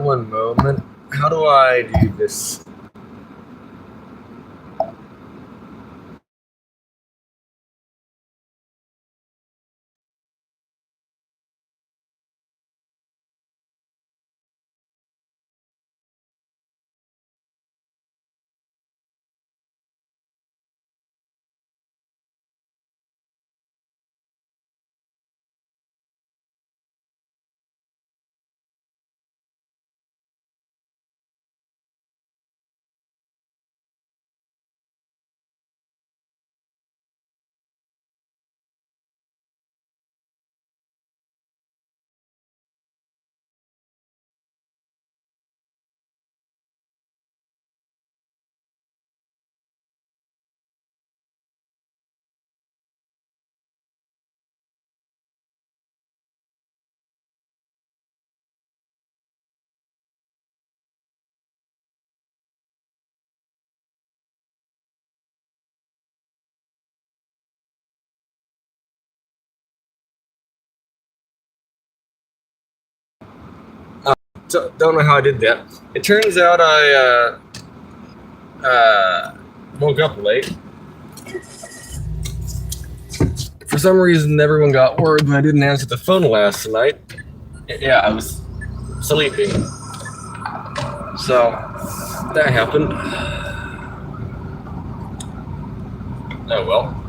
one moment. How do I do this? Don't know how I did that. It turns out I woke up late. For some reason, everyone got word that I didn't answer the phone last night. Yeah, I was sleeping. So, that happened. Oh well.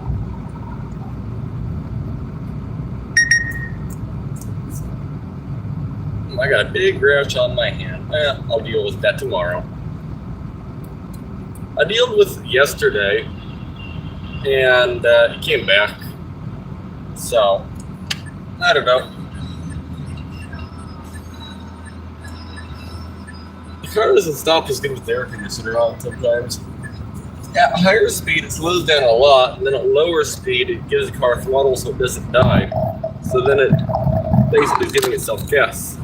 I got a big rash on my hand. I'll deal with that tomorrow. I dealt with yesterday, and it came back. So, I don't know. The car doesn't stop as good with the air conditioner on sometimes. At higher speed, it slows down a lot, and then at lower speed, it gives the car throttle so it doesn't die. So then it basically is giving itself gas.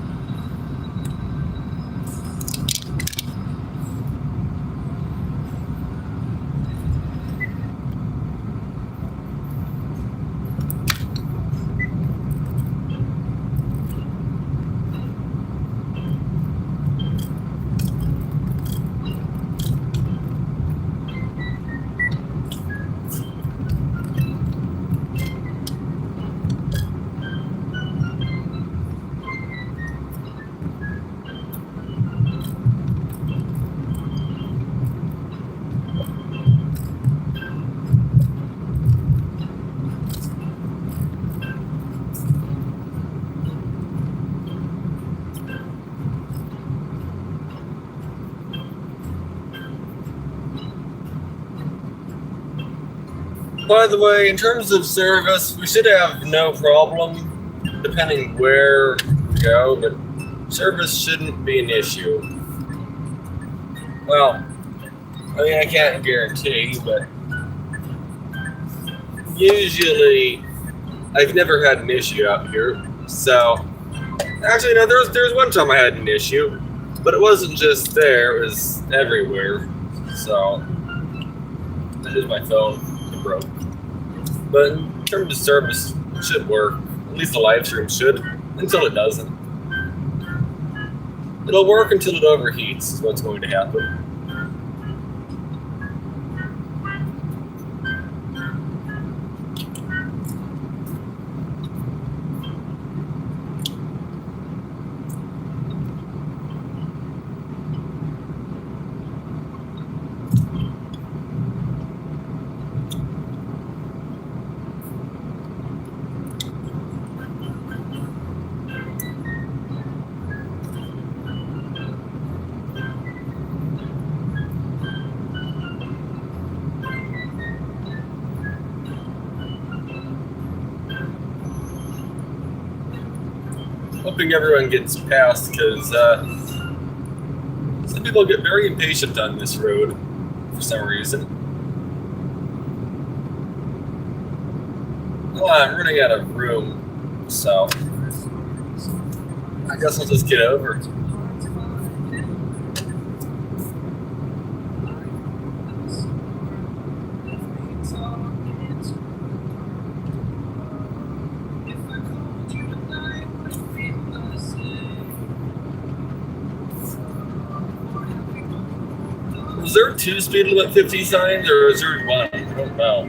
By the way, in terms of service, we should have no problem, depending where we go, but service shouldn't be an issue. Well, I mean, I can't guarantee, but usually I've never had an issue out here. So, actually, no, there's one time I had an issue, but it wasn't just there, it was everywhere. So, that is my phone. Broke. But in terms of service, it should work. At least the live stream should, until it doesn't. It'll work until it overheats, is what's going to happen. Hoping everyone gets past, because some people get very impatient on this road for some reason. Well, I'm running out of room, so I guess I'll just get over. Is there 2 speed limit 50 signs, or is there 1? I don't know.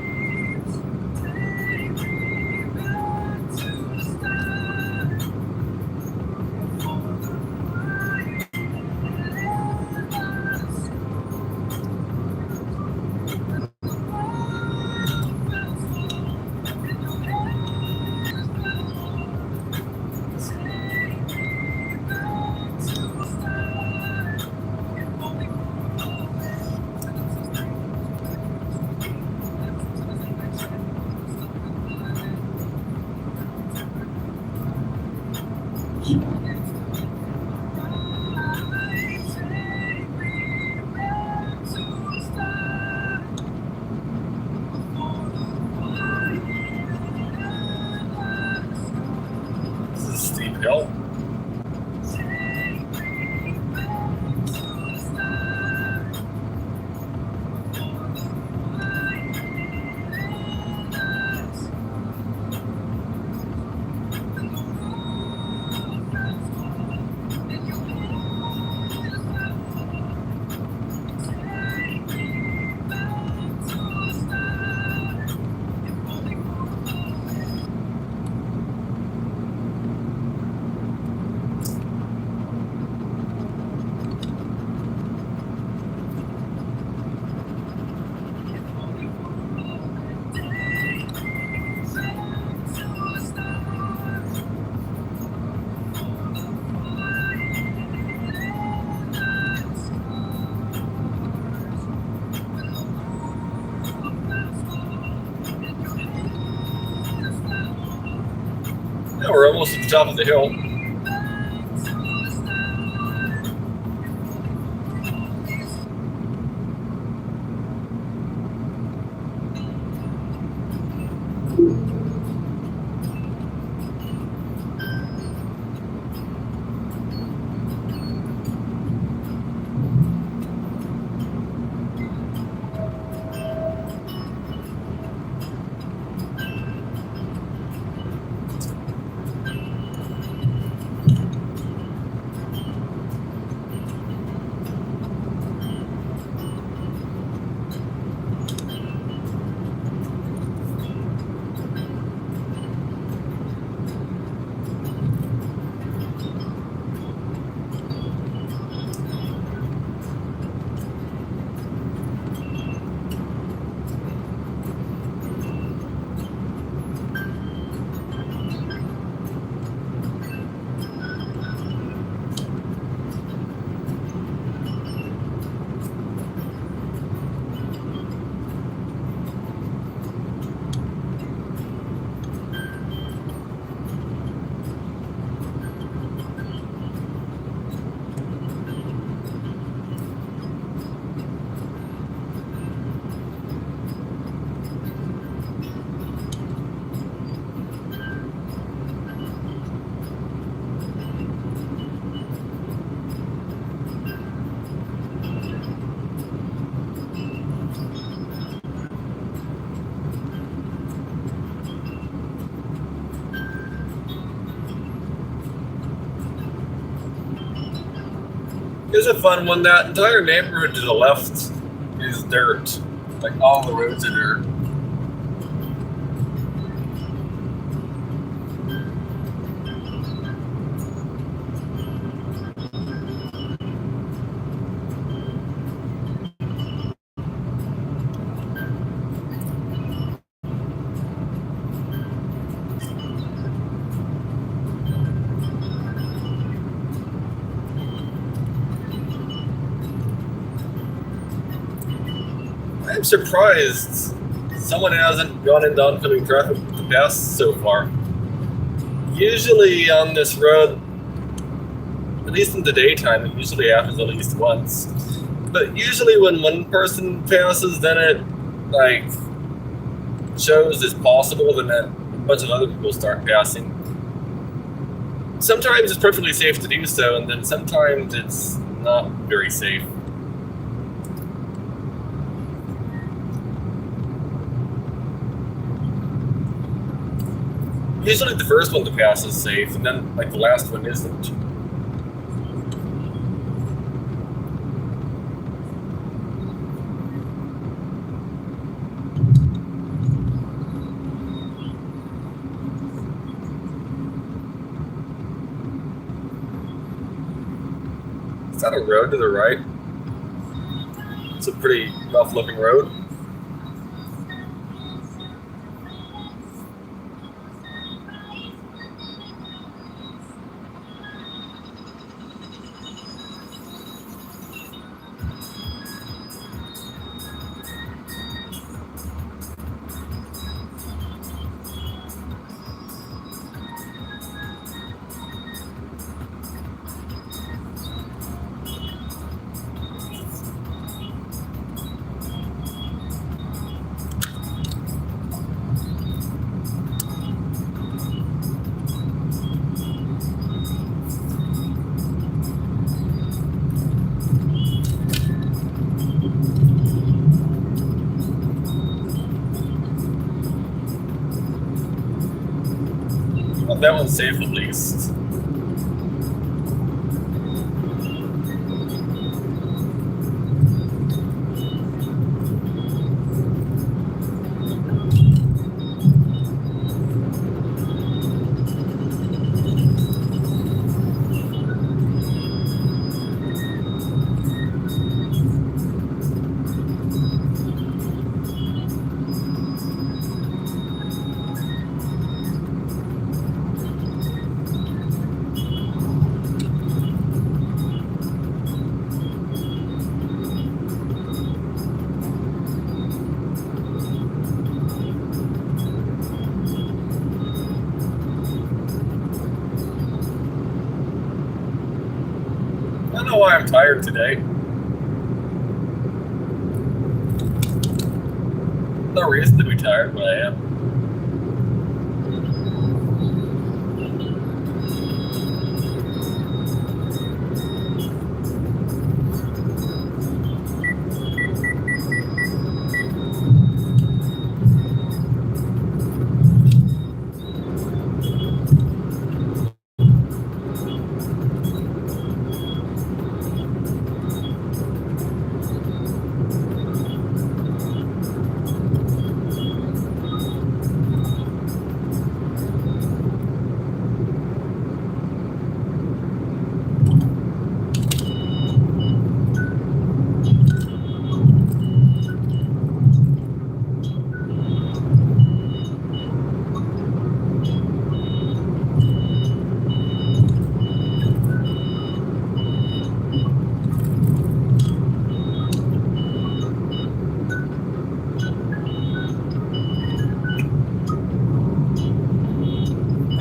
This is a steep hill. Yeah, we're almost at the top of the hill. It's a fun one. That entire neighborhood to the left is dirt. Like all the roads are dirt. I'm surprised someone hasn't gone into oncoming traffic with the pass so far. Usually on this road, at least in the daytime, it usually happens at least once. But usually when one person passes, then it like shows it's possible, and then a bunch of other people start passing. Sometimes it's perfectly safe to do so, and then sometimes it's not very safe. Usually the first one to pass is safe, and then like the last one isn't. that a road to the right? It's a pretty rough-looking road. Well, that one's safe at least. I don't know why I'm tired today. No reason to be tired, but I am.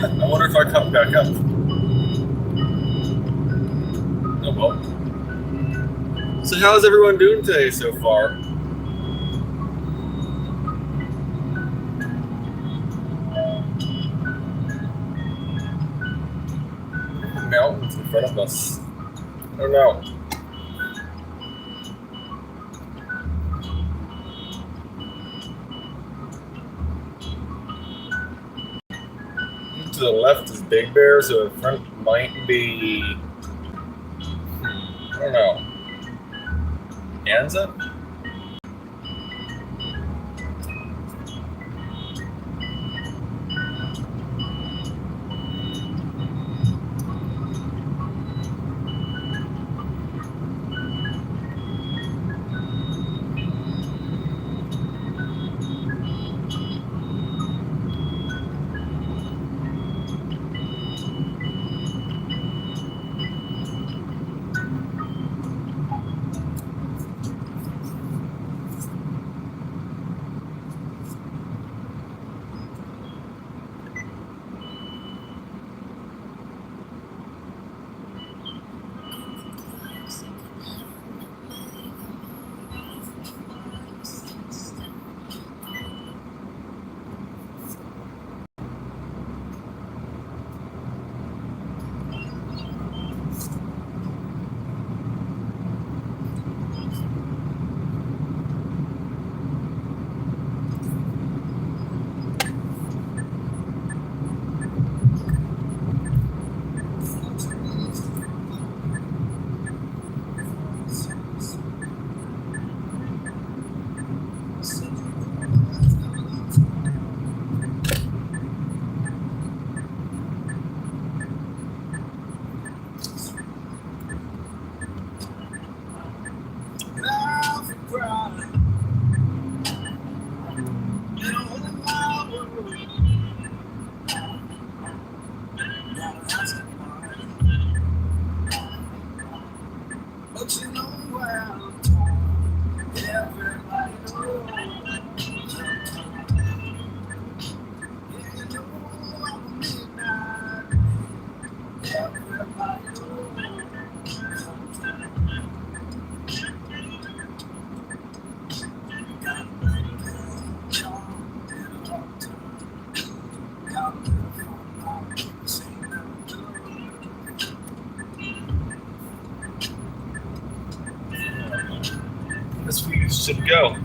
I wonder if I come back up. Oh well. So how's everyone doing today so far? Mountains in front of us. I don't know. To the left is Big Bear, so in front might be, I don't know, Anza? But you know where I'm everybody knows. Yeah, you know I'm midnight. Everybody knows. This we should go.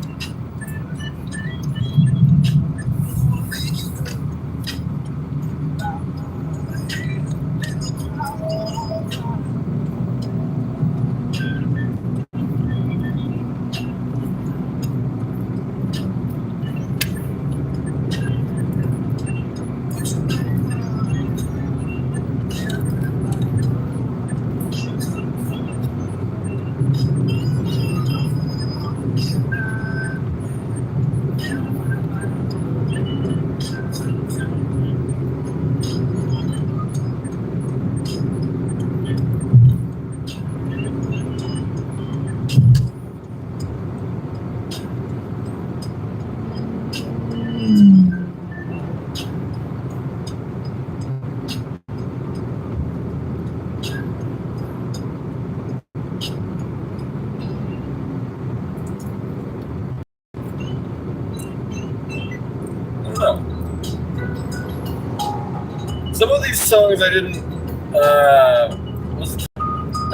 Some of these songs I didn't.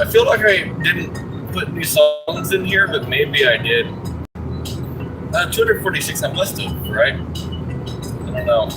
I feel like I didn't put new songs in here, but maybe I did. 246 I'm listed, right? I don't know.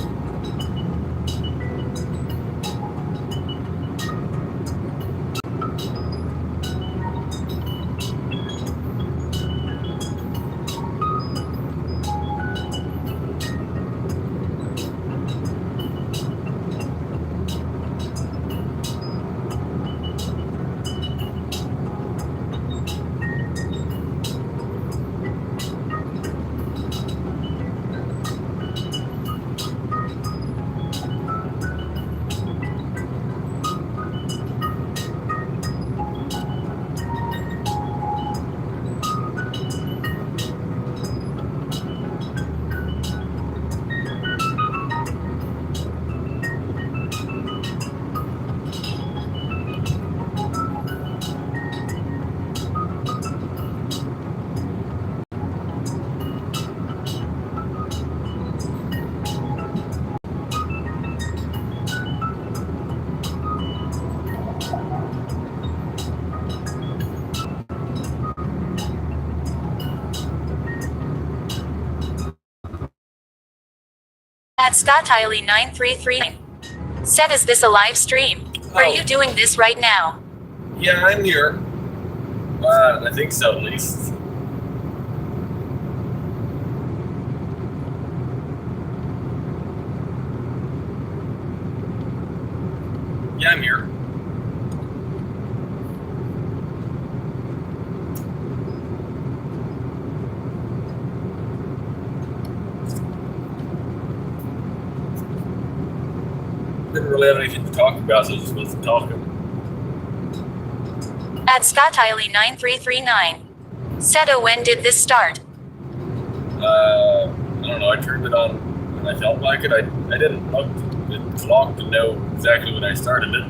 At ScottIley9339 said, "Is this a live stream? Are you doing this right now?" Yeah, I'm here. I think so, at least. Yeah, I'm here. Didn't really have anything to talk about, so I just wasn't talking. At ScottIley9339 said, "Oh, when did this start?" I don't know. I turned it on when I felt like it. I didn't look at the clock to know exactly when I started it.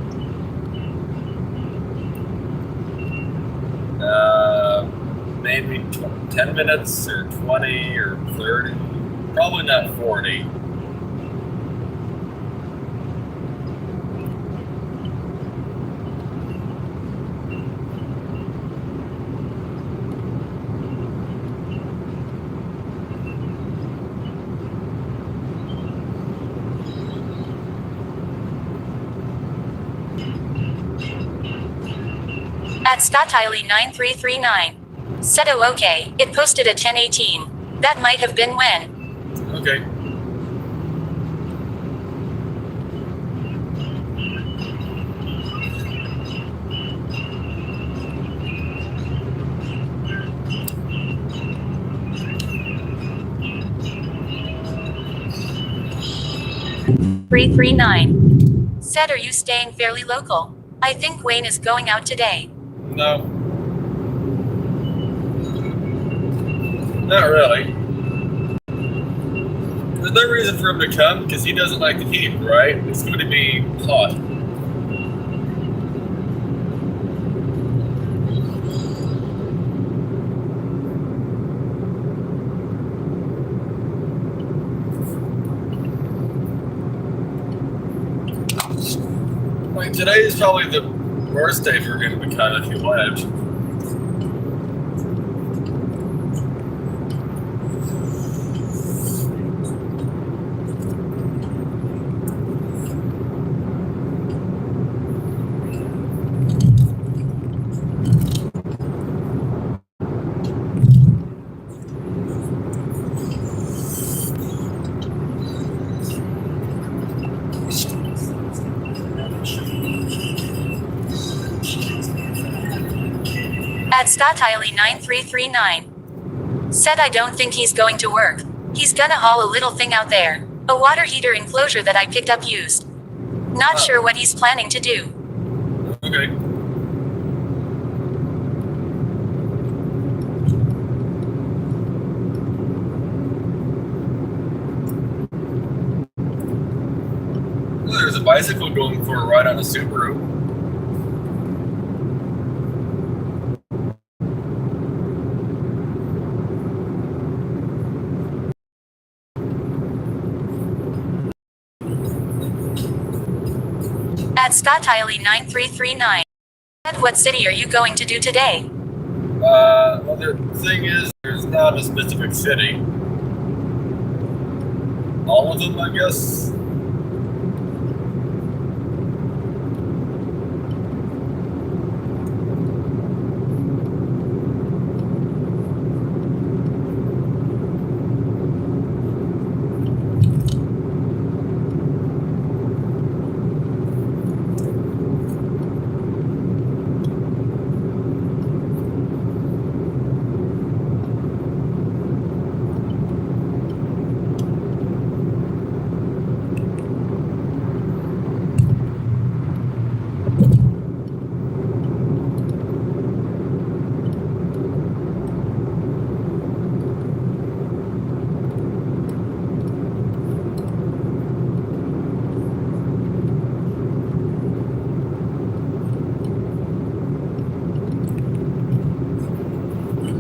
Maybe 10 minutes or 20 or 30. Probably not 40. At ScottIley9339 said, "Oh, okay, it posted at 10:18. That might have been when." Okay. Said, "Are you staying fairly local? I think Wayne is going out today." No. Not really. There's no reason for him to come because he doesn't like the heat, right? It's going to be hot. Like today is probably the worst day for him to come if he lived. At Statile9339. Said I don't think he's going to work. He's gonna haul a little thing out there. A water heater enclosure that I picked up used. Not sure what he's planning to do. Okay. Oh, there's a bicycle going for a ride on a Subaru. At Statile9339. What city are you going to do today? Well, the thing is, there's not a specific city. All of them, I guess.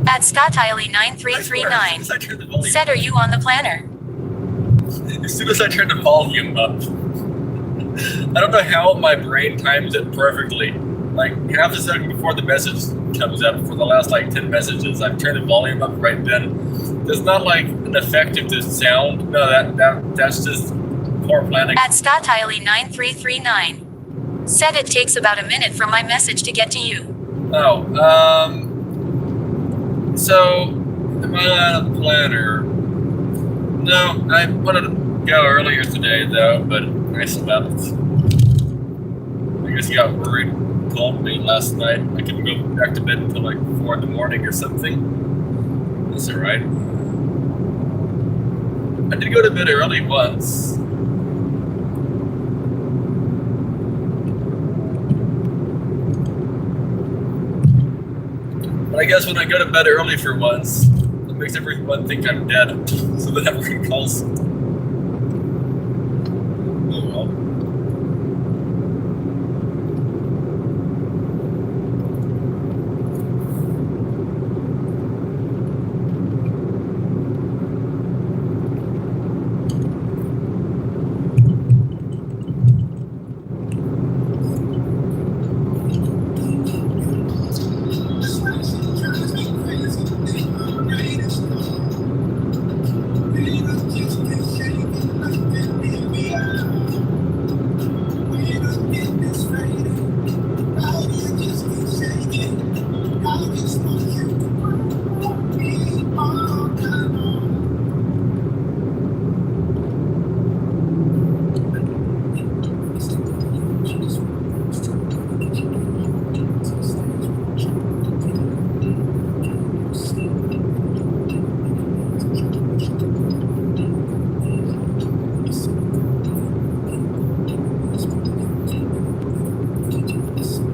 At Statile9339. Said are you on the planner? As soon as I turn the volume up. I don't know how my brain times it perfectly. Like half a second before the message comes up for the last like 10 messages, I've turned the volume up right then. There's not like an effective sound. No, that's just poor planning. At Statile9339. Said it takes about a minute for my message to get to you. Oh, so am I on a planner? No, I wanted to go earlier today though, but I slept. I guess you got worried, called me last night. I couldn't go back to bed until like 4 in the morning or something. That's alright. I did go to bed early once. But I guess when I go to bed early for once, it makes everyone think I'm dead. So that everyone calls. Oh well.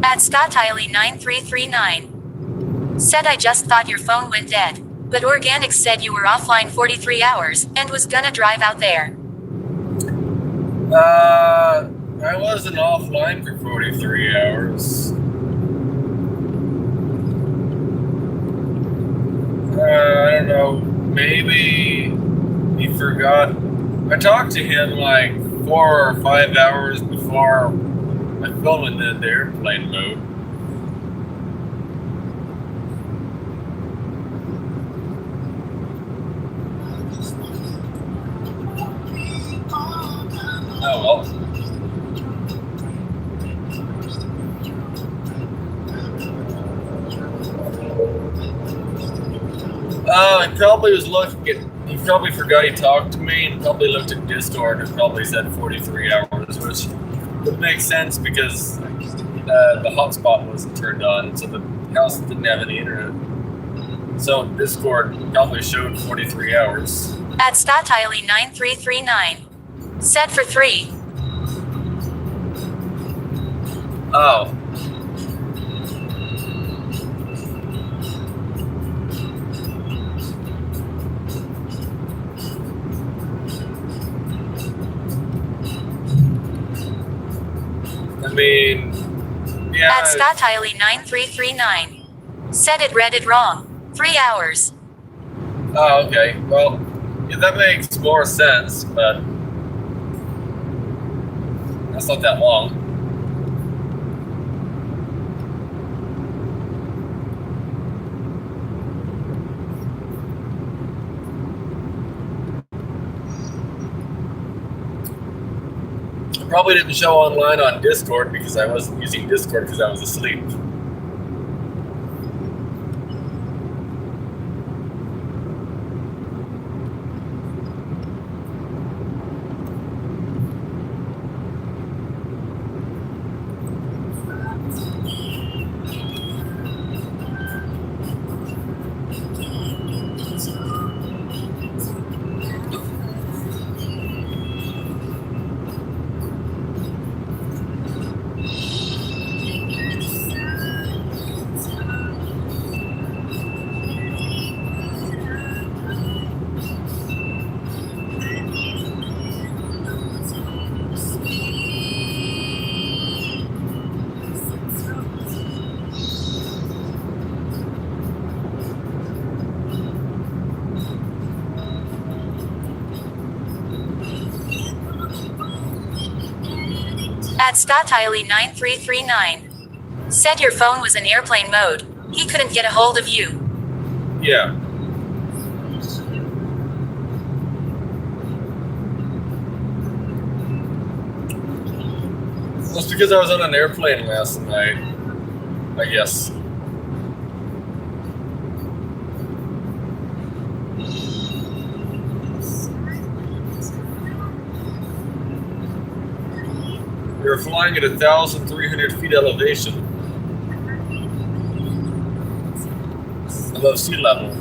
At Statile9339. Said I just thought your phone went dead. but Organics said you were offline 43 hours and was gonna drive out there. I wasn't offline for 43 hours. I don't know. Maybe he forgot. I talked to him like 4 or 5 hours before my phone went into airplane mode. Oh well. He probably was looking at. He probably forgot he talked to me and probably looked at Discord and probably said 43 hours, which would make sense because the hotspot wasn't turned on, so the house didn't have any internet. So Discord probably showed 43 hours. At Statiley9339. Set for 3. Oh. I mean, yeah. At Statiley9339. Said it read it wrong. 3 hours. Oh, okay. Well, yeah, that makes more sense, but that's not that long. It probably didn't show online on Discord because I wasn't using Discord because I was asleep. At Statiley9339. Said your phone was in airplane mode. He couldn't get a hold of you. Yeah. Well, it's because I was on an airplane last night, I guess. We were flying at 1,300 feet elevation above sea level.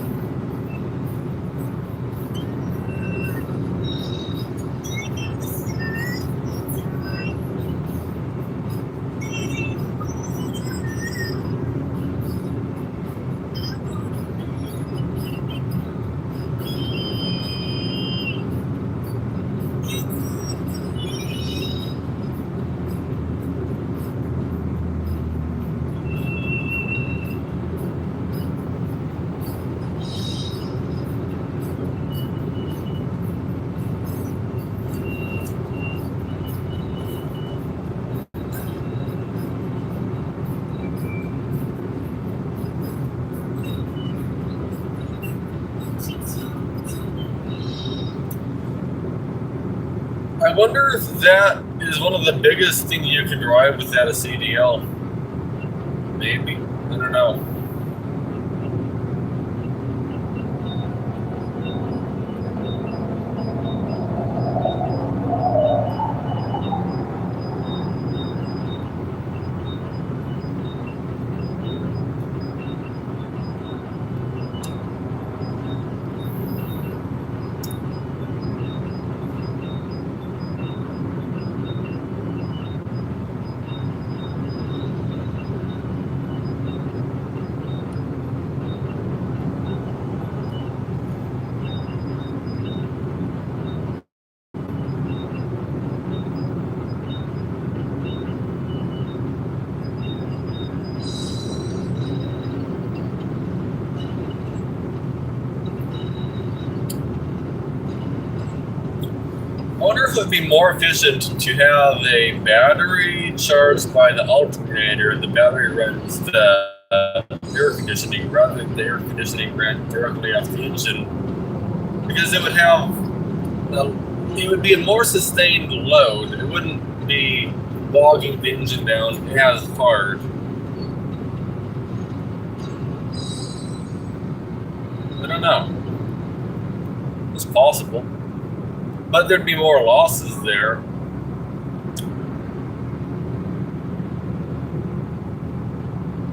I wonder if that is one of the biggest things you can drive without a CDL. Maybe. I don't know. wonder if it would be more efficient to have a battery charged by the alternator and the battery runs the air conditioning rather than the air conditioning ran directly off the engine. Because it would have, it would be a more sustained load. It wouldn't be bogging the engine down as hard. I don't know. It's possible. But there'd be more losses there.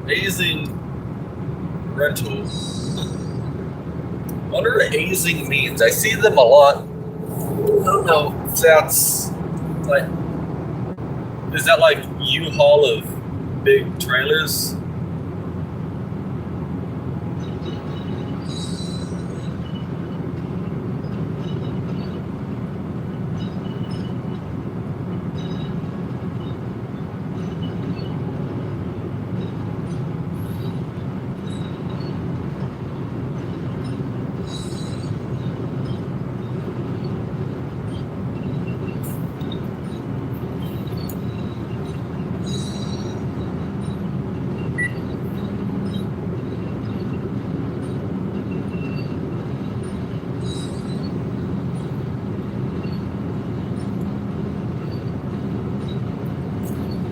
Hazing rental. I wonder what hazing means. I see them a lot. I don't know if that's like, is that like U-Haul of big trailers?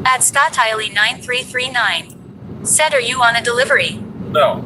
At Scott Hiley 9339. Said, are you on a delivery? No.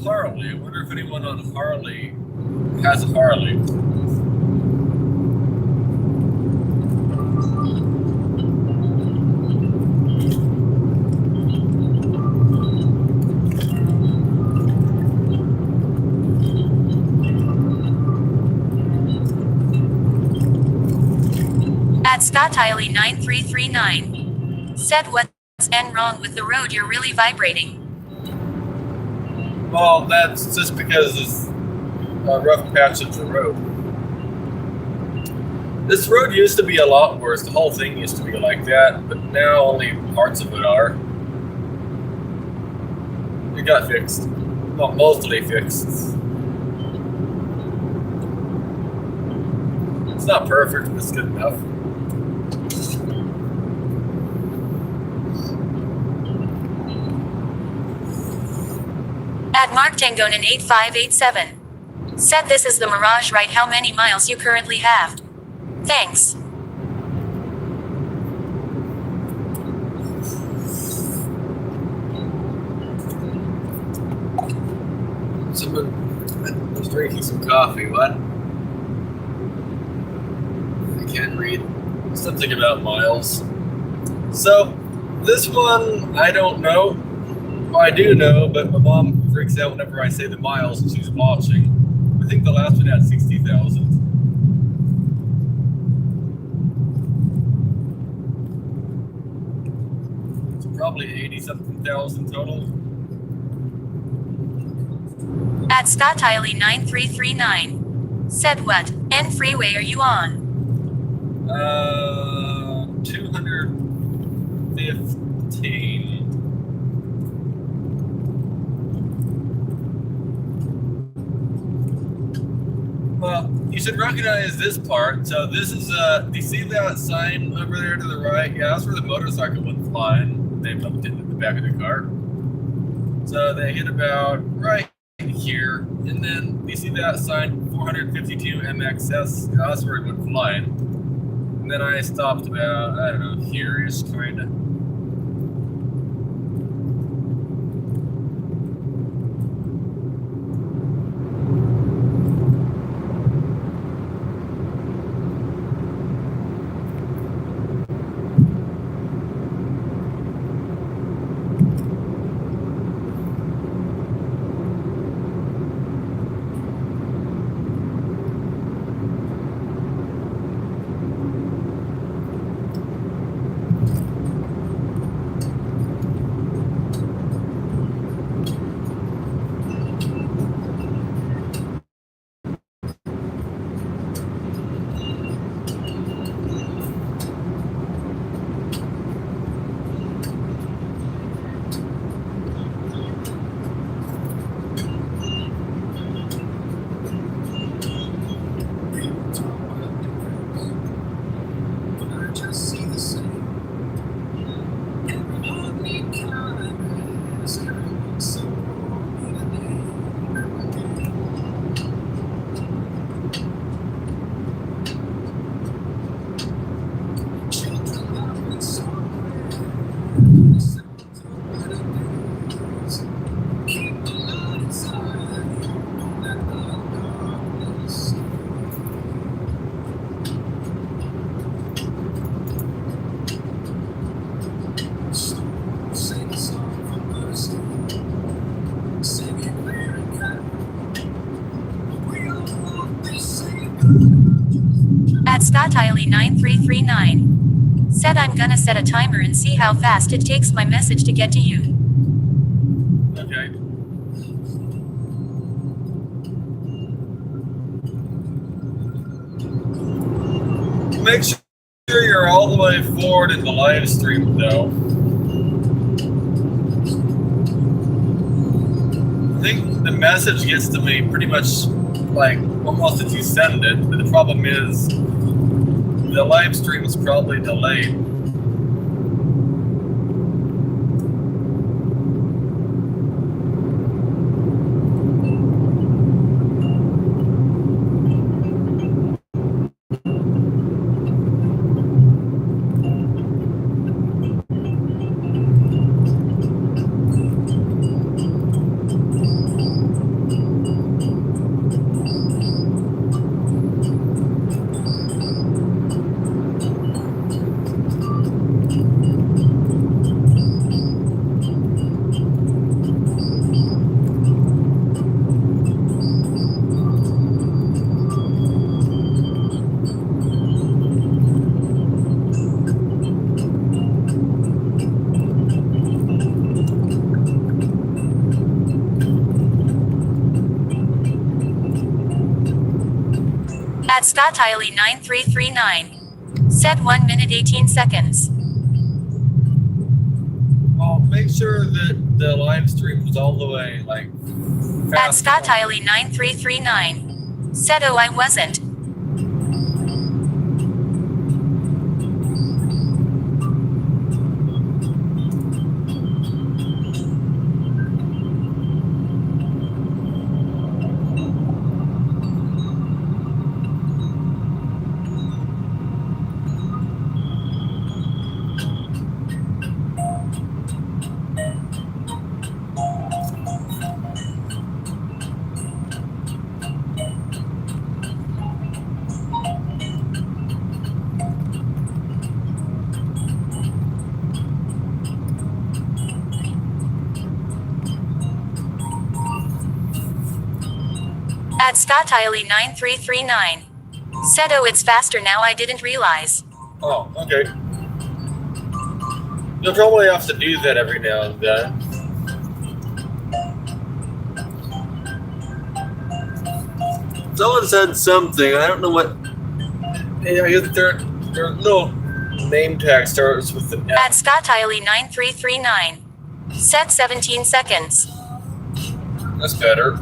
Harley. I wonder if anyone on Harley has a Harley. At Scott Hiley 9339. Said, what's wrong with the road? You're really vibrating. Well, that's just because it's a rough patch of the road. This road used to be a lot worse. The whole thing used to be like that, but now only parts of it are. It got fixed. Well, mostly fixed. It's not perfect, but it's good enough. At Mark Tangonen 8587. Said, this is the Mirage, right? How many miles you currently have? Thanks. Someone was drinking some coffee. What? I can't read. Something about miles. So, this one, I don't know. Well, I do know, but my mom freaks out whenever I say the miles and she's watching. I think the last one had 60,000. It's probably 80-something thousand total. At Scott Hiley 9339. Said what? N freeway are you on? 215. Well, you should recognize this part. So this is do you see that sign over there to the right? Yeah, that's where the motorcycle went flying. They bumped into the back of the car. So they hit about right here, and then you see that sign 452 MXS. That's where it went flying. And then I stopped about, I don't know, here-ish kind of. At Scottiley9339. Said I'm gonna set a timer and see how fast it takes my message to get to you. Okay. Make sure you're all the way forward in the live stream, though. I think the message gets to me pretty much like almost as you send it, but the problem is the live stream is probably delayed. At Scottiley9339. Said 1 minute 18 seconds. Well, make sure that the live stream is all the way like At fast. Scottiley9339. Said oh I wasn't. At Scottiley9339. Said oh it's faster now I didn't realize. Oh, okay. You'll probably have to do that every now and then. It's Someone said something. I don't know what. I guess their little name tag starts with an F. At Scott Tiley 9339. Set 17 seconds. That's better.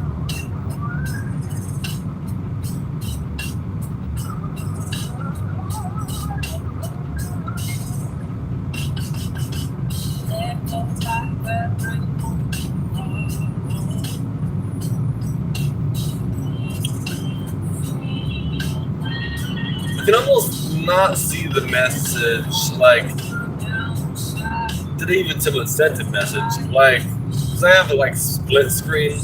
You can almost not see the message, like, did even someone sent a message, like, because I have a, like, split screen.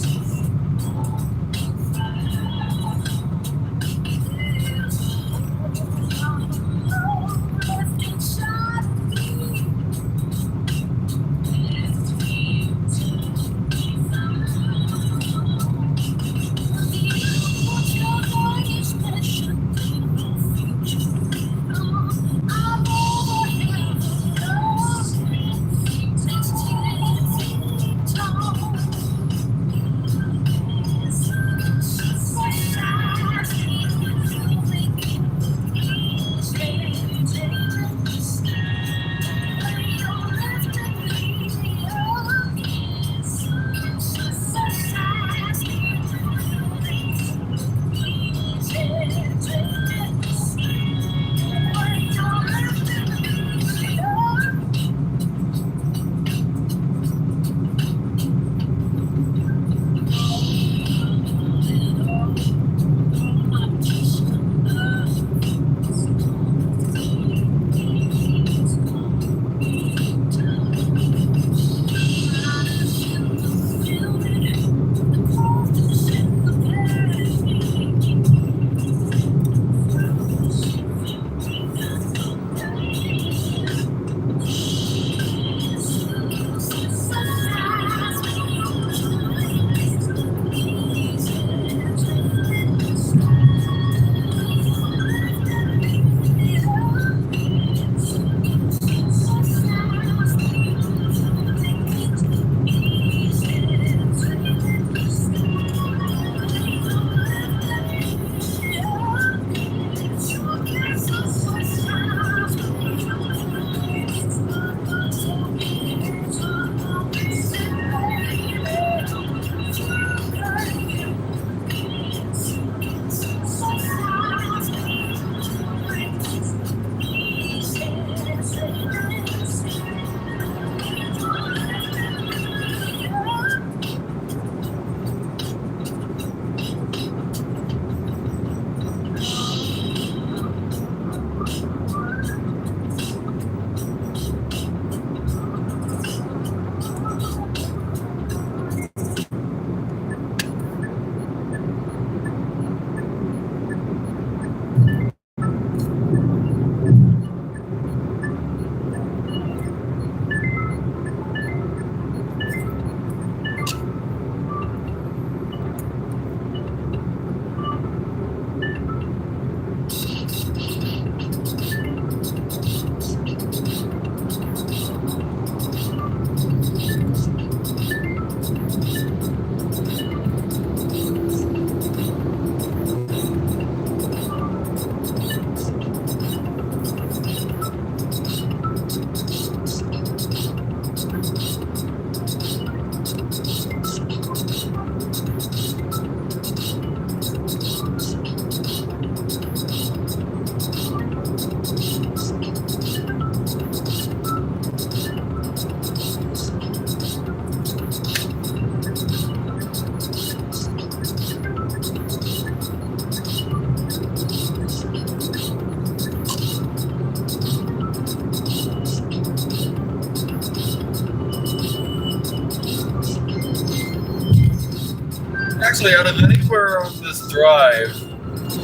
Actually, out of anywhere on this drive,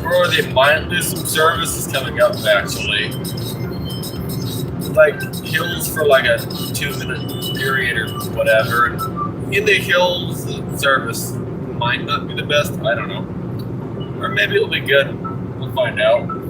or they might lose some services coming up, actually. Like hills for like a 2-minute period or whatever. And in the hills, the service might not be the best. I don't know. Or maybe it'll be good. We'll find out.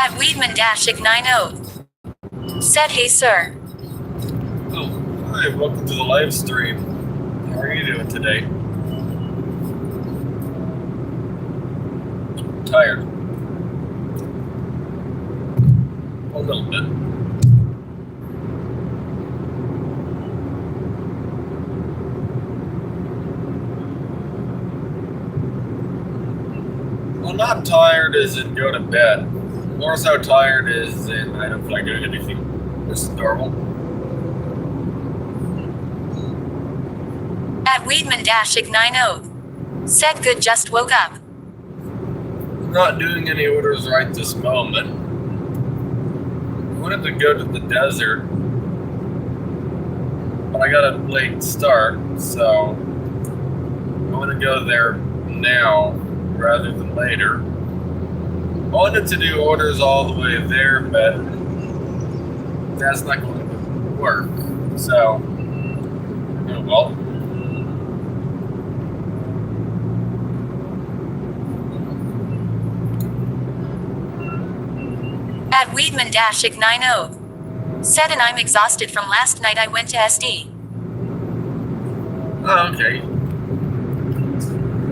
At Weedman-90 said, "Hey sir." Oh, hi, welcome to the live stream. How are you doing today? I'm tired. A little bit. Well, not tired as in go to bed. More so tired as in I don't feel like doing anything. This is normal. At Weedman-90 said, "Good, just woke up." I'm not doing any orders right this moment. I wanted to go to the desert, but I got a late start, so I want to go there now rather than later. I wanted to do orders all the way there, but that's not going to work. So, oh well. At Weedman-90 said, "And I'm exhausted from last night. I went to SD." Oh, okay.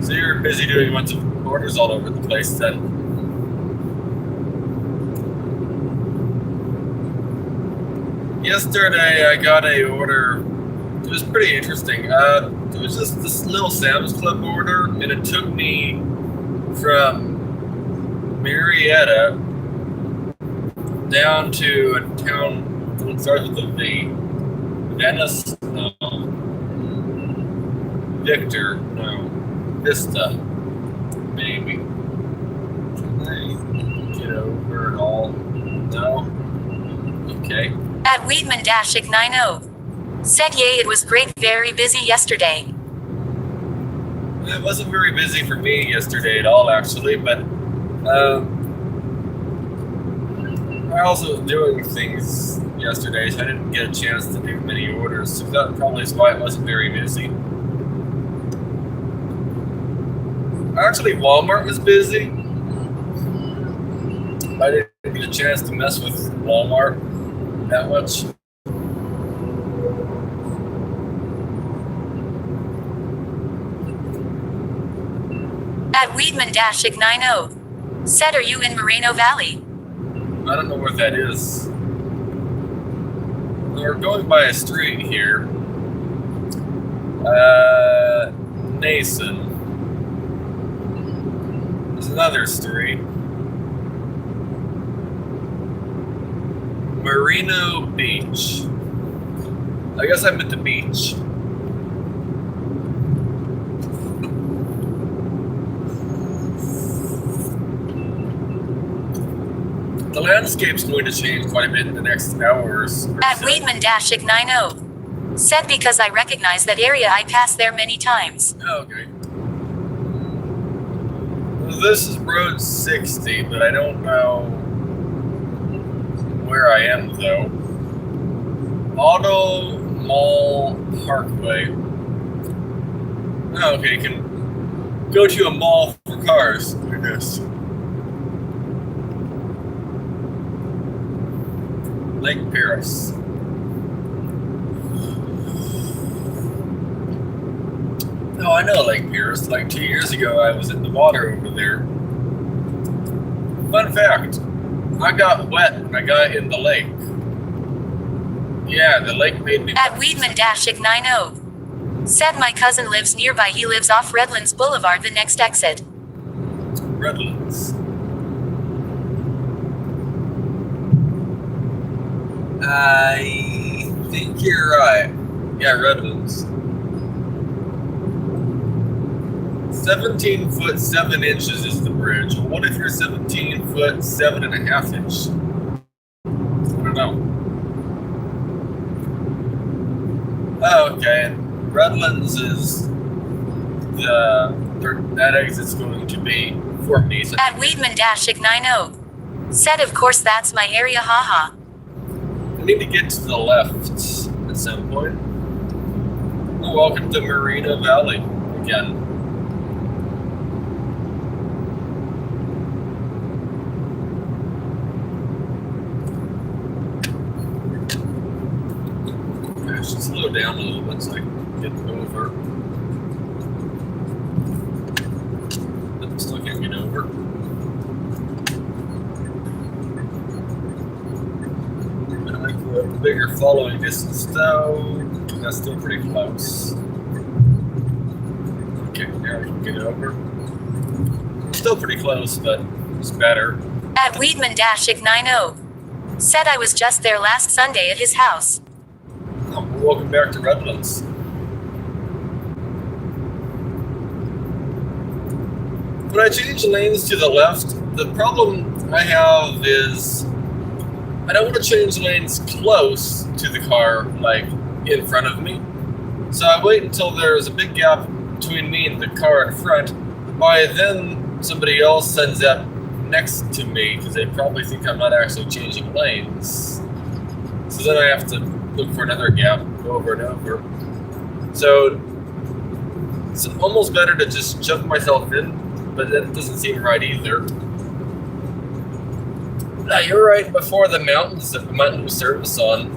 So you're busy doing a bunch of orders all over the place then. Yesterday I got a order. It was pretty interesting. It was just this little Sam's Club order, and it took me from Marietta down to a town that starts with a V. Venice? No. Victor? No. Vista? Maybe. Can I get over it all? No? Okay. At Weedman-90 said, "Yay, it was great, very busy yesterday." It wasn't very busy for me yesterday at all, actually, but I also was doing things yesterday, so I didn't get a chance to do many orders, so that probably is why it wasn't very busy. Actually, Walmart was busy. I didn't get a chance to mess with Walmart that much. At Weedman-90 said, "Are you in Moreno Valley?" I don't know where that is. We're going by a street here. Nason. There's another street. Merino Beach. I guess I'm at the beach. The landscape's going to change quite a bit in the next hours. At Weedman-90 said, "Because I recognize that area. I passed there many times." Okay. Well, this is Road 60, but I don't know where I am, though. Auto Mall Parkway. Oh, okay, you can go to a mall for cars, I guess. Lake Paris. Oh, I know Lake Paris. Like 2 years ago, I was in the water over there. Fun fact, I got wet when I got in the lake. Yeah, the lake made me... At Weedman-90 said, "My cousin lives nearby. He lives off Redlands Boulevard, the next exit." Redlands. I think you're right. Yeah, Redlands. 17 foot 7 inches is the bridge. Well, what if you're 17 foot 7.5 inch? I don't know. Oh, okay. Redlands is that exit's going to be for me. At Weedman-90 said, "Of course, that's my area, haha." I need to get to the left at some point. Oh, welcome to Moreno Valley again. slow down a little bit so I can get over. But still can't get over. I like the bigger following distance though. That's still pretty close. Okay, now we can get over. Still pretty close, but it's better. At Weedman-90. Said I was just there last Sunday at his house. Oh, welcome back to Redlands. When I change lanes to the left, the problem I have is I don't want to change lanes close to the car, like in front of me. So I wait until there's a big gap between me and the car in front. By then, somebody else sends up next to me because they probably think I'm not actually changing lanes. So then I have to look for another gap, go over and over. So it's almost better to just shove myself in, but that doesn't seem right either. Now you're right before the mountains that we might lose service on.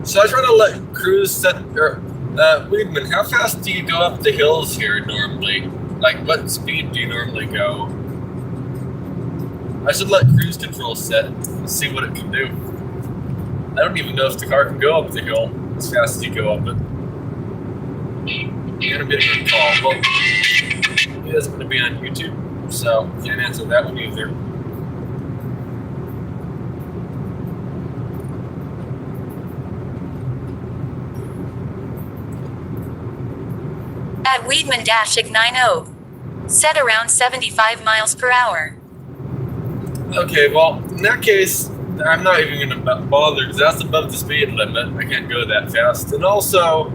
So I try to let Cruz set, Weedman, how fast do you go up the hills here normally? Like, what speed do you normally go? I should let cruise control set and see what it can do. I don't even know if the car can go up the hill as fast as you go up it. You're gonna be able to call. Well, it isn't gonna be on YouTube, so can't answer that one either. At Weedman-90. Said around 75 miles per hour. Okay, well, in that case, I'm not even going to bother because that's above the speed limit. I can't go that fast. And also,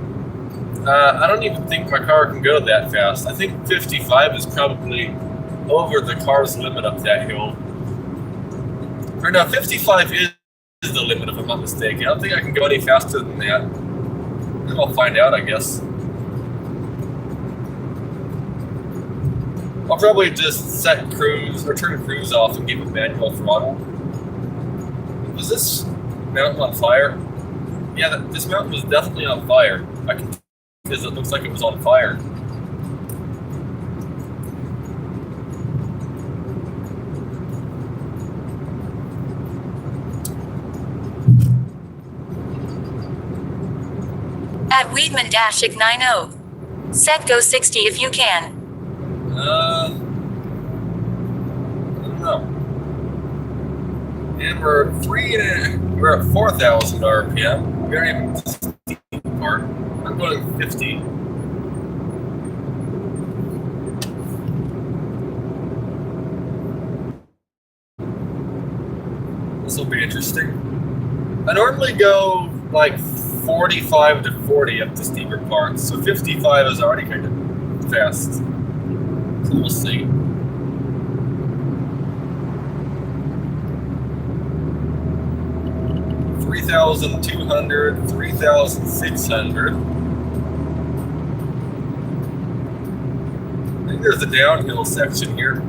I don't even think my car can go that fast. I think 55 is probably over the car's limit up that hill. Or no, 55 is the limit if I'm not mistaken. I don't think I can go any faster than that. I'll find out, I guess. I'll probably just set cruise or turn cruise off and give it manual throttle. Was this mountain on fire? Yeah, this mountain was definitely on fire. Because it looks like it was on fire. At Weedman-90. Set go 60 if you can. I don't know. And we're at 4,000 RPM. We aren't even the steep part. I'm going 50. This will be interesting. I normally go like 45 to 40 up the steeper parts, so 55 is already kind of fast. So we'll see. $3,200, $3,600. I think there's a downhill section here.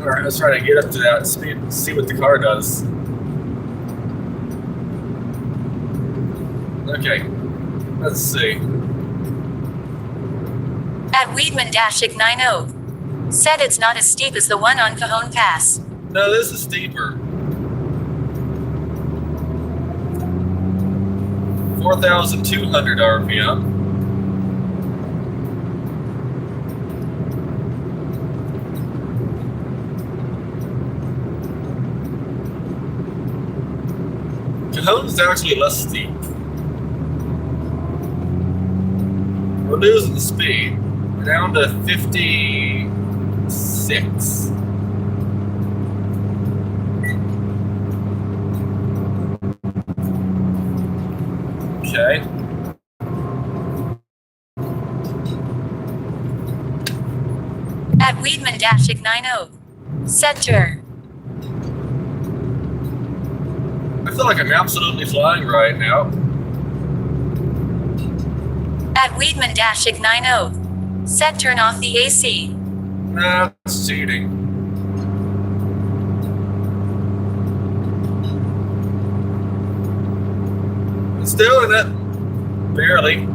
Alright, let's try to get up to that speed and see what the car does. Okay. Let's see. At Weedman-90. Said it's not as steep as the one on Cajon Pass. No, this is steeper. 4,200 RPM. Cajon's actually less steep. We're losing speed. We're down to 56. Okay. At Weedman-90. Set turn. I feel like I'm absolutely flying right now. At Weedman-90. Set turn off the AC. That's cheating. It's doing it. Barely.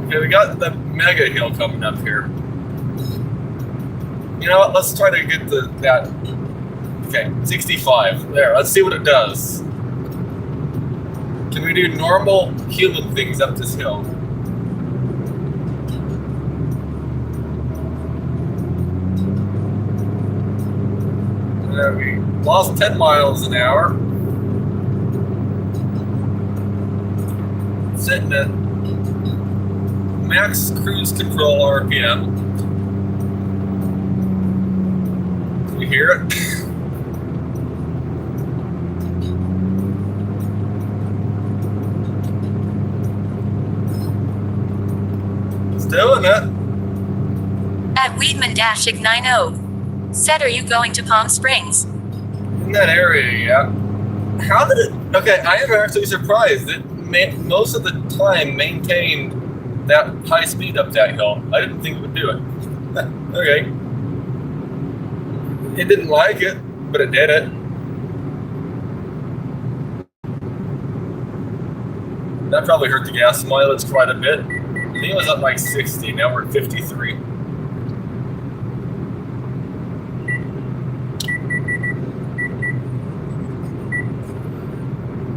Okay, we got the mega hill coming up here. You know what? Let's try to get that. Okay, 65. There. Let's see what it does. Can we do normal human things up this hill? We lost 10 miles an hour. Sitting at max cruise control RPM. Can you hear it? It's doing it. At Weedman-90. Said, are you going to Palm Springs? In that area, yeah. How did it? Okay, I am actually surprised. It most of the time maintained that high speed up that hill. I didn't think it would do it. Okay. It didn't like it, but it did it. That probably hurt the gas mileage quite a bit. I think it was up like 60. Now we're at 53.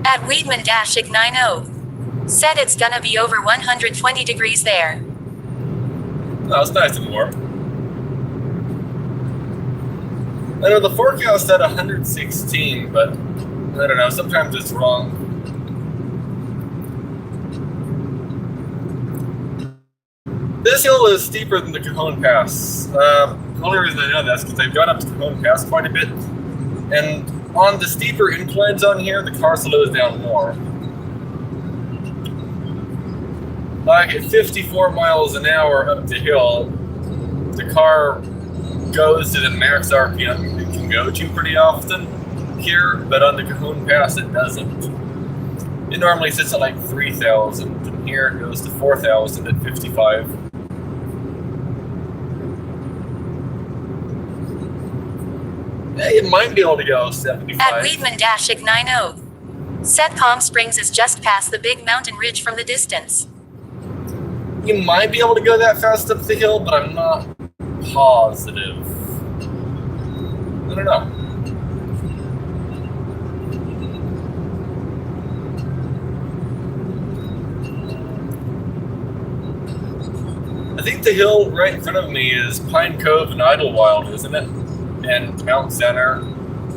At Weedman-90. Said it's gonna be over 120 degrees there. Oh, it's nice and warm. I know the forecast said 116, but I don't know, sometimes it's wrong. This hill is steeper than the Cajon Pass. The only reason I know that is because I've gone up to Cajon Pass quite a bit, and on the steeper inclines on here, the car slows down more. Like at 54 miles an hour up the hill, the car goes to the max RPM it can go to pretty often here, but on the Cajon Pass it doesn't. It normally sits at like 3,000, and here it goes to 4,000 at 55. Yeah, you might be able to go 75. At Weedman-90. Said Palm Springs is just past the big mountain ridge from the distance. You might be able to go that fast up the hill, but I'm not positive. I don't know. I think the hill right in front of me is Pine Cove and Idlewild, isn't it? And Mount Center,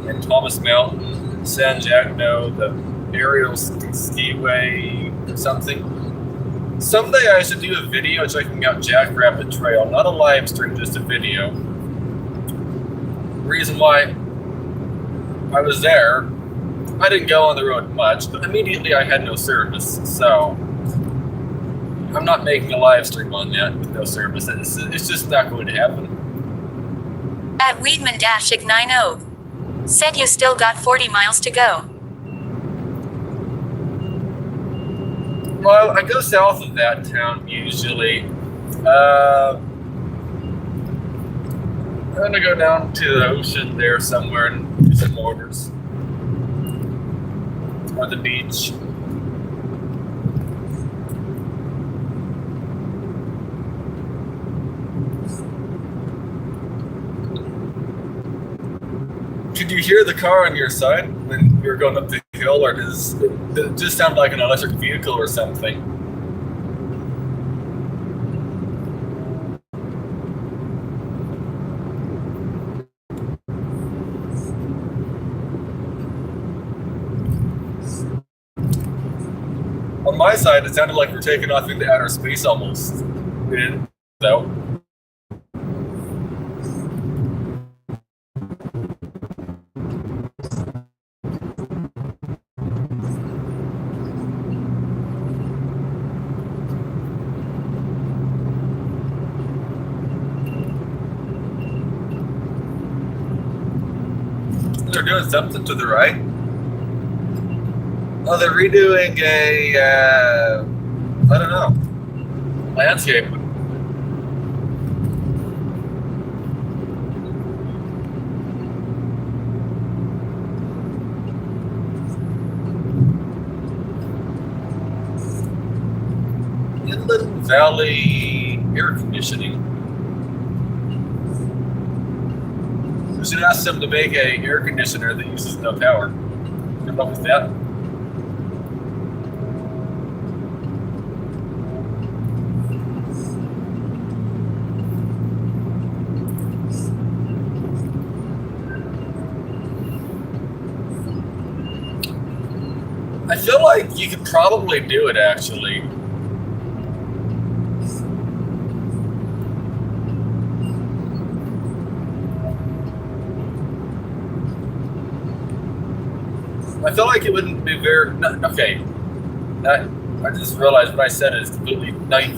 and Thomas Mountain, San Jacinto, the aerial skiway, or something. Someday I should do a video checking out Jackrabbit Trail, not a live stream, just a video. Reason why I was there, I didn't go on the road much, but immediately I had no service, so I'm not making a live stream on that with no service. It's just not going to happen. At Weedman-90. Said you still got 40 miles to go. Well, I go south of that town usually. I'm gonna go down to the ocean there somewhere and do some orders. Or the beach. Could you hear the car on your side when you were going up the hill, or does it just sound like an electric vehicle or something? On my side, it sounded like we're taking off into outer space almost. We didn't, though. They're doing something to the right. Oh, they're redoing a, I don't know. landscape. Inland Valley air conditioning. We should ask them to make a air conditioner that uses no power. Good luck with that. I feel like you could probably do it actually. I feel like it wouldn't be very okay. I just realized what I said is completely like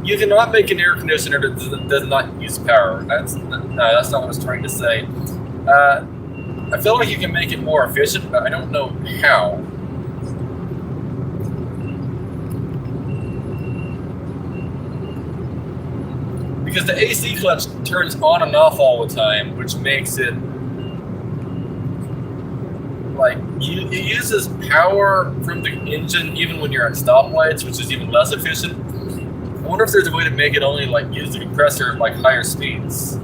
you cannot make an air conditioner that does not use power. That's not what I was trying to say. I feel like you can make it more efficient, but I don't know how. Because the AC clutch turns on and off all the time, which makes it like it uses power from the engine even when you're at stoplights, which is even less efficient. I wonder if there's a way to make it only like use the compressor at like higher speeds.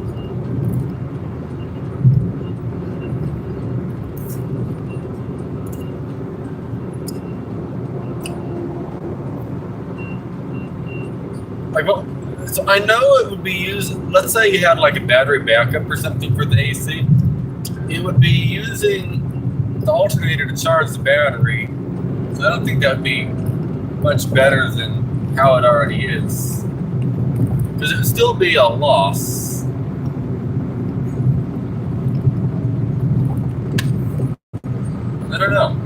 Like well. So I know it would be used, let's say you had like a battery backup or something for the AC. It would be using the alternator to charge the battery. So I don't think that would be much better than how it already is. Because it would still be a loss. I don't know.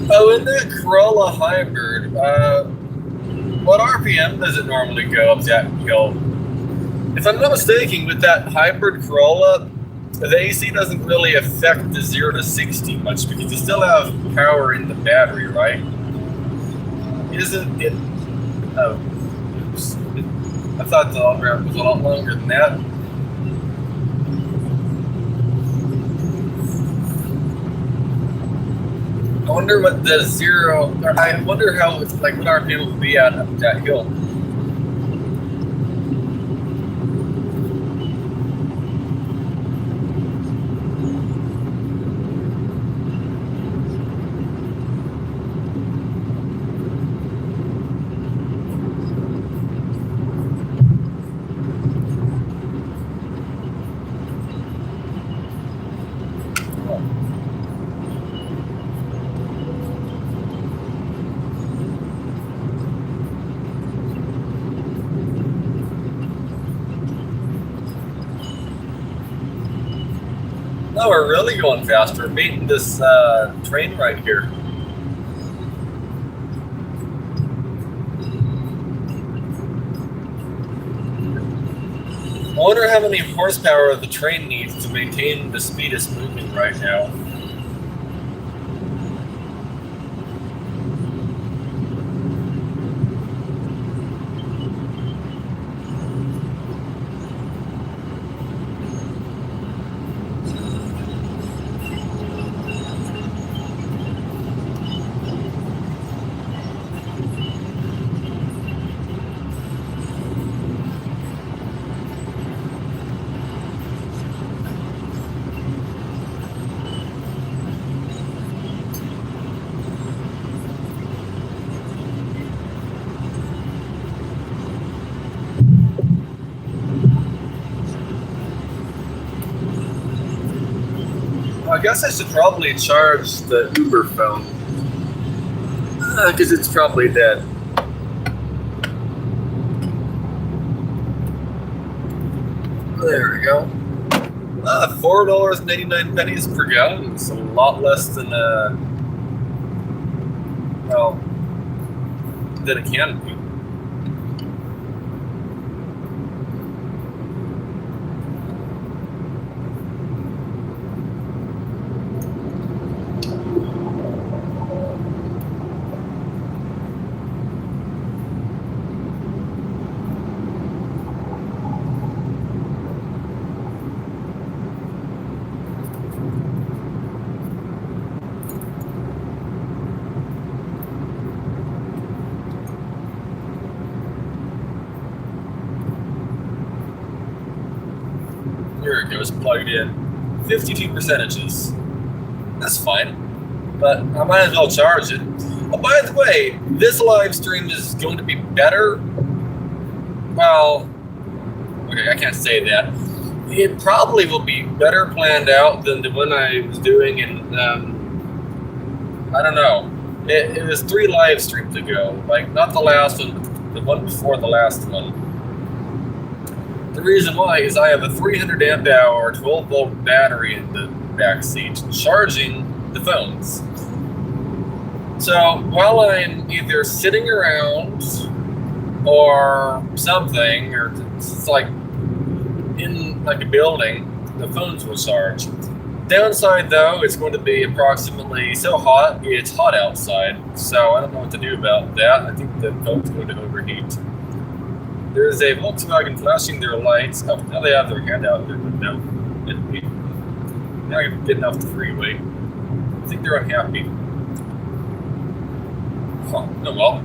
Oh, in the Corolla Hybrid, what RPM does it normally go up that hill? If I'm not mistaken, with that Hybrid Corolla, the AC doesn't really affect the 0 to 60 much because you still have power in the battery, right? Isn't it? Oh, oops. I thought the on-ramp was a lot longer than that. I wonder what the zero, or I wonder how it's like what RPM would be at up that hill. Oh, we're really going fast. We're beating this train right here. I wonder how many horsepower the train needs to maintain the speed it's moving right now. I guess I should probably charge the Uber phone because it's probably dead. There we go. $4.89 per gallon. It's a lot less than than it can be. Here it goes, plugged in. 52 percentages. That's fine. But I might as well charge it. Oh, by the way, this live stream is going to be better. Well, okay, I can't say that. It probably will be better planned out than the one I was doing in, I don't know. It was 3 live streams ago. Like, not the last one, but the one before the last one. The reason why is I have a 300 amp hour 12 volt battery in the back seat charging the phones. So while I'm either sitting around or something, or it's like in like a building, the phones will charge. Downside though, it's going to be approximately so hot, it's hot outside. So I don't know what to do about that. I think the phone's going to overheat. There's a Volkswagen flashing their lights. Oh, now they have their hand out their window. Now you're getting off the freeway. I think they're unhappy. Huh, oh well.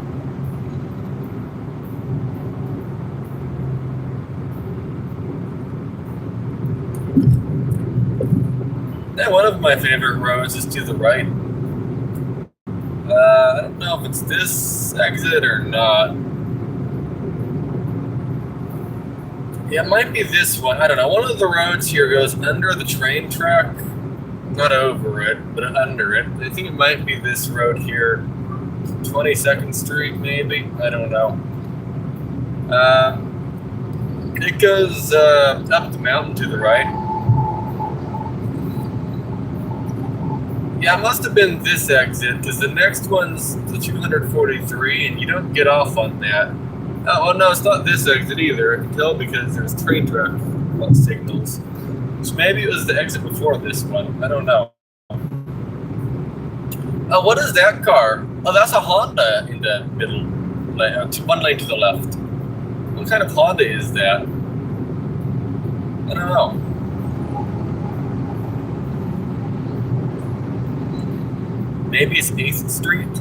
Now, one of my favorite roads is to the right. I don't know if it's this exit or not. Yeah, it might be this one. I don't know. One of the roads here goes under the train track. Not over it, but under it. I think it might be this road here. 22nd Street, maybe? I don't know. It goes up the mountain to the right. Yeah, it must have been this exit, because the next one's the 243, and you don't get off on that. Oh, well, no, it's not this exit either. I can tell because there's train track signals. So maybe it was the exit before this one. I don't know. Oh, what is that car? Oh, that's a Honda in the middle lane, one lane to the left. What kind of Honda is that? I don't know. Maybe it's 8th Street?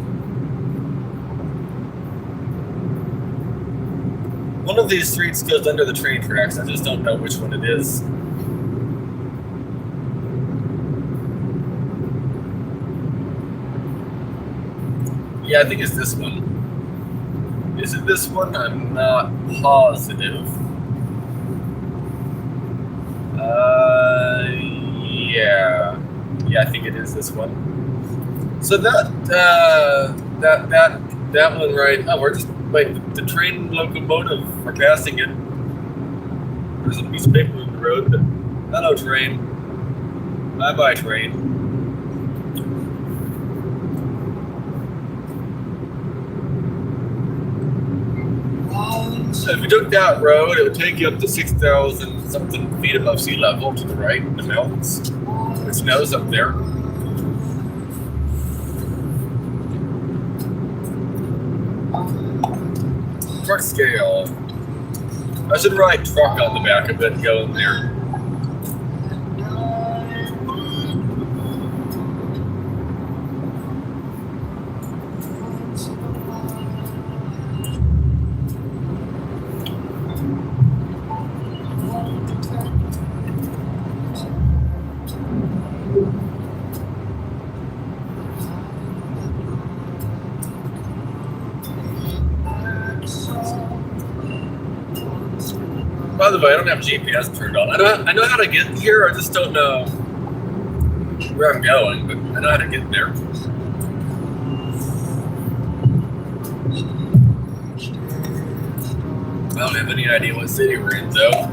One of these streets goes under the train tracks. I just don't know which one it is. Yeah, I think it's this one. Is it this one? I'm not positive. Yeah. Yeah, I think it is this one. So that one right. Oh, we're just wait. The train locomotive. We're passing it. There's a piece of paper on the road. But hello, train. Bye, bye, train. So if you took that road, it would take you up to 6,000 something feet above sea level to the right in the mountains. It snows up there. Truck scale. I should write truck on the back of it and go in there. By the way, I don't have GPS turned on. I know how to get here. I just don't know where I'm going, but I know how to get there. I don't have any idea what city we're in, though.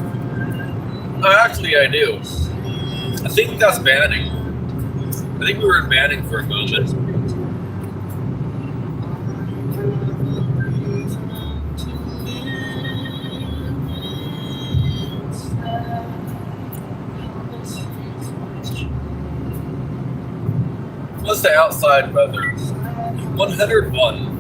Actually, I do. I think that's Banning. I think we were in Banning for a moment. What's the outside weather? 101.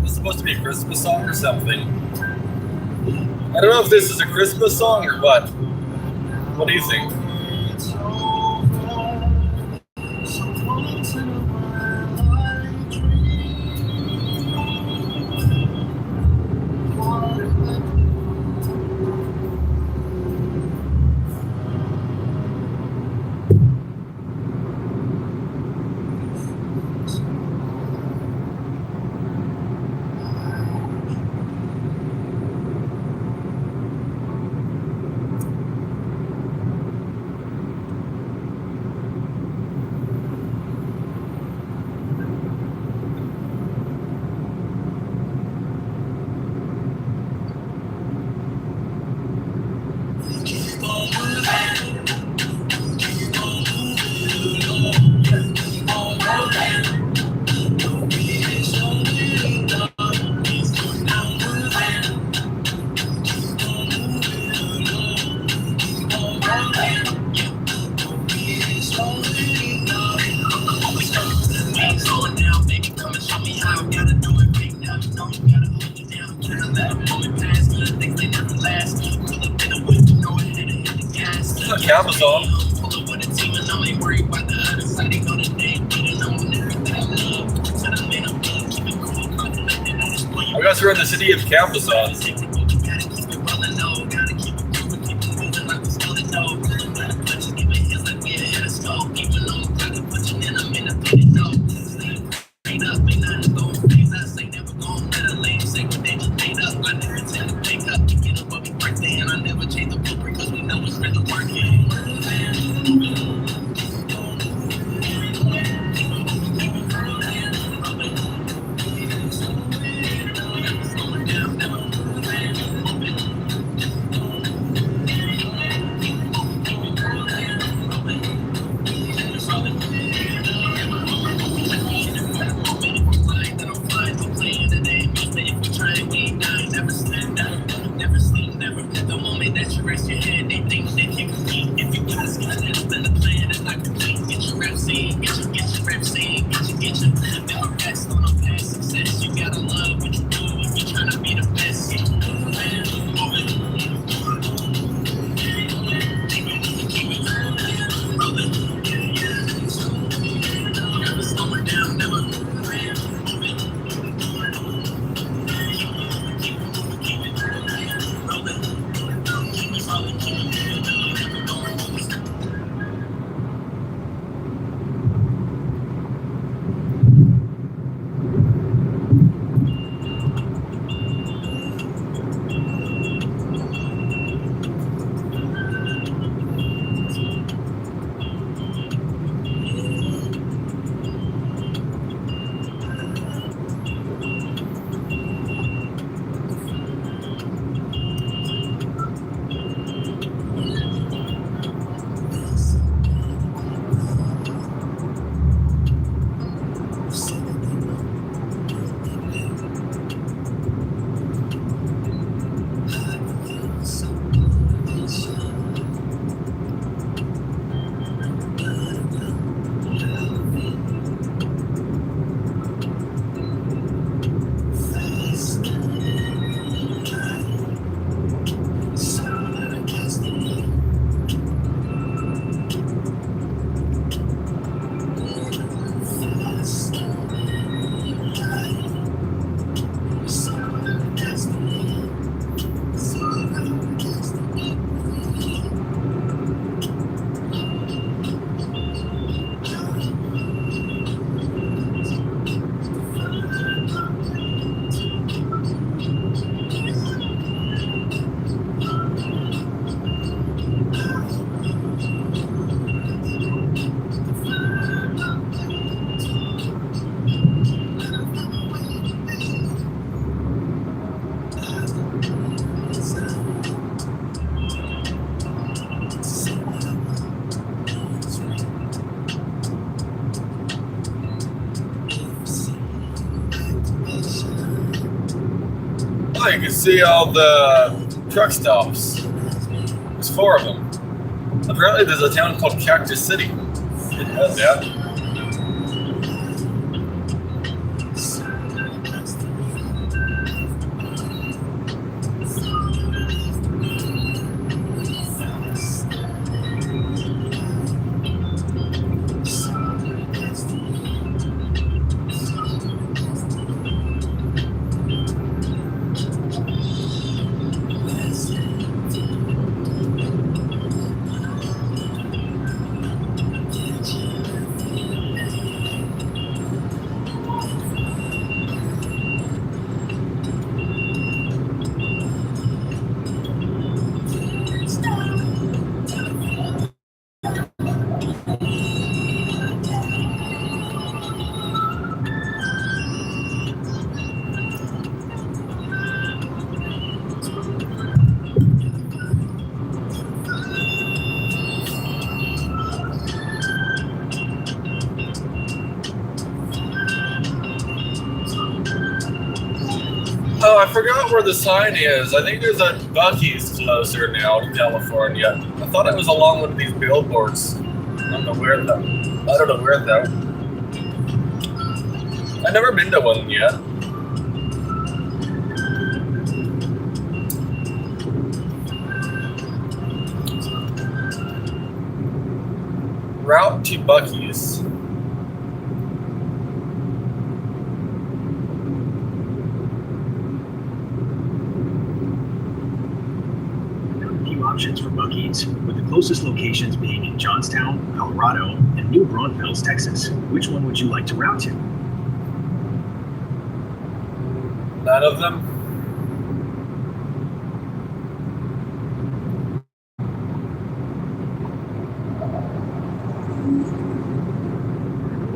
It's supposed to be a Christmas song or something. I don't know if this is a Christmas song or what. What do you think? Amazon. I guess we're in the city of Cabazon. Yeah, you can see all the truck stops. There's 4 of them. Apparently there's a town called Cactus City. It has that. Oh, I forgot where the sign is. I think there's a Buc-ee's closer now to California. I thought it was along one of these billboards. I don't know where though. I've never been to one yet. Route to Buc-ee's. Options for Buc-ee's, with the closest locations being in Johnstown, Colorado, and New Braunfels, Texas. Which one would you like to route to? None of them.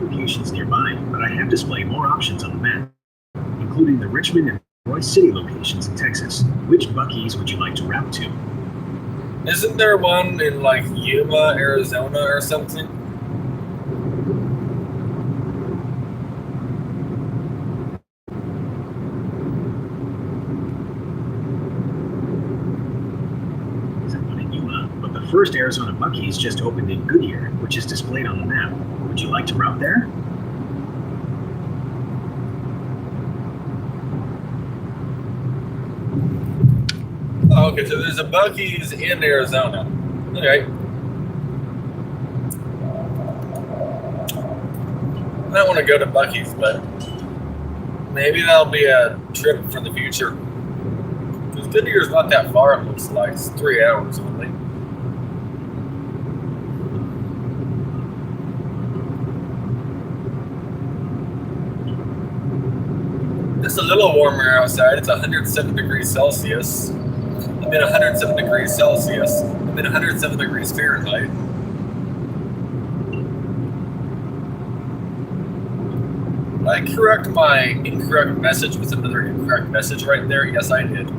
Locations nearby, but I have displayed more options on the map, including the Richmond and Royce City locations in Texas. Which Buc-ee's would you like to route to? Isn't there one in like Yuma, Arizona or something? There's one in Yuma, but the first Arizona Buc-ee's just opened in Goodyear, which is displayed on the map. Would you like to route there? Oh, okay, so there's a Buc-ee's in Arizona. Okay. I don't want to go to Buc-ee's, but maybe that'll be a trip for the future. Because Goodyear's not that far, it looks like. It's 3 hours only. It's a little warmer outside. It's 107 degrees Celsius. I'm in 107 degrees Celsius. I'm in 107 degrees Fahrenheit. Did I correct my incorrect message with another incorrect message right there? Yes, I did.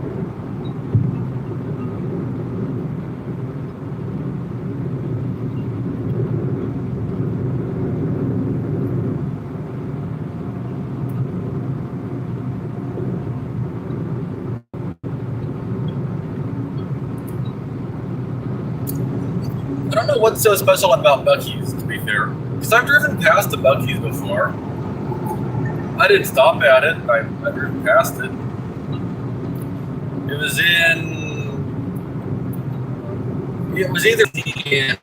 I don't know what's so special about Buc-ee's, to be fair. Because I've driven past the Buc-ee's before. I didn't stop at it. I driven past it. It was either in...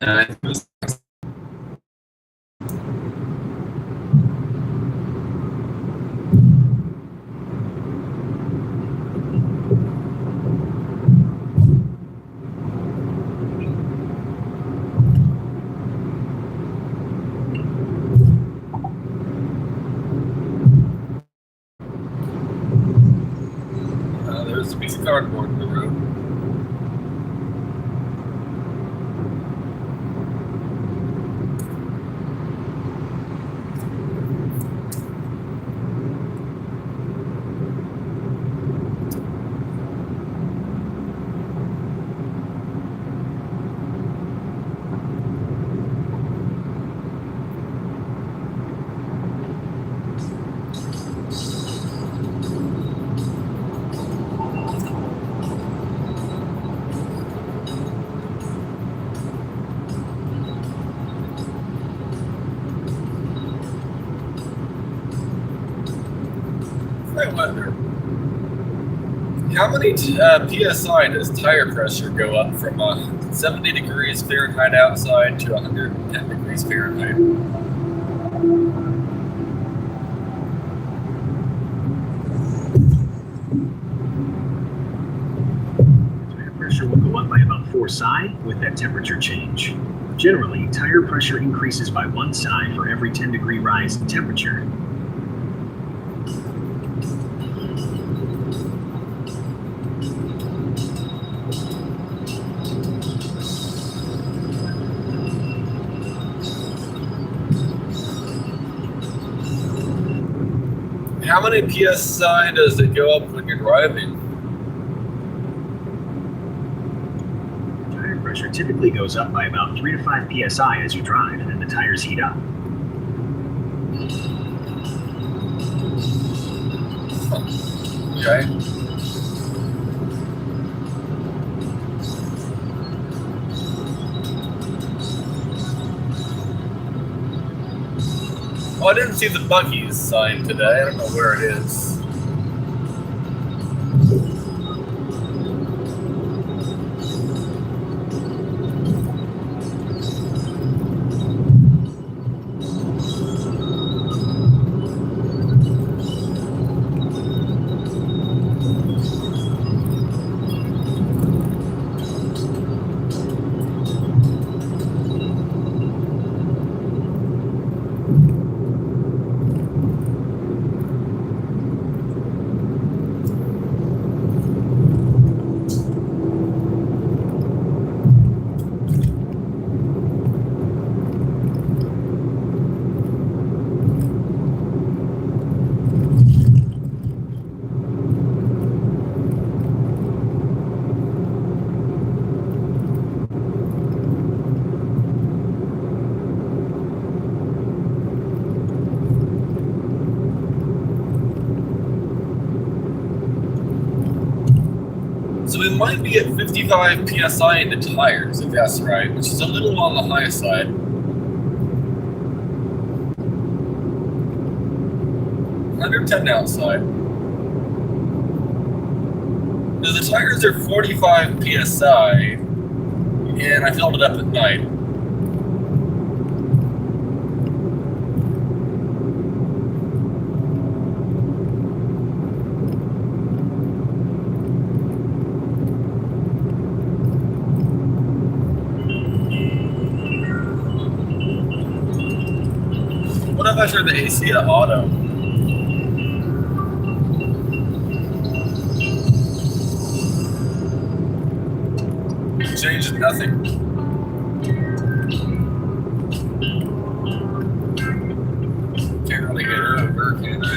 there's a piece of cardboard in the road. I wonder, how many PSI does tire pressure go up from 70 degrees Fahrenheit outside to 110 degrees Fahrenheit? Tire pressure will go up by about 4 psi with that temperature change. Generally, tire pressure increases by 1 psi for every 10-degree rise in temperature. How many PSI does it go up when you're driving? Tire pressure typically goes up by about 3 to 5 psi as you drive, and then the tires heat up. Okay. Oh, I didn't see the Buc-ee's sign today. I don't know where it is. So we might be at 55 PSI in the tires, if that's right, which is a little on the high side. Under 10 outside. So the tires are 45 PSI, and I filled it up at night. What if I turn the AC to auto? Changes nothing. Can't really get her over, can I?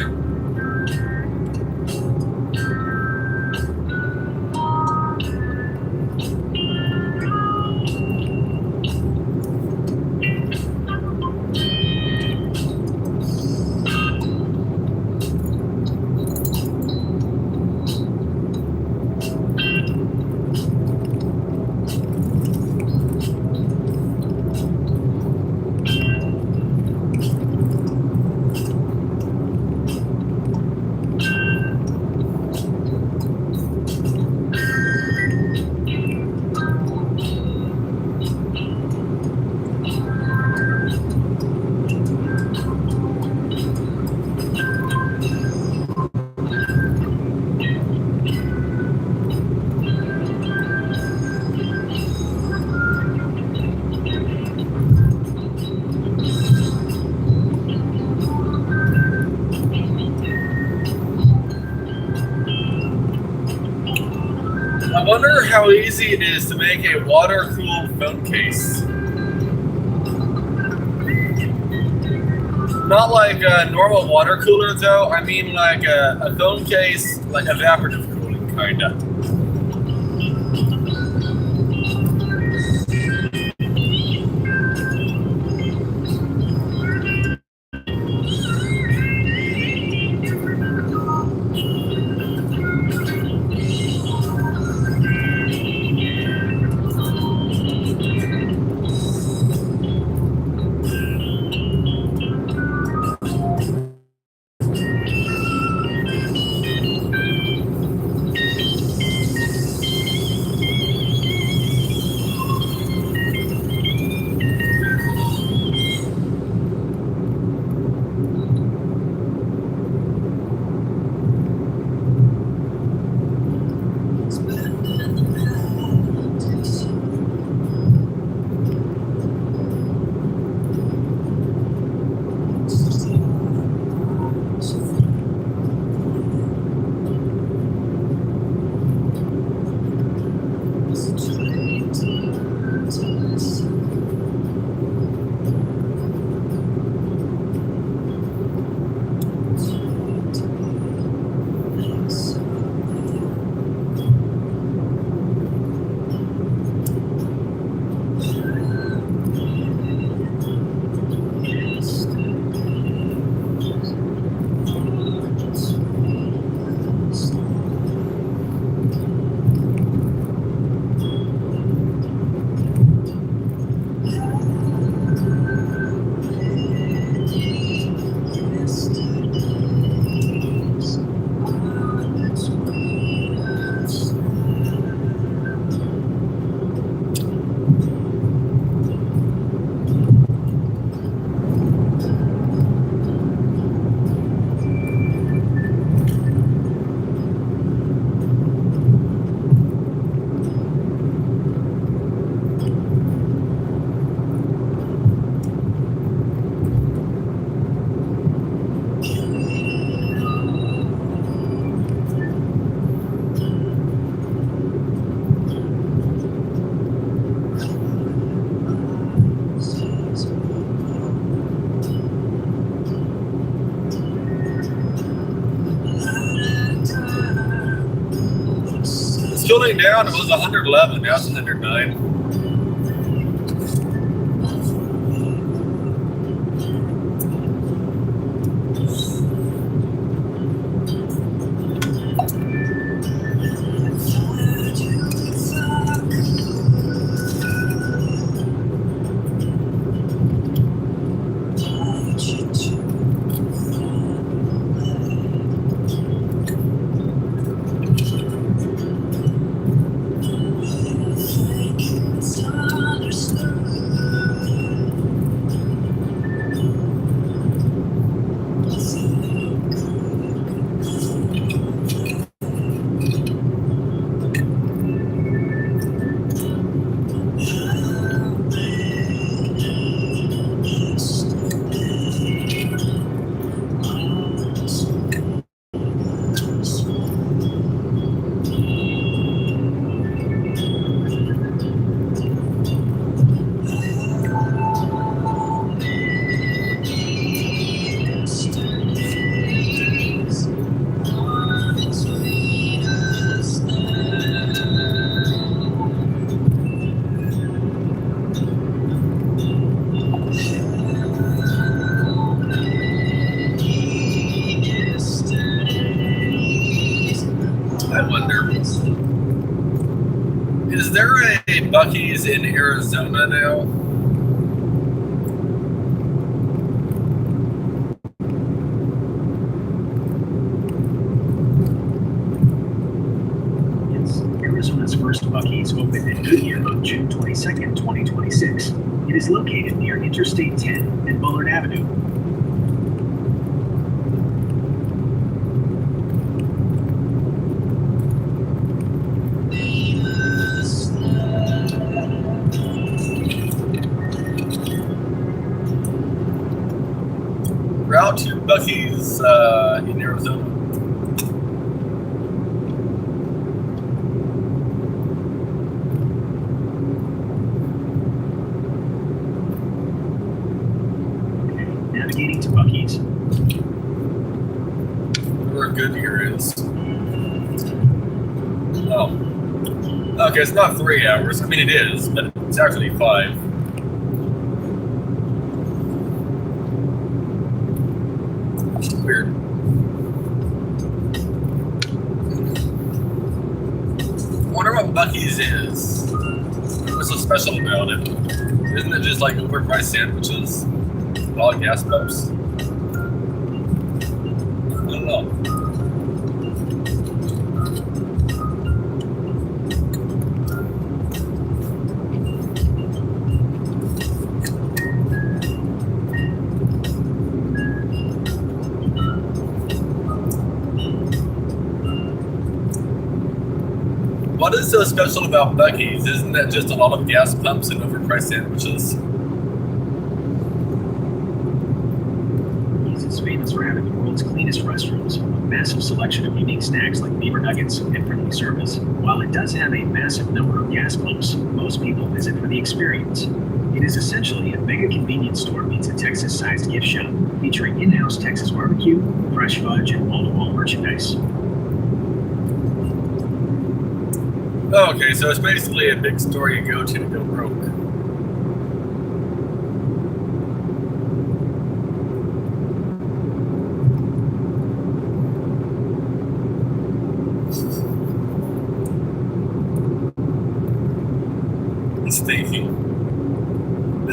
I wonder how easy it is to make a water-cooled phone case. Not like a normal water cooler, though. I mean like a phone case, like evaporative cooling, kinda. cooling down. It was 111. Now it's 109. Is there a Buc-ee's in Arizona now? Yes, Arizona's first Buc-ee's opened in Goodyear on June 22nd, 2026. It is located near Interstate 10 and Bullard Avenue. Route to Buc-ee's in Arizona. Okay, navigating to Buc-ee's. Where Goodyear is. Oh. Okay, it's not 3 hours. I mean, it is, but it's actually 5. Weird. I wonder what Buc-ee's is. What's so special about it? Isn't it just like overpriced sandwiches? All gas pumps? I don't know. What is so special about Buc-ee's? Isn't that just a lot of gas pumps and overpriced sandwiches? Buc-ee's is famous for having the world's cleanest restrooms, a massive selection of unique snacks like beaver nuggets, and friendly service. While it does have a massive number of gas pumps, most people visit for the experience. It is essentially a mega convenience store meets a Texas-sized gift shop, featuring in-house Texas barbecue, fresh fudge, and wall-to-wall merchandise. Oh, okay, so it's basically a big store you go to go broke. It's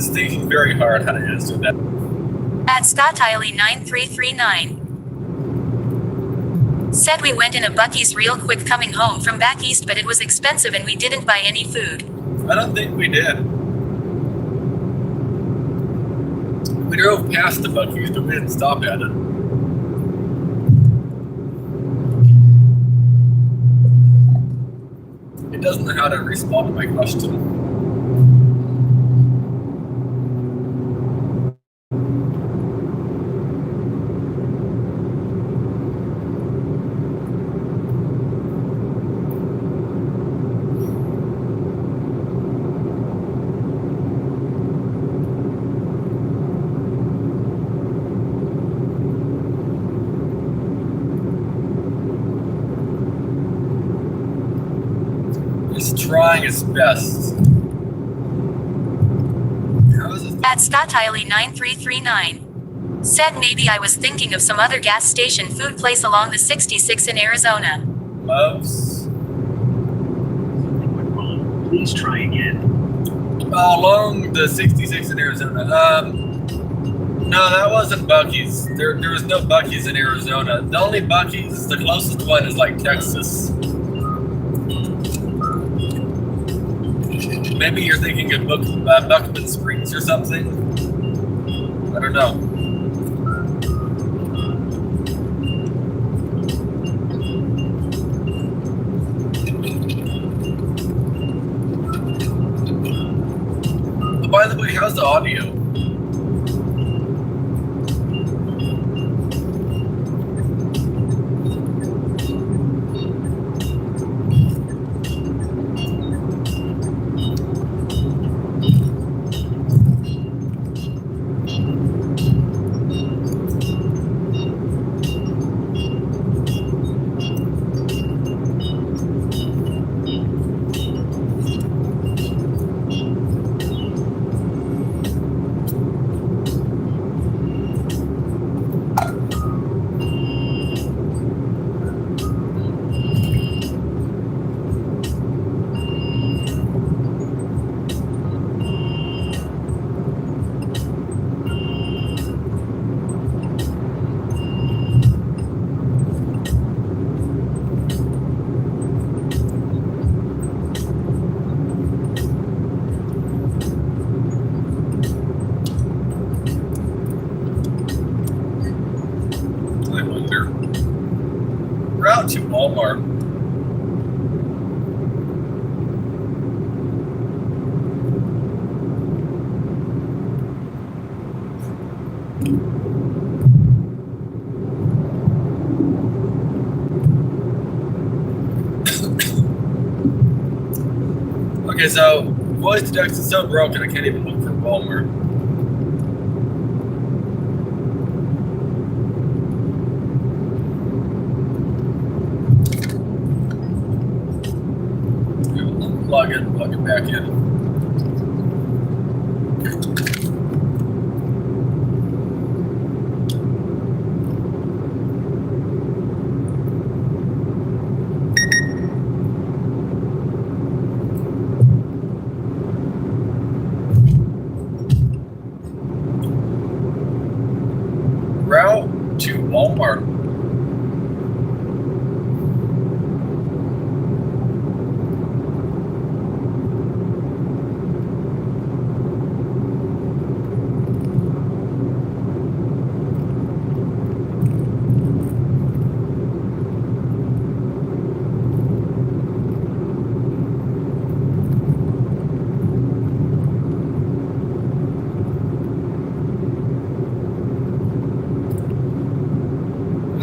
thinking very hard how to answer that. At ScottIley9339. Said we went in a Buc-ee's real quick coming home from back east, but it was expensive and we didn't buy any food. I don't think we did. We drove past the Buc-ee's, but we didn't stop at it. It doesn't know how to respond to my question. trying its best. How is it? At Statile9339. Said maybe I was thinking of some other gas station food place along the 66 in Arizona. Loves? Something went wrong. Please try again. Oh, along the 66 in Arizona. No, that wasn't Buc-ee's. There was no Buc-ee's in Arizona. The only Buc-ee's, the closest one is like Texas. Maybe you're thinking of Buckman Springs or something. I don't know. Oh, by the way, how's the audio? I wonder. Route to Walmart. Okay, so voice to text is so broken I can't even look for Walmart. Plug it back in. Route to Walmart.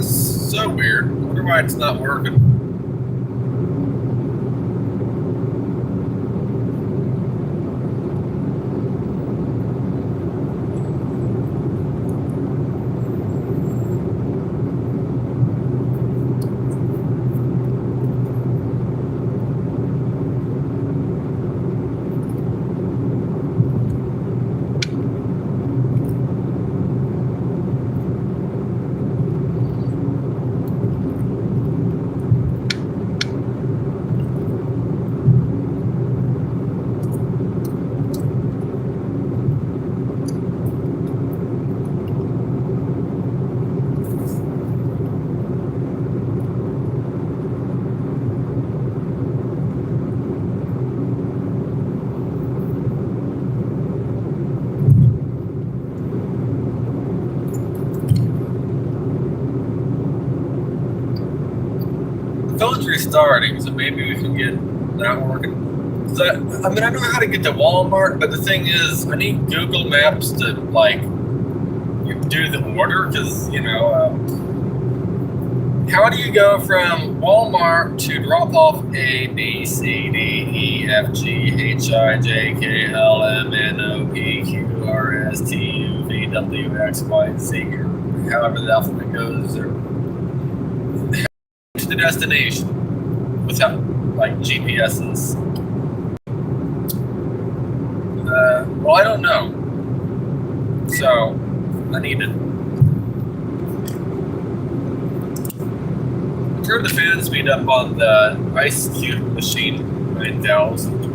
So weird. I wonder why it's not working. Phone's restarting, so maybe we can get that working. So, I mean, I know how to get to Walmart, but the thing is, I need Google Maps to, like, do the order, because, you know, how do you go from Walmart to drop off A, B, C, D, E, F, G, H, I, J, K, L, M, N, O, P, Q, R, S, T, U, V, W, X, Y, Z, or however the alphabet goes, or to the destination without, like, GPSs? Well, I don't know. So, I need to turn the fan speed up on the Ice Cube machine 9000.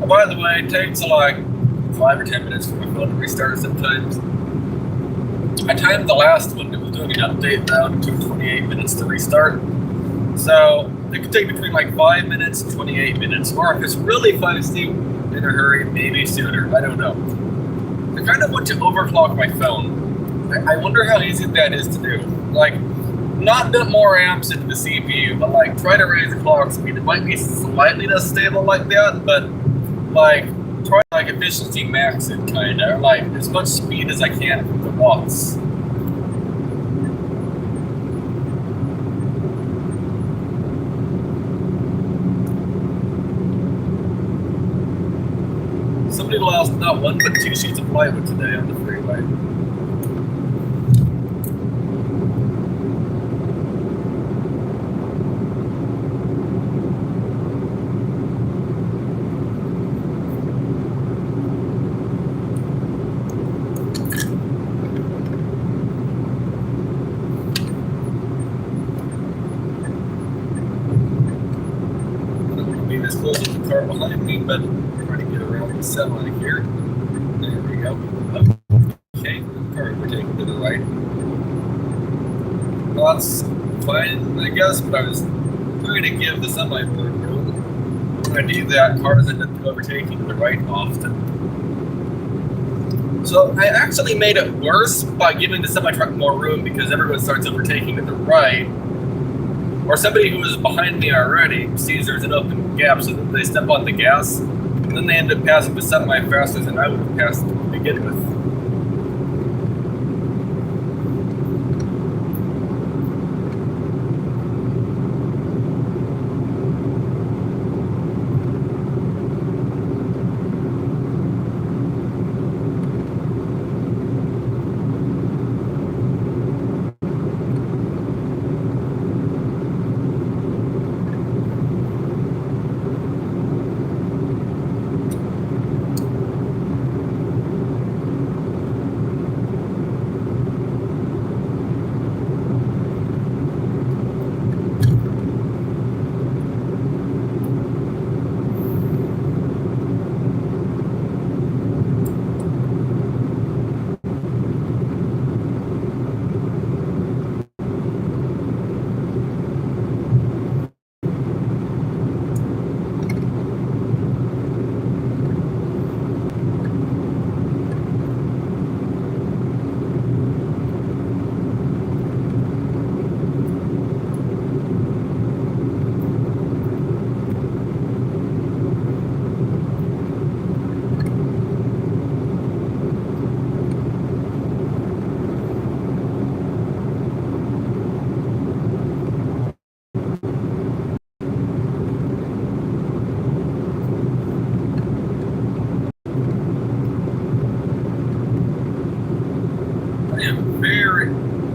By the way, it takes like 5 or 10 minutes for my phone to restart sometimes. I timed the last one. It was doing an update now. It took 28 minutes to restart. So it could take between like 5 minutes and 28 minutes. Or if it's really feisty in a hurry, maybe sooner. I don't know. I kind of want to overclock my phone. I wonder how easy that is to do. Like, not put more amps into the CPU, but like try to raise the clock speed. It might be slightly less stable like that, but like try like efficiency max it kinda, or like as much speed as I can from the watts. Somebody lost not one but 2 sheets of plywood today on the freeway. Behind me, but we're trying to get around the semi here. There we go. Okay, car we're taking to the right. Well, that's fine, I guess, but I was trying to give the semi more room. When I do that, cars end up overtaking to the right often. So I actually made it worse by giving the semi truck more room because everyone starts overtaking to the right. Or somebody who was behind me already sees there's an open gap, so that they step on the gas, and then they end up passing the semi faster than I would have passed to begin with.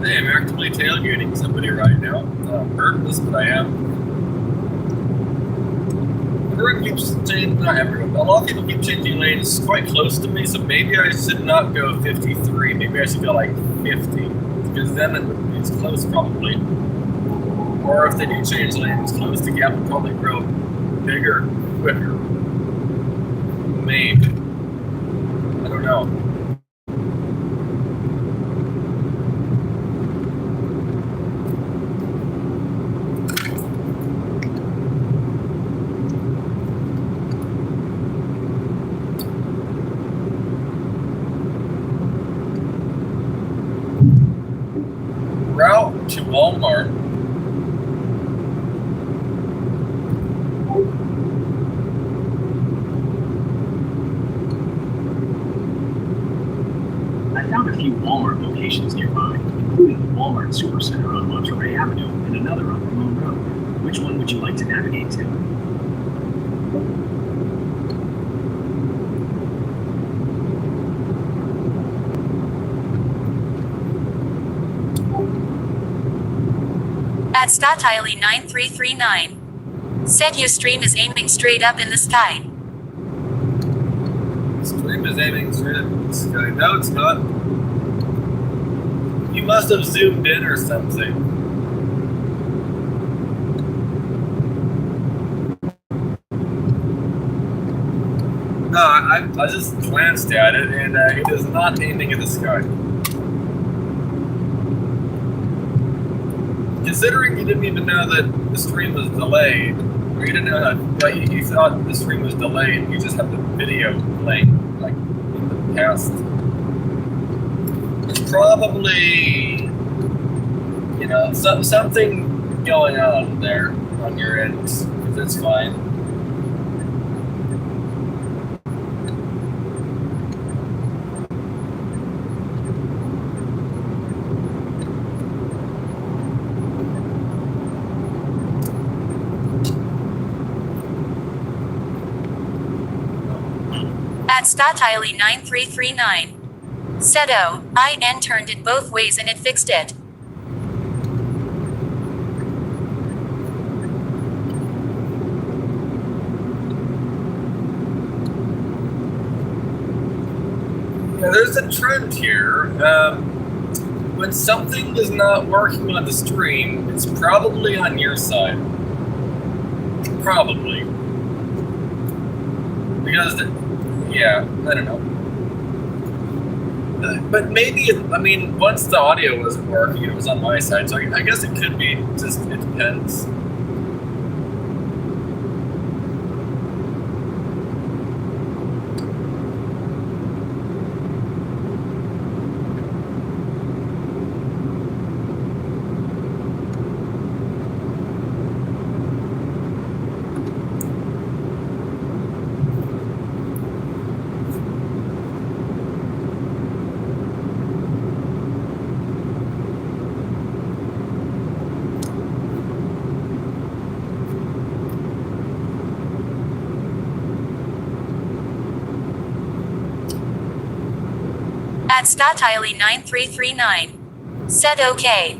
I am actively tailgating somebody right now. Purposeless, but I am. Everyone keeps changing, not everyone, but a lot of people keep changing lanes quite close to me, so maybe I should not go 53. Maybe I should go like 50, because then it's close probably. Or if they do change lanes close, the gap will probably grow bigger, quicker. Maybe. I don't know. Route to Walmart. I found a few Walmart locations nearby, including the Walmart Supercenter on Monterey Avenue and another on Ramon Road. Which one would you like to navigate to? At Statile9339. Said your stream is aiming straight up in the sky. Stream is aiming straight at the sky. No, it's not. You must have zoomed in or something. No, I just glanced at it, and it is not aiming at the sky. Considering you didn't even know that the stream was delayed, or you didn't know that you thought the stream was delayed, you just have the video playing like in the past. It's probably, you know, something going on there on your end. That's fine. At Statile9339. Said oh, I turned it both ways and it fixed it. Yeah, there's a trend here. When something is not working on the stream, it's probably on your side. Probably. Because, yeah, I don't know. But maybe, I mean, once the audio wasn't working, it was on my side, so I guess it could be, just, it depends. At Statile9339. Said okay.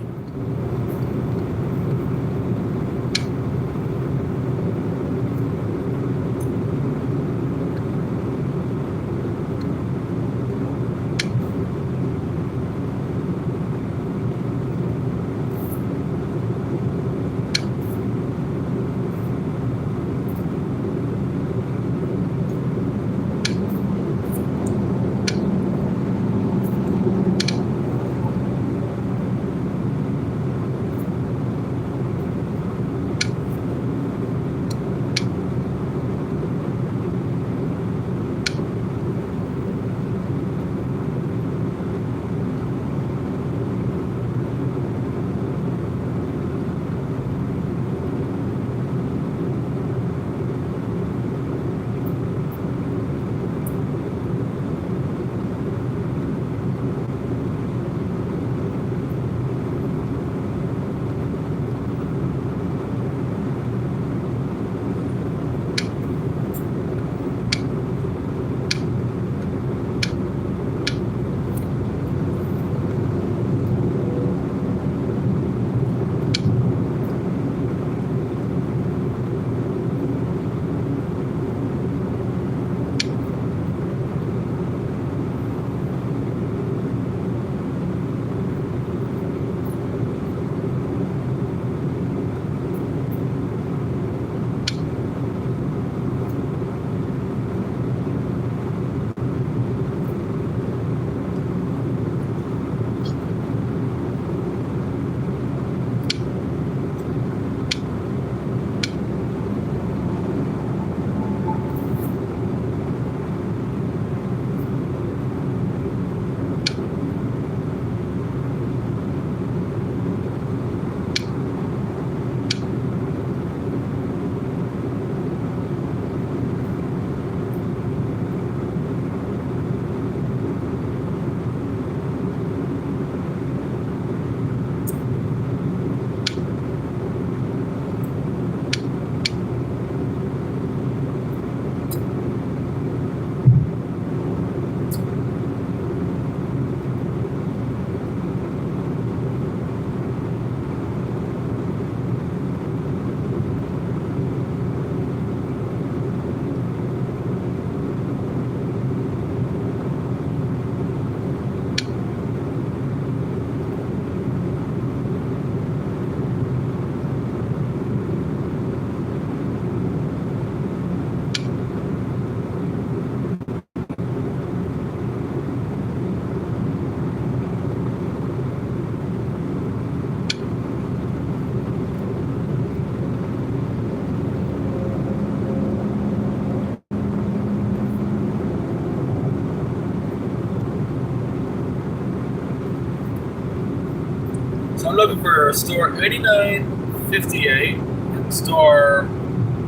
So I'm looking for store 8958 and store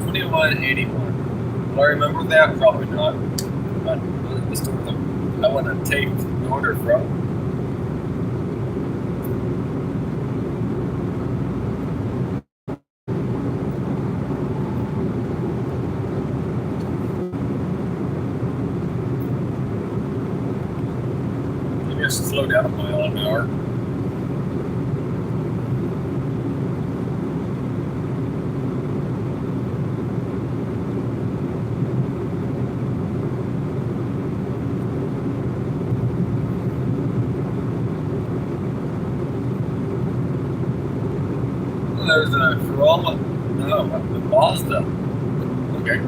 2181. Will I remember that? Probably not. But those are the stores I want to take an order from. Maybe I should slow down a mile an hour. There's a Corolla. No, the Mazda. Okay.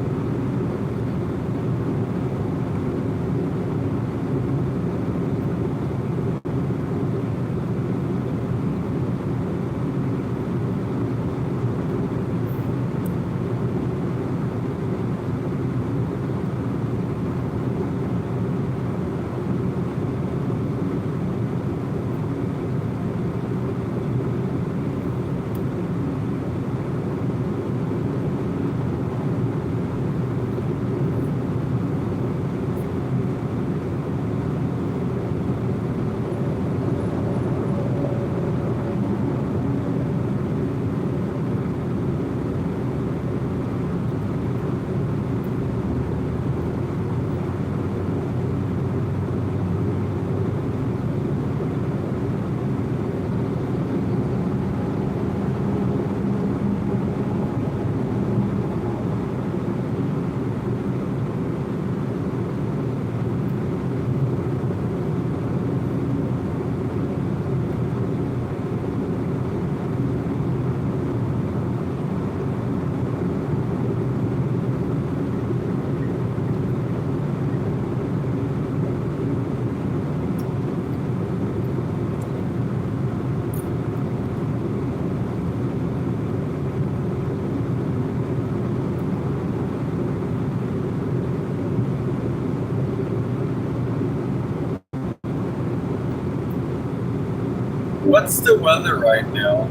What's the weather right now?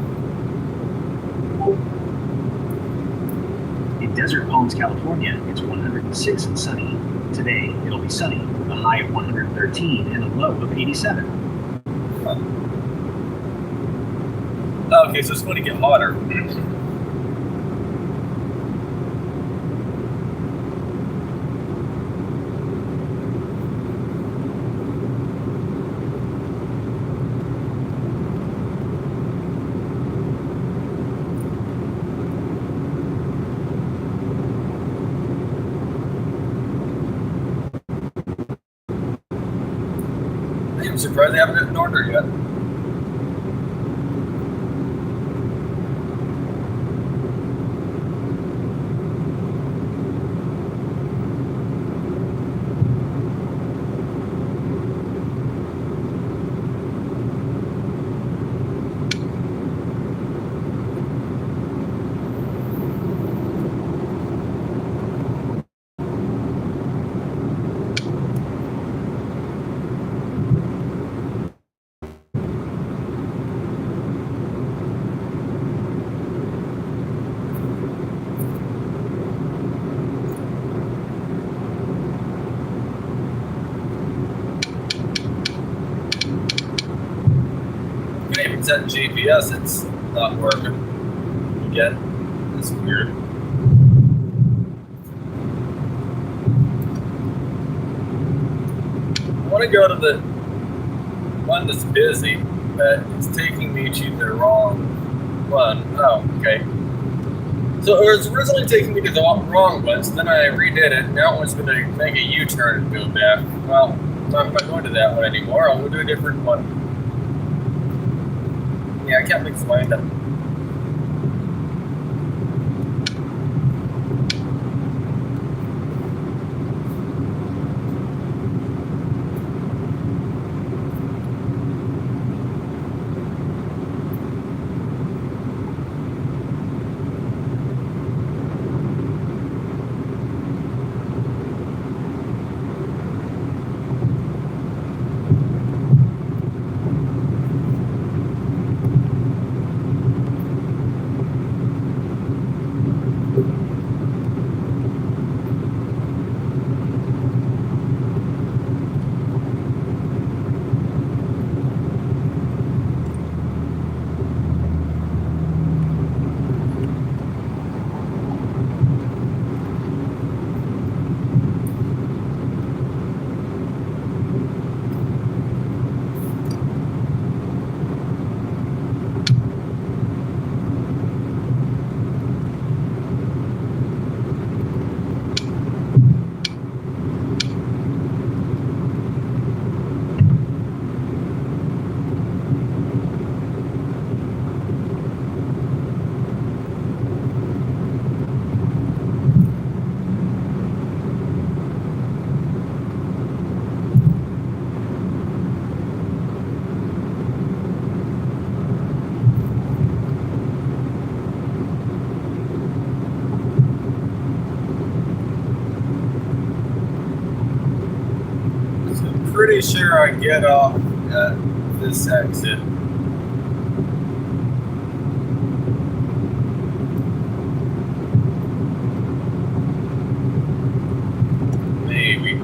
In Desert Palms, California, it's 106 and sunny. Today, it'll be sunny with a high of 113 and a low of 87. Huh. Okay, so it's going to get hotter. I'm surprised they haven't gotten an order yet. Even set GPS, it's not working. Again, it's weird. I want to go to the one that's busy, but it's taking me to the wrong one. Oh, okay. So it was originally taking me to the wrong one, so then I redid it. Now it's going to make a U-turn and go back. Well, I'm not going to that one anymore. I'll go to a different one. Yeah, I can't make my mind up. pretty sure I get off at this exit. Maybe.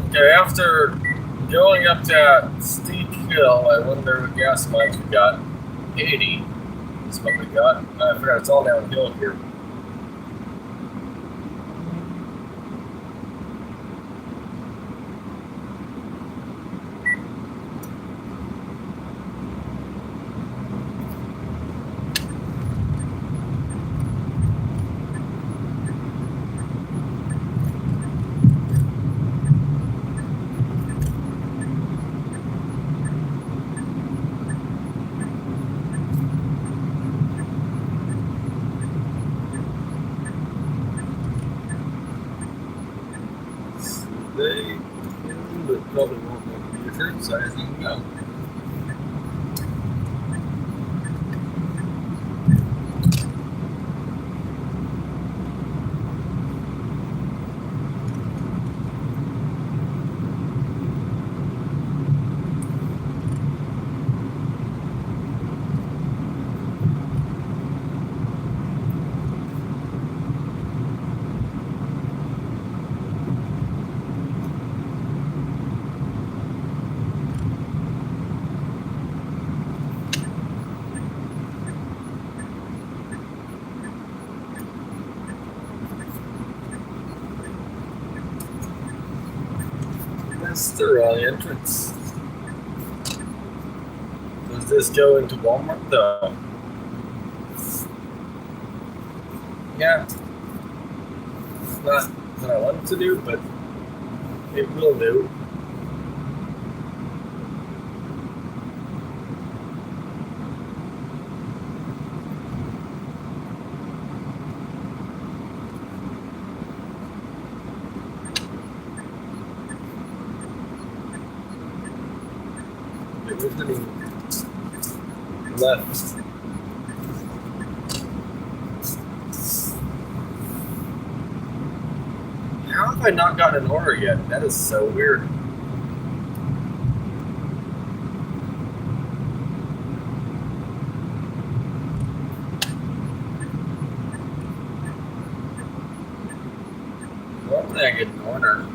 Okay, after going up that steep hill, I wonder what gas mileage we got. 80 is what we got. I forgot it's all downhill here. They but probably won't make a difference. I think no. That's the wrong entrance. Does this go into Walmart though? Yeah. It's not what I want it to do, but it will do. We're turning left. How have I not gotten an order yet? That is so weird. Normally I get an order.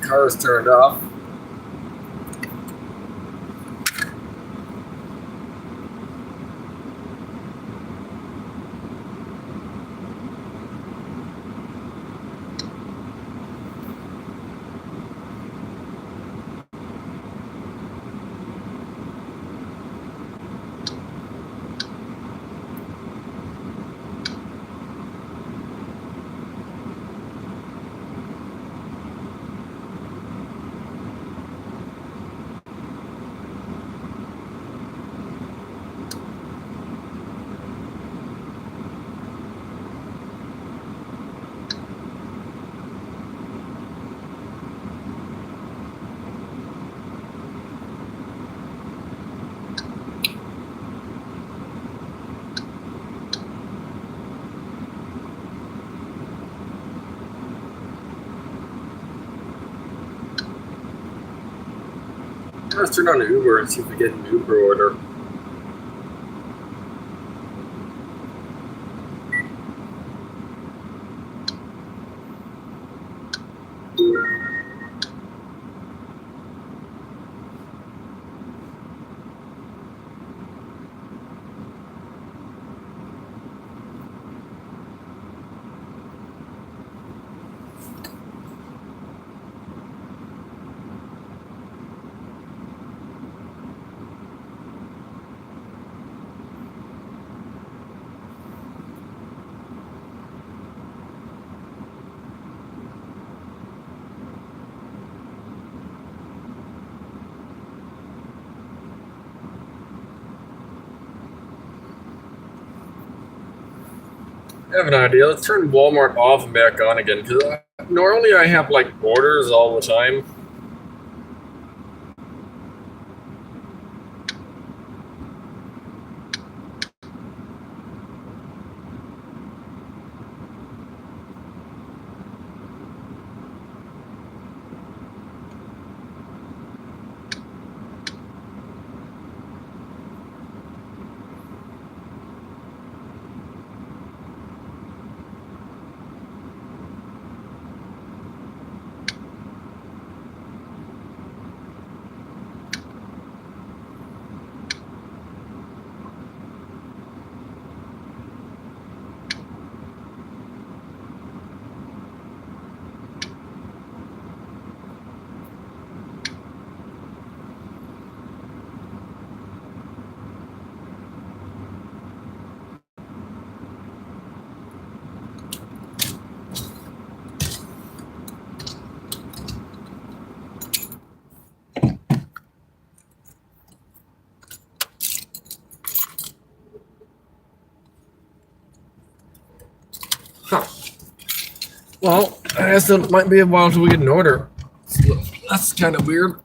Car's turned off. Let's turn on Uber and see if we get an Uber order. I have an idea. Let's turn Walmart off and back on again, because normally I have like orders all the time. Huh. Well, I guess it might be a while until we get an order. So that's kind of weird.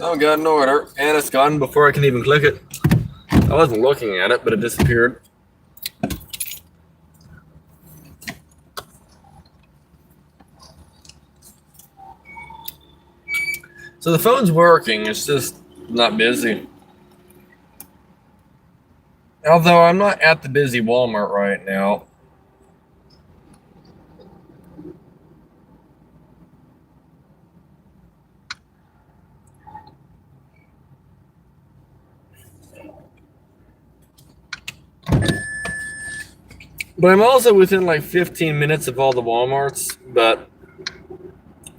Oh, got an order, and it's gone before I can even click it. I wasn't looking at it, but it disappeared. So the phone's working, it's just not busy. Although I'm not at the busy Walmart right now. But I'm also within like 15 minutes of all the Walmarts, but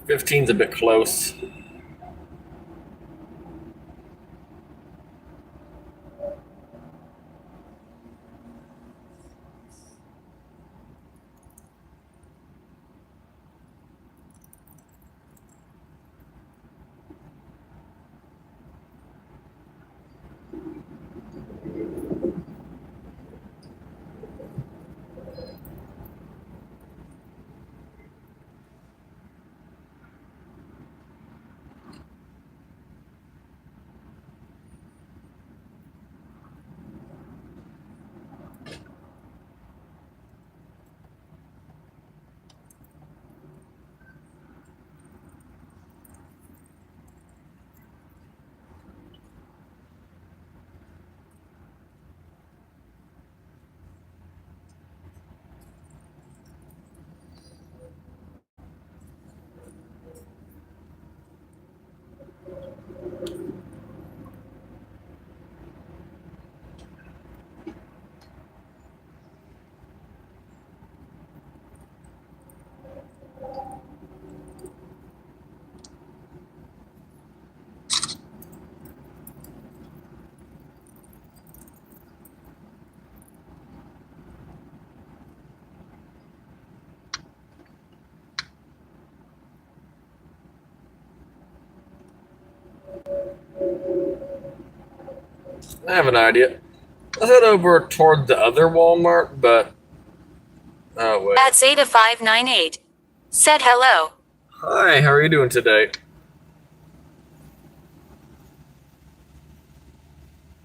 15's a bit close. I have an idea. Let's head over toward the other Walmart, but... Oh, wait. At Zeta598. Said hello. Hi, how are you doing today?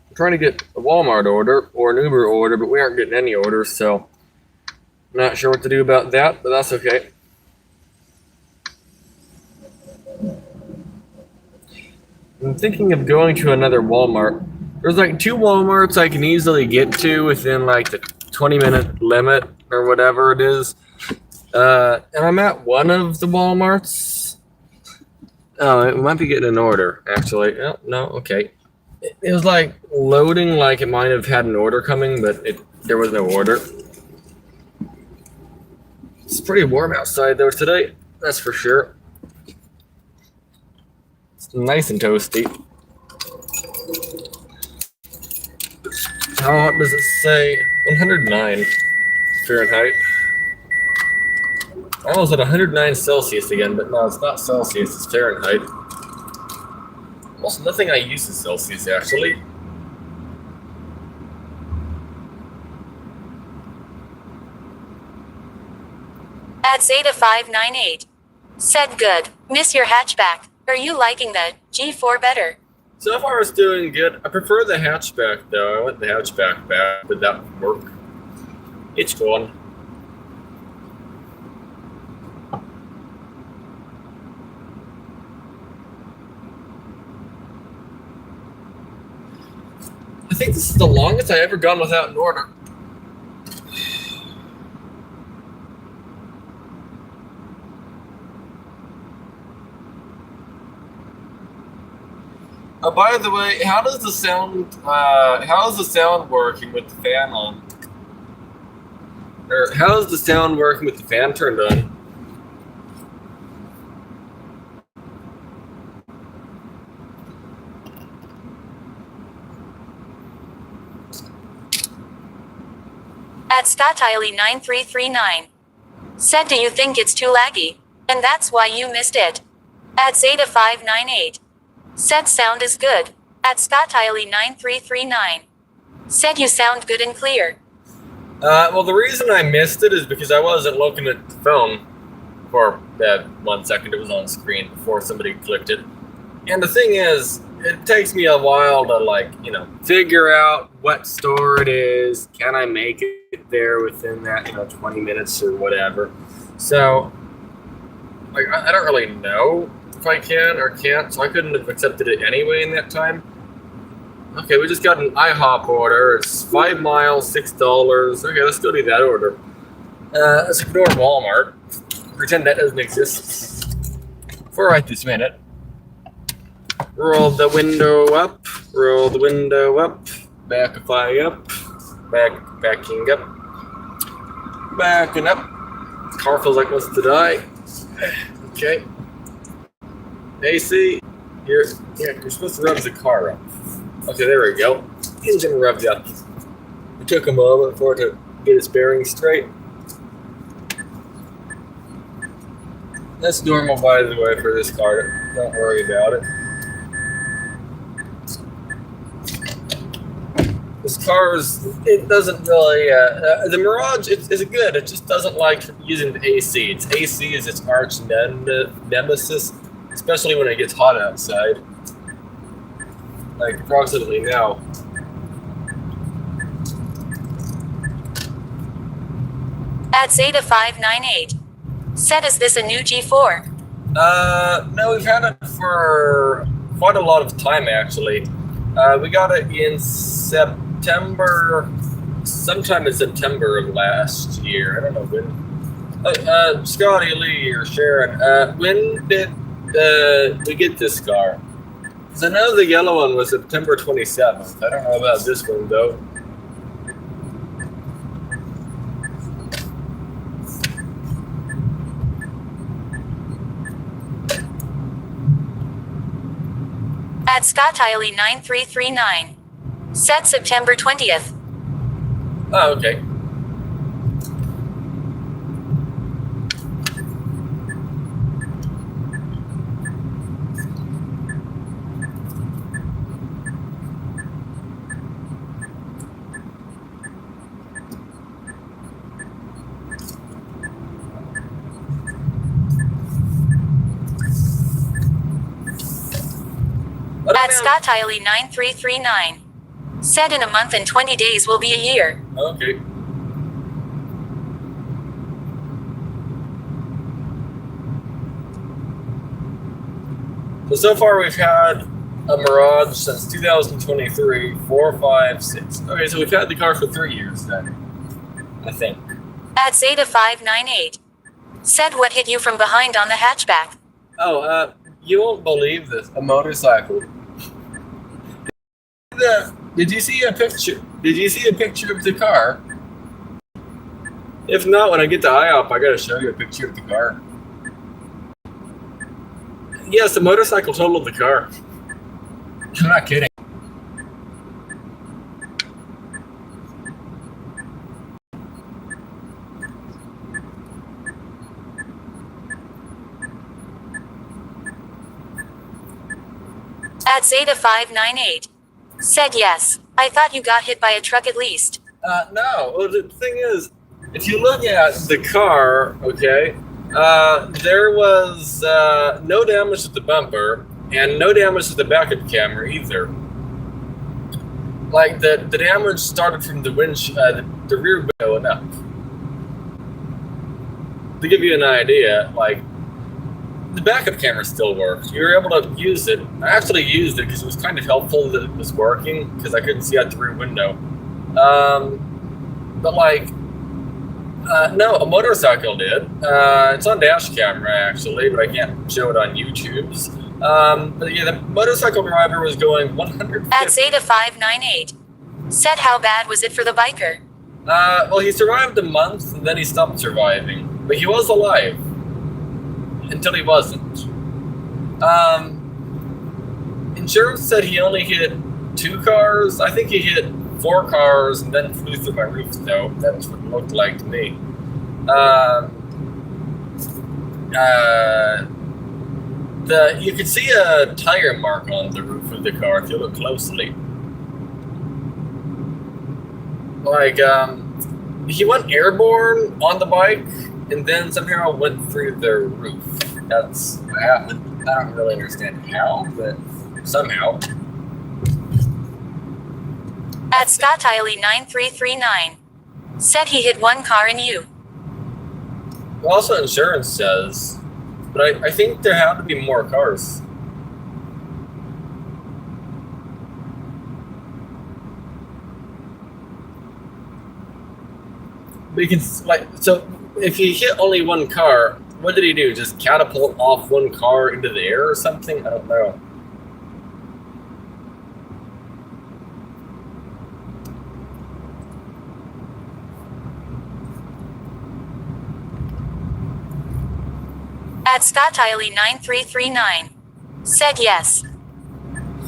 I'm trying to get a Walmart order or an Uber order, but we aren't getting any orders, so I'm not sure what to do about that, but that's okay. I'm thinking of going to another Walmart. There's like 2 Walmarts I can easily get to within like the 20-minute limit or whatever it is. And I'm at one of the Walmarts. Oh, it might be getting an order, actually. Oh, no, okay. It was like loading like it might have had an order coming, but there was no order. It's pretty warm outside though today, that's for sure. It's nice and toasty. How hot does it say? 109 Fahrenheit. I was at 109 Celsius again, but no, it's not Celsius, it's Fahrenheit. Almost nothing I use is Celsius, actually. At Zeta598. Said good. Miss your hatchback. Are you liking the G4 better? So far it's doing good. I prefer the hatchback though. I want the hatchback back, but that would work. It's gone. I think this is the longest I ever gone without an order. Oh, by the way, how is the sound working with the fan on? Or how is the sound working with the fan turned on? At Statile9339. Said do you think it's too laggy? And that's why you missed it. At Zeta598. Said sound is good. At Statile9339. Said you sound good and clear. Well, the reason I missed it is because I wasn't looking at the phone for that 1 second it was on screen before somebody clicked it. And the thing is, it takes me a while to figure out what store it is. Can I make it there within that 20 minutes or whatever? So I don't really know if I can or can't, so I couldn't have accepted it anyway in that time. Okay, we just got an IHOP order. It's 5 miles, $6. Okay, let's go do that order. Let's ignore Walmart. Pretend that doesn't exist for right this minute. Roll the window up. Roll the window up. Backify up. Backing up. Backing up. Car feels like it wants to die. Okay. AC, you're supposed to rev the car up. Okay, there we go. Engine revved up. It took a moment for it to get its bearings straight. That's normal, by the way, for this car. Don't worry about it. This car it doesn't really, the Mirage is good. It just doesn't like using the AC. Its AC is its arch nemesis, especially when it gets hot outside. Like approximately now. At Zeta598. Said is this a new G4? No, we've had it for quite a lot of time actually. We got it in September, sometime in September of last year. I don't know when. Scotty, Lee, or Sharon, when did we get this car? Because I know the yellow one was September 27th. I don't know about this one though. At Statile9339. Said September 20th. Oh, okay. At Scott Tiley 9339. Said in a month and 20 days will be a year. Okay. So far we've had a Mirage since 2023, 4, 5, 6. Okay, so we've had the car for 3 years then, I think. At Zeta 598. Said what hit you from behind on the hatchback. Oh, you won't believe this. A motorcycle. Did you see a picture? Did you see a picture of the car? If not, when I get to IOP, I gotta show you a picture of the car. Yes, the motorcycle totaled the car. I'm not kidding. At Zeta 598. Said yes. I thought you got hit by a truck at least. No. Well, the thing is, if you look at the car, okay, there was no damage to the bumper and no damage to the backup camera either. Like the damage started from the the rear window and up. To give you an idea, like the backup camera still worked. You were able to use it. I actually used it because it was kind of helpful that it was working because I couldn't see out the rear window. But like, no, a motorcycle did. It's on dash camera actually, but I can't show it on YouTube's. But yeah, the motorcycle driver was going 150. At Zeta 598. Said how bad was it for the biker? Well, he survived a month and then he stopped surviving, but he was alive until he wasn't. Insurance said he only hit 2 cars. I think he hit 4 cars and then flew through my roof, though. That's what it looked like to me. You could see a tire mark on the roof of the car if you look closely. Like, he went airborne on the bike and then somehow went through the roof. That's what happened. I don't really understand how, but somehow. At Scott Tiley 9339. Said he hit 1 car and you. Also, insurance says, but I think there have to be more cars. But you can, like, so if he hit only 1 car, what did he do? Just catapult off 1 car into the air or something? I don't know. At Scott Tiley 9339. Said yes.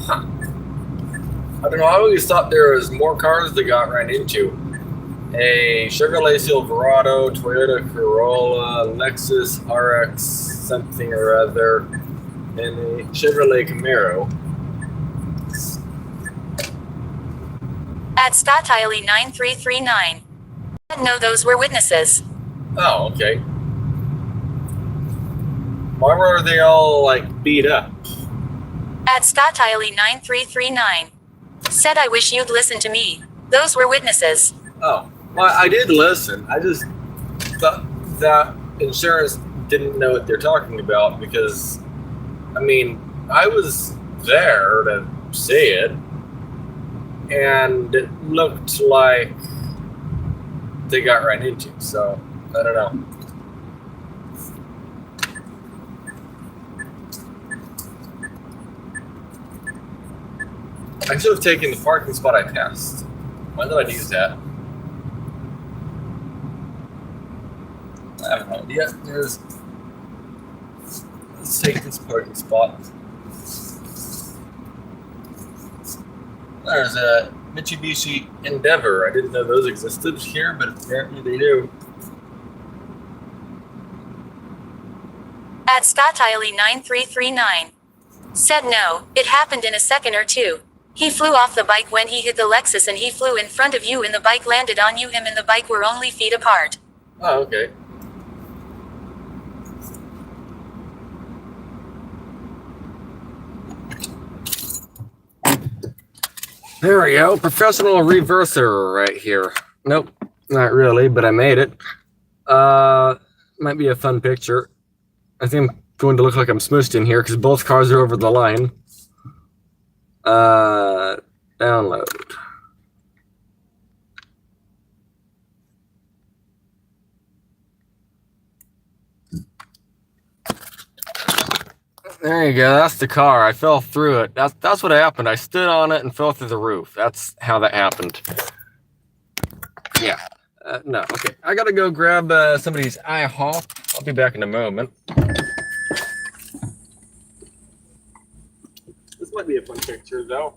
Huh. I don't know. I always thought there was more cars that got ran into. A Chevrolet Silverado, Toyota Corolla, Lexus RX something or other, and a Chevrolet Camaro. At Scott Tiley 9339. No, those were witnesses. Oh, okay. Why were they all, like, beat up? At Scott Tiley 9339. Said I wish you'd listen to me. Those were witnesses. Oh, well, I did listen. I just thought that insurance didn't know what they're talking about because, I mean, I was there to see it, and it looked like they got ran into, so I don't know. I should have taken the parking spot I passed. Why did I do that? I have no idea. Let's take this parking spot. There's a Mitsubishi Endeavor. I didn't know those existed here, but apparently they do. At Scott Tiley 9339. Said no, it happened in a second or two. He flew off the bike when he hit the Lexus and he flew in front of you and the bike landed on you. Him and the bike were only feet apart. Oh, okay. There we go. Professional reverser right here. Nope, not really, but I made it. Might be a fun picture. I think I'm going to look like I'm smushed in here because both cars are over the line. Download. There you go. That's the car. I fell through it. That's what happened. I stood on it and fell through the roof. That's how that happened. Yeah. No. Okay. I gotta go grab somebody's IHOP. I'll be back in a moment. This might be a fun picture, though.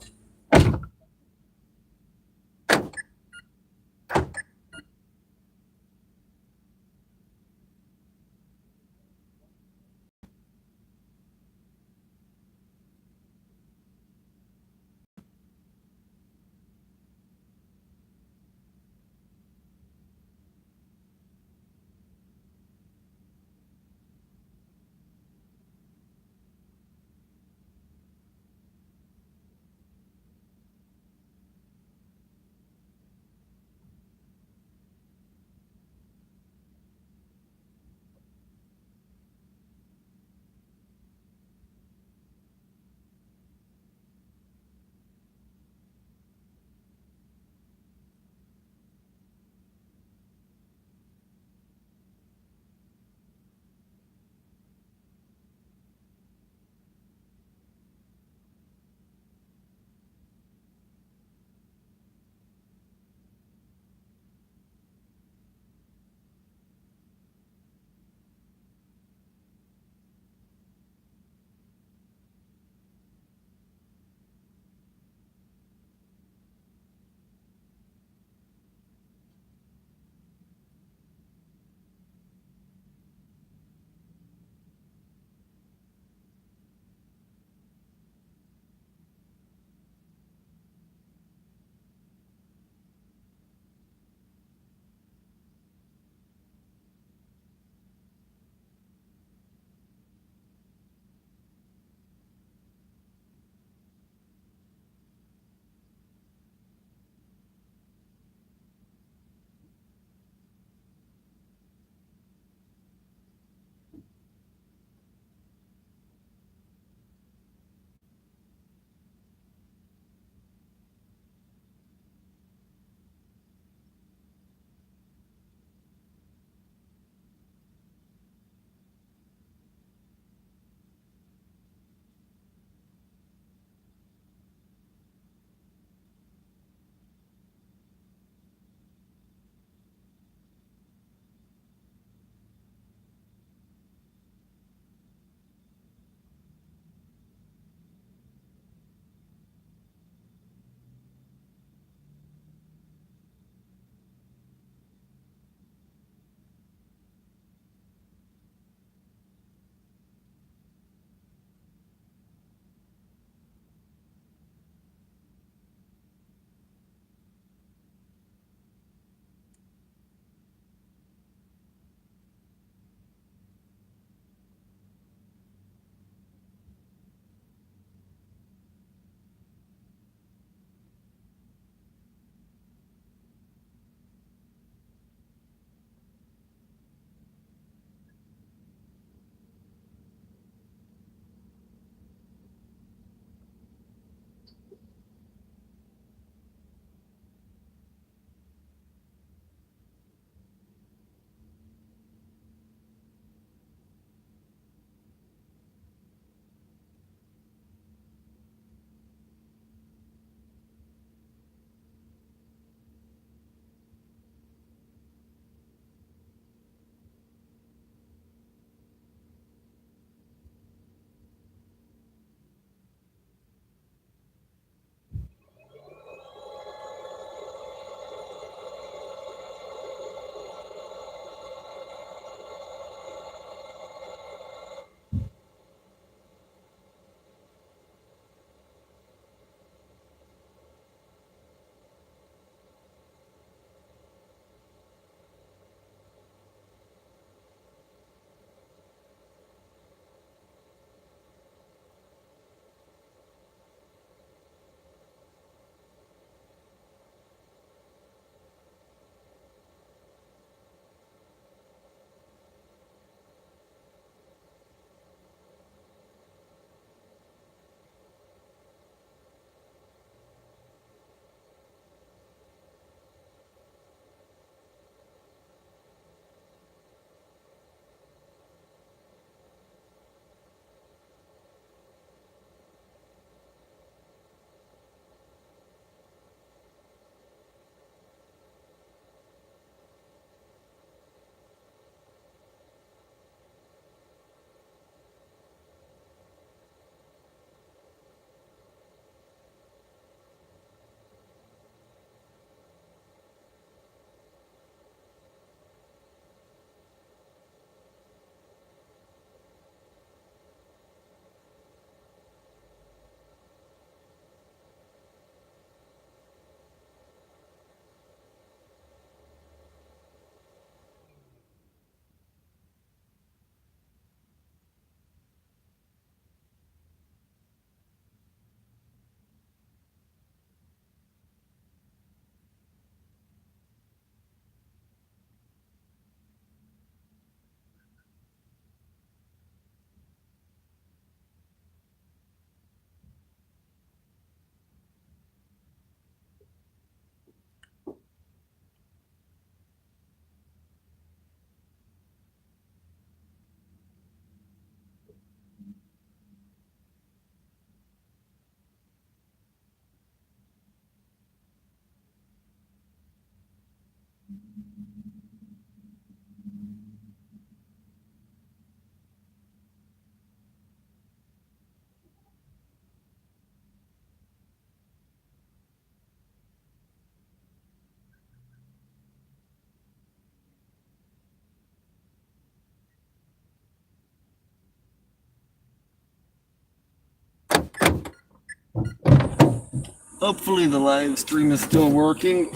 Hopefully the live stream is still working.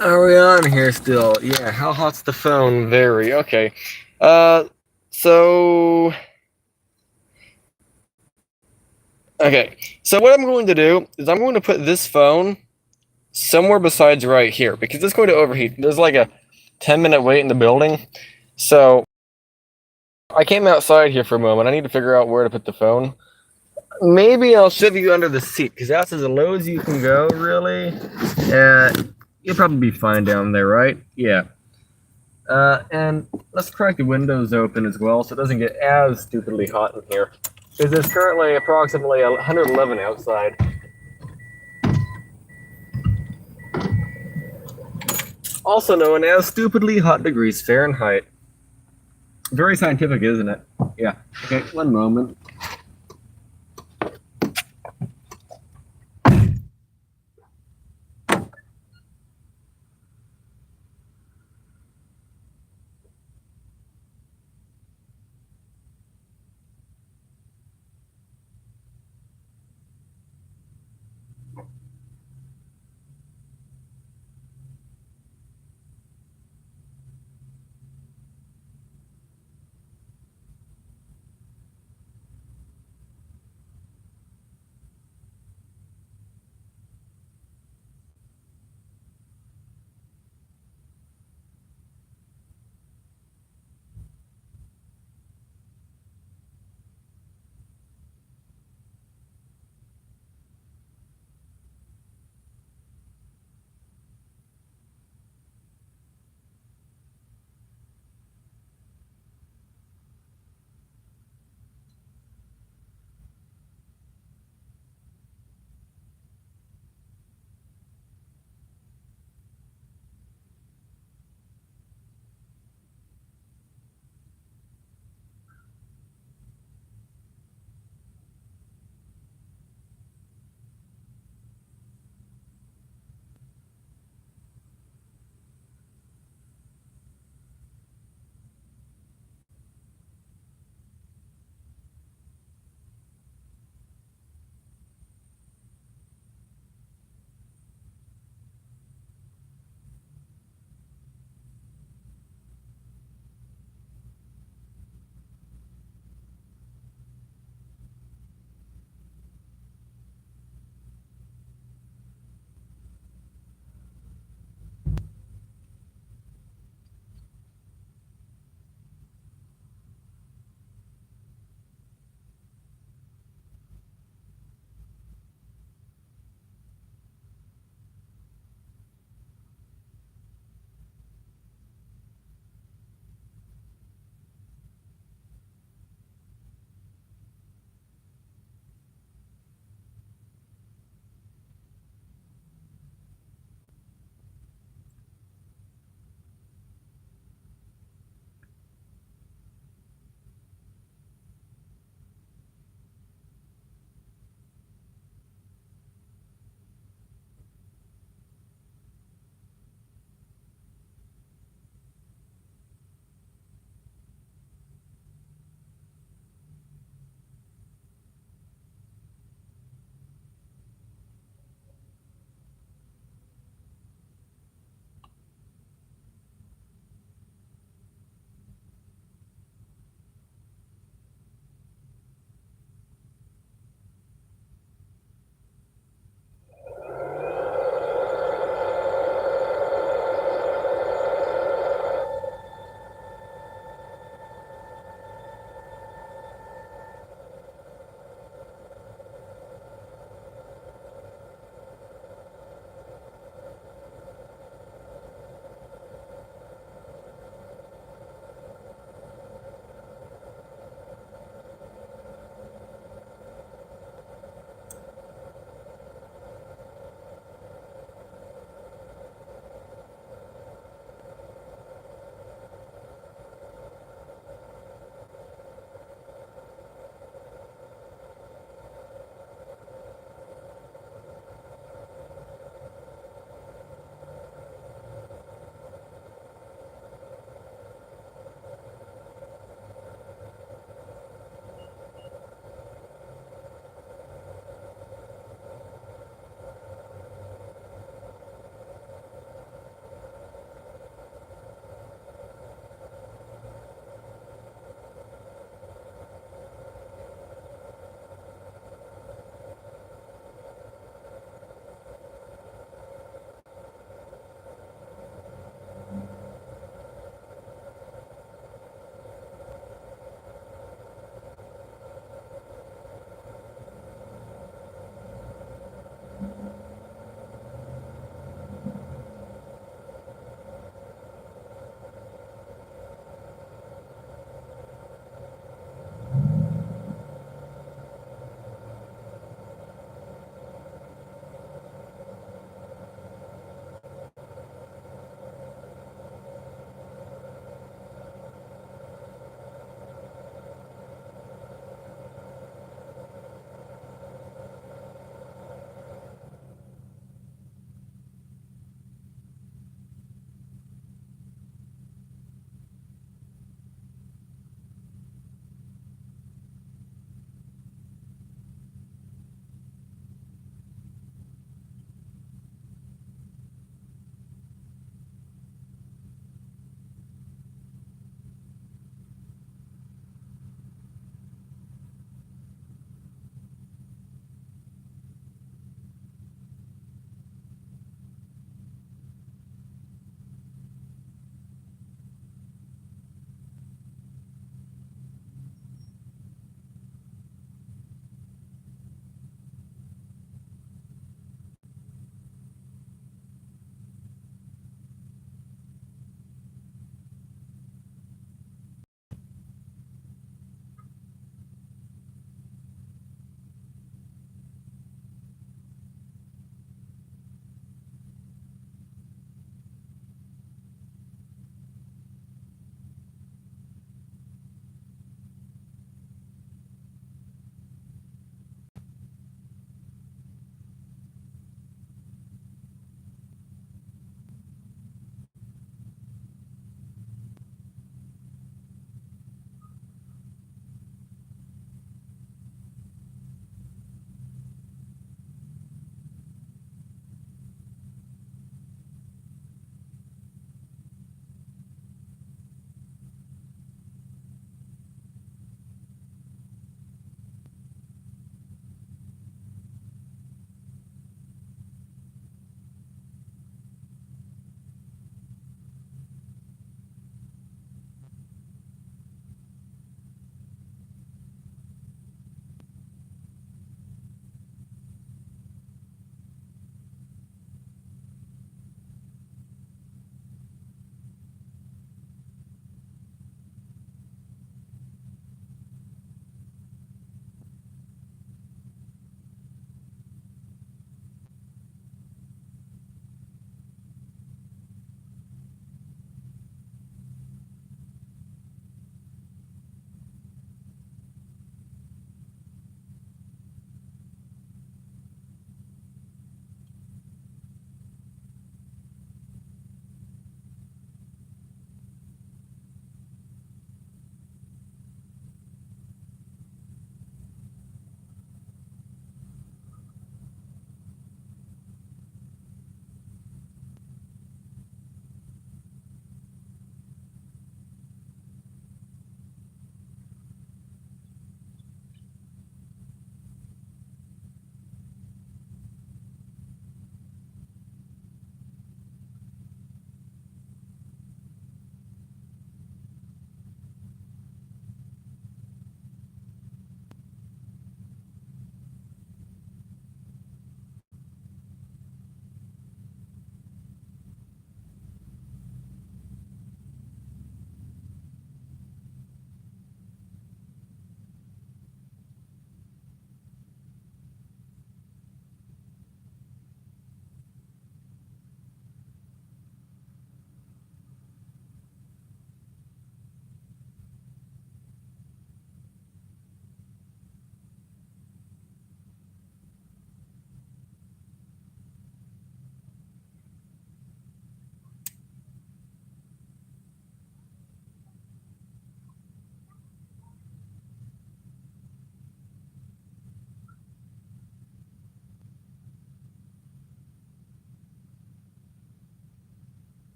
Are we on here still? Yeah, how hot's the phone? Very. Okay. So... Okay, so what I'm going to do is I'm going to put this phone somewhere besides right here, because it's going to overheat. There's like a 10-minute wait in the building. So I came outside here for a moment. I need to figure out where to put the phone. Maybe I'll shove you under the seat, because that's as low as you can go, really. You'll probably be fine down there, right? Yeah. And let's crack the windows open as well, so it doesn't get as stupidly hot in here. Because it's currently approximately 111 outside. Also known as stupidly hot degrees Fahrenheit. Very scientific, isn't it? Yeah. Okay, one moment.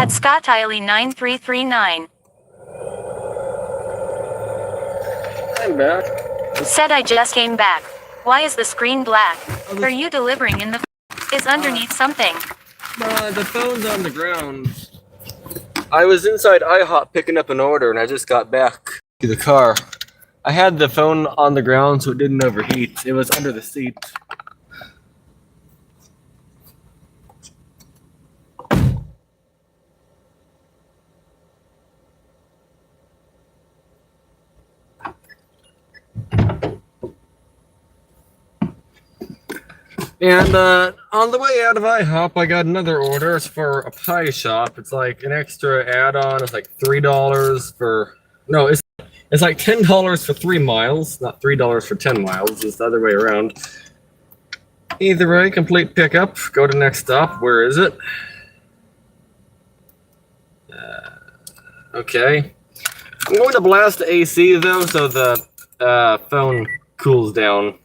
At ScottIley9339. I'm back. Said I just came back. Why is the screen black? Are you delivering in the... Is underneath something? The phone's on the ground. I was inside IHOP picking up an order and I just got back to the car. I had the phone on the ground so it didn't overheat. It was under the seat. And on the way out of IHOP, I got another order. It's for a pie shop. It's like an extra add-on. It's like $3 for... No, it's like $10 for 3 miles, not $3 for 10 miles. It's the other way around. Either way, complete pickup. Go to next stop. Where is it? Okay. I'm going to blast the AC though, so the phone cools down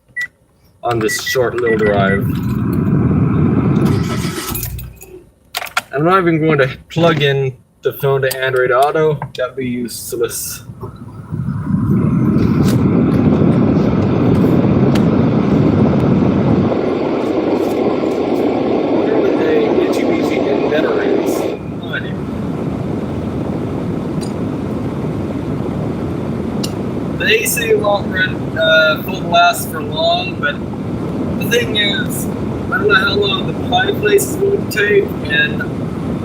on this short little drive. I'm not even going to plug in the phone to Android Auto. That'd be useless. The AC won't full blast for long, but the thing is, I don't know how long the pie place is going to take, and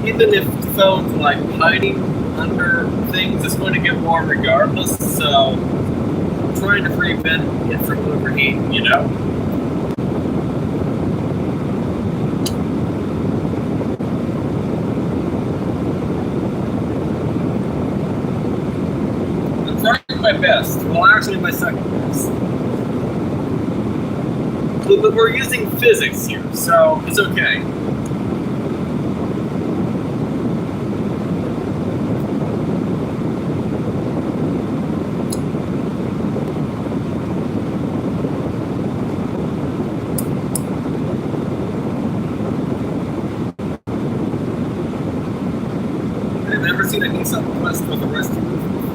even if the phone's like hiding under things, it's going to get warm regardless, so I'm trying to prevent it from overheating, you know? I'm trying my best. Well, actually my second best. But we're using physics here, so it's okay. I've never seen a Nissan Quest with a rescue roof before.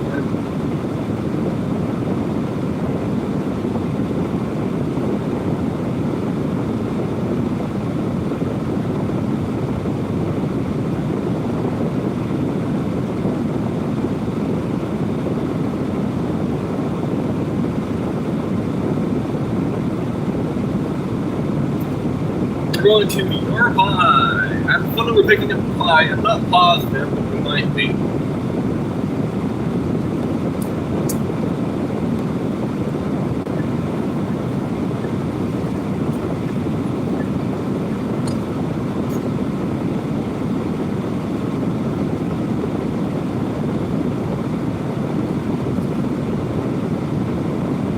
We're going to your pie. I'm wondering we're picking up a pie. I'm not positive, but we might be.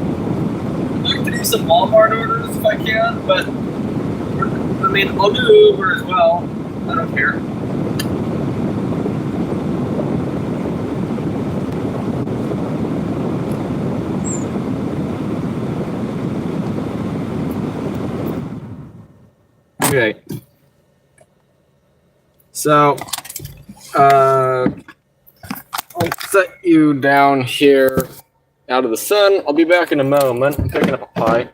I'd like to do some Walmart orders if I can, but I mean, I'll do Uber as well. I don't care. Okay. So, I'll set you down here out of the sun. I'll be back in a moment. I'm picking up a pie.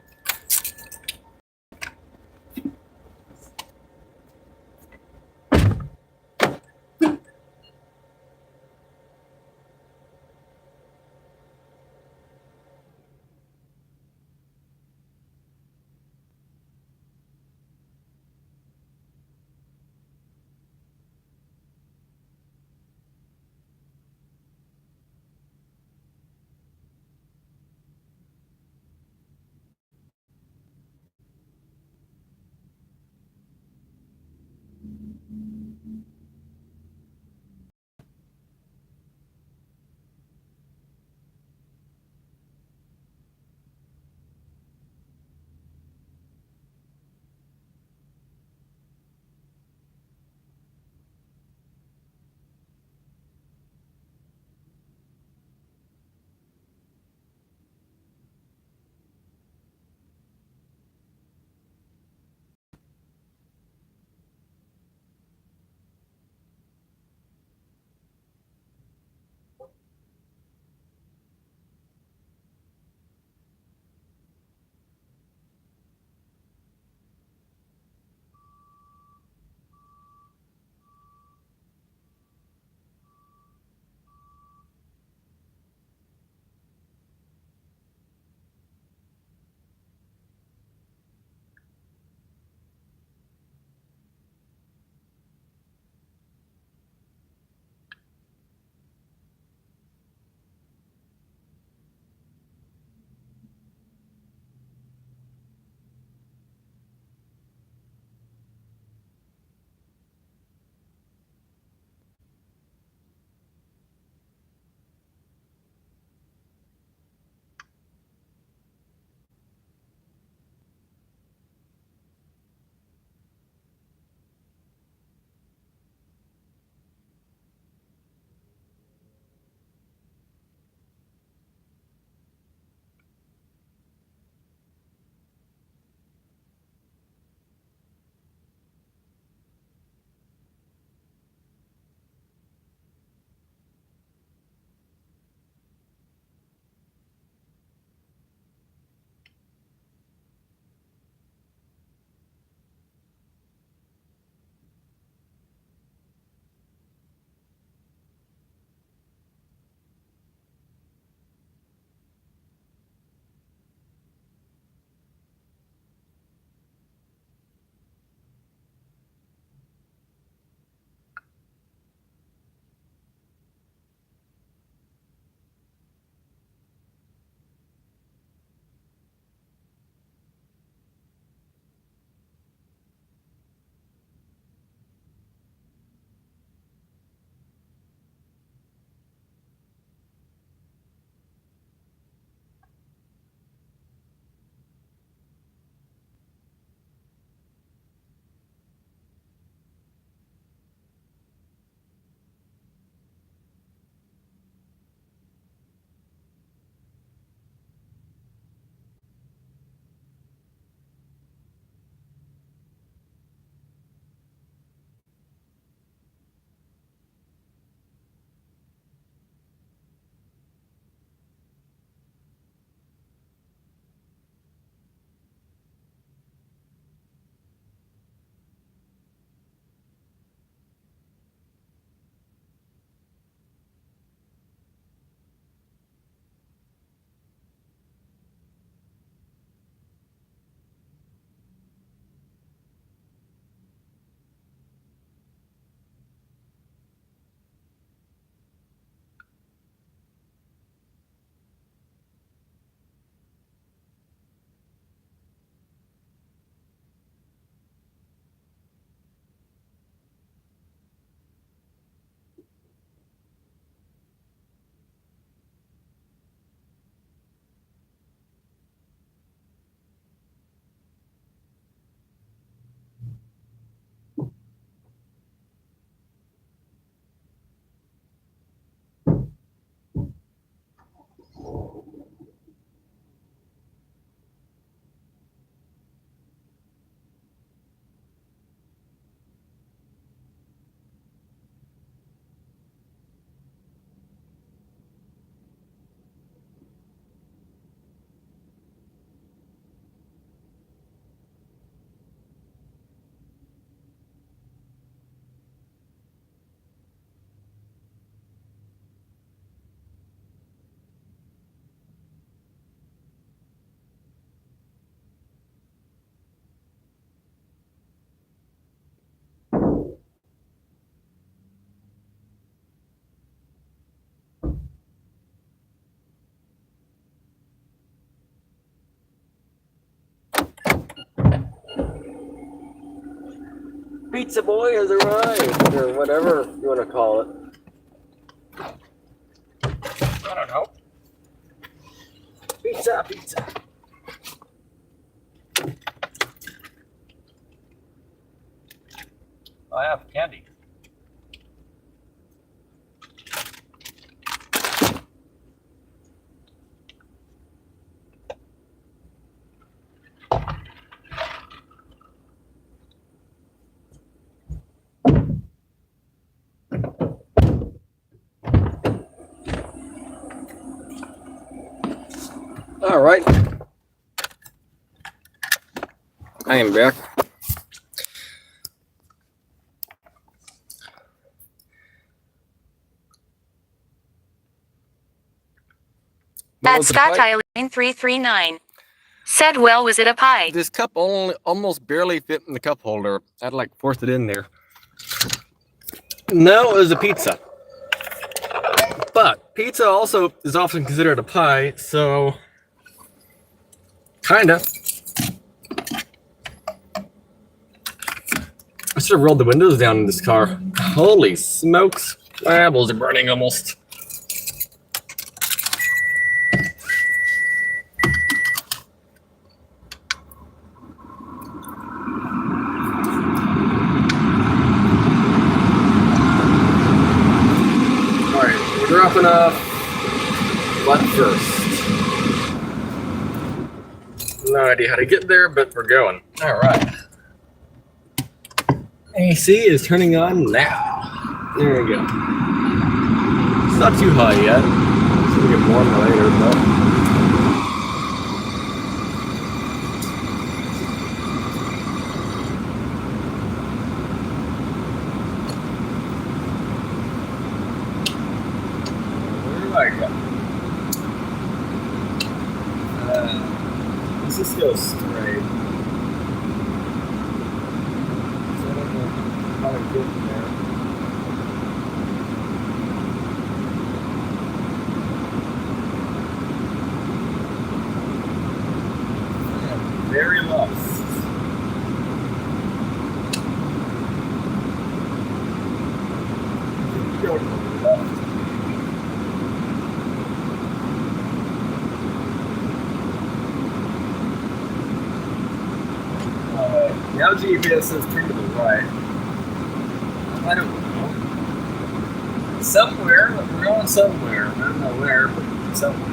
Pizza boy has arrived, or whatever you want to call it. I don't know. Pizza, pizza. I have candy. All right. I am back. At Scott Eileen 339. Said, well, was it a pie? This cup only almost barely fit in the cup holder. I'd like forced it in there. No, it was a pizza. But pizza also is often considered a pie, so kinda. I should have rolled the windows down in this car. Holy smokes. My eyeballs are burning almost. Alright, we're dropping off what first? No idea how to get there, but we're going. Alright. AC is turning on now. There we go. It's not too high yet. It's gonna get warmer later, but. Where do I go? Let's just go straight. How to get there. I am very lost. Go to the left. Now GPS says turn to the right. I don't know. Somewhere, we're going somewhere. I don't know where, but somewhere.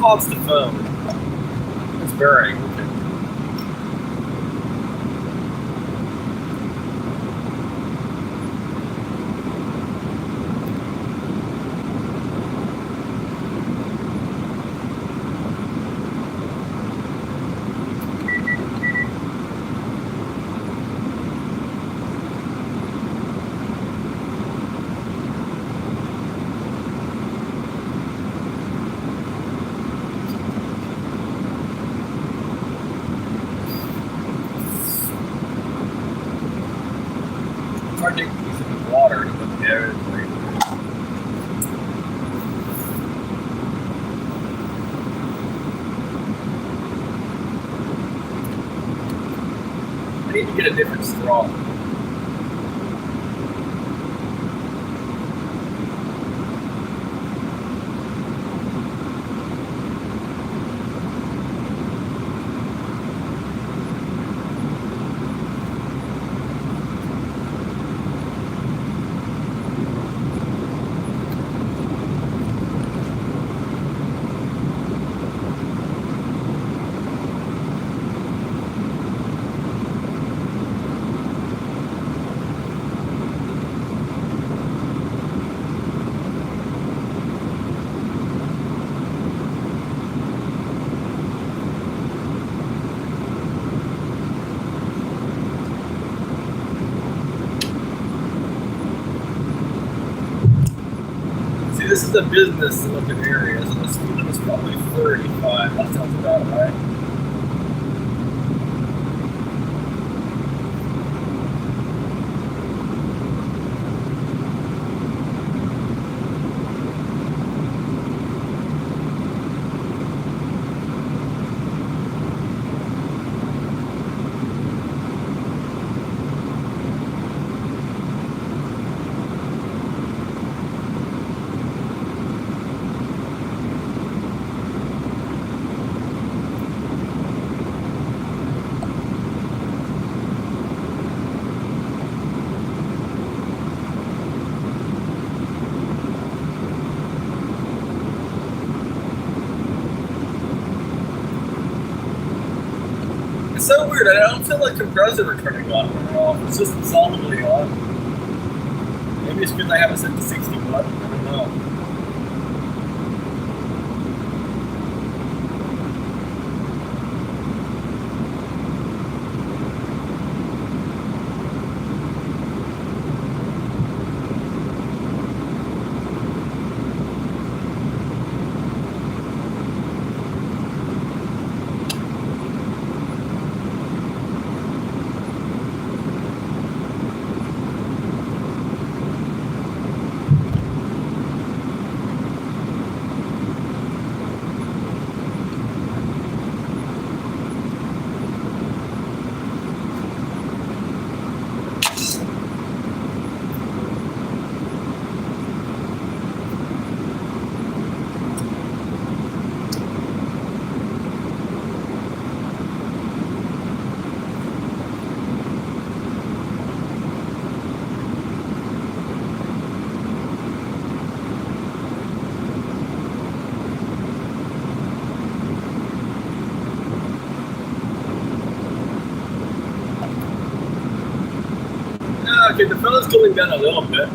Off the phone. It's burning. get a different straw. See, this is a business-looking area, so the speed limit is probably 35. That sounds about right. It's so weird. I don't feel like compressor turning on or off. It's just solidly on. Maybe it's because I have it set to 61. I don't know. Okay, the fella's cooling down a little bit.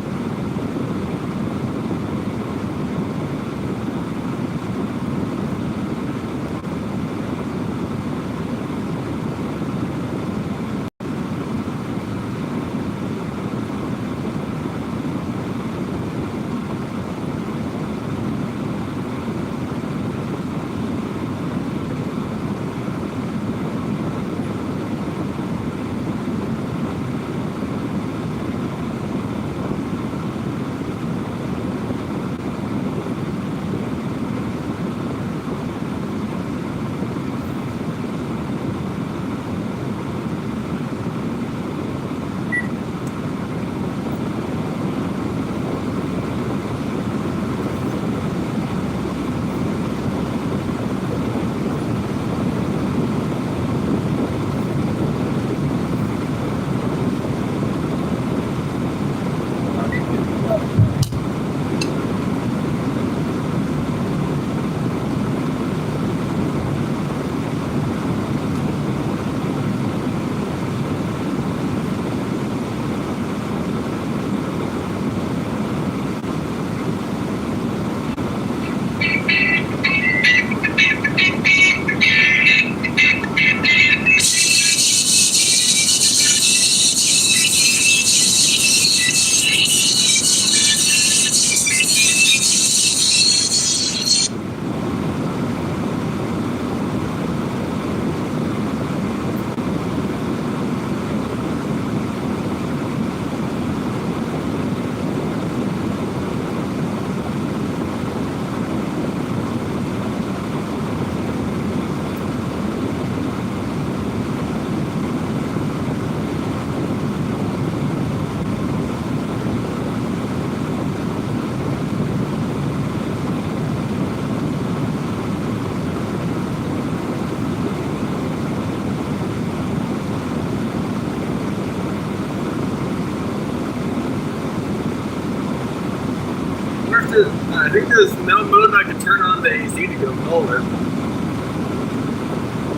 think there's no mode I can turn on the AC to go colder.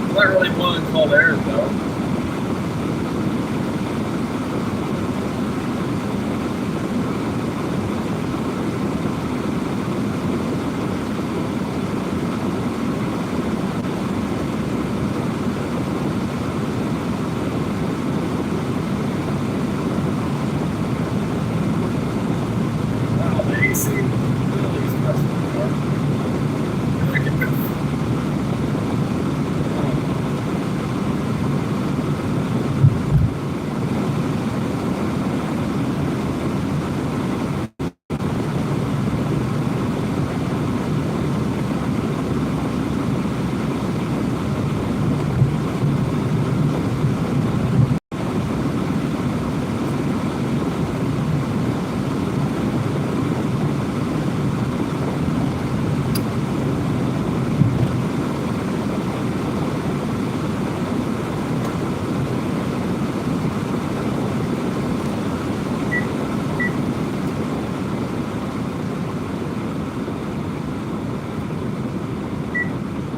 It's not really blowing cold air though. Wow, the AC really is messing with the car. I can move.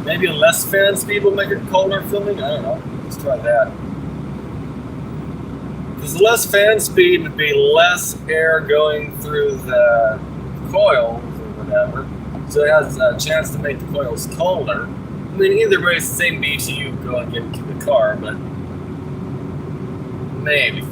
Maybe less fan speed will make it colder filming? I don't know. Let's try that. Because less fan speed would be less air going through the coils or whatever. So it has a chance to make the coils colder. I mean, either way, it's the same BTU going into the car, but maybe.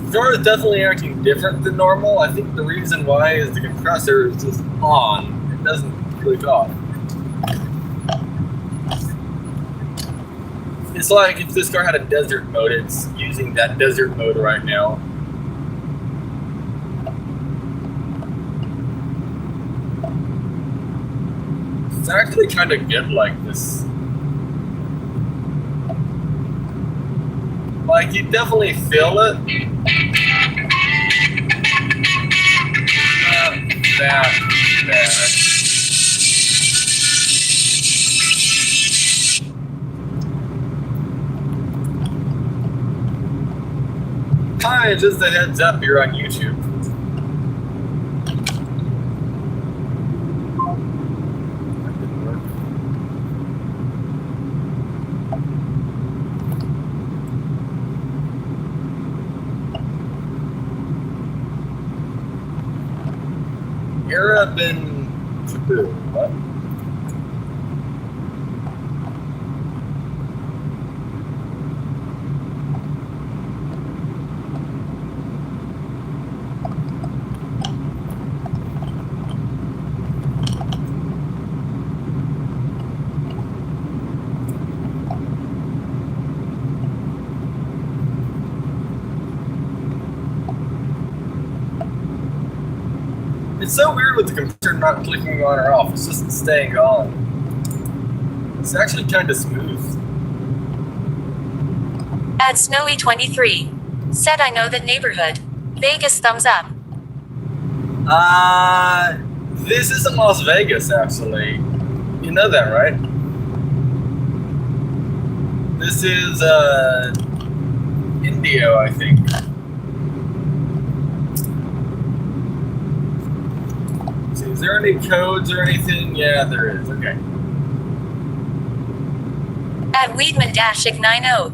The car is definitely acting different than normal. I think the reason why is the compressor is just on. It doesn't click off. It's like if this car had a desert mode, it's using that desert mode right now. It's actually kind of good like this. Like, you definitely feel it. Not that bad. Hi, just a heads up, you're on YouTube. That didn't work. Era been taboo. What? It's so weird with the computer not clicking on or off. It's just staying on. It's actually kind of smooth. At Snowy23. Said I know that neighborhood. Vegas thumbs up. This isn't Las Vegas, actually. You know that, right? This is, Indio, I think. Is there any codes or anything? Yeah, there is. Okay. At Weedman-90.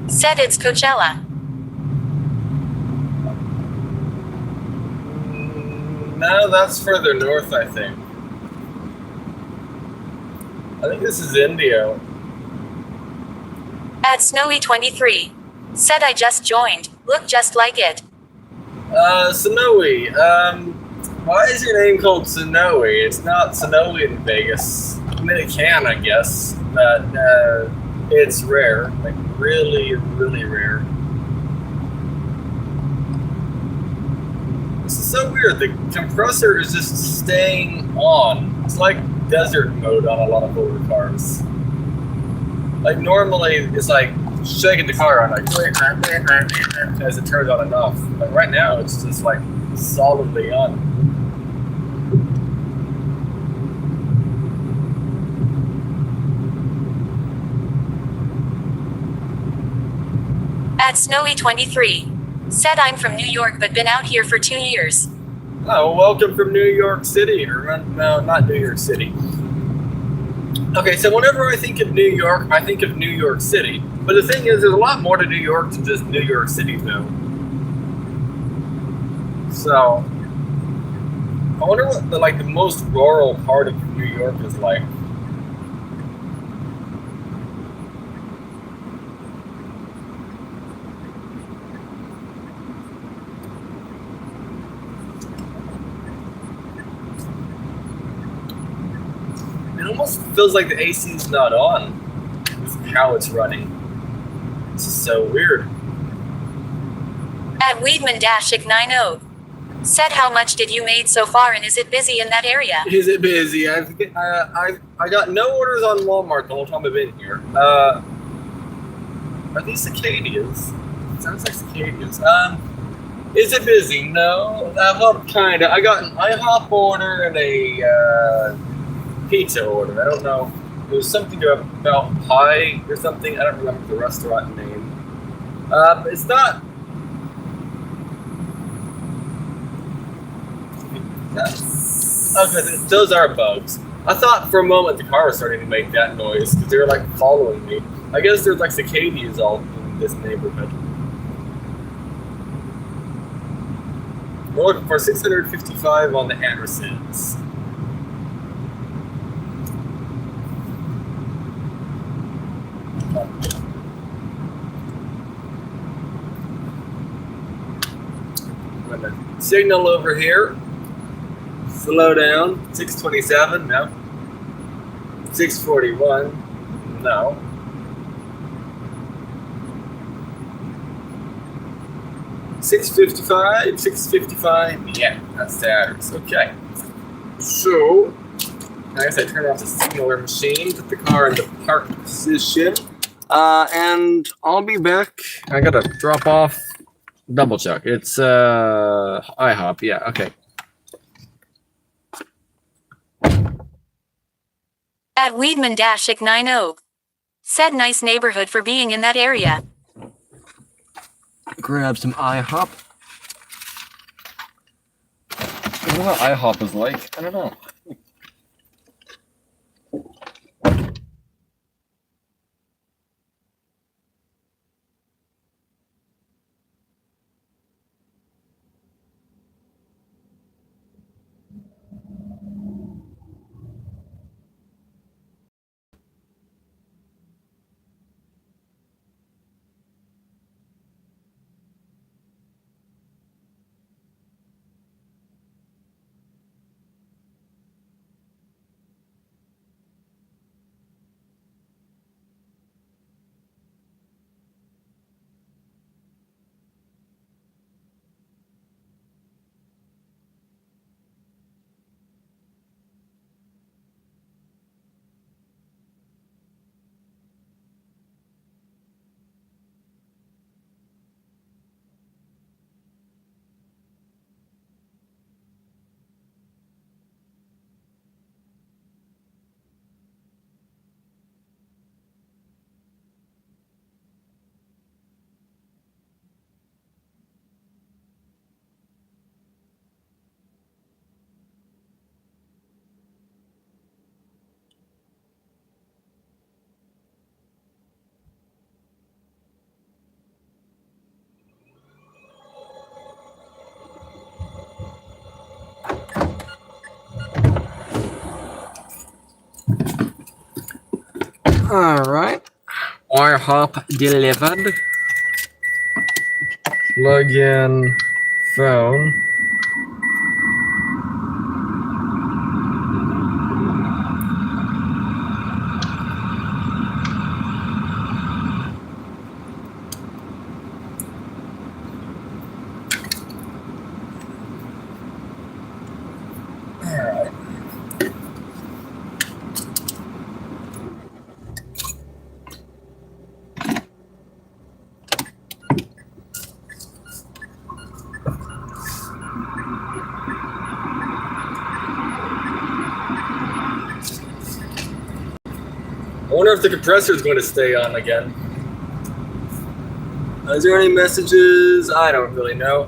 Said it's Coachella. No, that's further north, I think. I think this is Indio. At Snowy23. Said I just joined. Look just like it. Sonoy. Why is your name called Sonoy? It's not Sonoy in Vegas. I mean, it can, I guess, but it's rare. Like, really, really rare. This is so weird. The compressor is just staying on. It's like desert mode on a lot of older cars. Like normally it's like shaking the car around like as it turns on and off. But right now it's just like solidly on. At Snowy23. Said I'm from New York but been out here for 2 years. Oh, welcome from New York City. Or no, not New York City. Okay, so whenever I think of New York, I think of New York City. But the thing is, there's a lot more to New York than just New York City, though. So, I wonder what the most rural part of New York is like. It almost feels like the AC's not on. With how it's running. This is so weird. At Weedman-90. Said how much did you made so far and is it busy in that area? Is it busy? I got no orders on Walmart the whole time I've been here. Are these cicadas? Sounds like cicadas. Is it busy? No. Well, kinda. I got an IHOP order and a pizza order. I don't know. It was something about pie or something. I don't remember the restaurant name. But it's not. Okay, those are bugs. I thought for a moment the car was starting to make that noise because they were like following me. I guess there's like cicadas all in this neighborhood. We're looking for 655 on the Andersons. I'm gonna signal over here. Slow down. 627, no. 641, no. 655, 655, yeah, that's the address. Okay. So, I guess I turn off the signaler machine, put the car in the park position, and I'll be back. I gotta drop off, double check. It's IHOP, yeah, okay. At Weedman-90. Said nice neighborhood for being in that area. Grab some IHOP. I don't know what IHOP is like. I don't know. Alright. IHOP delivered. Plug in phone. if the compressor is going to stay on again. Is there any messages? I don't really know.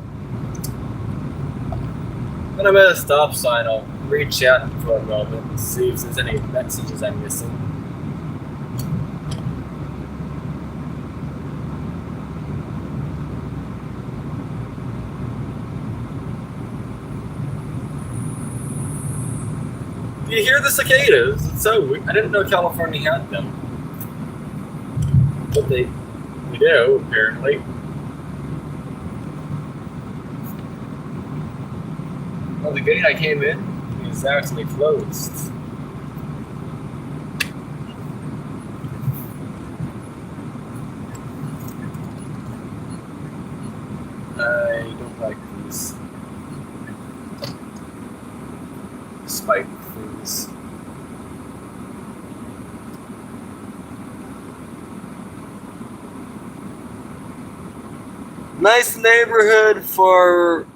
When I'm at a stop sign, I'll re-chat for a moment and see if there's any messages I'm missing. Do you hear the cicadas? It's so weird. I didn't know California had them. But we do, apparently. Well, the gate I came in is actually closed. I don't like these spike things. Nice neighborhood for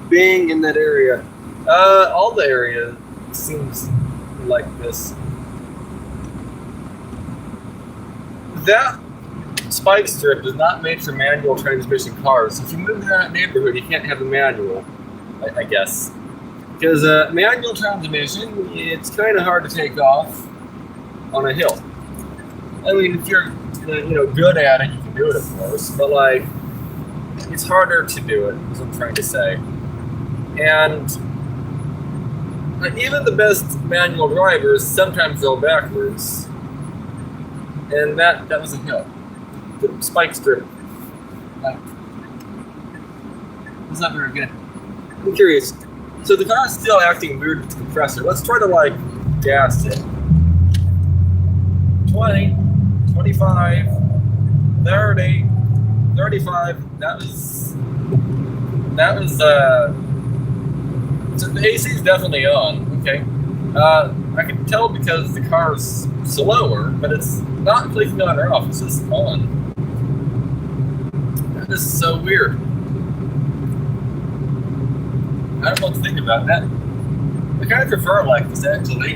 being in that area. All the area seems like this. That spike strip is not made for manual transmission cars. If you move in that neighborhood, you can't have a manual, I guess. Because manual transmission, it's kind of hard to take off on a hill. I mean, if you're good at it, you can do it, of course. But like, it's harder to do it, is what I'm trying to say. And even the best manual drivers sometimes go backwards. And that was a hill. The spike strip. It's not very good. I'm curious. So the car's still acting weird with the compressor. Let's try to gas it. 20, 25, 30, 35. That was so the AC is definitely on. Okay. I can tell because the car's slower, but it's not clicking on or off. It's just on. That is so weird. I don't know what to think about that. I kind of prefer like this, actually.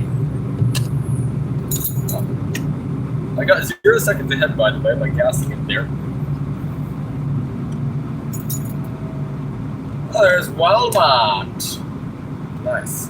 I got 0 seconds ahead, by the way, by gassing it there. Oh, there's Walmart. Nice.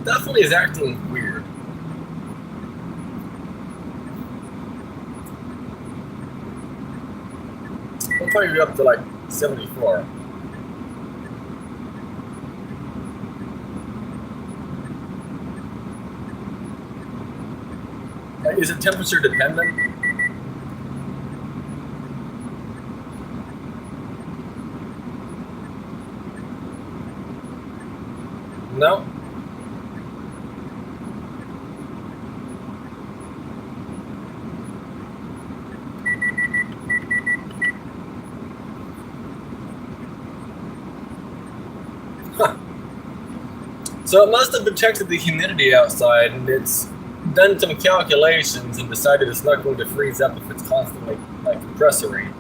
Definitely is acting weird. I'll probably be up to like 74. Is it temperature dependent? No. So it must have detected the humidity outside, and it's done some calculations and decided it's not going to freeze up if it's constantly compressoring.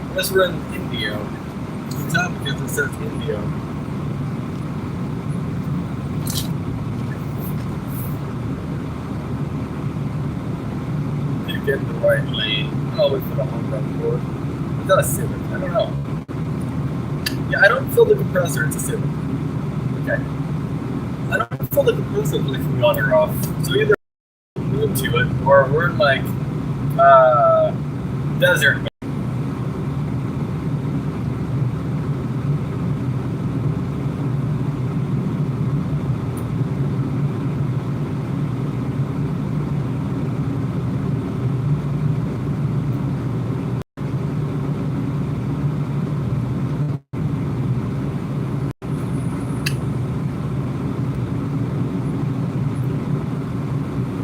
Unless we're in Indio. You can tell because it says Indio. get in the right lane. Oh, we put a home run for it. Is that a Civic? I don't know. Yeah, I don't fill the compressor. It's a Civic. Okay. I don't fill the compressor with the on or off. So either move to it, or we're in like desert.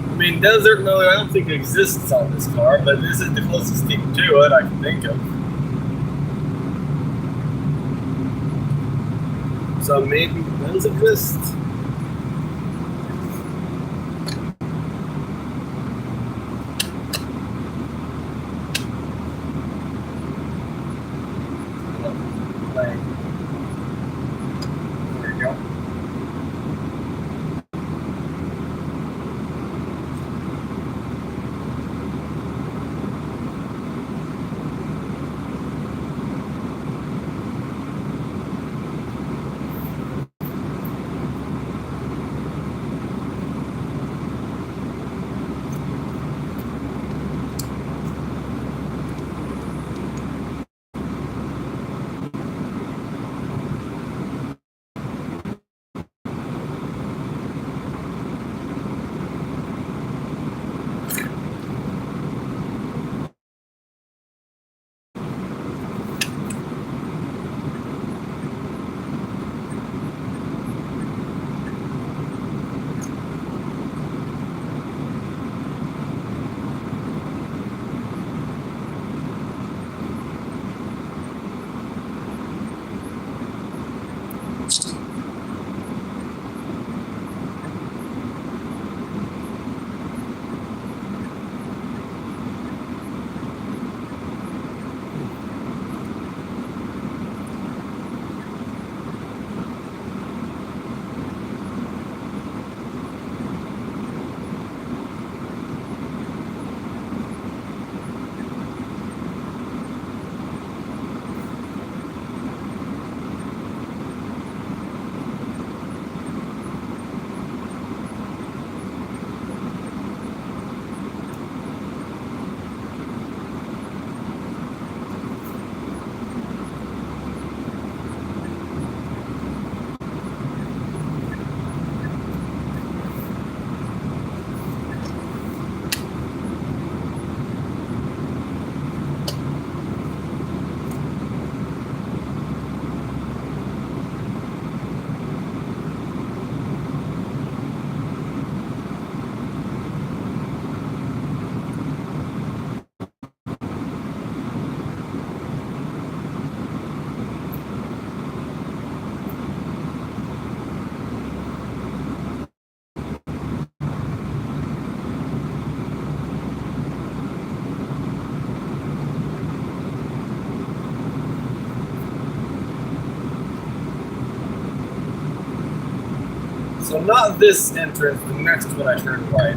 I mean, desert mode I don't think exists on this car, but this is the closest thing to it I can think of. So maybe it does exist. There you go. So not this entrance, the next one I turned right.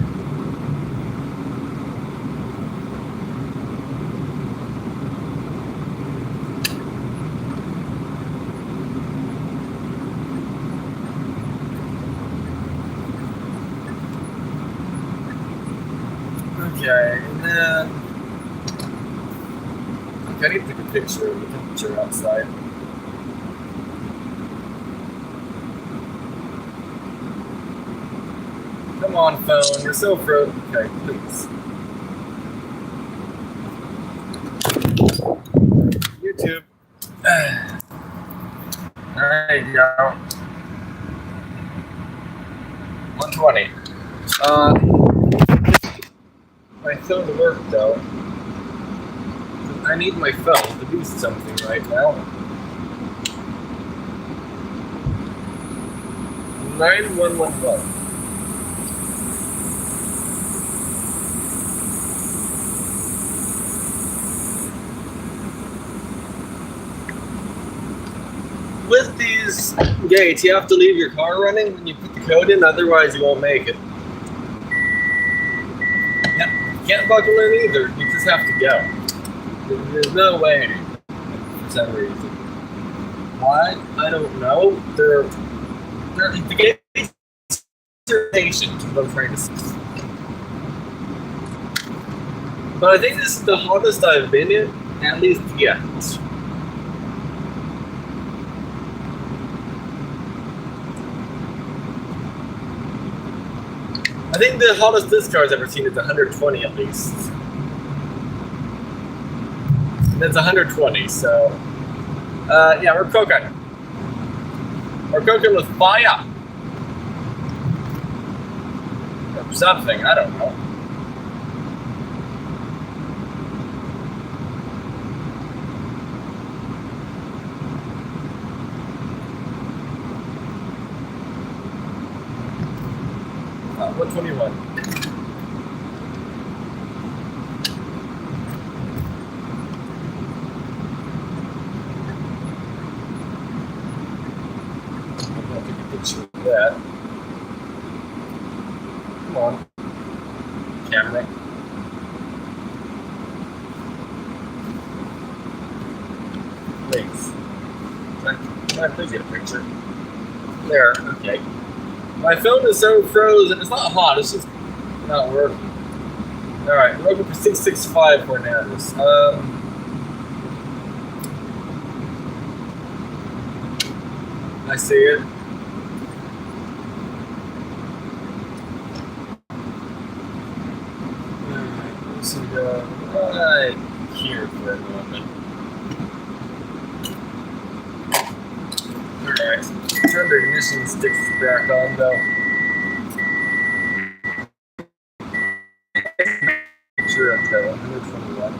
Okay, and then I need to take a picture of the temperature outside. Come on, phone, you're so frozen. Okay, please. YouTube. Alright, go. 120. My phone worked though. I need my phone to do something right now. 9111. With these gates, you have to leave your car running when you put the code in, otherwise you won't make it. Yep. can't buckle in either. You just have to go. There's no way for some reason. Why? I don't know. The gates are patient, what I'm trying to say. But I think this is the hottest I've been in, at least yet. I think the hottest this car's ever seen is 120 at least. And it's 120, so yeah, we're cooking. We're cooking with fire. Or something, I don't know. What 21? I'm gonna take a picture of that. Come on, camera. Please. Can I please get a picture? There, okay. My phone is so frozen. It's not hot. It's just not working. All right, we're looking for 665 Hernandez. I see it. All right, let's go right here for a moment. All right. Turn the ignition sticks back on though. Sure, I'm at 121.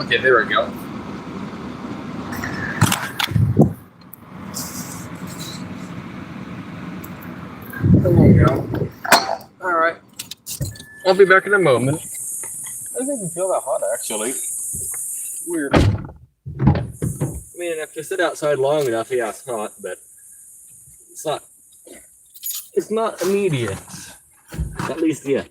Okay, there we go. There we go. All right. I'll be back in a moment. I don't think I feel that hot actually. Weird. I mean, if you sit outside long enough, yeah, it's hot, but it's not immediate. At least yet.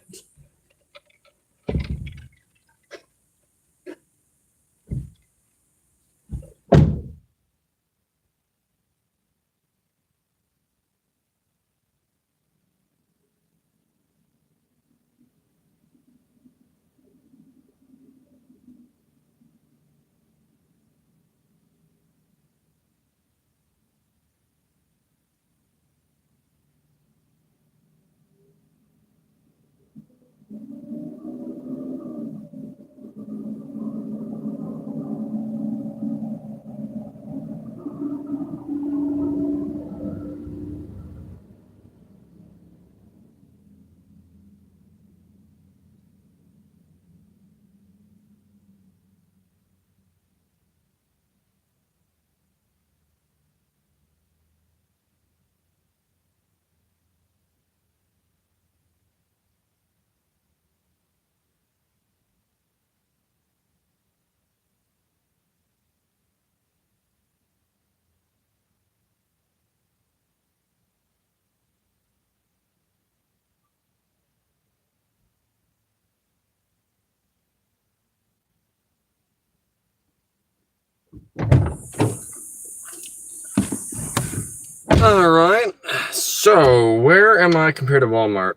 All right. So, where am I compared to Walmart?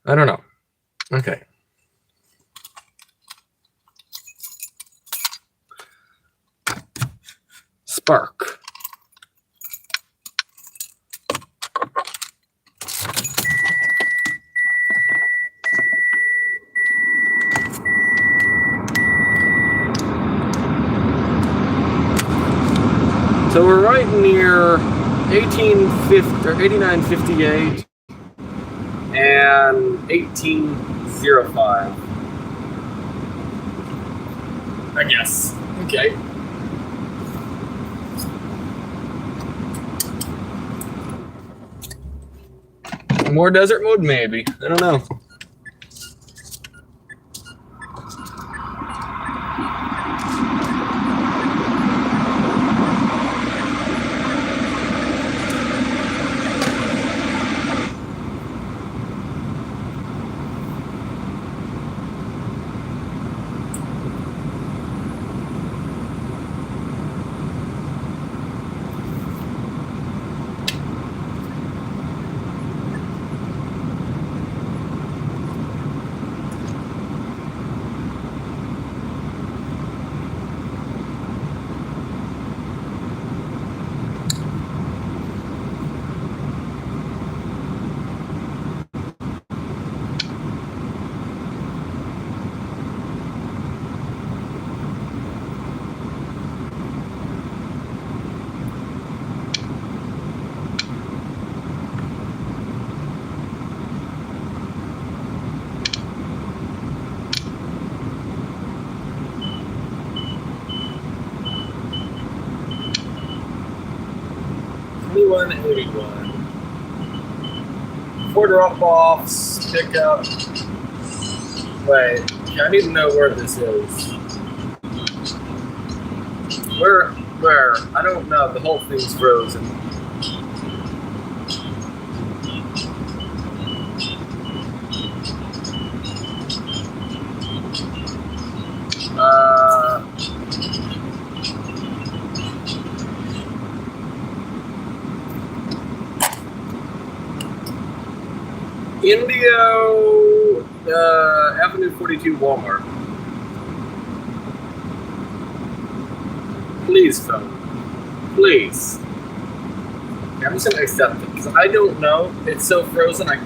I don't know. Okay. Spark. So we're right near 1850 or 8958 and 1805. I guess. Okay. More desert mode, maybe. I don't know. anyone, anyone. For drop-offs, pickup. Wait, I need to know where this is. Where? I don't know. The whole thing's frozen. Indio Avenue 42 Walmart. Please, phone. Please. Okay, I'm just gonna accept it because I don't know. It's so frozen. I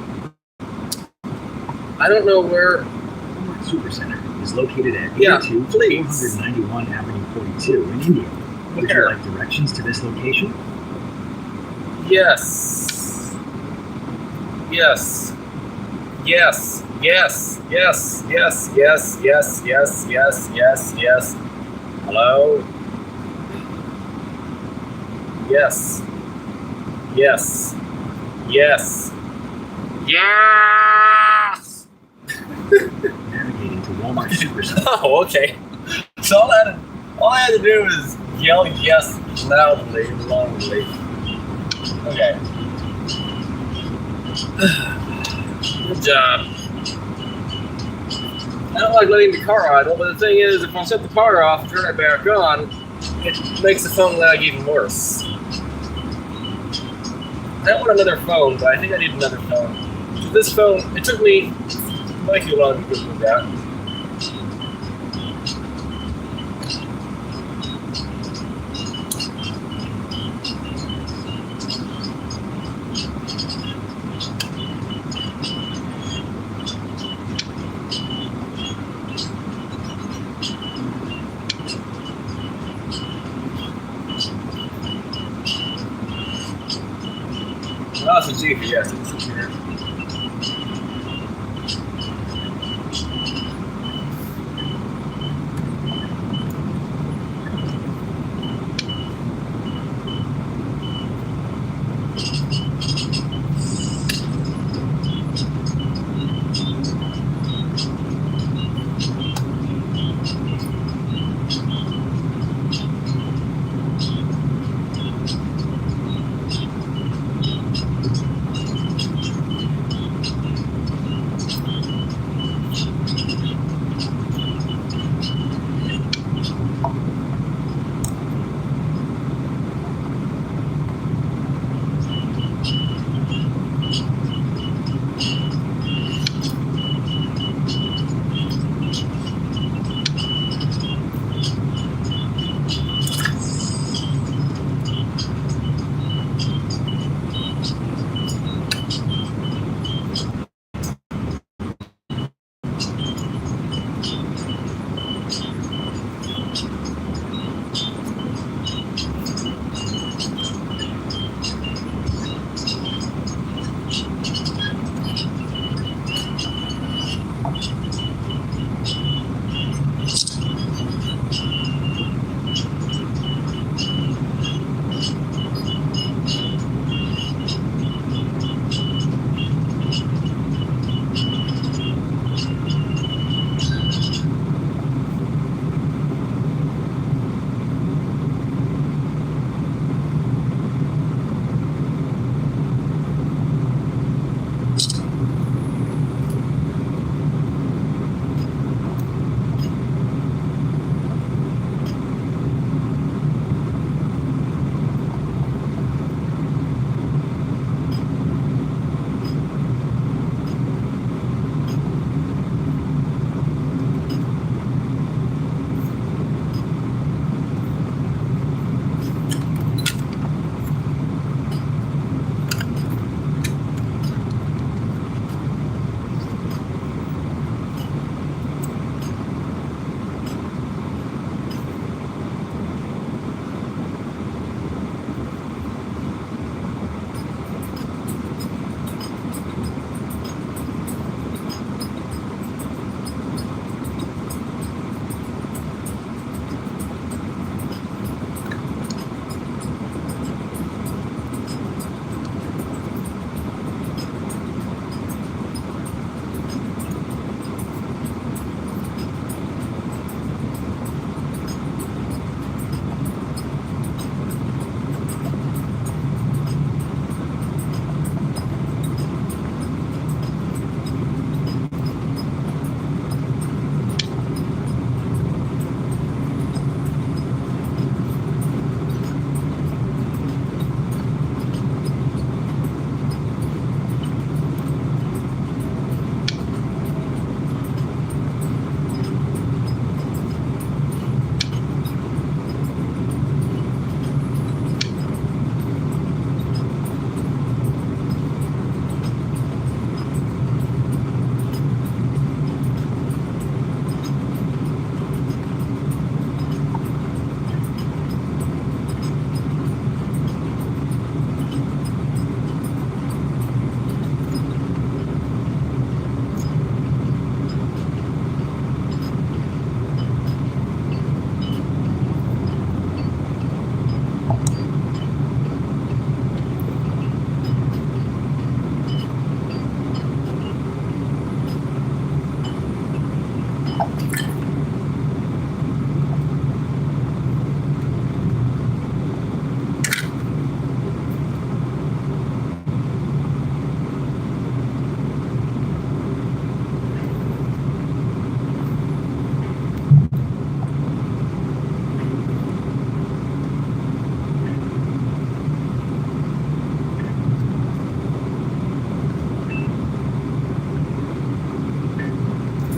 don't know where. Walmart Supercenter is located at Yeah, 82 please. 491 Avenue 42 in India. Would you Where? like directions to this location? Yes. Yes. Yes. Yes. Yes. Yes. Yes. Yes. Yes. Yes. Yes. Yes. Hello. Yes. Yes. Yes. Yes. Navigating to Walmart Supercenter. Oh, okay. So all I had to do was yell yes loudly and longly. Okay. Good job. I don't like letting the car idle, but the thing is, if I shut the car off and turn it back on, it makes the phone lag even worse. I don't want another phone, but I think I need another phone. This phone, it took me way too long to go through that. That's a GPS in here.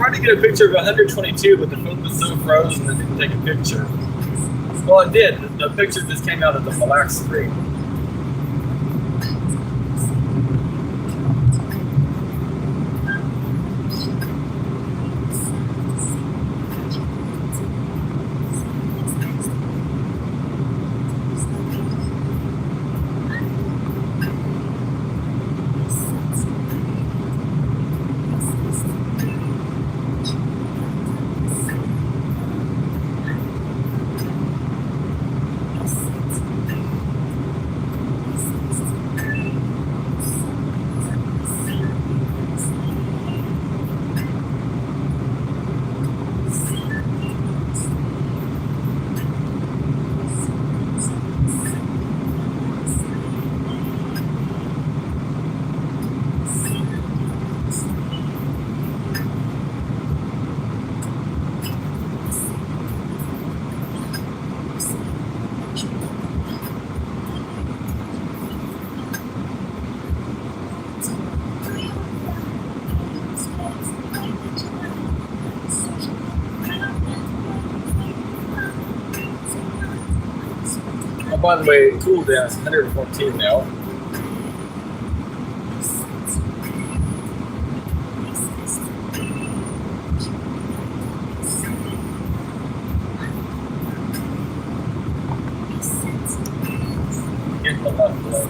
tried to get a picture of 122, but the phone was so frozen it didn't take a picture. Well, it did. The picture just came out of the black screen. Oh, by the way, cooldown is 114 now. Get the left leg.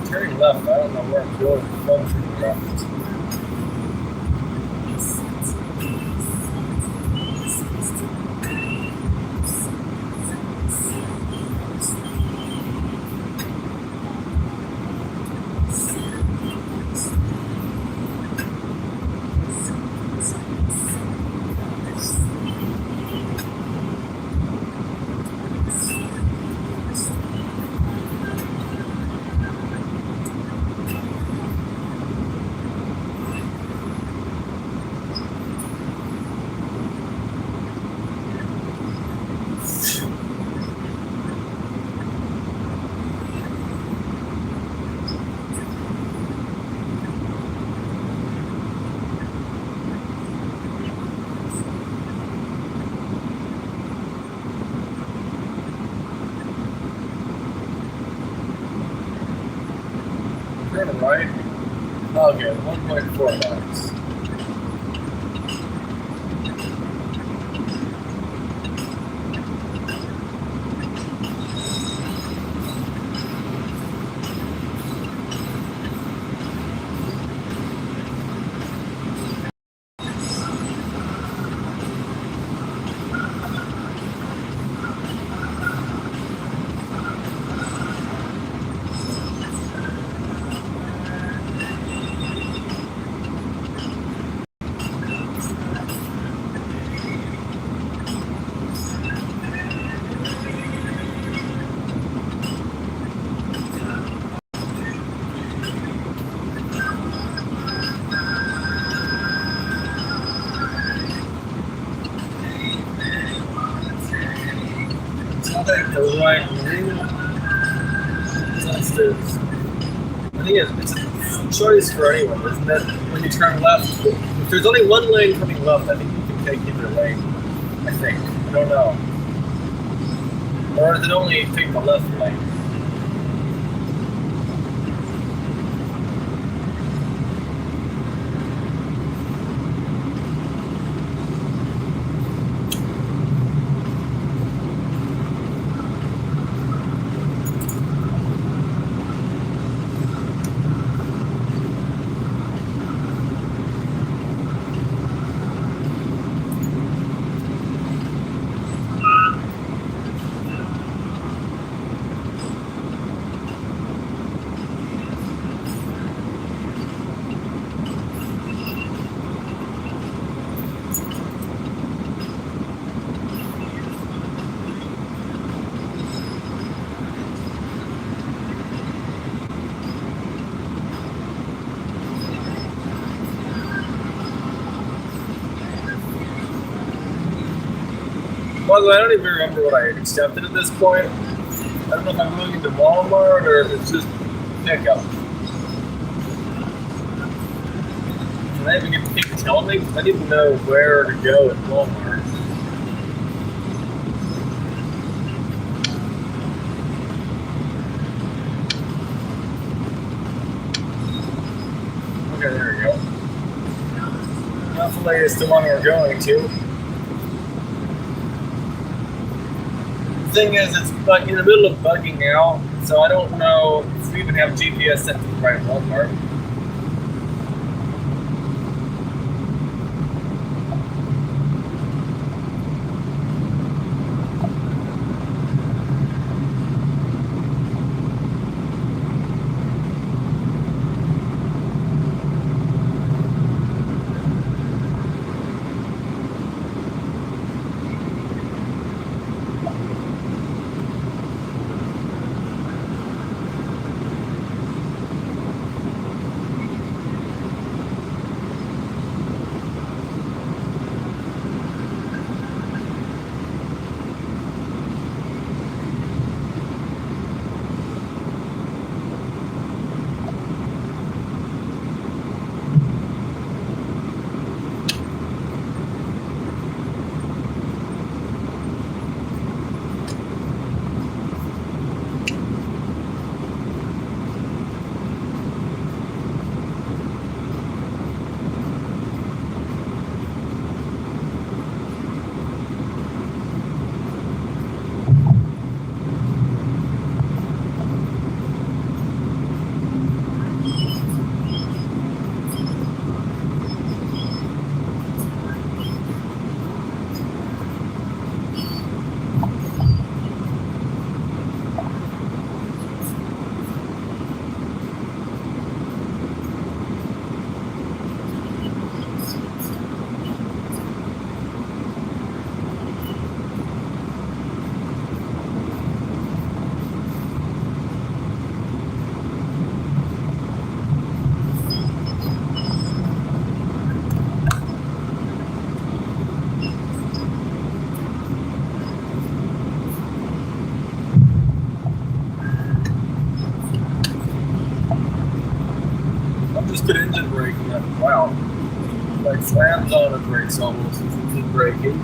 Turning left, I don't know where I'm going. I'm turning left. Turn right. Okay, 1.4 miles. The right lane. I think it's a choice for anyone, isn't it? When you turn left, if there's only one lane coming left, I think you can take either lane. I think. I don't know. Or does it only take the left lane? By the way, I don't even remember what I accepted at this point. I don't know if I'm going into Walmart or if it's just pickup. Can I even get people to tell me? I need to know where to go at Walmart. Okay, there we go. Hopefully it's the one we're going to. The thing is, it's like in the middle of bugging now, so I don't know if we even have GPS set to the right Walmart. Just put engine braking on. Wow. Like slams on the brakes almost as engine braking.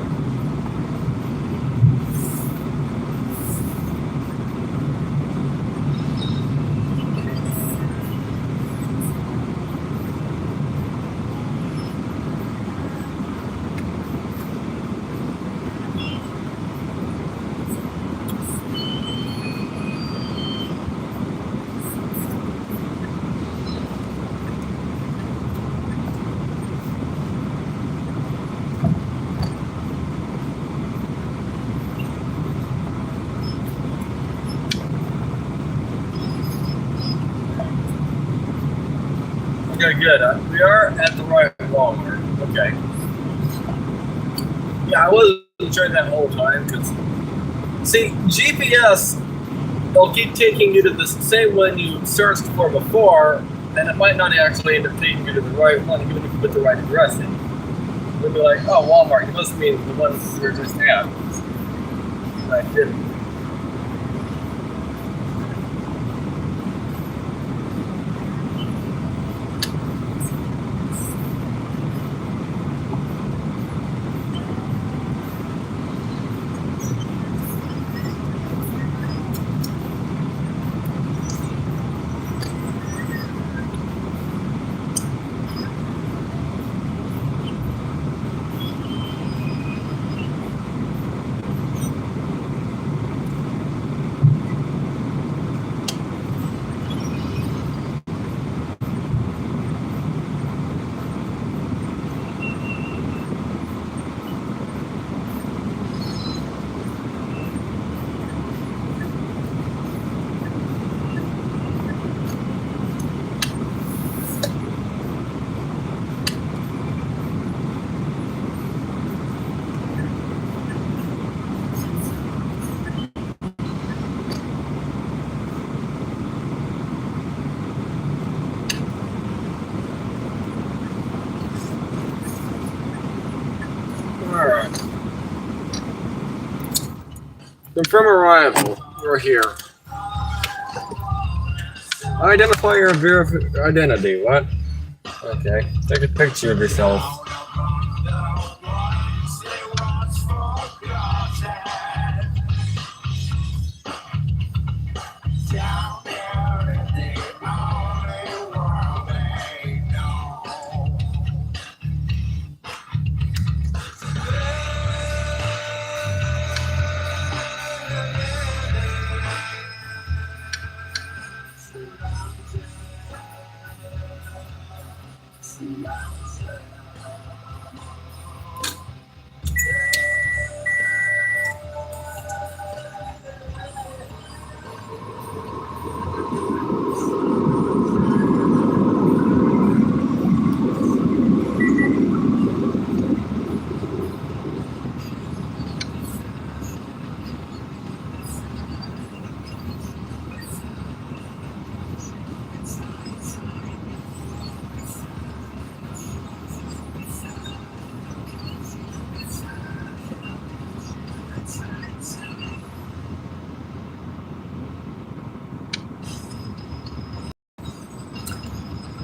Okay, good. We are at the right Walmart. Okay. Yeah, I wasn't sure that whole time because, see, GPS, they'll keep taking you to the same one you searched for before, and it might not actually end up taking you to the right one, even if you put the right address in. They'll be like, oh, Walmart, you must mean the one we were just at. And I didn't. Confirm arrival. We're here. Identify your identity. What? Okay. Take a picture of yourself.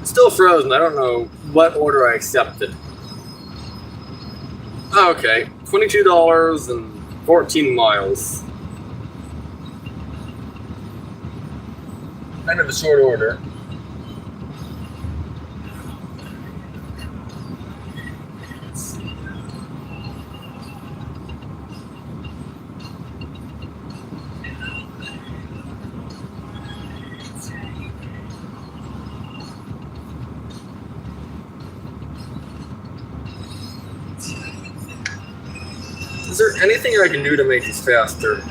Still frozen. I don't know what order I accepted. Okay, $22 and 14 miles. Kind of a short order. Is there anything I can do to make this faster?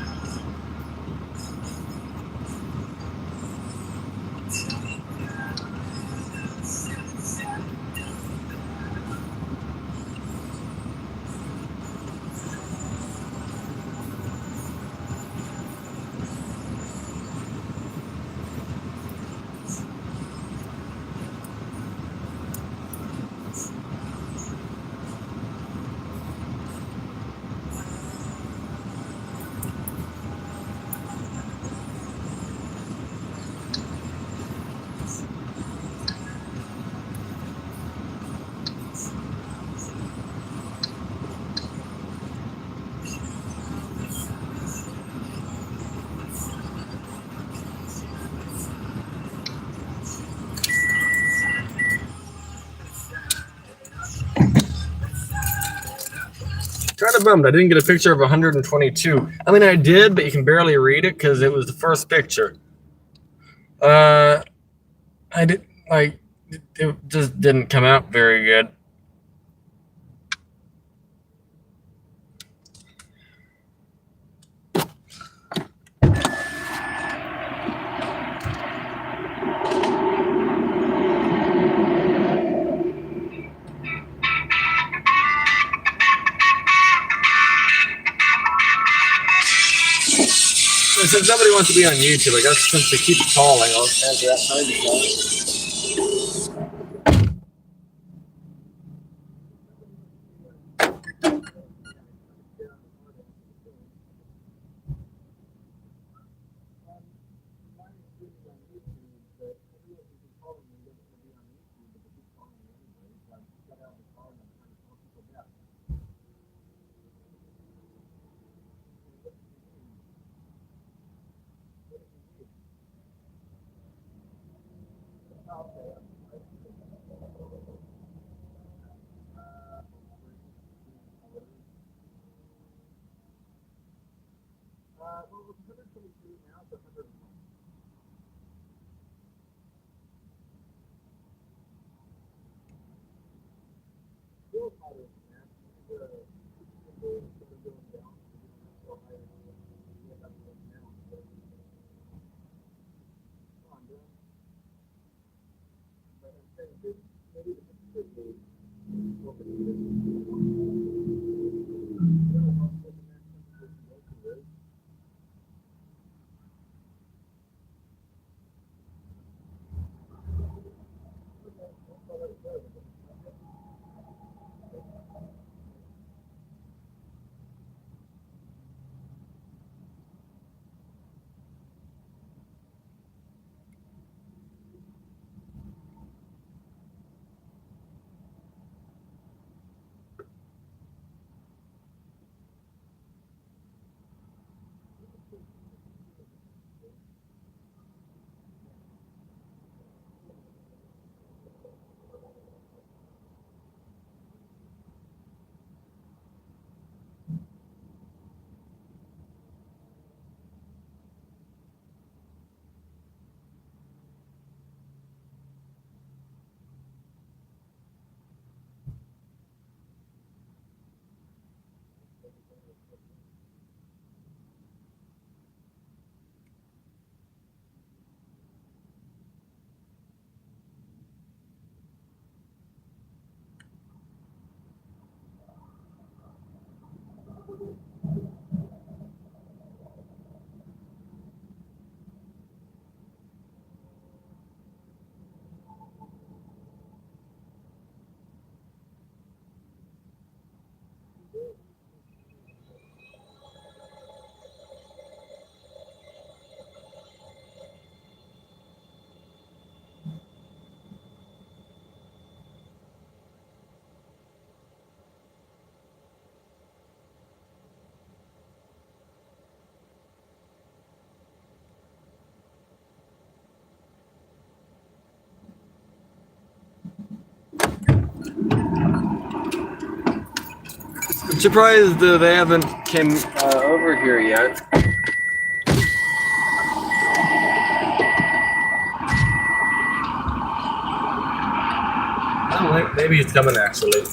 Kind of bummed I didn't get a picture of 122. I mean, I did, but you can barely read it because it was the first picture. I did like it just didn't come out very good. Since nobody wants to be on YouTube, I guess since they keep calling, I'll answer that kind of phone. I'm surprised they haven't came over here yet. Oh, maybe it's coming actually.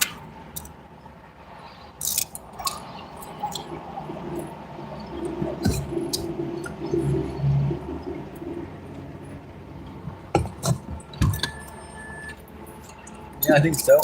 Yeah, I think so.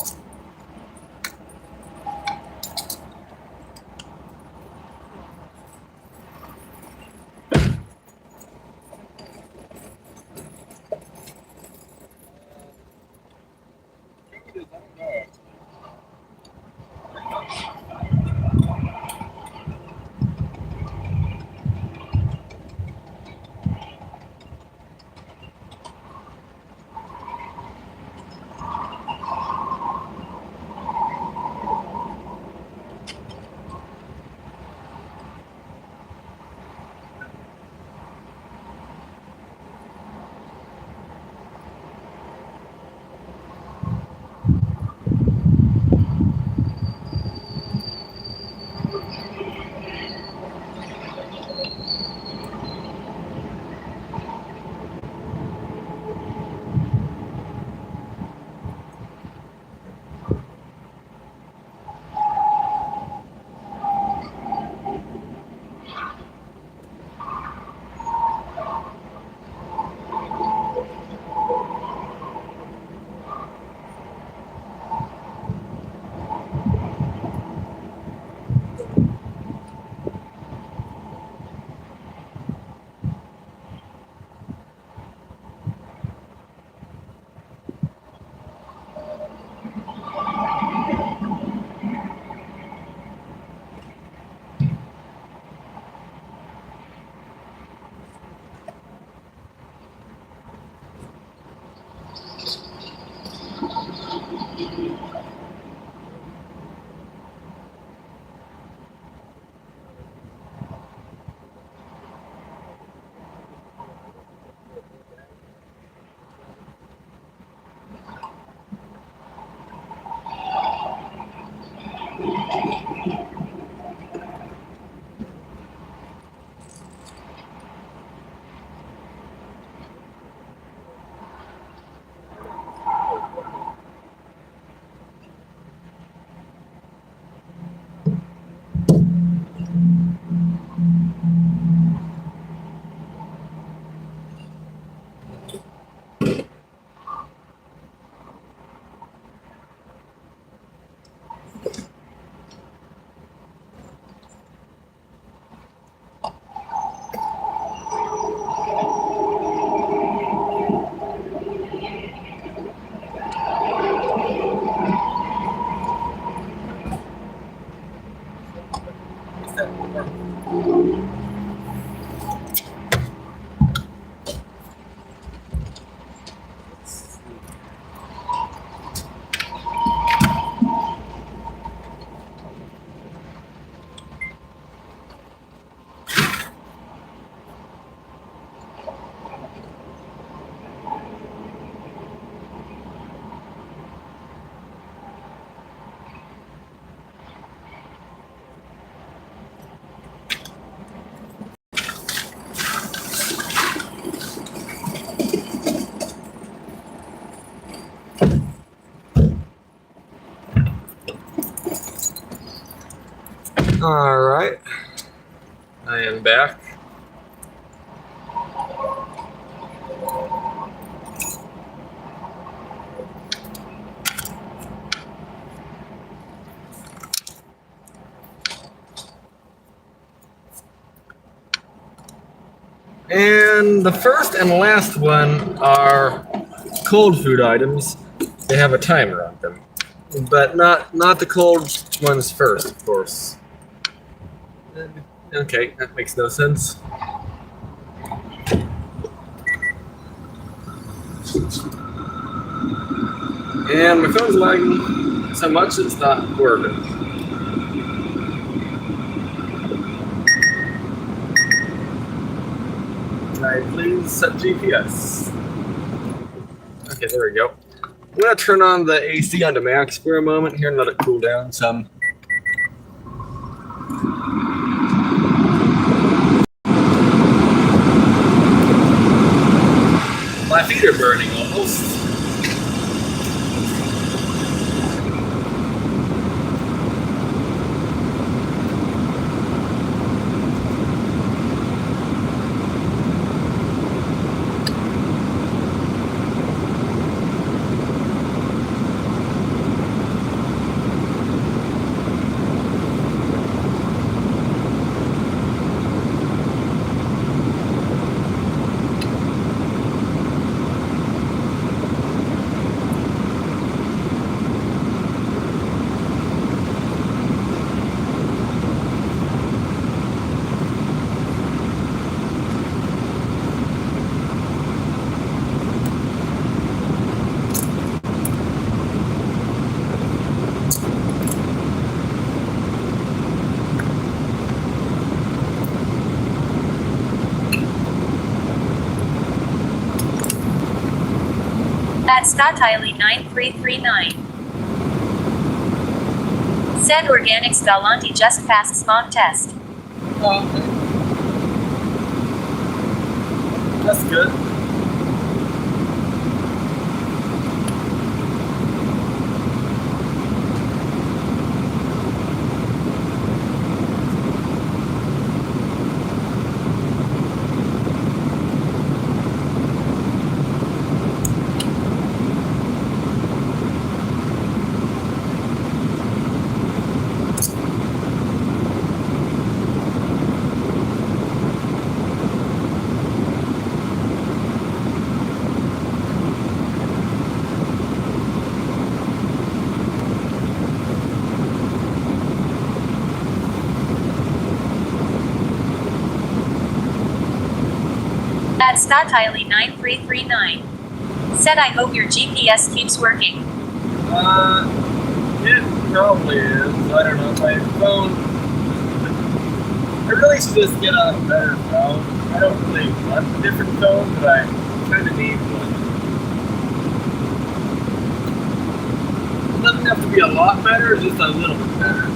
All right, I am back. And the first and last one are cold food items. They have a timer on them, but not the cold ones first, of course. Okay, that makes no sense. And my phone's lagging so much it's not working. Right, please set GPS. Okay, there we go. I'm gonna turn on the AC onto max for a moment here and let it cool down some. My feet are burning almost. At Statile 9339. Said Organics Galanti just passed smog test. Oh, okay. That's good. At Statile 9339. Said I hope your GPS keeps working. It probably is. I don't know. My phone. I really should just get on a better phone. I don't really want a different phone, but I kind of need one. It doesn't have to be a lot better, just a little bit better.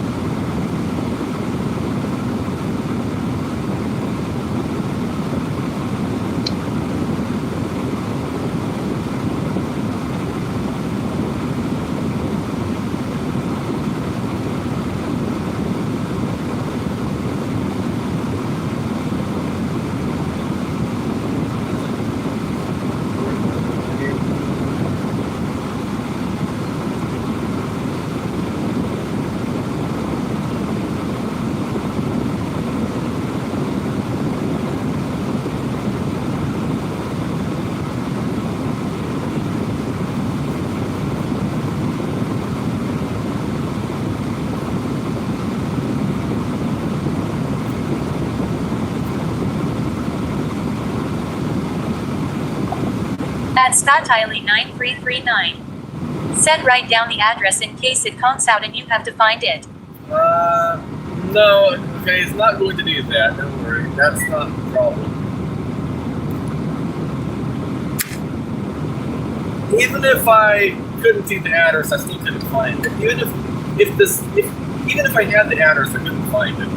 At Statile 9339. Said write down the address in case it conks out and you have to find it. No, okay, it's not going to do that. Don't worry. That's not the problem. Even if I couldn't see the address, I still couldn't find it. Even if I had the address, I couldn't find it.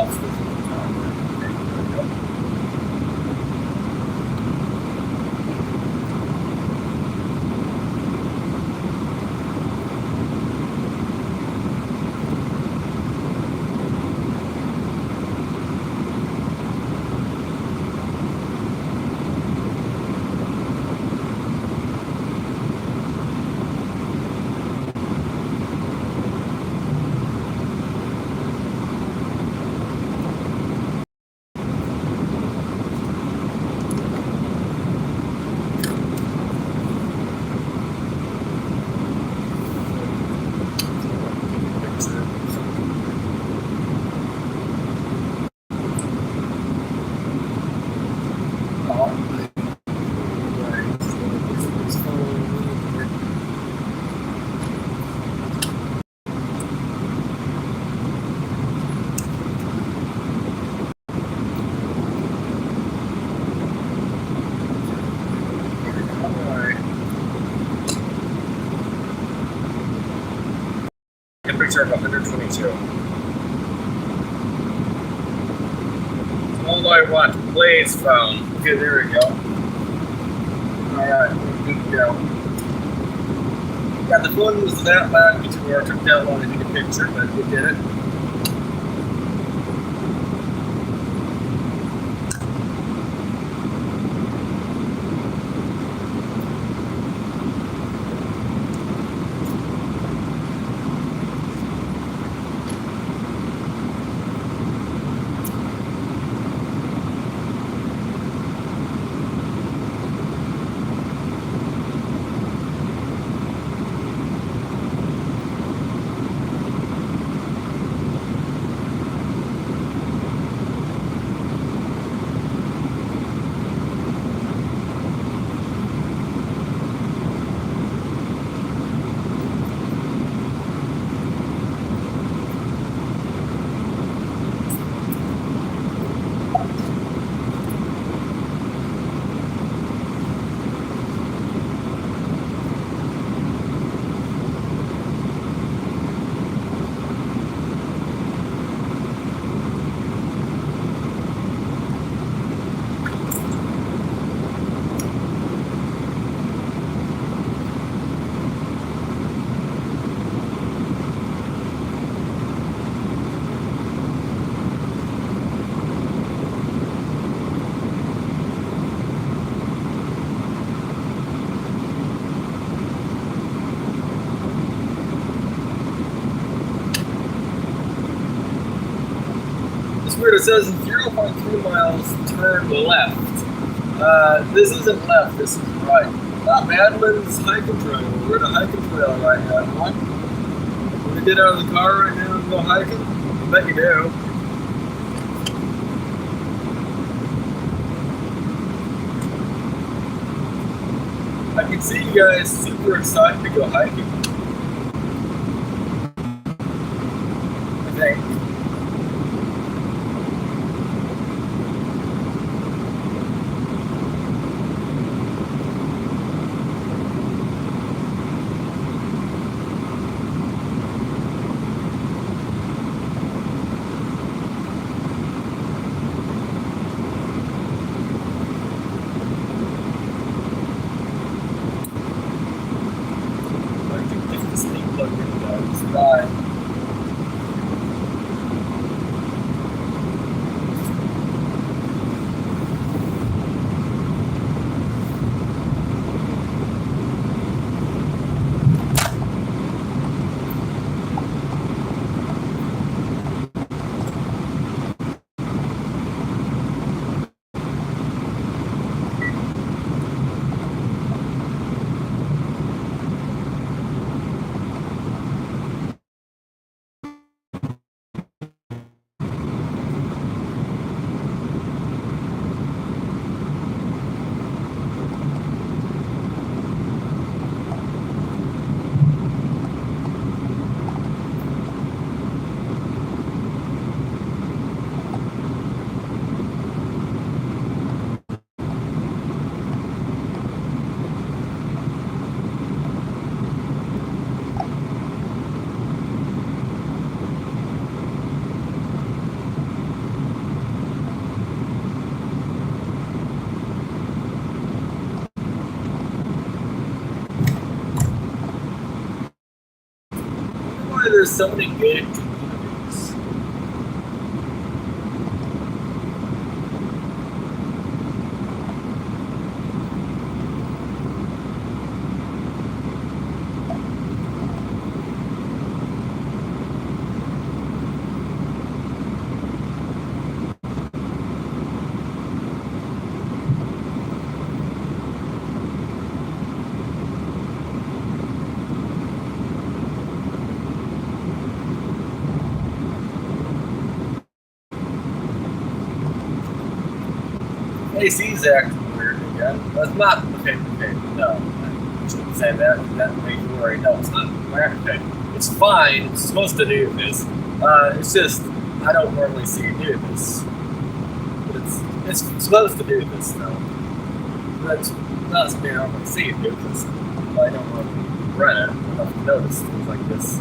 off. Temperature of 122. All I want, Blaze phone. Okay, there we go. Alright, good to go. Yeah, the phone was that bad before. It took that long to take a picture, but we did it. It's weird, it says 0.3 miles, turn left. This isn't left, this is right. Not Badlands hiking trail. We're at a hiking trail right now. Want to get out of the car right now and go hiking? I bet you do. I can see you guys super excited to go hiking. I think. This thing plugged in, guys. Bye. why there's so many gated communities. AC's acting weird again. That's not okay. No, I shouldn't say that. That makes me worry. No, it's not okay. It's fine. It's supposed to do this. It's just I don't normally see it do this. But it's supposed to do this though. That's not something I normally see it do this. I don't normally run it. I don't notice things like this.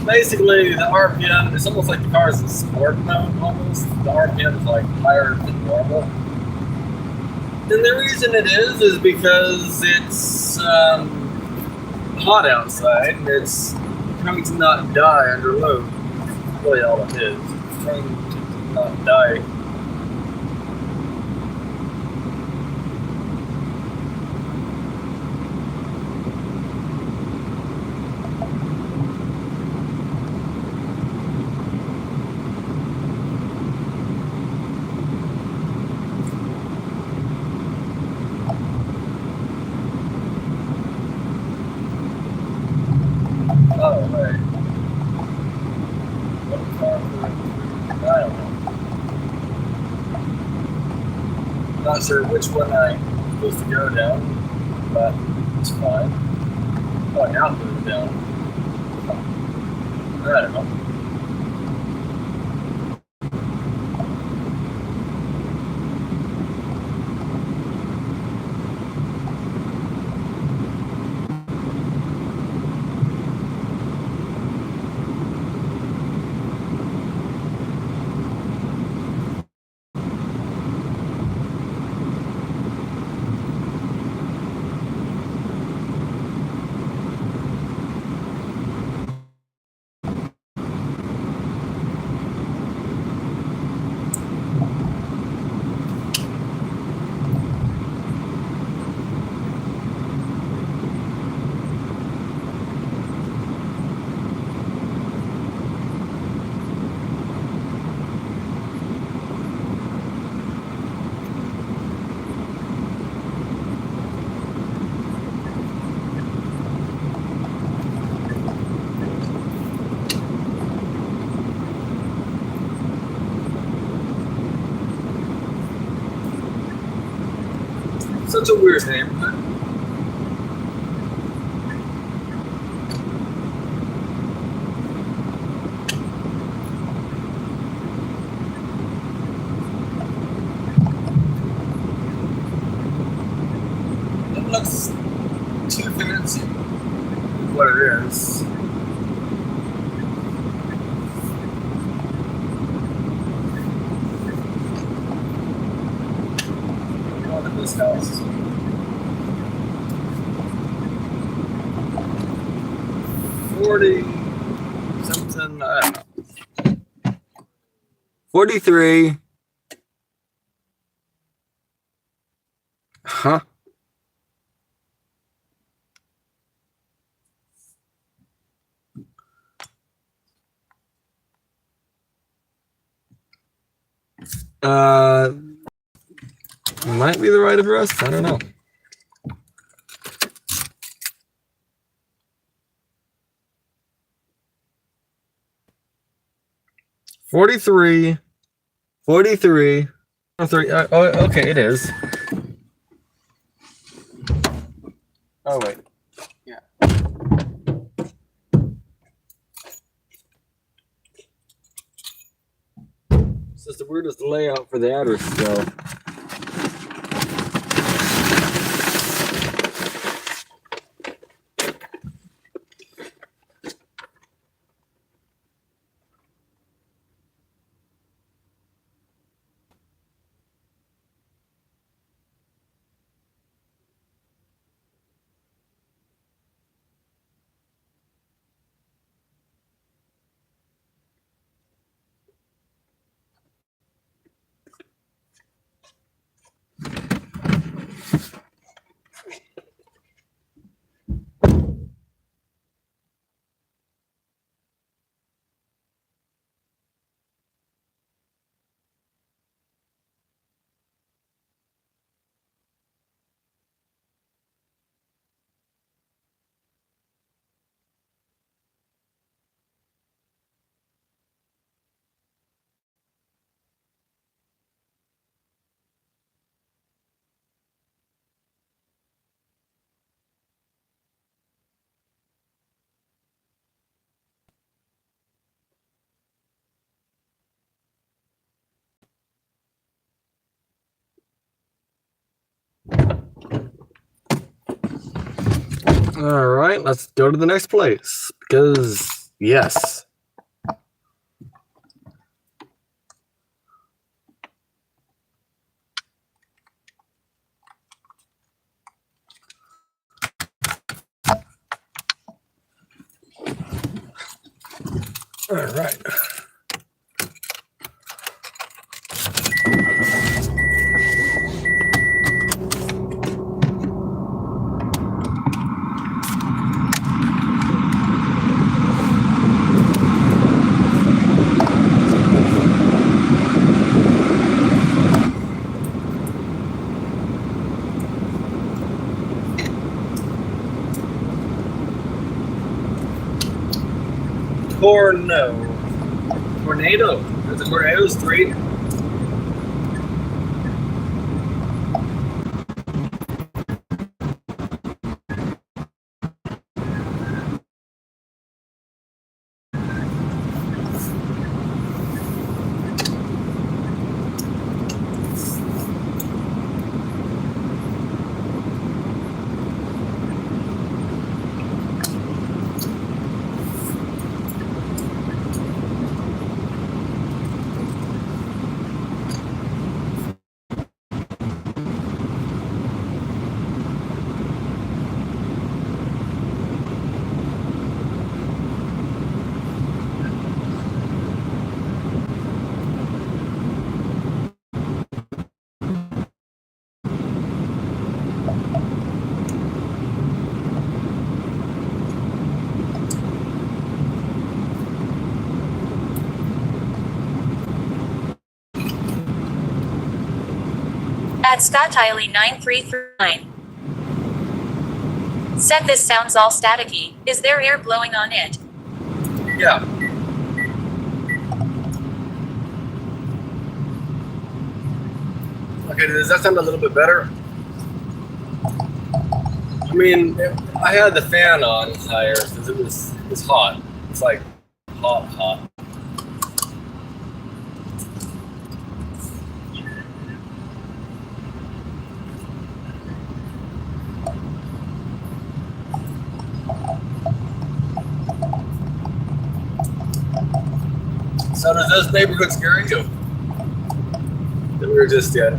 Basically, the RPM is almost like the car's in sport mode, almost. The RPM is like higher than normal. And the reason it is because it's hot outside and it's trying to not die under load. That's really all it is. It's trying to not die. Oh, wait. What car? I don't know. Not sure which one I'm supposed to go down, but it's fine. Oh, now I'm going down. I don't know. Such a weird neighborhood. It looks too fancy. What it is. Going to this house. 40 something, I don't know. 43. Huh? Might be the right address. I don't know. Forty-three. Oh, okay, it is. Oh, wait. Yeah. It's just the weirdest layout for the address, though. All right, let's go to the next place because yes. All right. Tornado. There's a tornado street. At Scott Tiley 9339. Said this sounds all staticky. Is there air blowing on it? Yeah. Okay, does that sound a little bit better? I mean, I had the fan on higher because it's hot. It's like hot. So does this neighborhood scare you? That we were just at.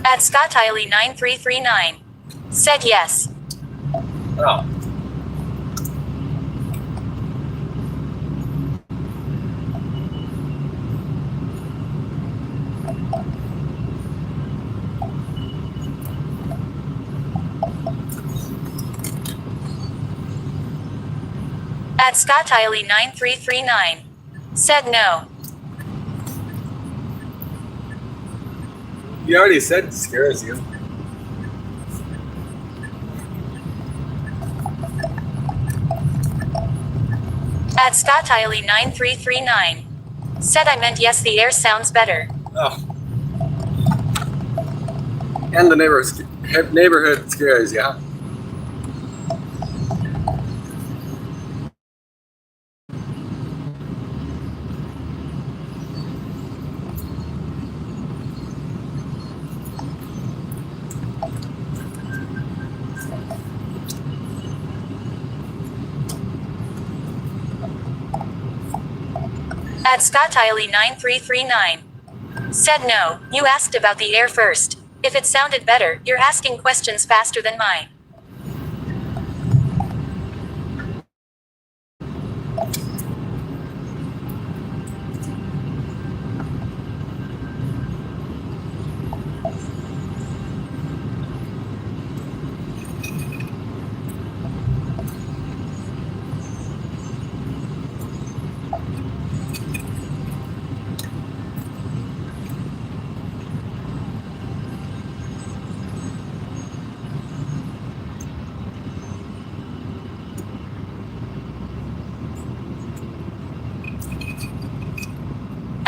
At Scott Tiley 9339. Said yes. Oh. At Scott Tiley 9339. Said no. You already said it scares you. At Scott Tiley 9339. Said I meant yes, the air sounds better. Oh. And the neighborhood scares you. At Scott Tiley 9339. Said no, you asked about the air first. If it sounded better, you're asking questions faster than mine.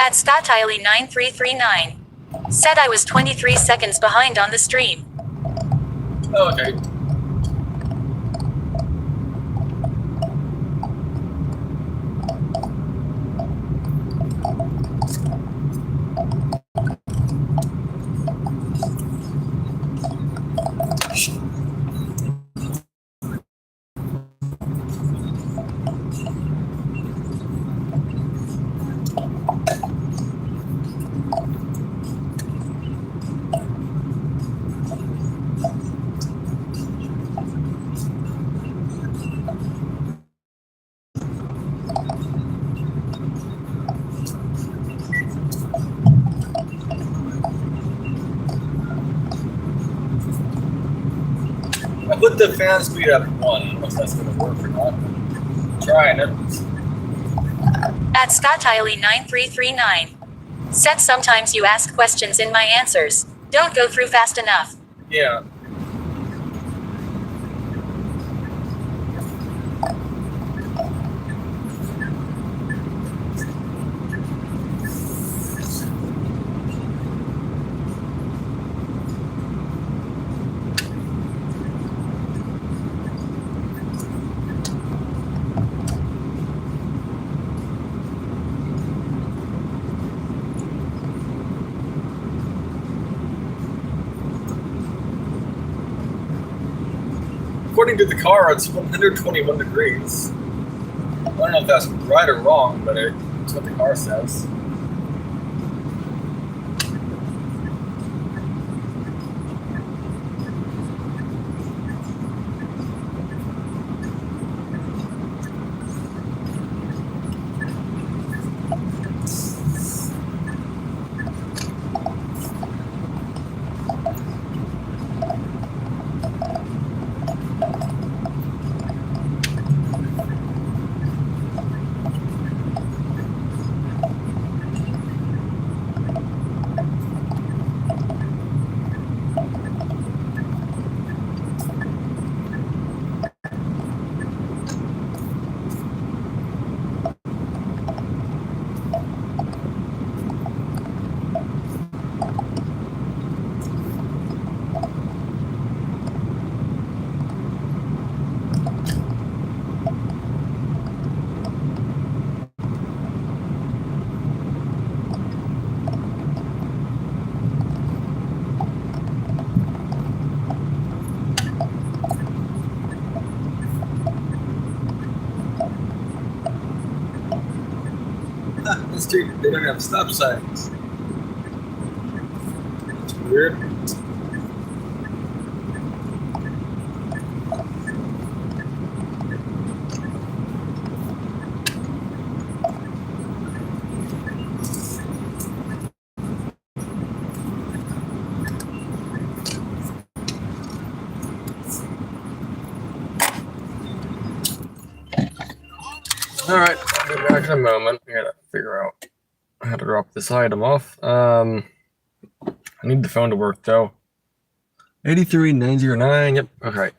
At Scott Tiley 9339. Said I was 23 seconds behind on the stream. Oh, okay. put the fan speed up 1. I don't know if that's going to work or not. I'm trying it. At ScottIley9339. Said sometimes you ask questions in my answers. Don't go through fast enough. Yeah. According to the car, it's 121 degrees. I don't know if that's right or wrong, but it's what the car says. This street, they don't have stop signs. It's weird. Alright, I'll be back in a moment. I gotta figure out how to drop this item off. I need the phone to work though. 83909, yep, okay.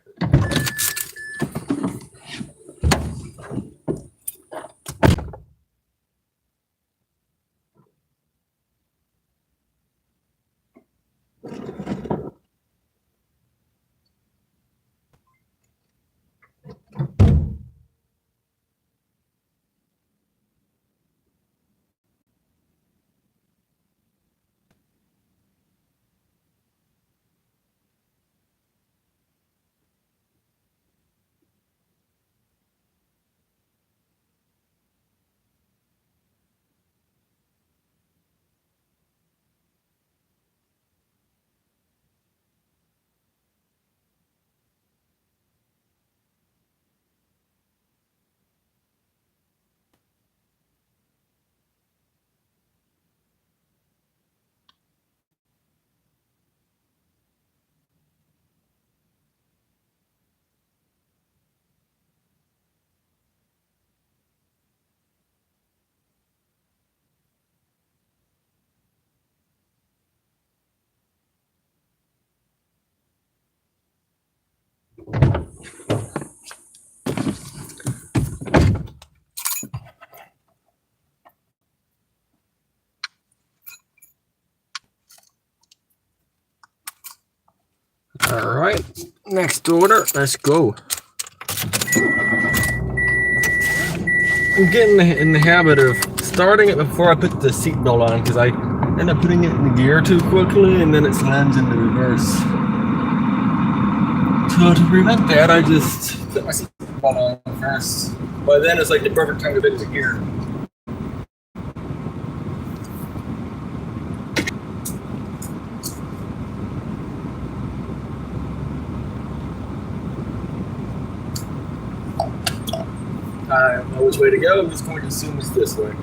All right, next order, let's go. I'm getting in the habit of starting it before I put the seatbelt on because I end up putting it in gear too quickly and then it slams into reverse. So to prevent that, I just put my seatbelt on first. By then, it's like the perfect time to put it into gear. I don't know which way to go. I'm just going to assume it's this way.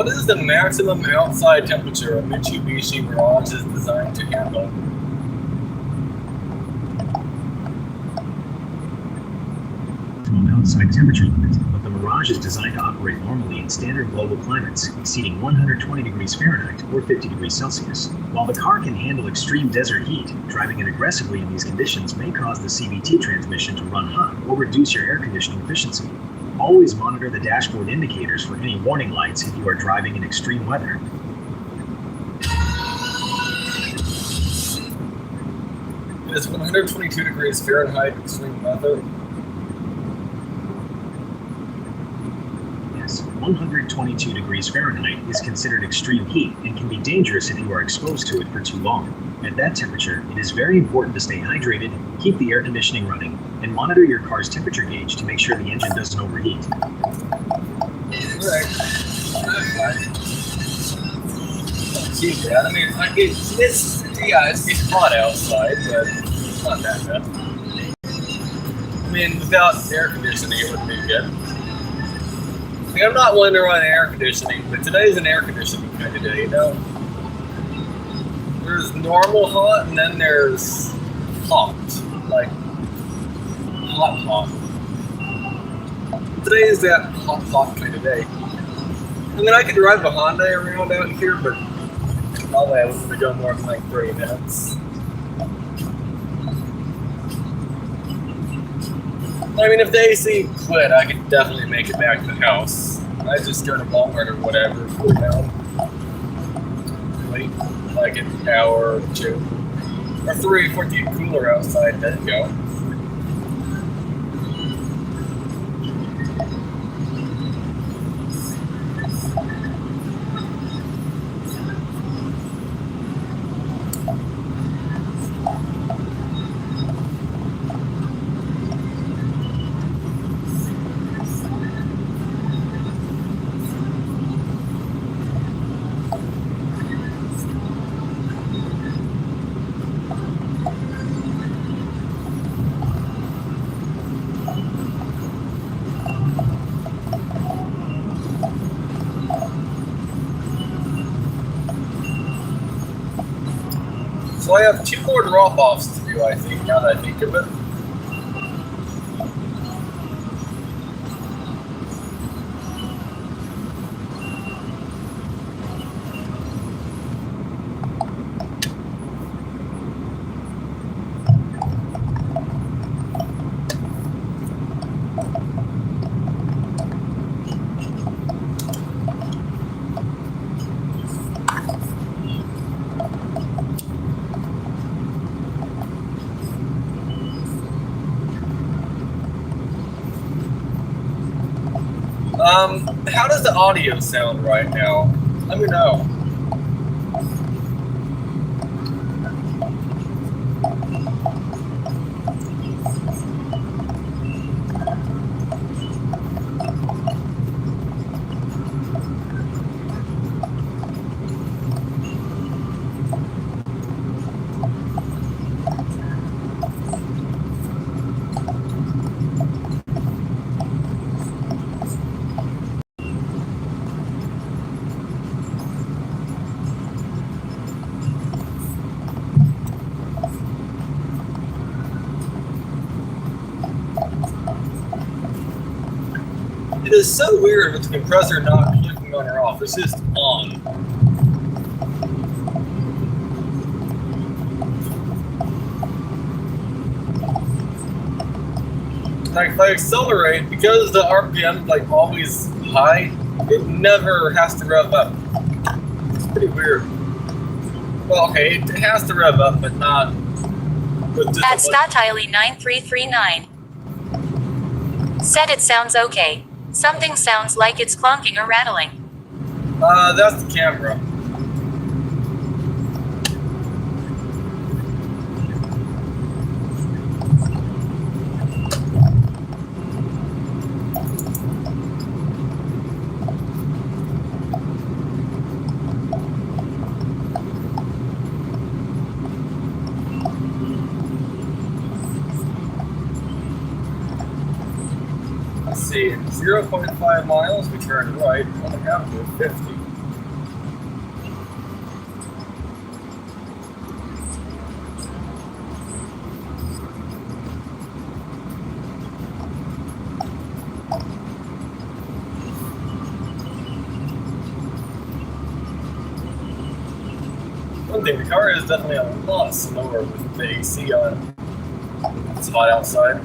What is the maximum outside temperature a Mitsubishi Mirage is designed to handle? Maximum outside temperature limit, but the Mirage is designed to operate normally in standard global climates, exceeding 120 degrees Fahrenheit or 50 degrees Celsius. While the car can handle extreme desert heat, driving it aggressively in these conditions may cause the CVT transmission to run hot or reduce your air conditioning efficiency. Always monitor the dashboard indicators for any warning lights if you are driving in extreme weather. Is 122 degrees Fahrenheit extreme weather? Yes, 122 degrees Fahrenheit is considered extreme heat and can be dangerous if you are exposed to it for too long. At that temperature, it is very important to stay hydrated, keep the air conditioning running, and monitor your car's temperature gauge to make sure the engine doesn't overheat. Right. Too bad. I mean, it's hot outside, but it's not that bad. I mean, without air conditioning, it would be good. I mean, I'm not one to run air conditioning, but today's an air conditioning kind of day, you know? There's normal hot, and then there's hot. Like, hot. Today is that hot kind of day. I mean, I could drive a Honda around out here, but probably I wouldn't go more than like 30 minutes. I mean, if the AC quit, I could definitely make it back to the house. I just go to Walmart or whatever, cool down, wait like an hour or two, or three for it to get cooler outside, then go. So I have 2 more drop-offs to do, I think, now that I think of it. How does the audio sound right now? Let me know. It is so weird with the compressor not clicking on or off. It's just on. Like if I accelerate, because the RPM like always high, it never has to rev up. It's pretty weird. Well, okay, it has to rev up, but not with just At Statile 9339. Said it sounds okay. Something sounds like it's clonking or rattling. That's the camera. Let's see, 0.5 miles, we turn right, on the down to 50. one thing, the car is definitely a lot slower with the AC on. It's hot outside.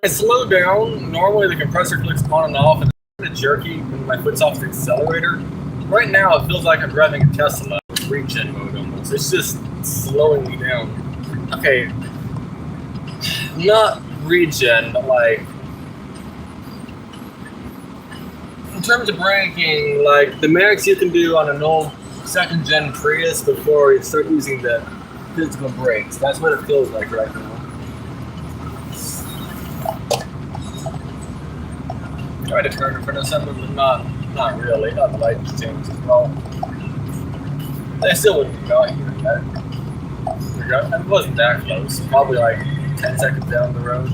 I slow down, normally the compressor clicks on and off and it's kind of jerky when my foot's off the accelerator. Right now it feels like I'm driving a Tesla with regen mode almost. It's just slowing me down. Okay, not regen, but like, in terms of braking, like the max you can do on an old second gen Prius before you start using the physical brakes. That's what it feels like right now. Try to turn in front of something, but not really. The light changed as well. They still wouldn't have got here yet. It wasn't that close. Probably like 10 seconds down the road.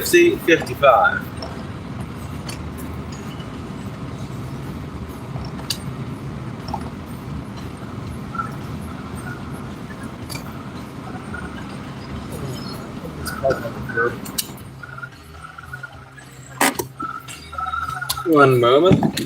FC 55. One moment.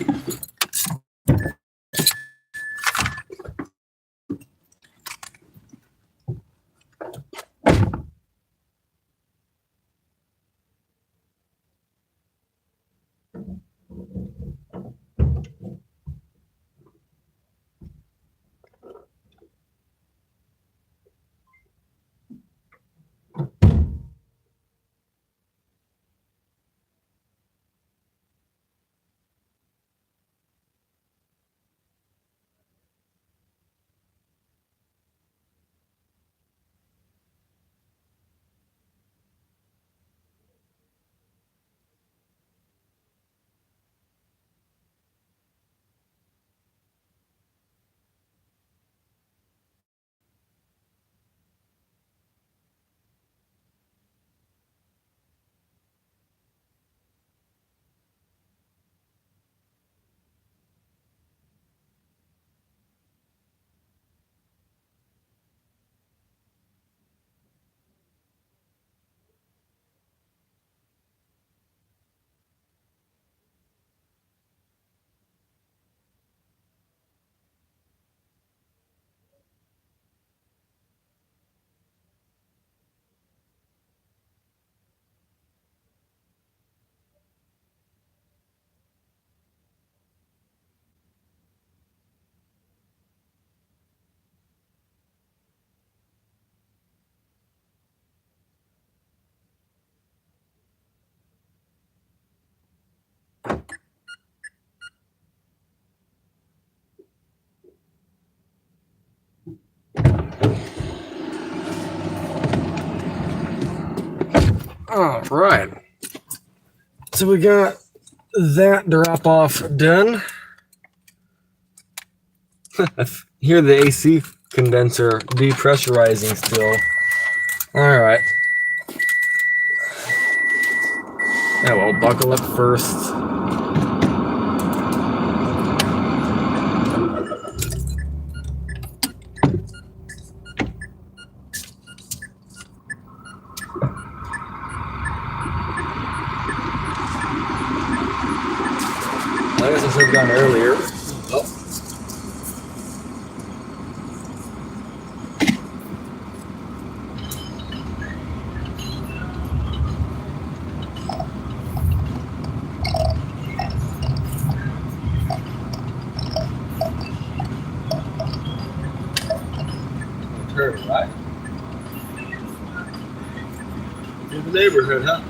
All right. So we got that drop off done. I hear the AC condenser depressurizing still. All right. Yeah, well, buckle up first. I guess I should have gone earlier. Oh. neighborhood, huh?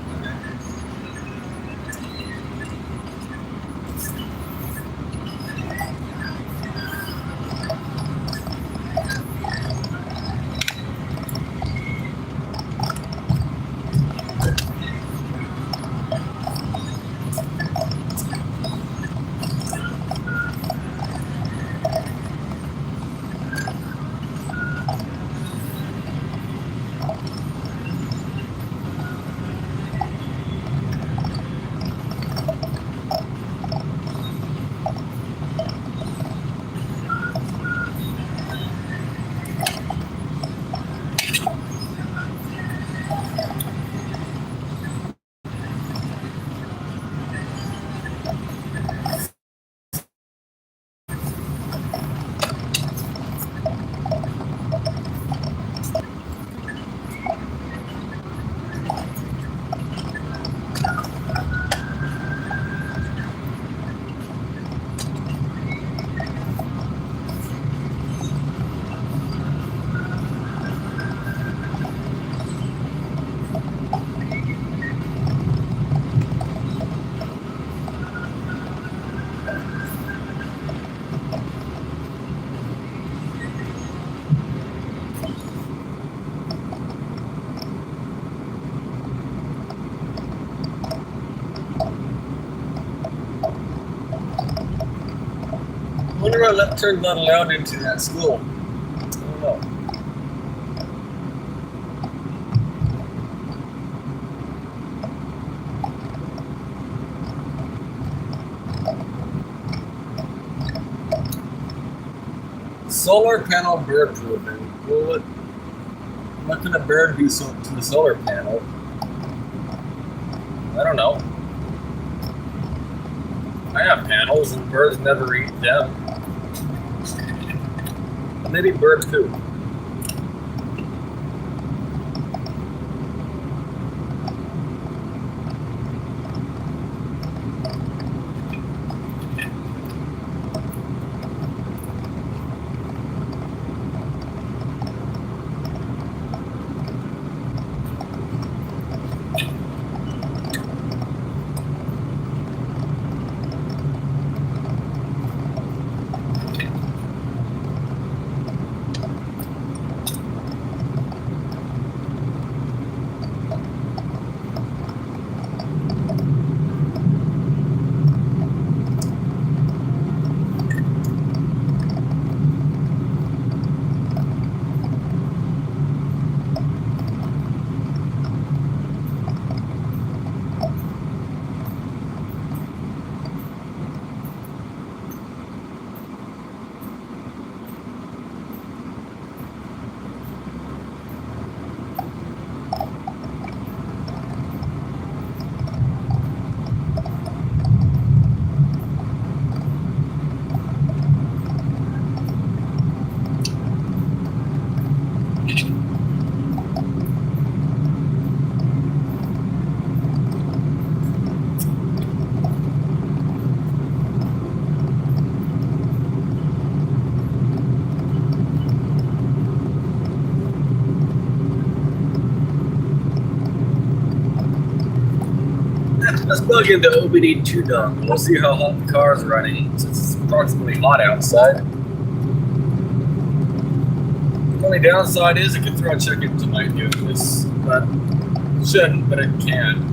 I wonder why turned not allowed into that school. I don't know. Solar panel bird proofing. Well, what can a bird do to the solar panel? I don't know. I have panels and birds never eat them. Maybe bird poop. Let's plug into OBD2 dongle. We'll see how hot the car's running since it's approximately hot outside. The only downside is it could throw a check into my doing this, but it shouldn't, but it can.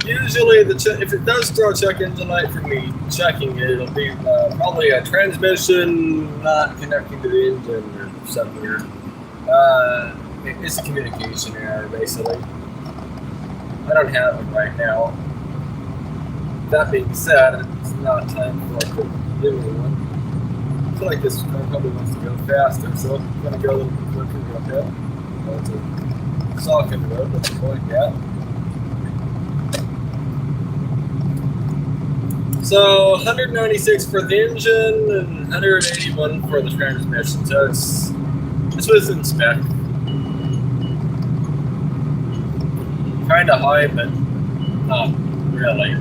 Usually, if it does throw a check engine light for me checking it, it'll be probably a transmission not connecting to the engine or something weird. It's a communication error, basically. I don't have it right now. That being said, it's not time for like the new one. I feel like this car probably wants to go faster, so I'm going to go a little bit quicker real quick. It's a socket road, that's the point, yeah. So 196 for the engine and 181 for the transmission. So this was in spec. Kind of high, but not really.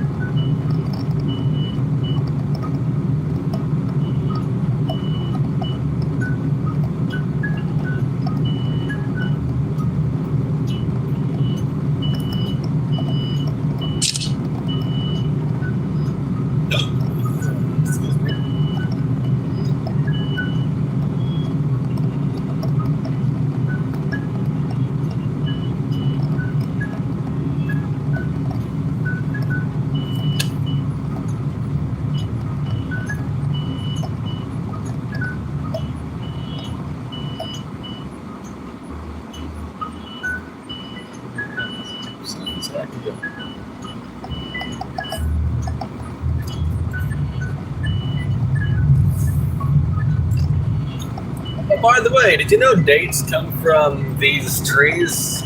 by the way, did you know dates come from these trees?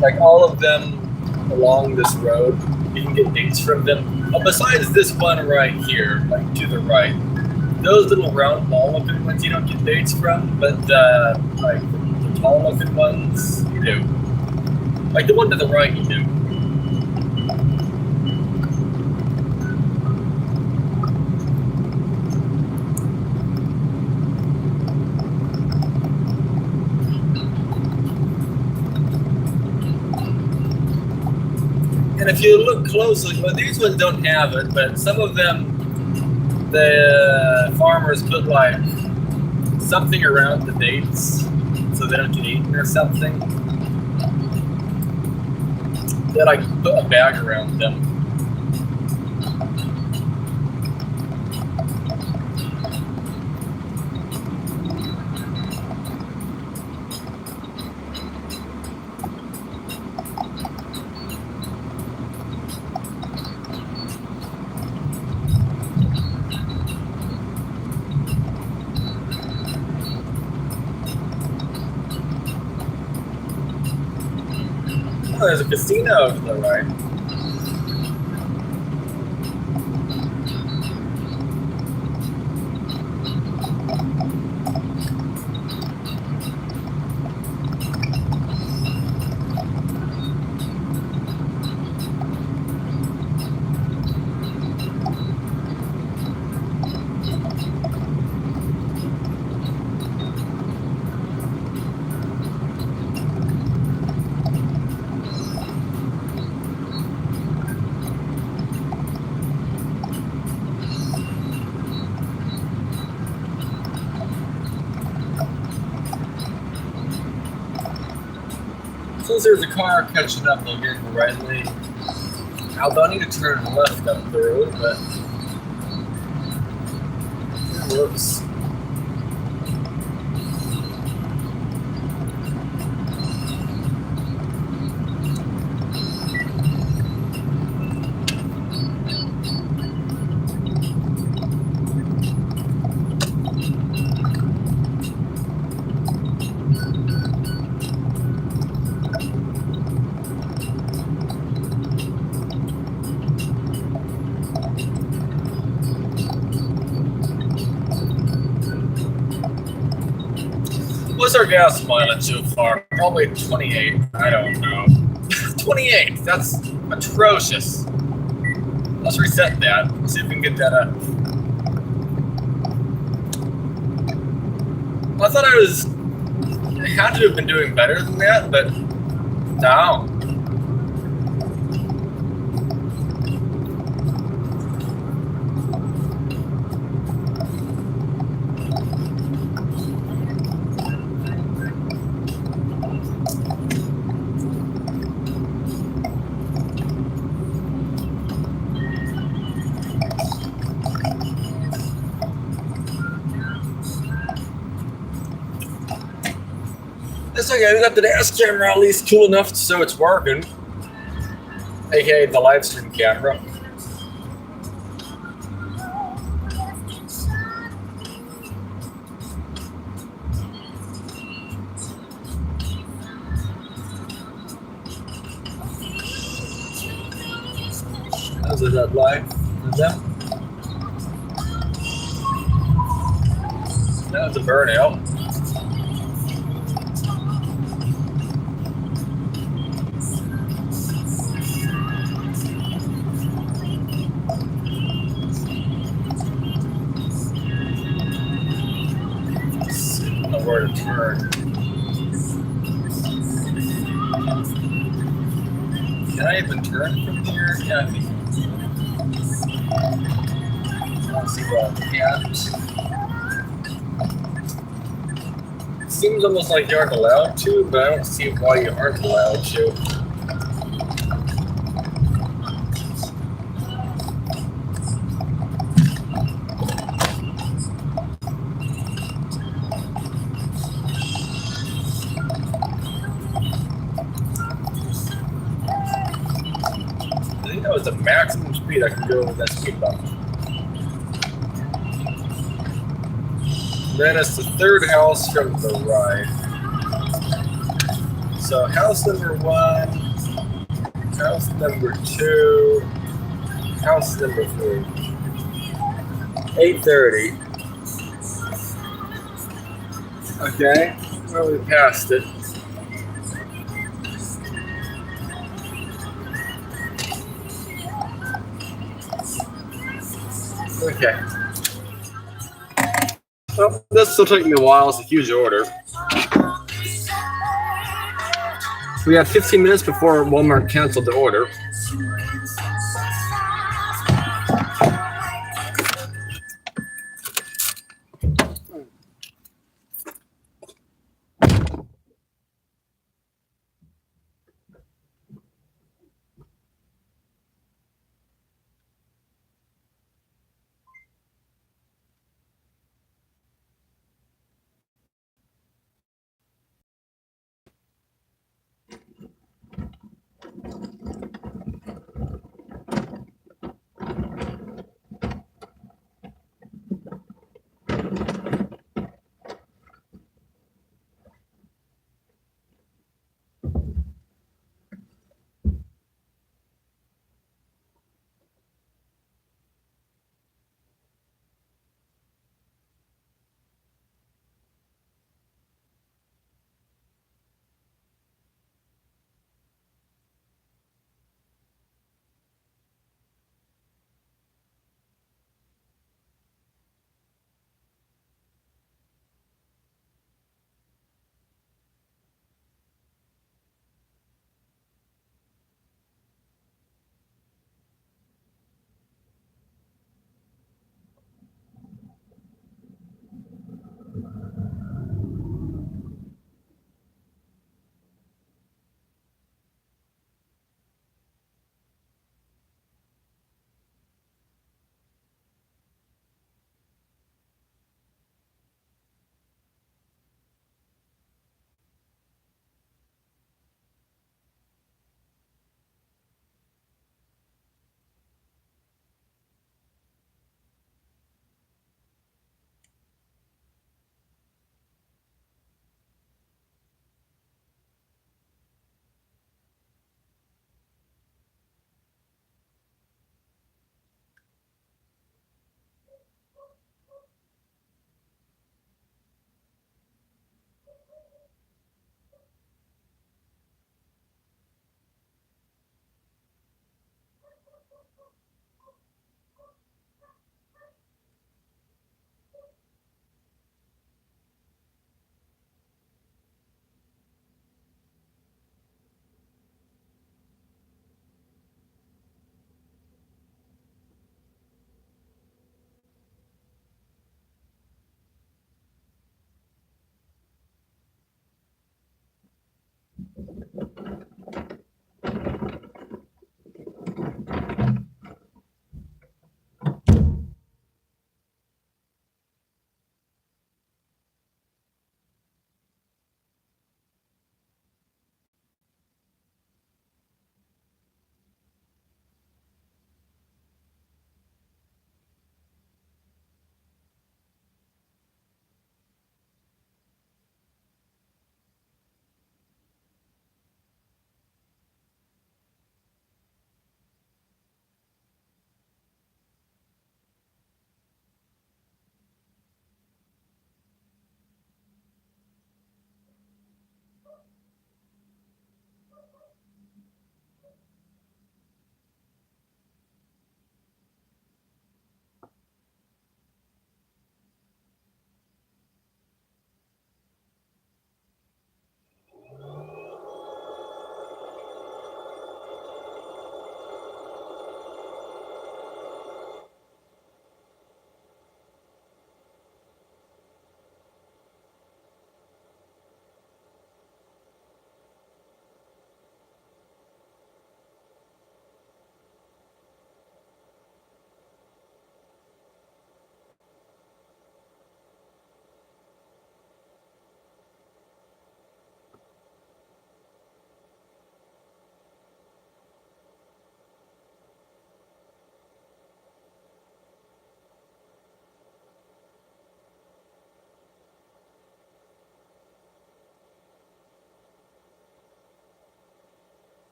Like all of them along this road, you can get dates from them. Oh, besides this one right here, like to the right. Those little round ball-looking ones you don't get dates from, but the tall-looking ones you do. Like the one to the right, you do. And if you look closely, well, these ones don't have it, but some of them, the farmers put like something around the dates so they don't get eaten or something. They like put a bag around them. Oh, there's a casino over the right. Since there's a car catching up over here in the right lane, although I need to turn left up the road, but it works. What's our gas mileage so far? Probably 28. I don't know. 28. That's atrocious. Let's reset that. See if we can get that up. I thought I had to have been doing better than that, but no. It's okay, we got the dash camera at least cool enough so it's working. AKA the live stream camera. How's it that live? Is that? That was a burnout. Where to turn. Can I even turn from here? Yeah, I think. I don't see why I can't. It seems almost like you aren't allowed to, but I don't see why you aren't allowed to. That was the maximum speed I can go with that speed bump. Then it's the third house from the right. So house number 1, house number 2, house number 3. 8:30. Okay, well, we passed it. Okay. Well, this will take me a while. It's a huge order. We have 15 minutes before Walmart canceled the order.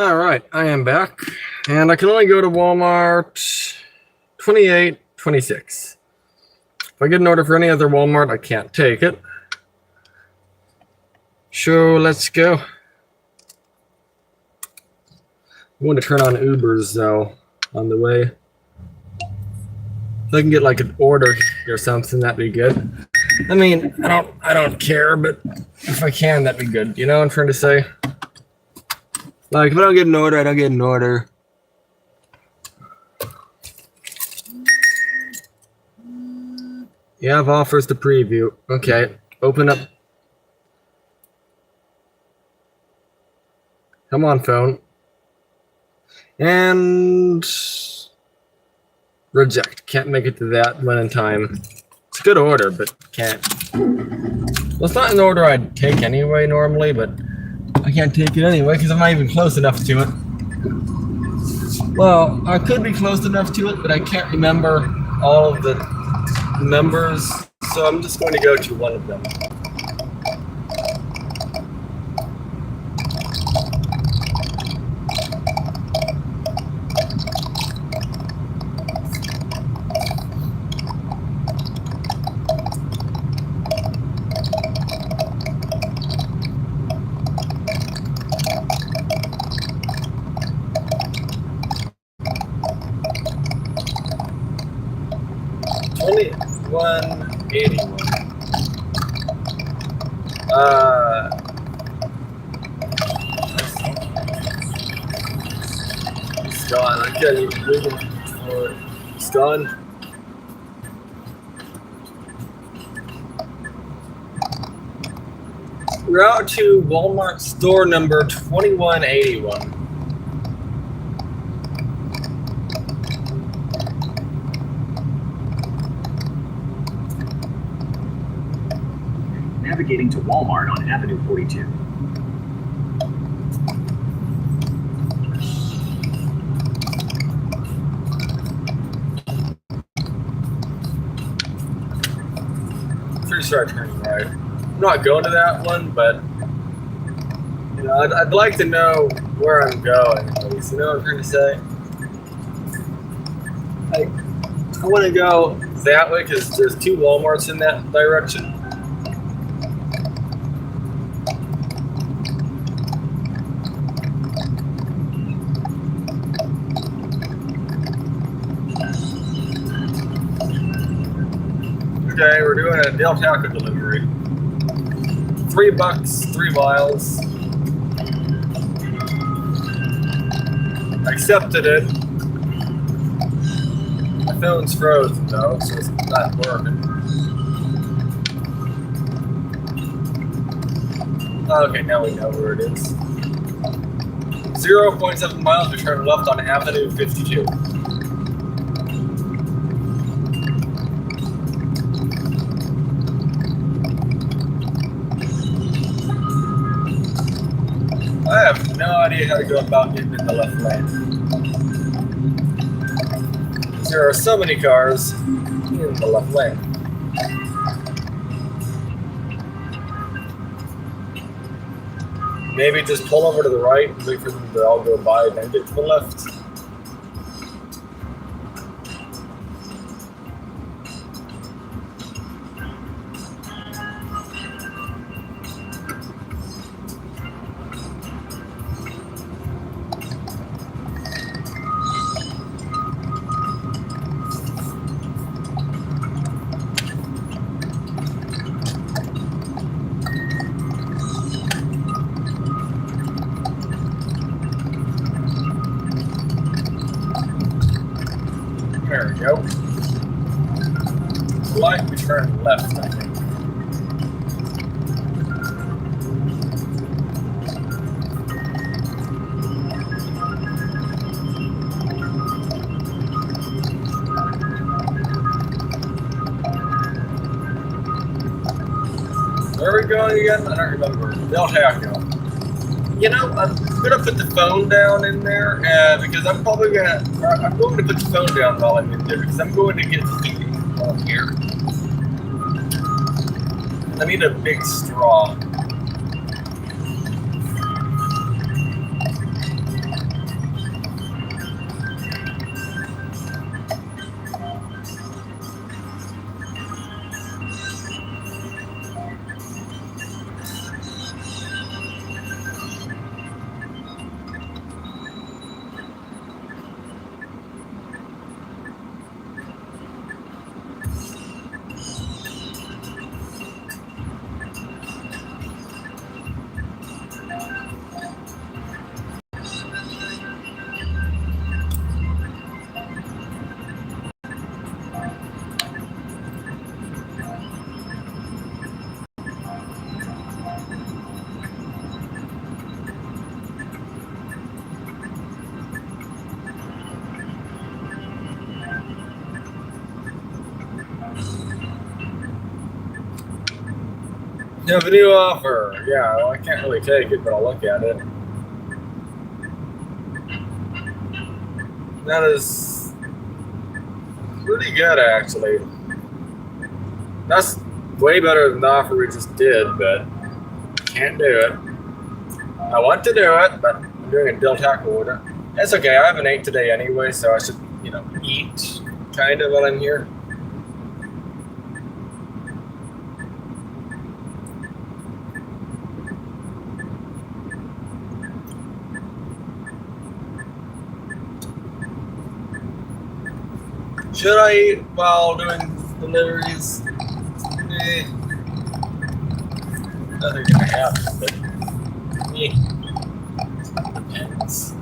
All right, I am back, and I can only go to Walmart 2826. If I get an order for any other Walmart, I can't take it. So let's go. I'm going to turn on Ubers though on the way. If I can get like an order or something, that'd be good. I mean, I don't care, but if I can, that'd be good. You know what I'm trying to say? Like, if I don't get an order, I don't get an order. You have offers to preview. Okay, open up. Come on, phone. And reject. Can't make it to that one in time. It's a good order, but can't. Well, it's not an order I'd take anyway normally, but I can't take it anyway because I'm not even close enough to it. Well, I could be close enough to it, but I can't remember all of the numbers, so I'm just going to go to one of them. $21.81. It's gone. I can't even move it forward. It's gone. Route to Walmart store number 2181. Navigating to Walmart on Avenue 42. Pretty sure I turned right. I'm not going to that one, but you know, I'd like to know where I'm going. At least, you know what I'm trying to say? I want to go that way because there's two Walmarts in that direction. Okay, we're doing a Del Taco delivery. $3, 3 miles. Accepted it. My phone's frozen though, so it's not working. Okay, now we know where it is. 0.7 miles, we turn left on Avenue 52. I have no idea how to go about getting in the left lane. There are so many cars in the left lane. Maybe just pull over to the right and wait for them to all go by and then get to the left. There we go. Light, we turn left, I think. Where are we going again? I don't remember. Del Taco. You know, I'm gonna put the phone down in there because I'm going to put the phone down while I'm in there because I'm going to get something on here. I need a big straw. You have a new offer. Yeah, well, I can't really take it, but I'll look at it. That is pretty good, actually. That's way better than the offer we just did, but can't do it. I want to do it, but I'm doing a Del Taco order. It's okay. I haven't ate today anyway, so I should, eat kind of while I'm here. Should I eat while doing deliveries? Nothing's gonna happen, but depends.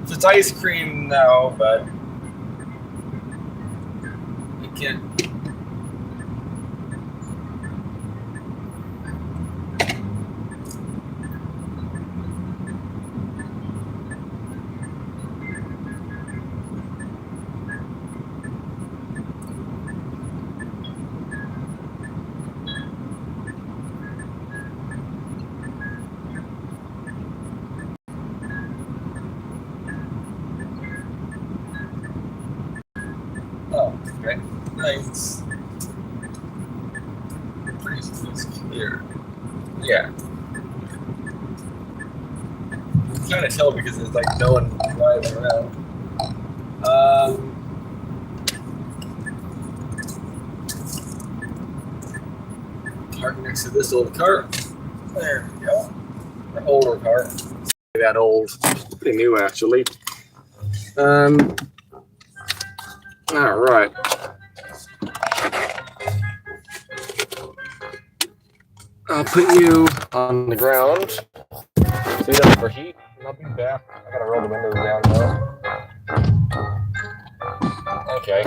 If it's ice cream, no, but I can't. Oh, okay. Nice. Pretty clear. Yeah. You can kind of tell because there's like no one driving around. Park next to this old cart. There we go. An older cart. That old. Pretty new, actually. All right. I'll put you on the ground. Set up for heat. I'll be back. I gotta roll the windows down though. Okay.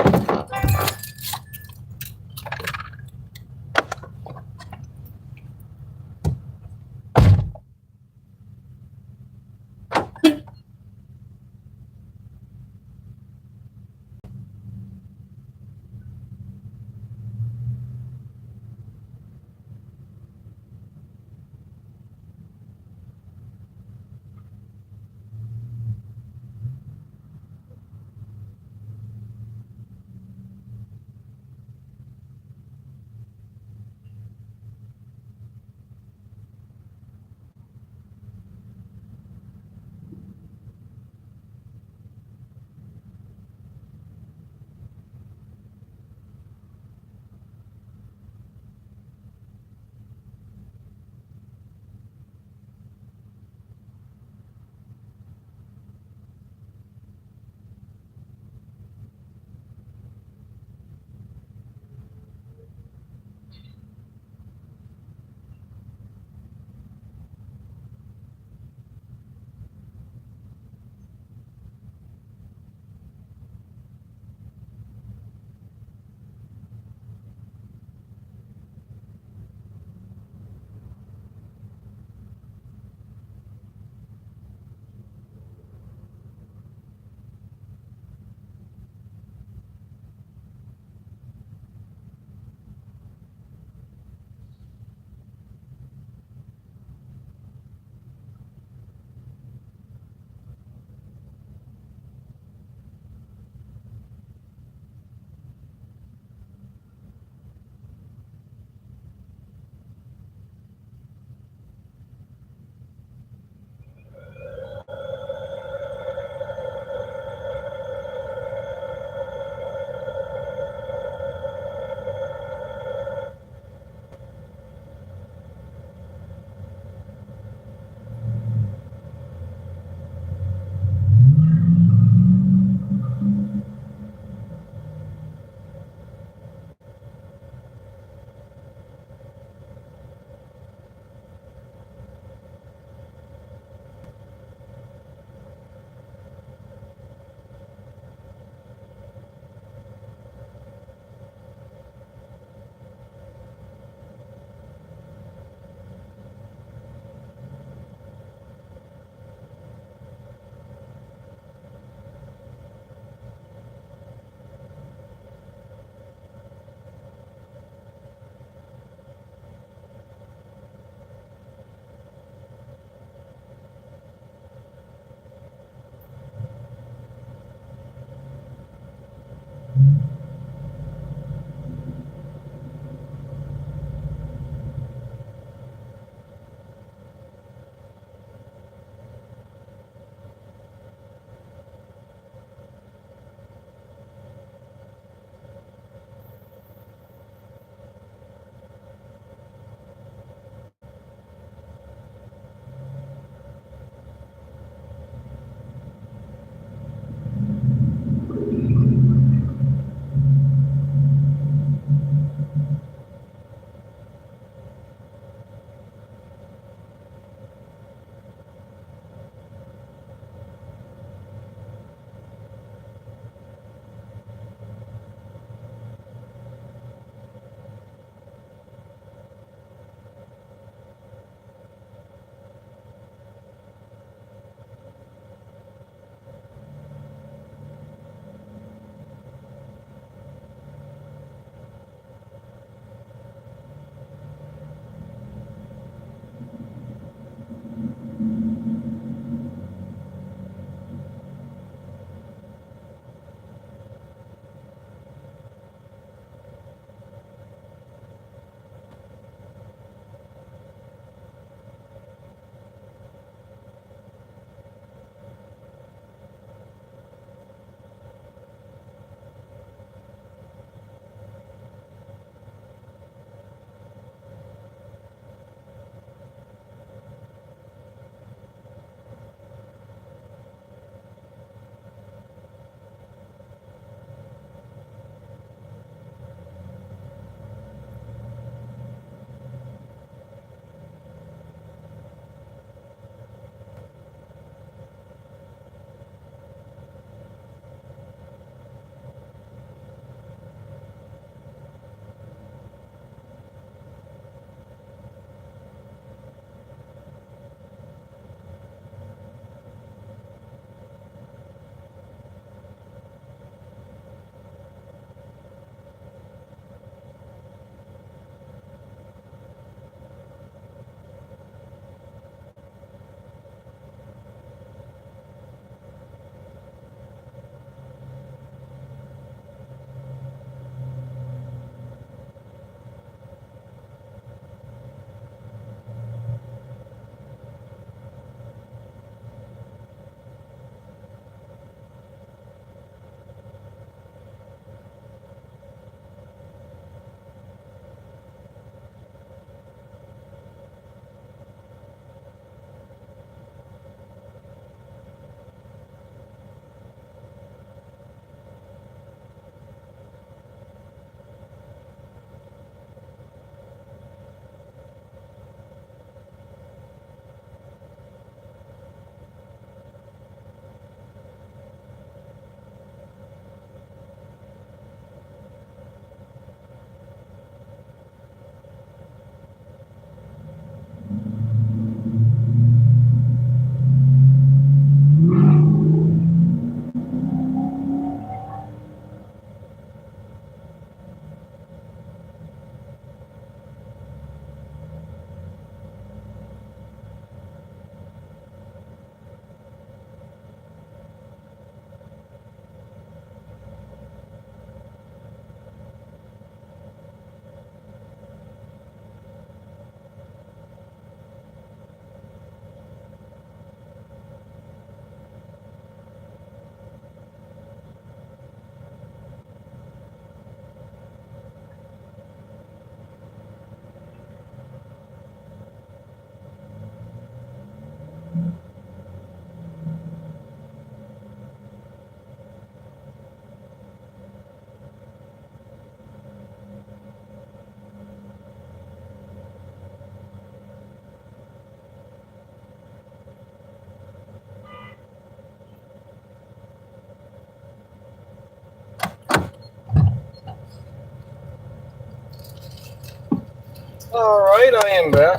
Alright, I am back.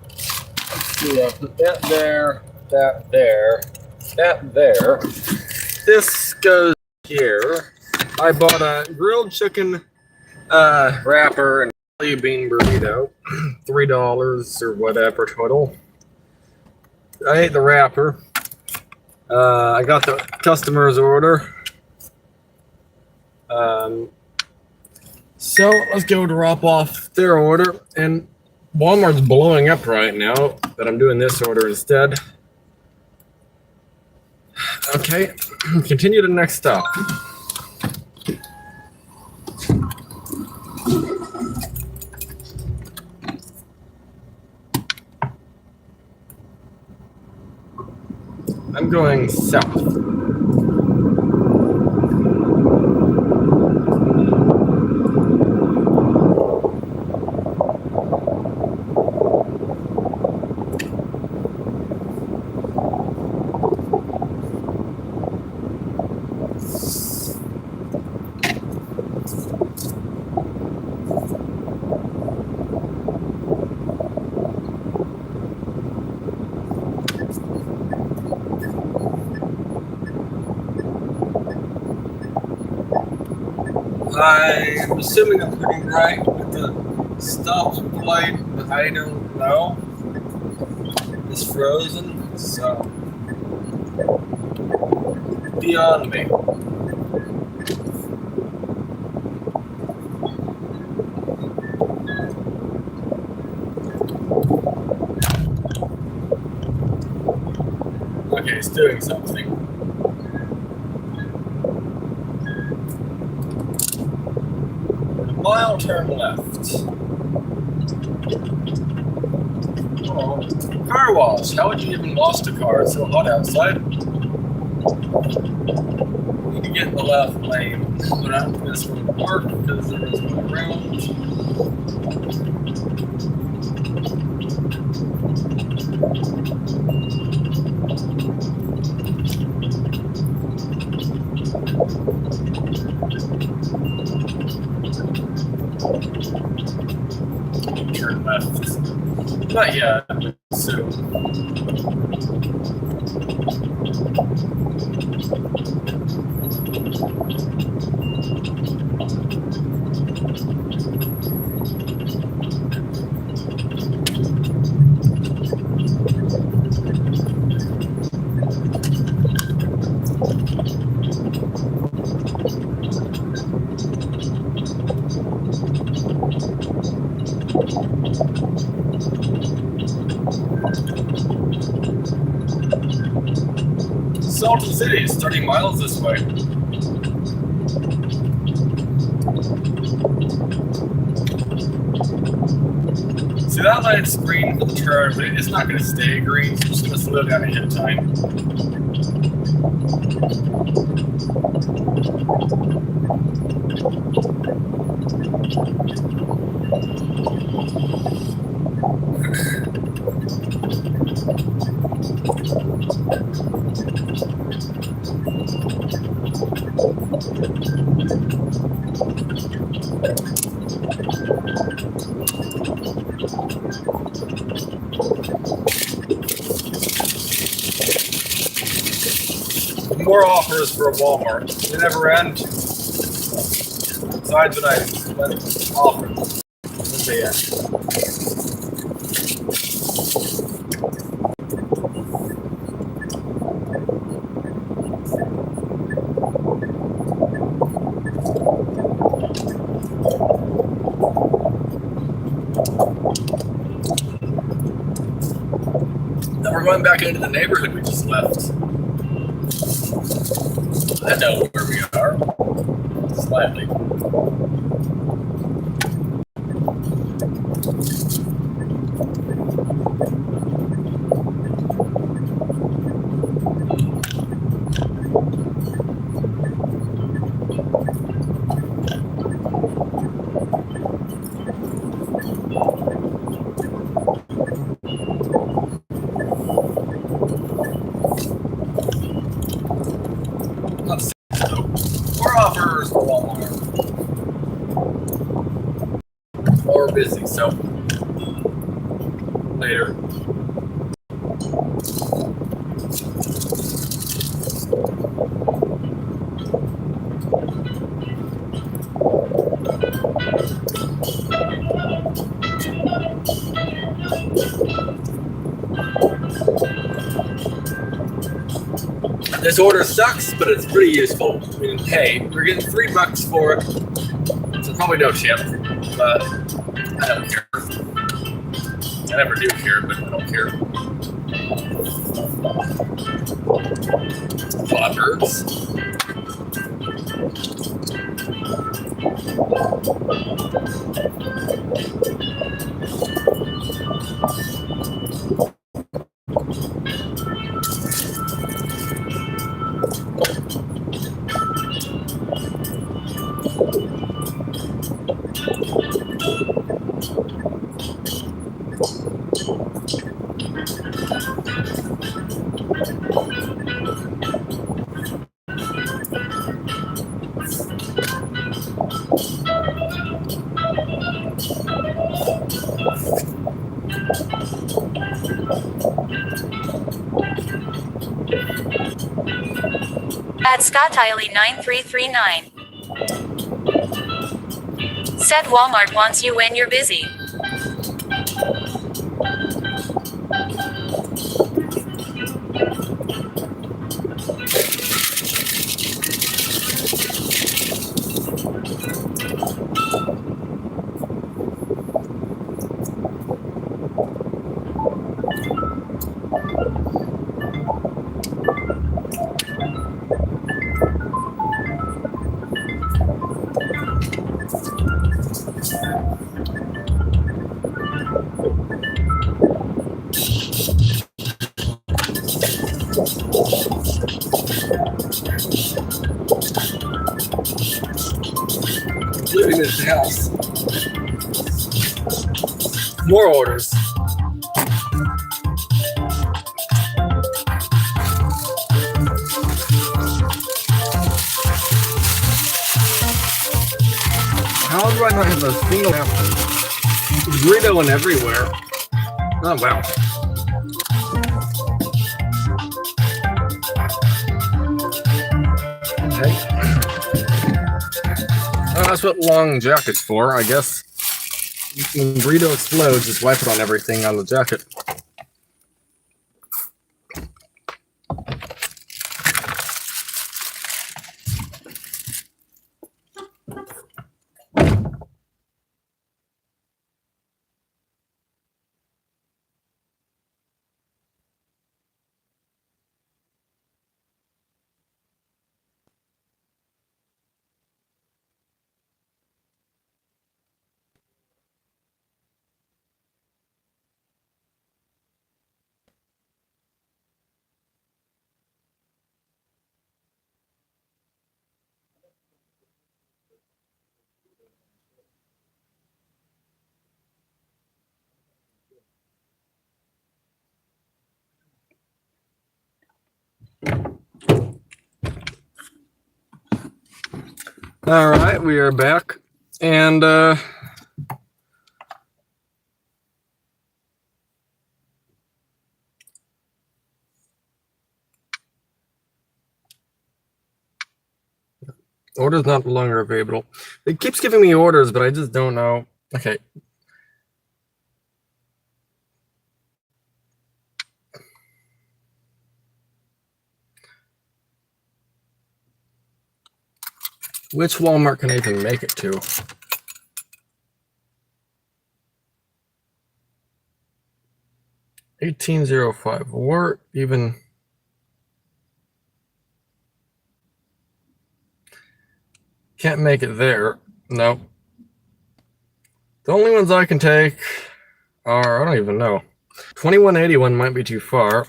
Let's see, I'll put that there, that there, that there. This goes here. I bought a grilled chicken wrapper and jelly bean burrito. $3 or whatever total. I ate the wrapper. I got the customer's order. So let's go drop off their order. And Walmart's blowing up right now that I'm doing this order instead. Okay, continue to the next stop. I'm going south. I'm assuming I'm pretty right with the stops plate, but I don't know. It's frozen, so beyond me. Okay, it's doing something. Mile turn left. Oh, car wash. How would you even lost a car? It's so hot outside. Need to get in the left lane. But I don't think this will work because there is no around. Turn left. Not yet, but soon. Salton City is 30 miles this way. See, that light's green for the turn, but it's not going to stay green, so I'm just going to slow down ahead of time. More offers for Walmart. They never end. Besides what I offered. Let's see here. Now we're going back into the neighborhood we just left. I know where we are. Slightly. more busy. So later. This order sucks, but it's pretty useful. I mean, hey, we're getting $3 for it, so probably no tip, but I don't care. I never do care, but I don't care. Floppers. At ScottIley9339. Said Walmart wants you when you're busy. Living in the house. More orders. How do I not have a single apple? Burrito and everywhere. Oh wow. Okay. That's what long jacket's for, I guess. When burrito explodes, just wipe it on everything on the jacket. All right, we are back, and order's not longer available. It keeps giving me orders, but I just don't know. Okay. Which Walmart can I even make it to? $18.05. Or even can't make it there. No. The only ones I can take are, I don't even know. 2181 might be too far.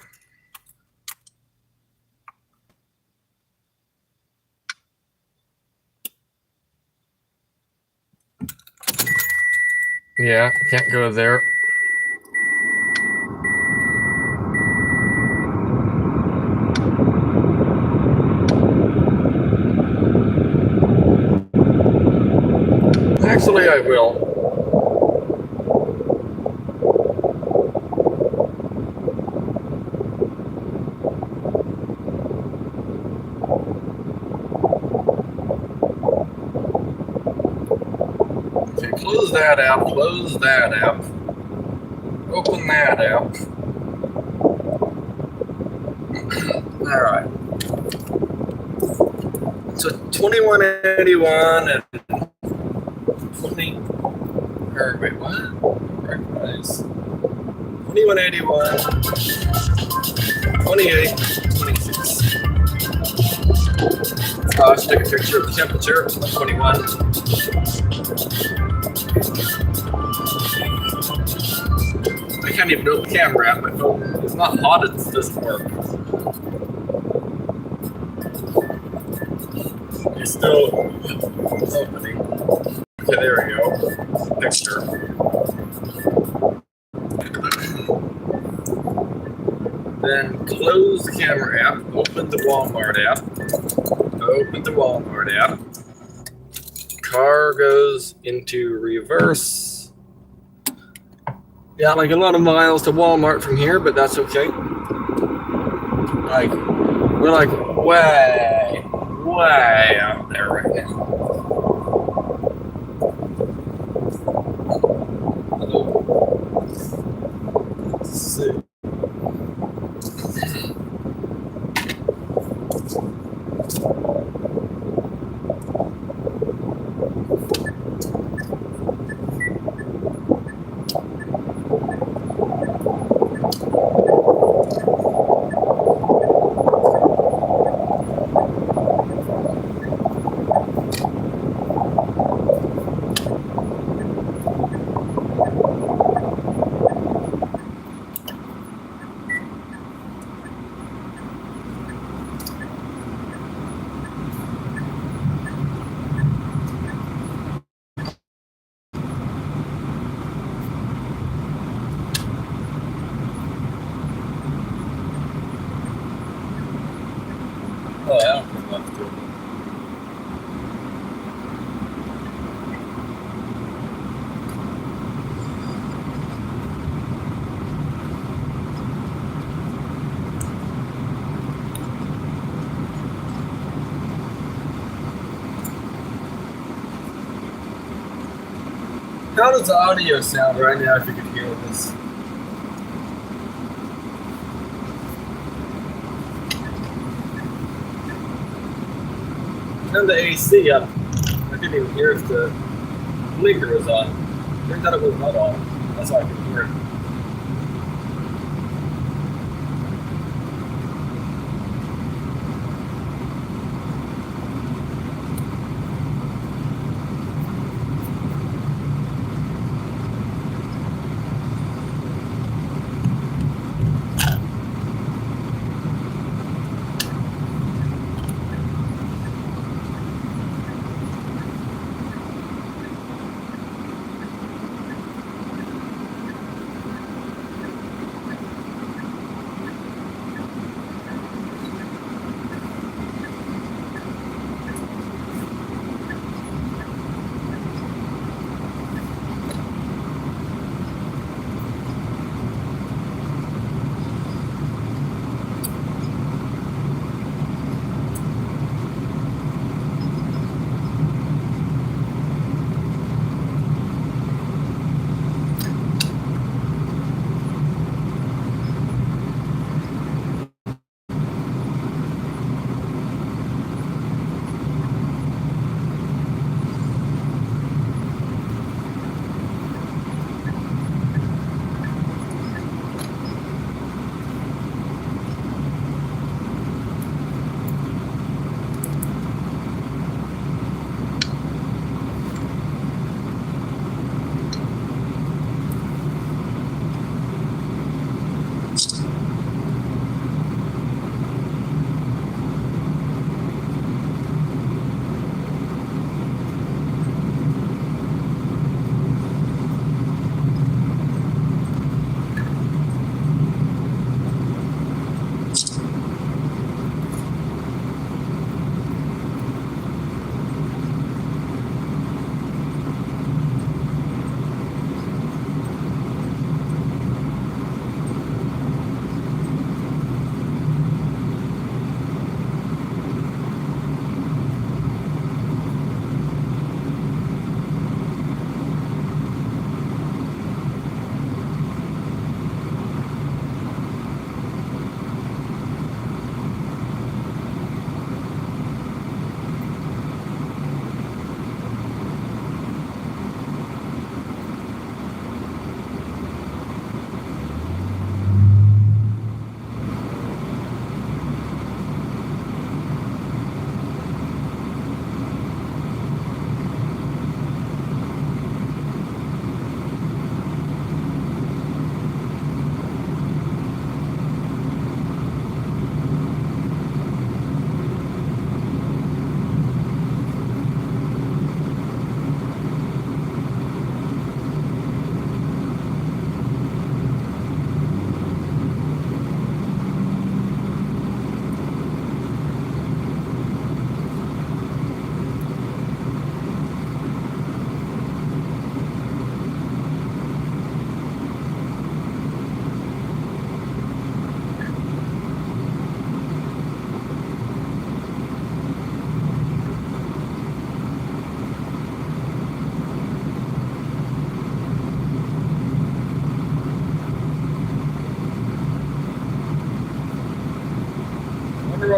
Yeah, can't go there. Actually, I will. that app, close that app, open that app. Alright. So 2181 and 20. Or wait, what? Recognize. 2181, 28, 26. I should take a picture of the temperature. 21. I can't even open the camera app. My phone is not hot, it doesn't work. It's still opening. Okay, there we go. Picture. Then close the camera app, open the Walmart app, car goes into reverse. Yeah, like a lot of miles to Walmart from here, but that's okay. Like, we're like way out there right now. Let's see. Oh, I don't think that's good. How does the audio sound right now if you could hear this? Turn the AC up. I couldn't even hear if the blinker was on. Turns out it was not on. That's why I could hear it.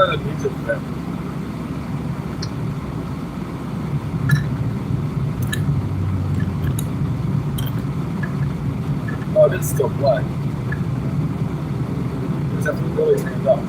where the music's been. Oh, it is still play. Just have to really turn it up.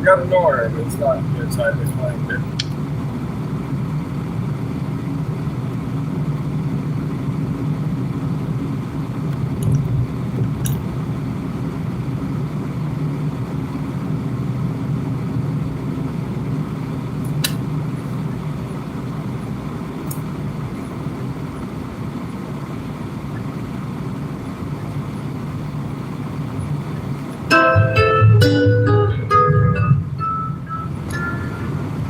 Got an order, but it's not good, so I explained it.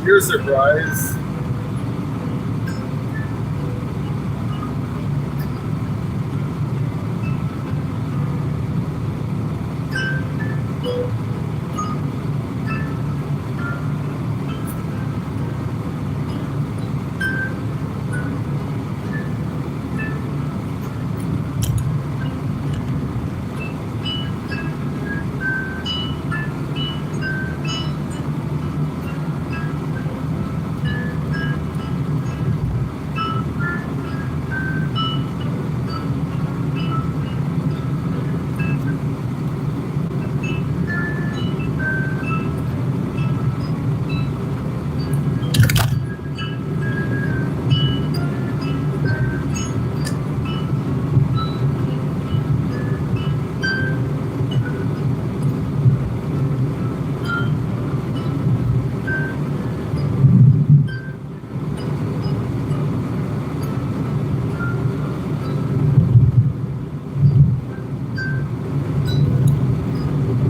You're surprised.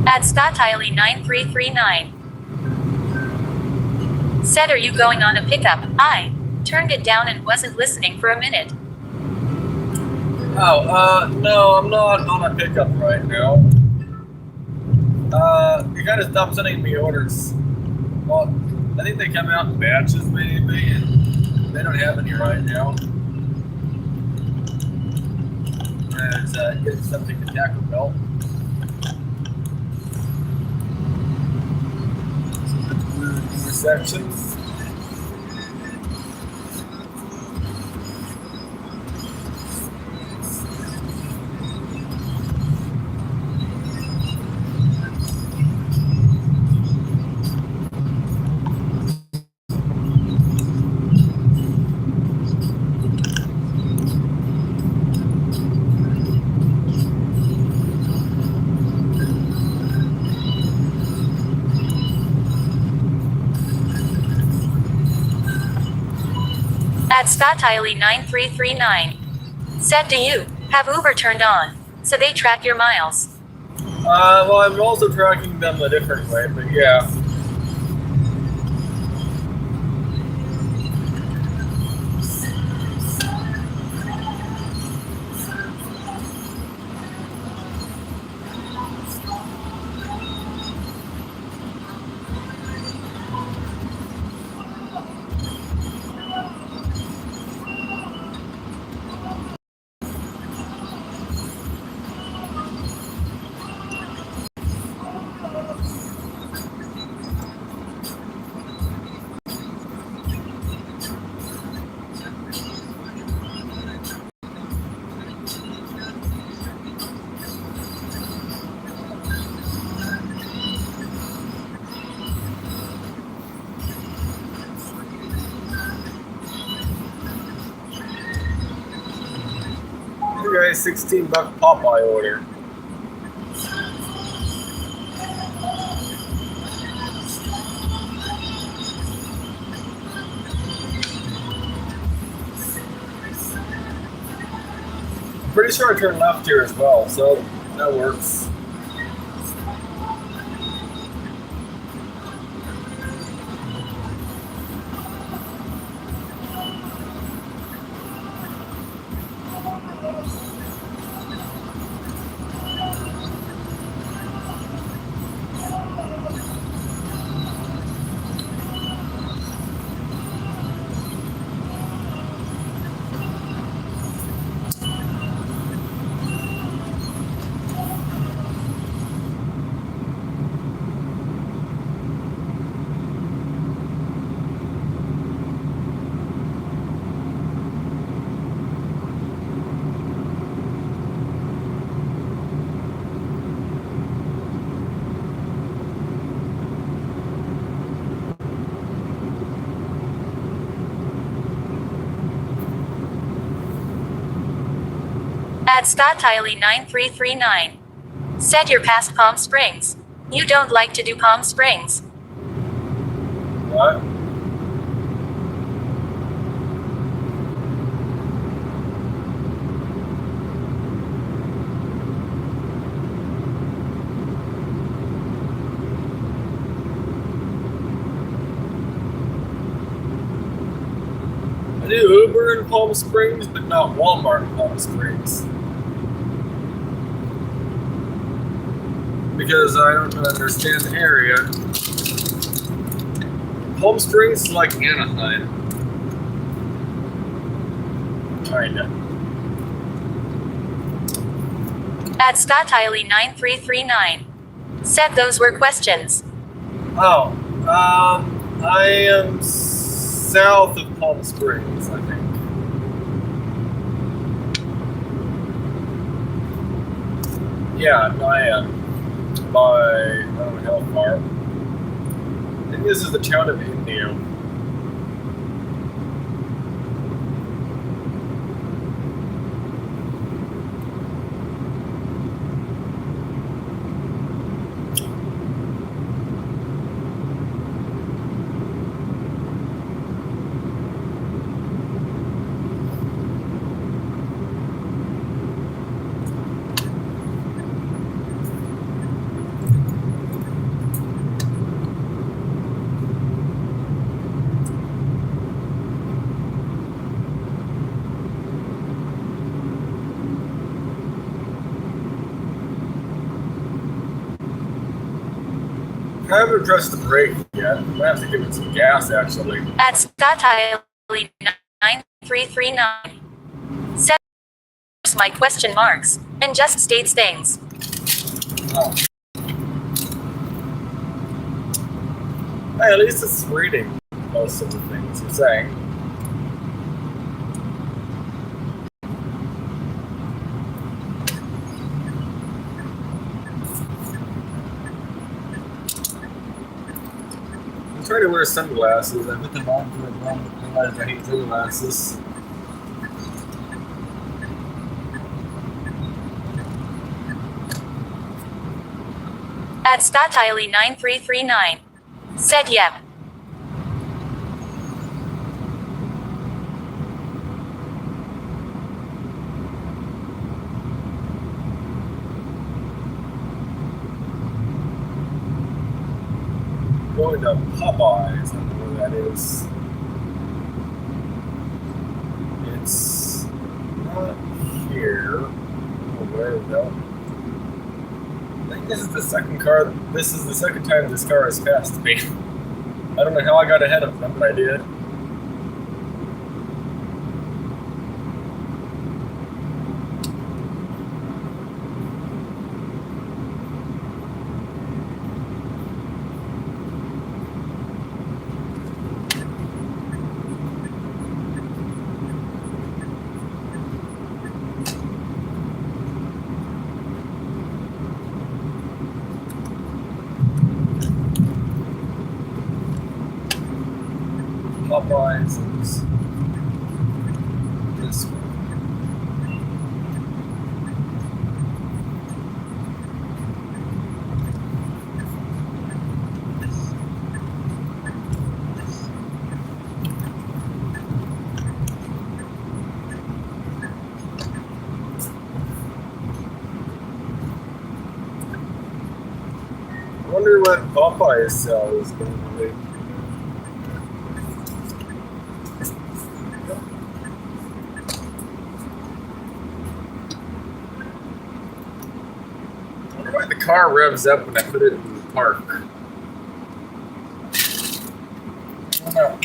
At Statiley 9339. Said, are you going on a pickup? I turned it down and wasn't listening for a minute. Oh, no, I'm not on a pickup right now. You kind of stopped sending me orders. Well, I think they come out in batches maybe, and they don't have any right now. It's getting something to Taco Bell. Sections. At Statiley 9339. Said, do you have Uber turned on so they track your miles? Well, I'm also tracking them a different way, but yeah. guy a $16 Popeye order. I'm pretty sure I turned left here as well, so that works. At Scott Tiley 9339. Said you're past Palm Springs. You don't like to do Palm Springs. What? I do Uber in Palm Springs, but not Walmart in Palm Springs. Because I don't understand the area. Palm Springs is like Anaheim. Kinda. At Scott Tiley 9339. Said those were questions. Oh, I am south of Palm Springs, I think. Yeah, no, I am. By, I don't know how far. I think this is the town of Indio. I haven't pressed the brake yet. I have to give it some gas, actually. At Scott Tiley 9339. Said my question marks and just states things. Oh. Hey, at least it's reading most of the things you're saying. I'm trying to wear sunglasses. I put them on for a moment and realized I hate sunglasses. At Scott Tiley 9339. Said yep. Going to Popeyes, I don't know where that is. It's not here. Oh, where though? I think this is the second car. This is the second time this car has passed me. I don't know how I got ahead of them, but I did. Popeyes is this one. wonder what Popeye sells. I wonder why the car revs up when I put it in the park. I don't know.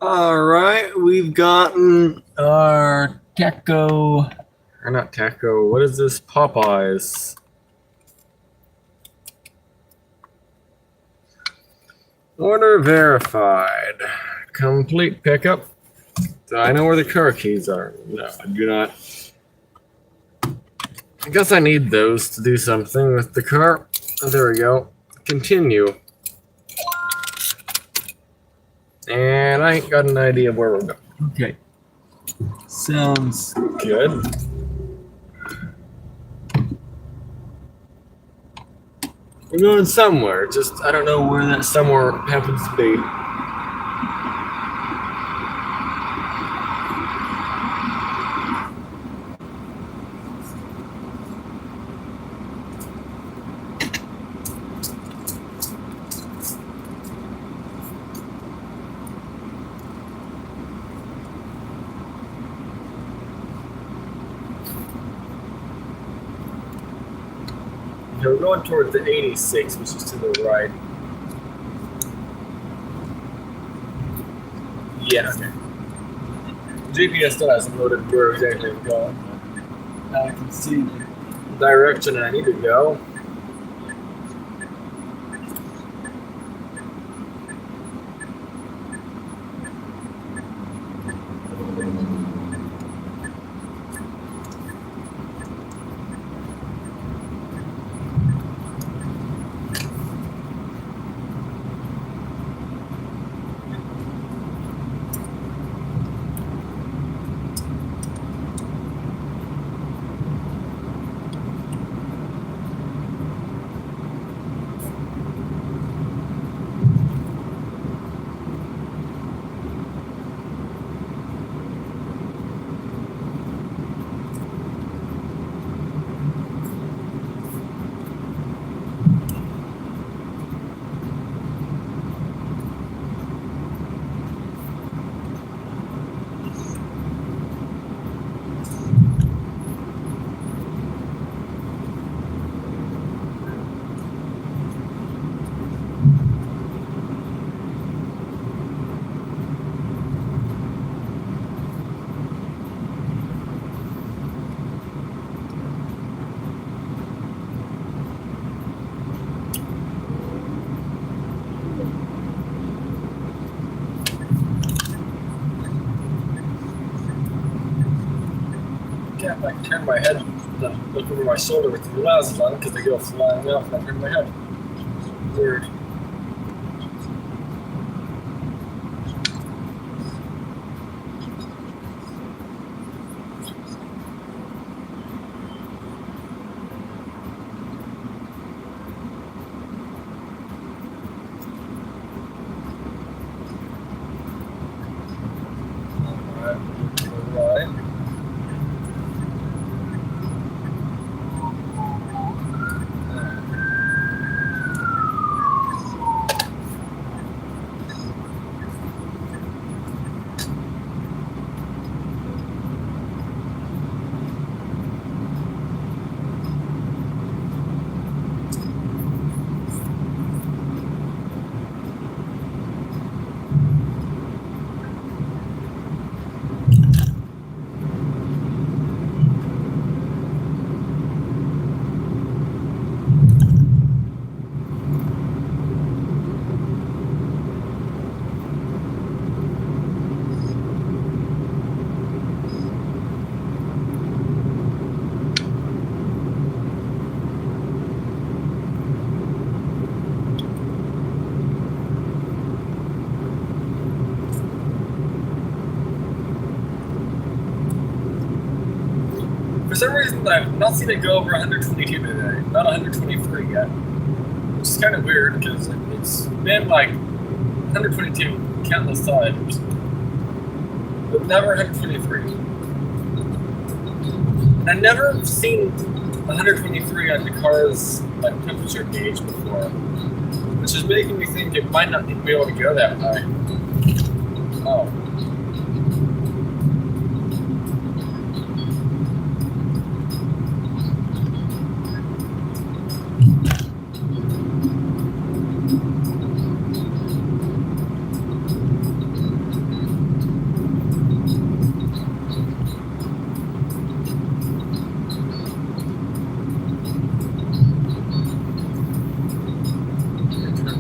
All right, we've gotten our taco, or not taco. What is this? Popeyes. Order verified. Complete pickup. Do I know where the car keys are? No, I do not. I guess I need those to do something with the car. Oh, there we go. Continue. And I ain't got an idea of where we're going. Okay. Sounds good. We're going somewhere. Just, I don't know where that somewhere happens to be. We're going towards the 86, which is to the right. Yeah. Okay. GPS still hasn't loaded where exactly we're going. Now I can see the direction I need to go. can't like turn my head, look over my shoulder with the glasses on because they go flying off and I turn my head. Weird. Alright. For some reason, I've not seen it go over 122 today. Not 123 yet. Which is kind of weird because it's been like 122 countless times, but never 123. And I've never seen 123 on the car's like temperature gauge before, which is making me think it might not be able to go that high. Oh.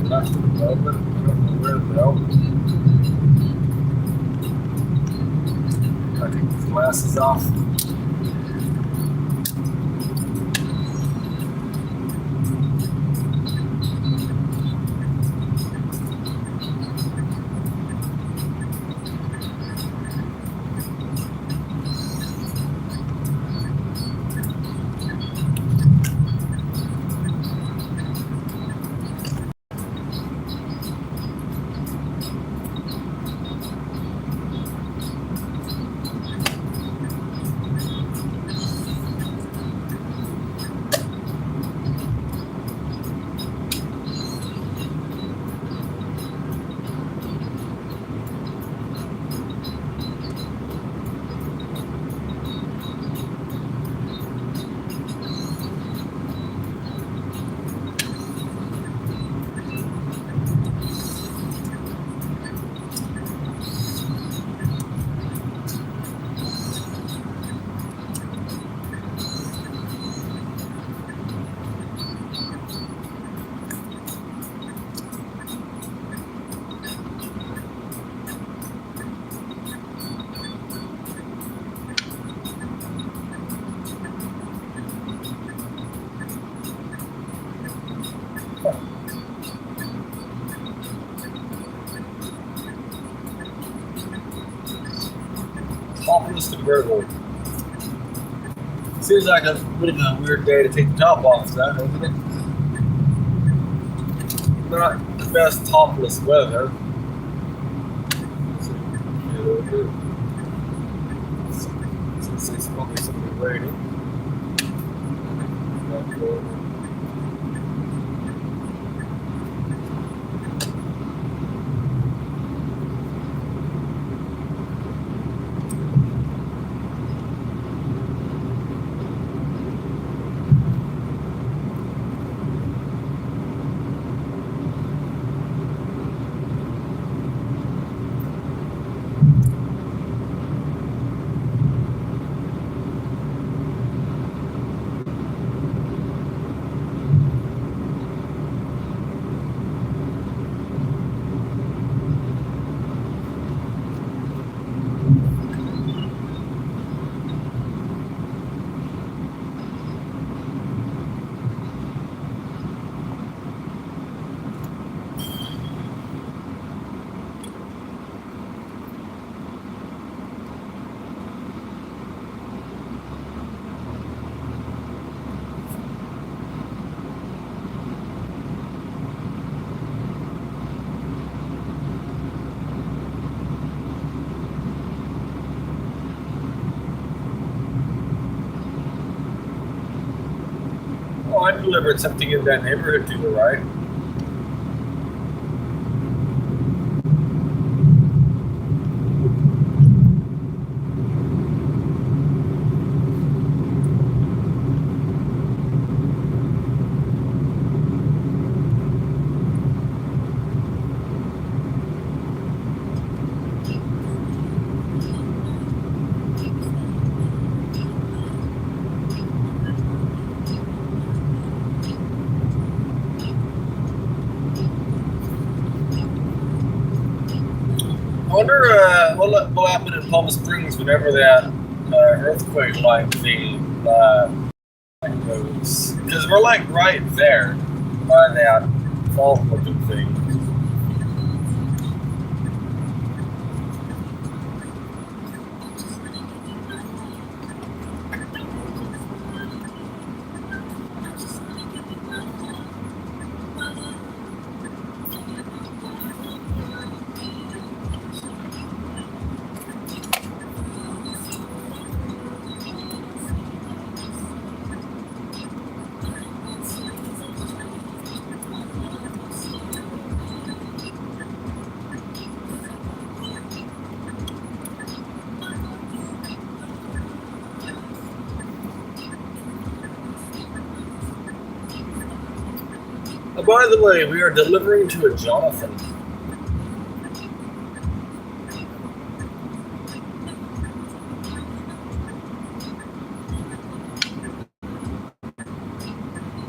Left of the moment. I don't know where to go. Gotta take these glasses off. Topless convertible. Seems like a bit of a weird day to take the top off, that, isn't it? Not the best topless weather. Since it's probably something raining. I delivered something in that neighborhood to you, right? I wonder what will happen in Palm Springs whenever that earthquake-like thing goes. Because we're like right there by that fault-looking thing. By the way, we are delivering to a Jonathan.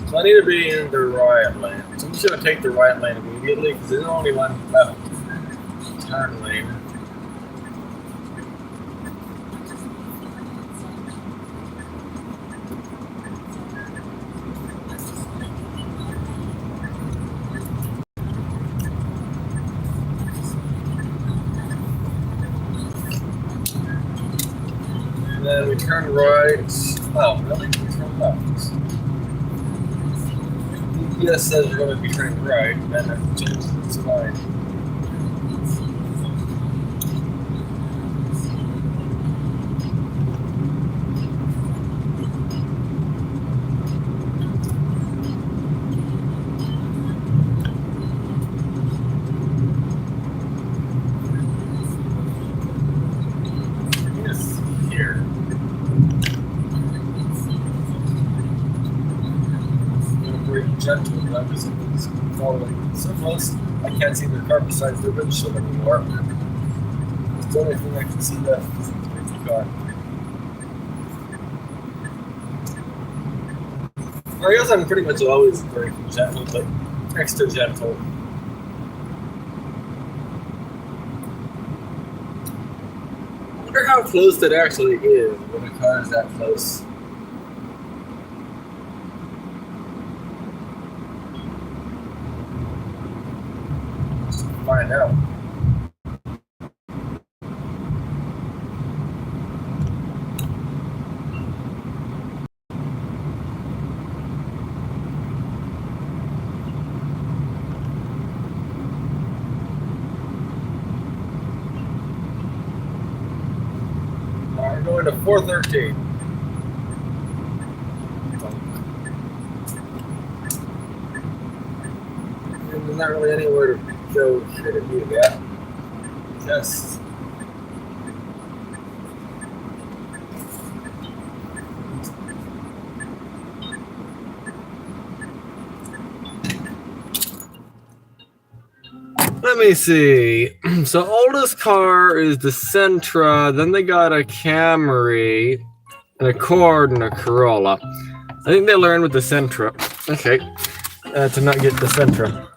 So I need to be in the right lane. So I'm just going to take the right lane immediately because there's only one left turn lane. And then we turn right. Oh, really? We turn left. GPS says we're going to be turning right, and then it changes its mind. Yes, here. Gentle, but it's following so close I can't see the car besides the windshield anymore. It's the only thing I can see left is the car. I guess I'm pretty much always very gentle, but extra gentle. I wonder how close that actually is when a car is that close. Find out. We're going to 413. And there's not really anywhere to go here to do that. Just let me see. So oldest car is the Sentra. Then they got a Camry, an Accord, and a Corolla. I think they learned with the Sentra. Okay, to not get the Sentra.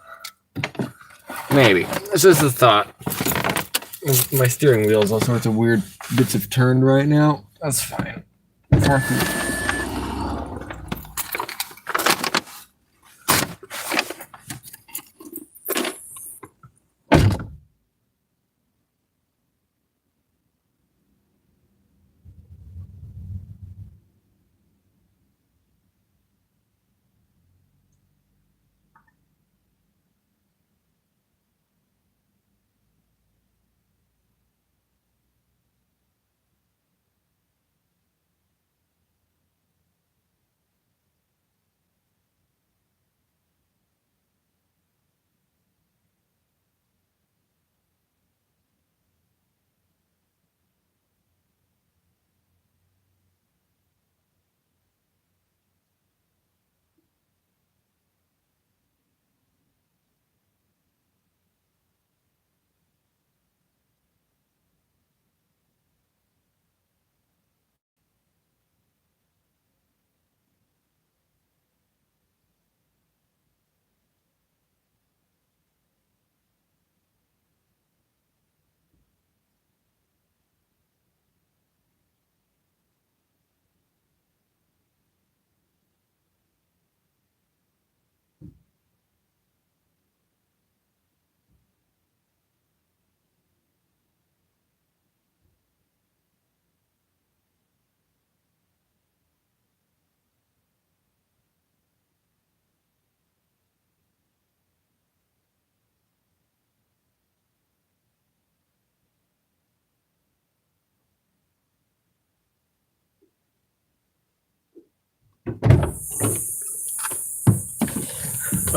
Maybe it's just a thought. My steering wheel is all sorts of weird bits of turned right now. That's fine.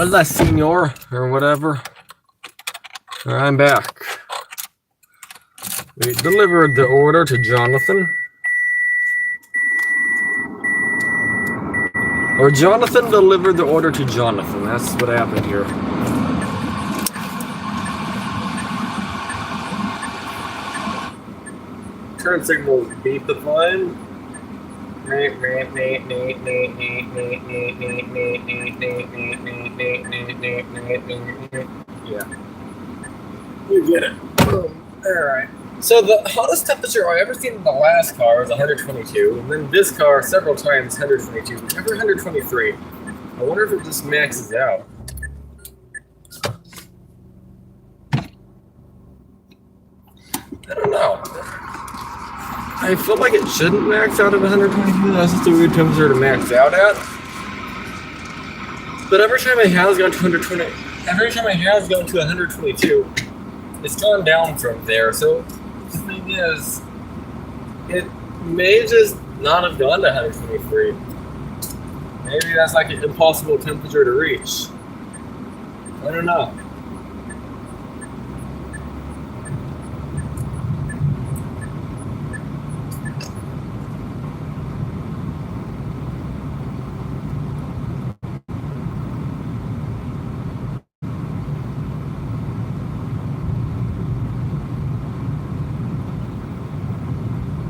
What's that, senor? Or whatever. I'm back. We delivered the order to Jonathan. Or Jonathan delivered the order to Jonathan. That's what happened here. Turn signal beepifying. Yeah. You get it. Alright. So the hottest temperature I've ever seen in the last car was 122, and then this car several times 122, never 123. I wonder if it just maxes out. I don't know. I feel like it shouldn't max out at 122. That's just a weird temperature to max out at. But every time it has gone to 120, every time it has gone to 122, it's gone down from there. So the thing is, it may just not have gone to 123. Maybe that's like an impossible temperature to reach. I don't know.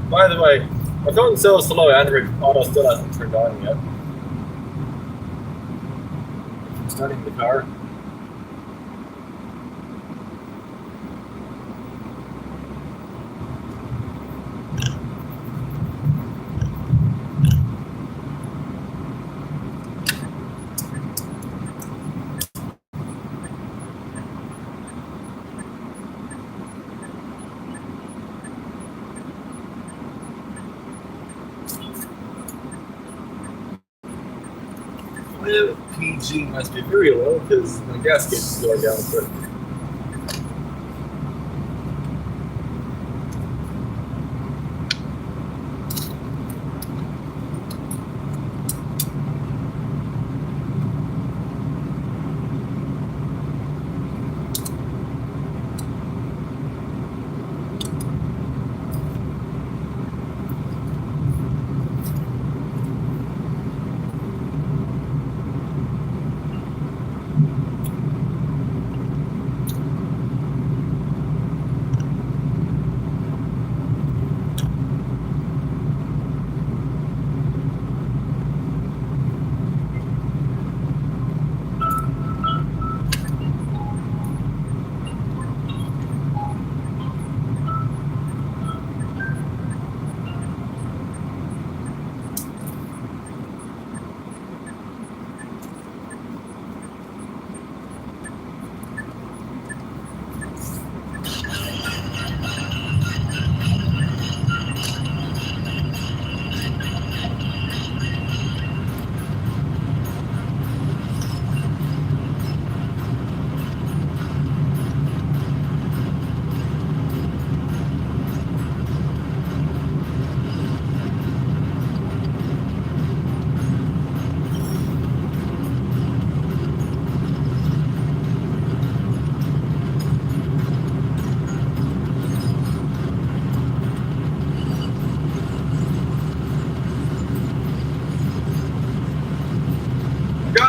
By the way, my phone's so slow, Android Auto still hasn't turned on yet. I'm starting the car. My PG must be very low because my gas gauge is going down quick.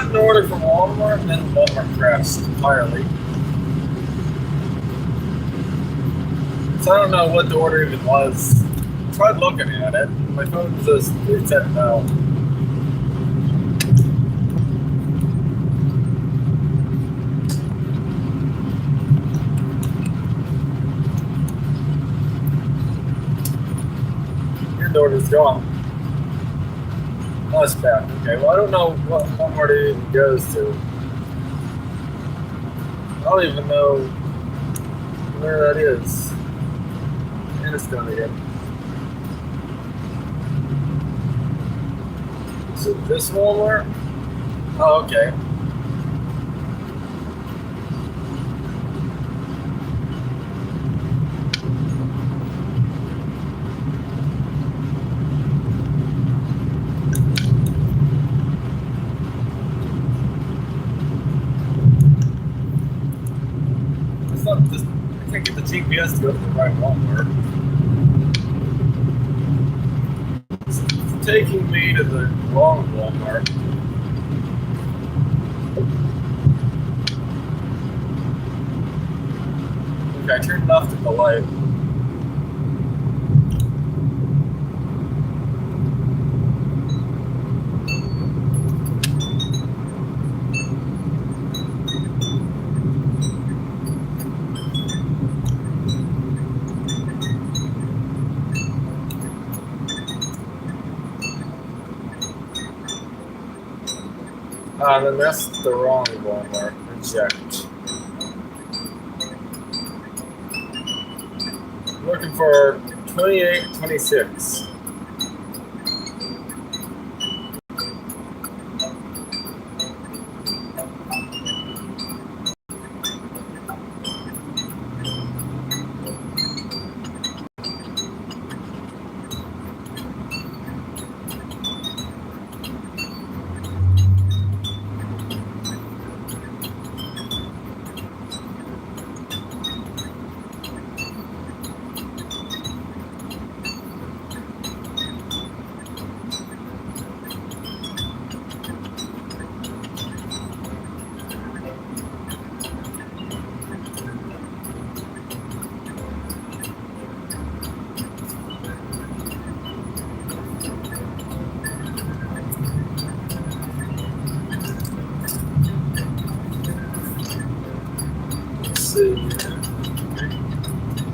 An order from Walmart, and then Walmart crashed entirely. So I don't know what the order even was. I tried looking at it. My phone just it said no. And the order's gone. Oh, it's back. Okay, well, I don't know what Walmart it even goes to. I don't even know where that is. And it's done again. Is it this Walmart? Oh, okay. right Walmart. It's taking me to the wrong Walmart. Okay, I turned left at the light. Then that's the wrong Walmart. Reject. I'm looking for 2826.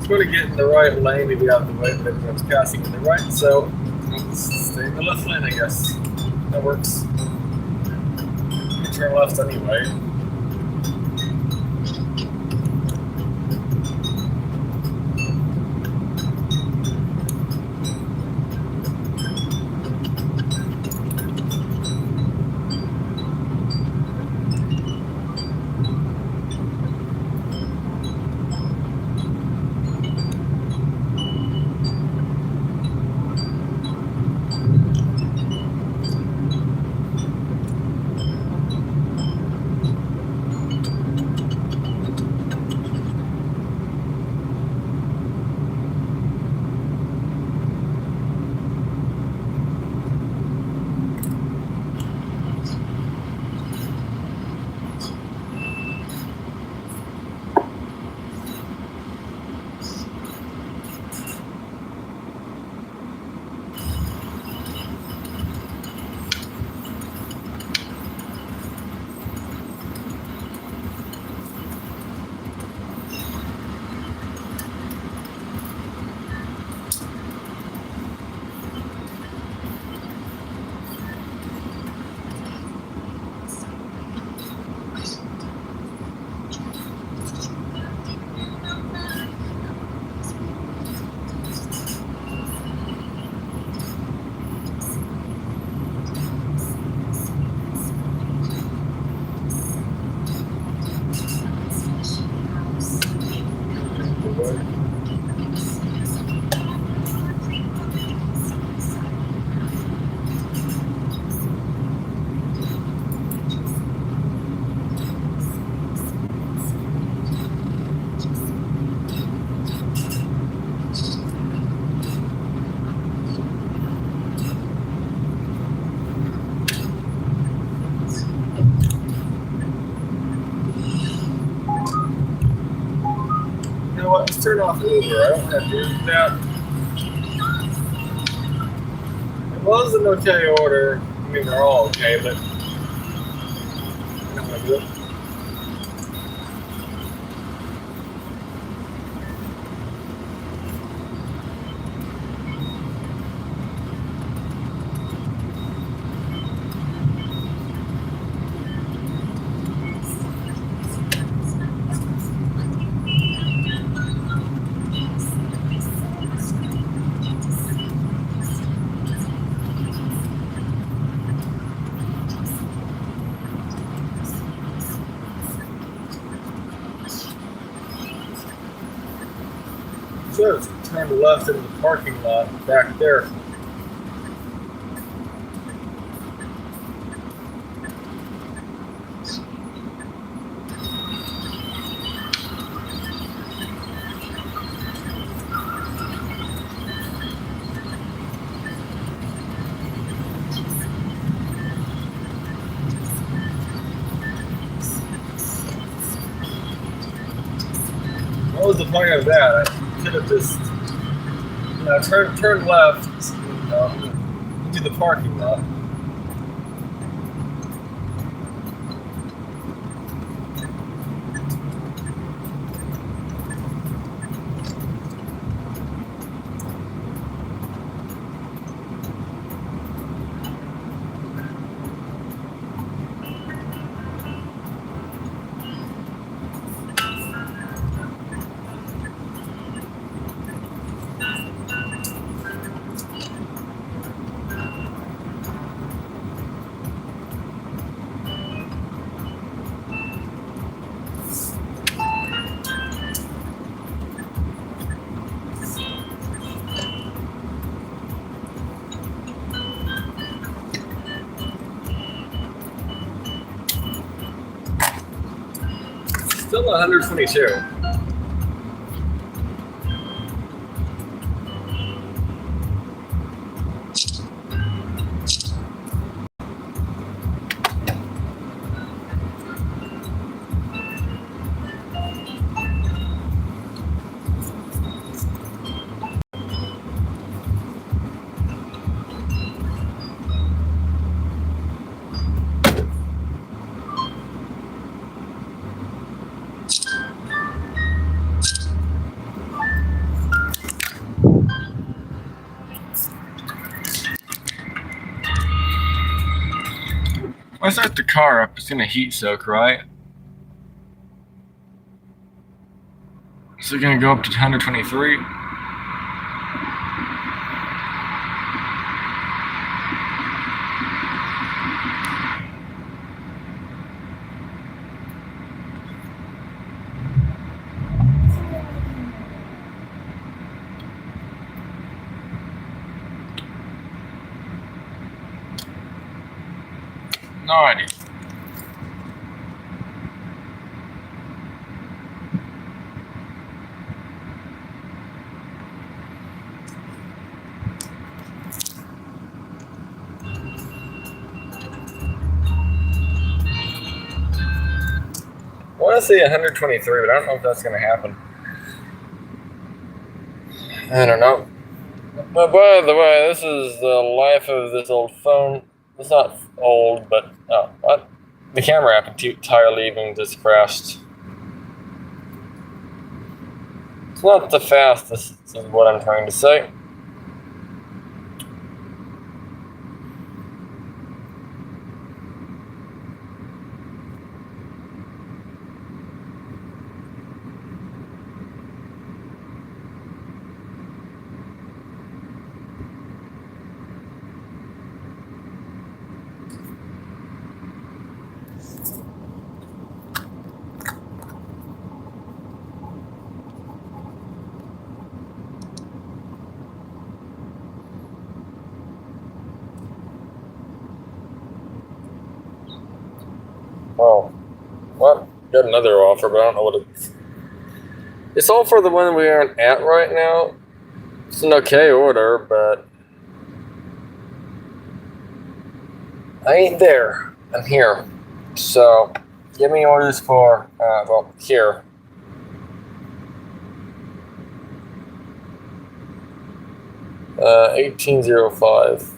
Going to get in the right lane to get out of the way, but everyone's passing in the right, so I'll stay in the left lane, I guess. That works. You turn left anyway. Let's turn off Uber. I don't have to do that. It was an okay order. I mean, they're all okay, but I'm not going to do it. Says turn left into the parking lot back there. the point of that? I could have just, turn left, into the parking lot. Still 122. Why start the car up? It's gonna heat soak, right? So we're gonna go up to 123. No idea. I want to say 123, but I don't know if that's going to happen. I don't know. But by the way, this is the life of this old phone. It's not old, but what? The camera app entirely even just crashed. It's not the fastest, is what I'm trying to say. Oh, well, got another offer, but I don't know what it is. It's all for the one we aren't at right now. It's an okay order, but I ain't there. I'm here. So, give me orders for, here. Uh, 1805.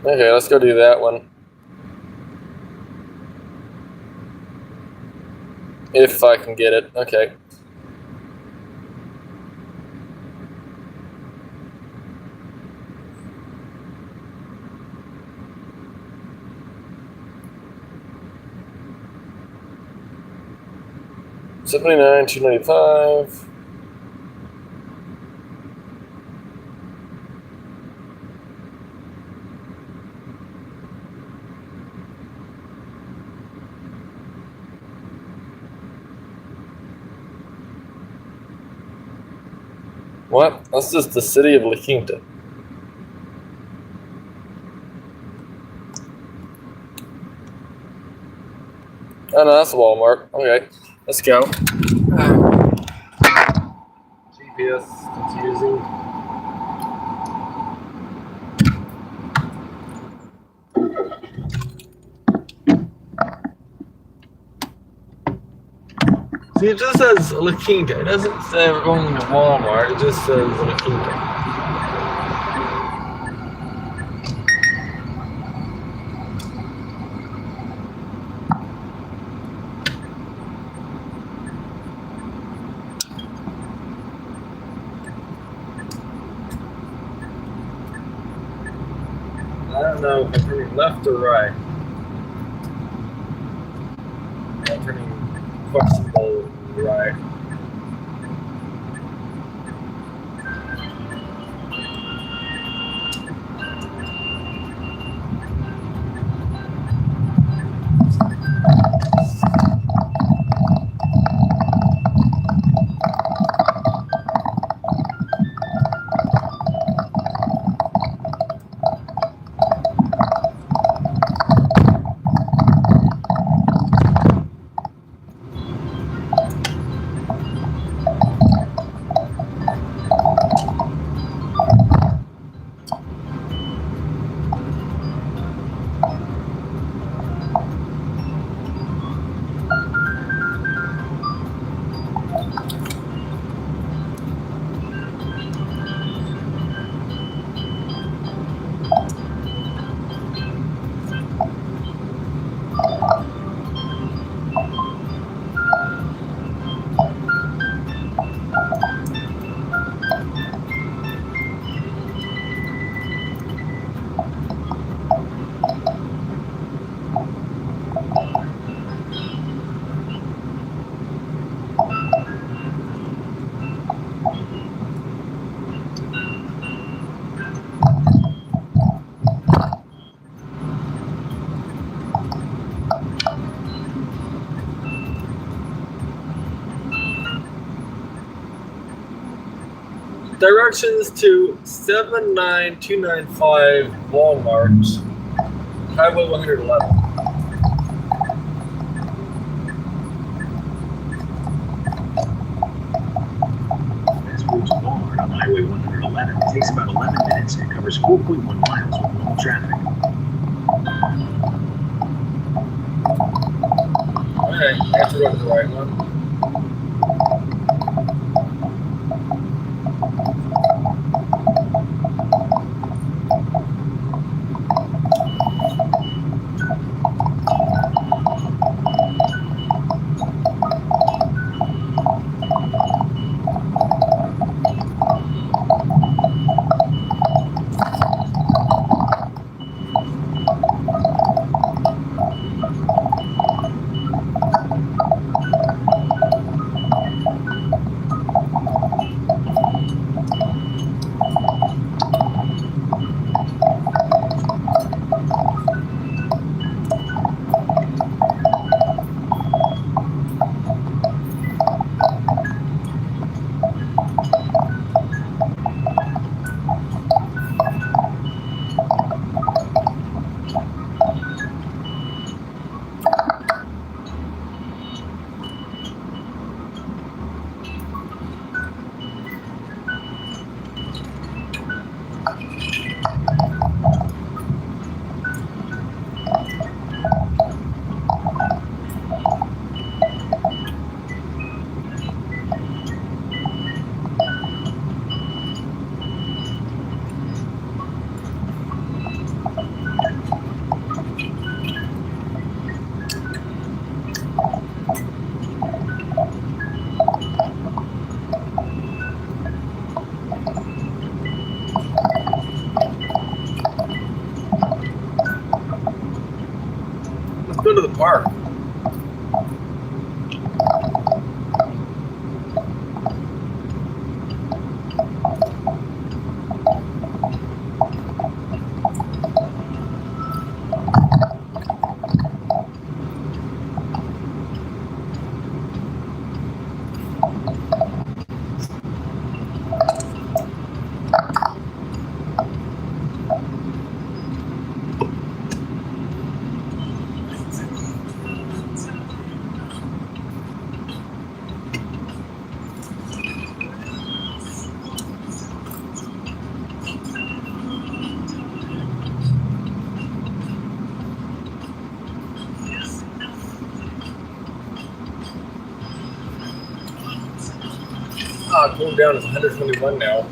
Okay, let's go do that one. If I can get it. Okay. $79, $295. What? That's just the city of La Quinta. Oh no, that's Walmart. Okay, let's go. GPS confusing. See, it just says La Quinta. It doesn't say we're going to Walmart. It just says La Quinta. I don't know if I'm turning left or right. I'm turning questionable right. Directions to 79295 Walmart, Highway 111. This route to Walmart on Highway 111 takes about 11 minutes and covers 4.1 miles with normal traffic. Alright, I have to run the right one. Cooled down is 121 now.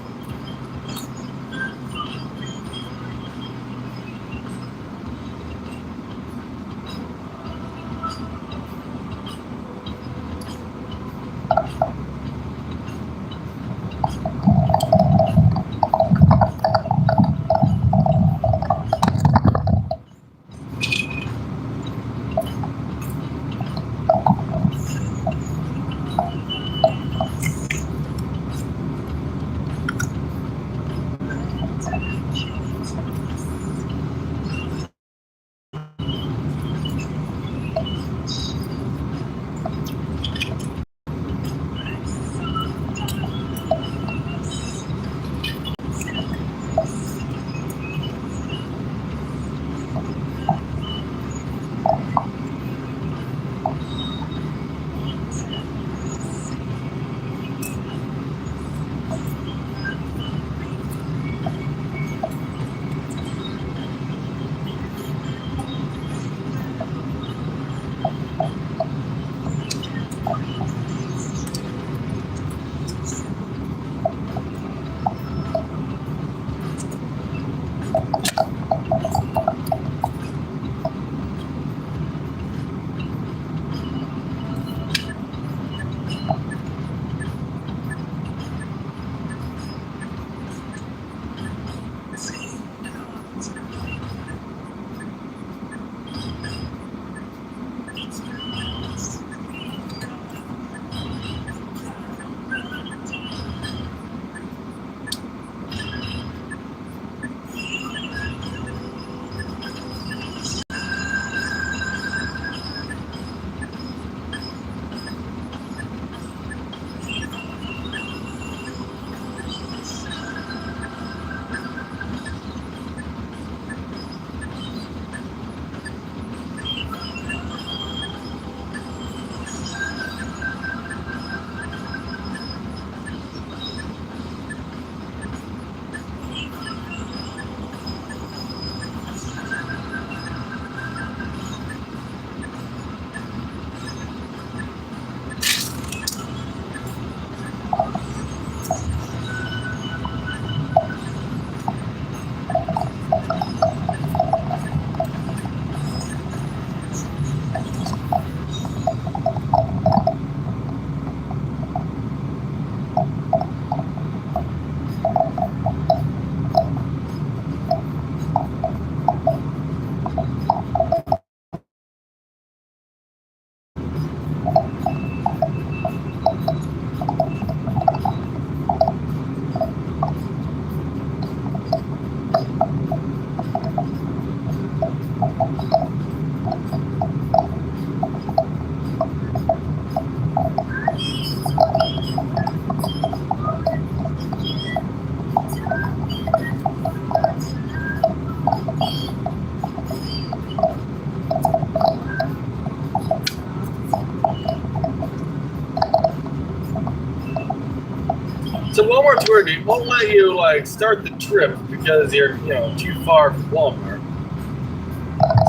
So Walmart Tour won't let you like start the trip because you're too far from Walmart.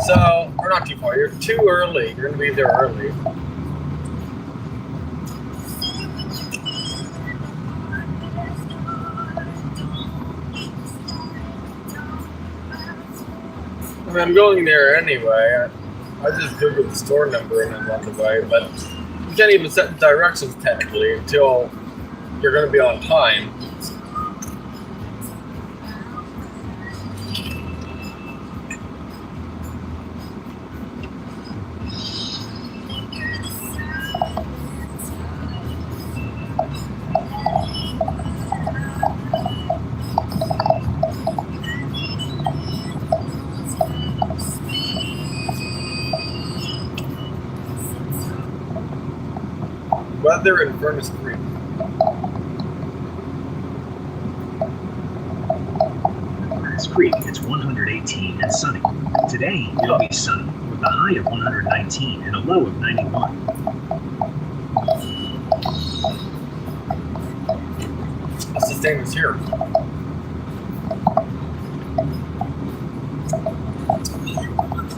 So, or not too far. You're too early. You're gonna be there early. I mean, I'm going there anyway. I just googled the store number and I'm on the way. But you can't even set directions technically until you're going to be on time. Weather in Furnace Creek. Furnace Creek, it's 118 and sunny. Today, it'll be sunny with a high of 119 and a low of 91. That's the same as here.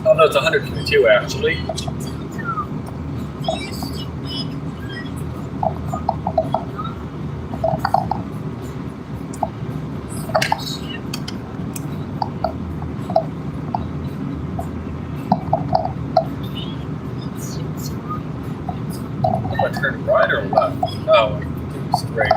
Oh no, it's 122 actually. I'm gonna turn right or left? Oh, straight.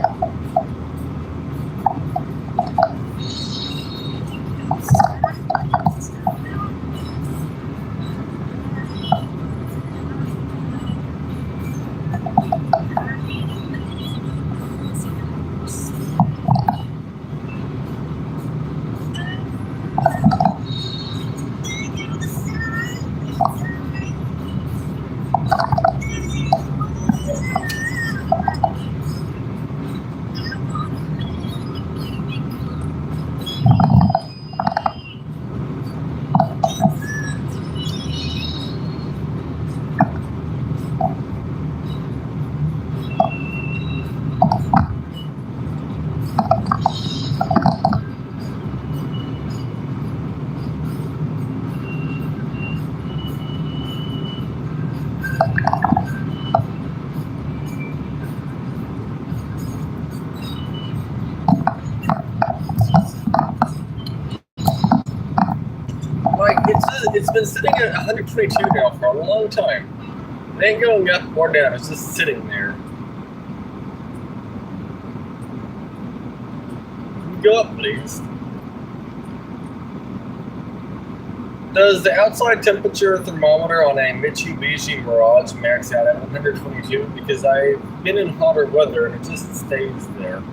Like, it's been sitting at 122 now for a long time. It ain't going up or down, it's just sitting there. Go up, please. Does the outside temperature thermometer on a Mitsubishi Mirage max out at 122? Because I've been in hotter weather and it just stays there.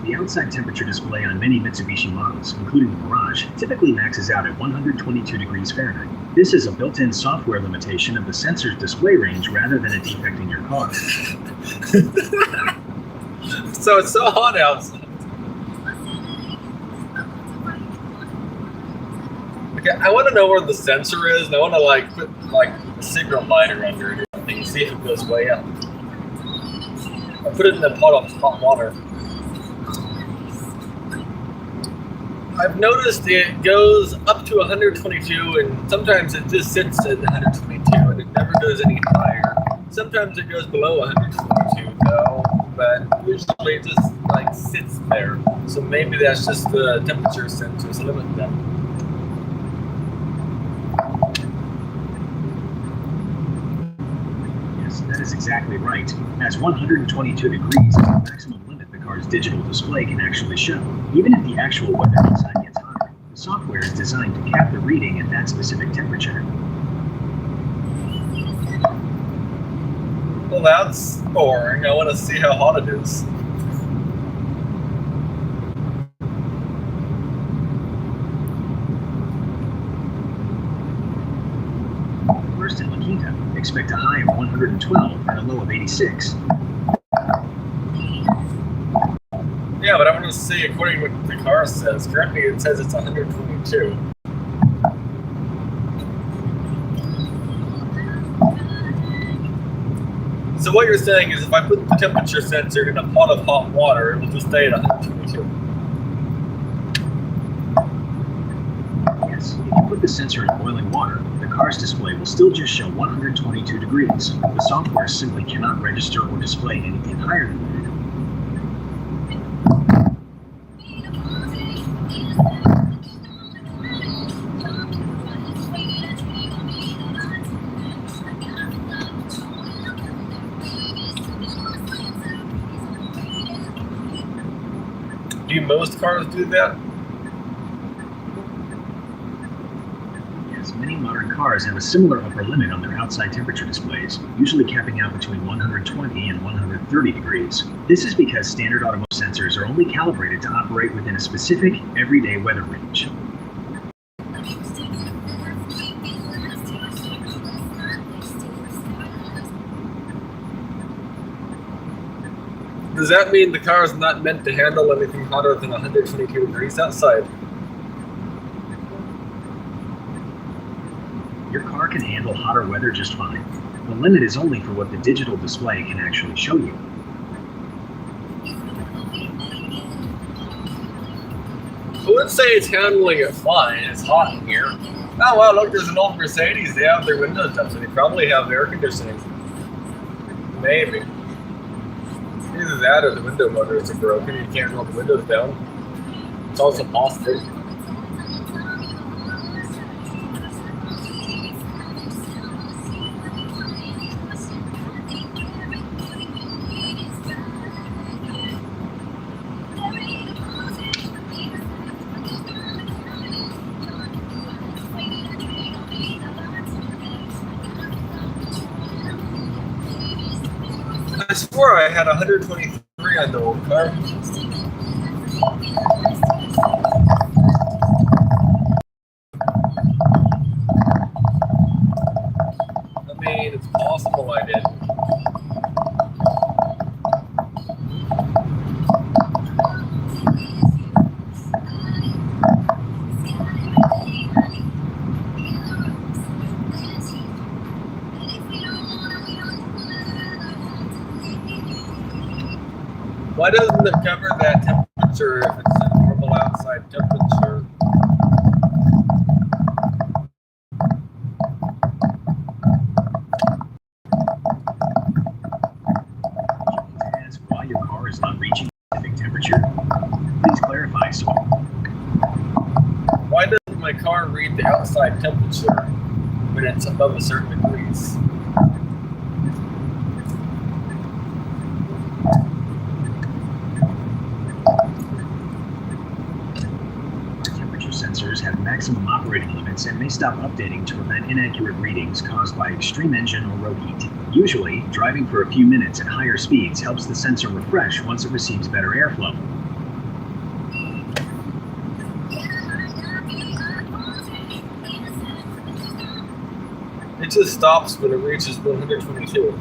The outside temperature display on many Mitsubishi models, including the Mirage, typically maxes out at 122 degrees Fahrenheit. This is a built-in software limitation of the sensor's display range rather than a defect in your car. So it's so hot outside. Okay, I want to know where the sensor is, and I want to put a cigarette lighter under it or something and see if it goes way up. Or put it in a pot of hot water. I've noticed it goes up to 122, and sometimes it just sits at 122, and it never goes any higher. Sometimes it goes below 122, though, but usually it just sits there. So maybe that's just the temperature sensors limit them. Yes, that is exactly right. As 122 degrees is the maximum limit the car's digital display can actually show. Even if the actual weather outside gets hotter, the software is designed to cap the reading at that specific temperature. Well, that's boring. I want to see how hot it is. First in La Quinta, expect a high of 112 and a low of 86. Yeah, but I want to see according to what the car says. Currently it says it's 122. So what you're saying is if I put the temperature sensor in a pot of hot water, it will just stay at 122. Yes, if you put the sensor in boiling water, the car's display will still just show 122 degrees. The software simply cannot register or display anything higher than that. Do most cars do that? Yes, many modern cars have a similar upper limit on their outside temperature displays, usually capping out between 120 and 130 degrees. This is because standard automotive sensors are only calibrated to operate within a specific, everyday weather range. Does that mean the car is not meant to handle anything hotter than 122 degrees outside? Your car can handle hotter weather just fine. The limit is only for what the digital display can actually show you. I wouldn't say it's handling it fine. It's hot in here. Oh wow, look, there's an old Mercedes. They have their windows up, so they probably have air conditioning. Maybe. Either that or the window motors are broken. You can't roll the windows down. It's also possible. I swore I had 123 on the old car. I mean, it's possible I did. Why doesn't it cover that temperature if it's a normal outside temperature? As why your car is not reaching a specific temperature? Please clarify. So, Why doesn't my car read the outside temperature when it's above a certain degrees? temperature sensors have maximum operating limits and may stop updating to prevent inaccurate readings caused by extreme engine or road heat. Usually, driving for a few minutes at higher speeds helps the sensor refresh once it receives better airflow. It just stops when it reaches 122.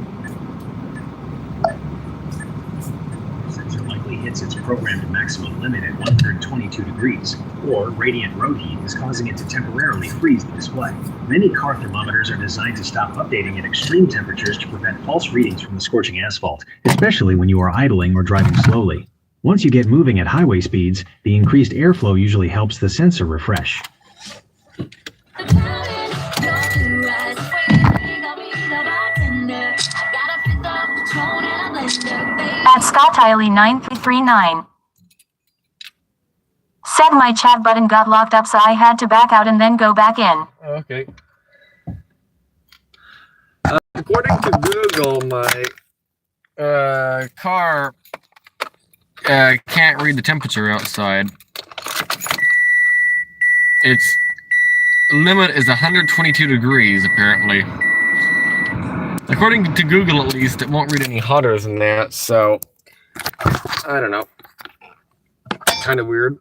The sensor likely hits its programmed maximum limit at 122 degrees, or radiant road heat is causing it to temporarily freeze the display. Many car thermometers are designed to stop updating at extreme temperatures to prevent false readings from the scorching asphalt, especially when you are idling or driving slowly. Once you get moving at highway speeds, the increased airflow usually helps the sensor refresh. At Scott Tiley 9339. Said my chat button got locked up, so I had to back out and then go back in. Okay. According to Google, my car can't read the temperature outside. Its limit is 122 degrees, apparently. According to Google, at least, it won't read any hotter than that, so I don't know. Kind of weird.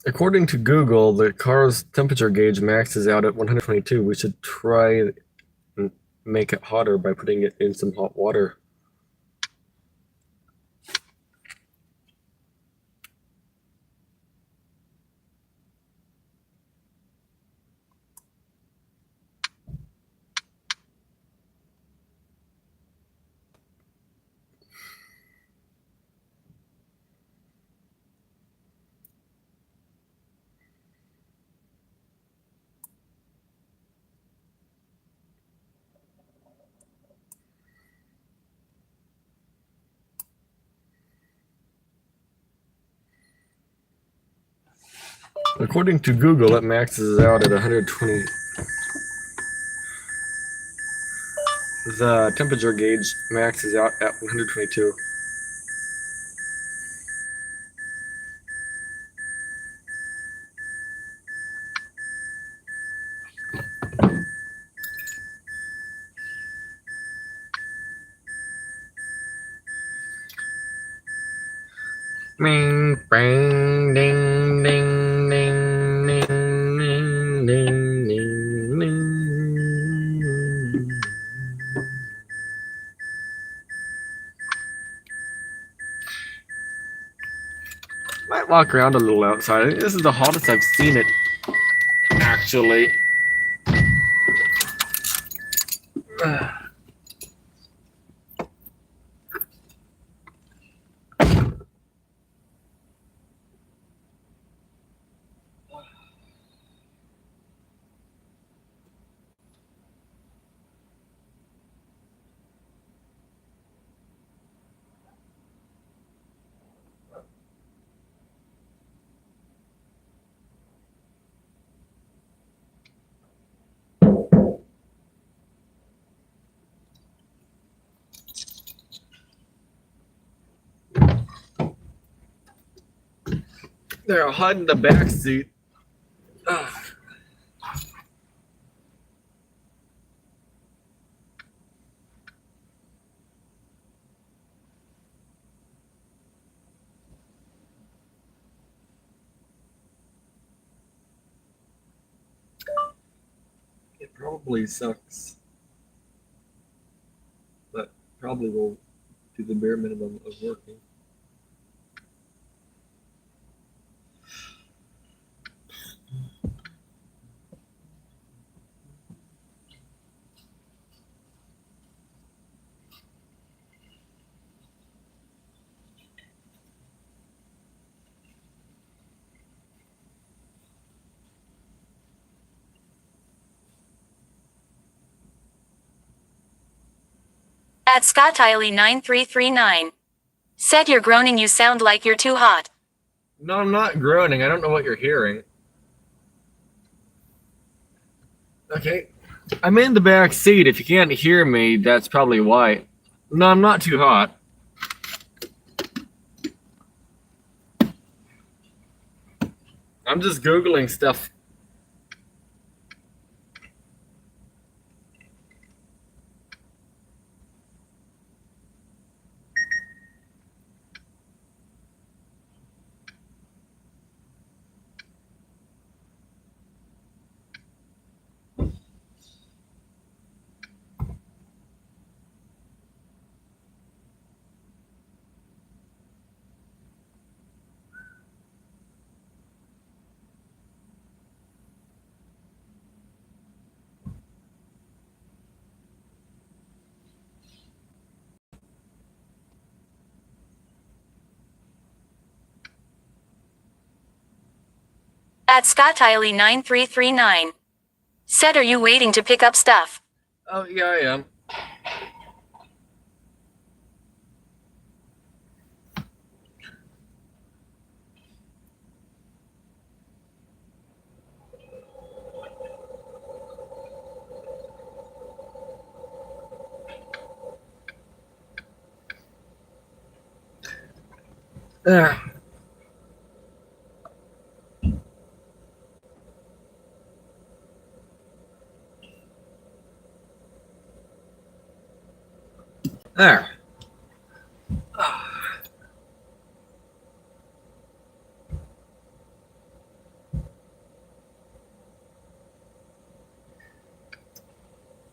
According to Google, the car's temperature gauge maxes out at 122. We should try and make it hotter by putting it in some hot water. According to Google, it maxes out at 120. The temperature gauge maxes out at 122. Bing, bang, ding, ding, ding, ding, ding, ding, ding, ding. Might walk around a little outside. I think this is the hottest I've seen it, actually. They're hiding in the back seat. Ugh. It probably sucks, but probably will do the bare minimum of working. At Scott Tiley 9339. Said you're groaning, you sound like you're too hot. No, I'm not groaning. I don't know what you're hearing. Okay. I'm in the back seat. If you can't hear me, that's probably why. No, I'm not too hot. I'm just Googling stuff. At Scott Tiley 9339. Said, are you waiting to pick up stuff? Oh, yeah, I am. There. There.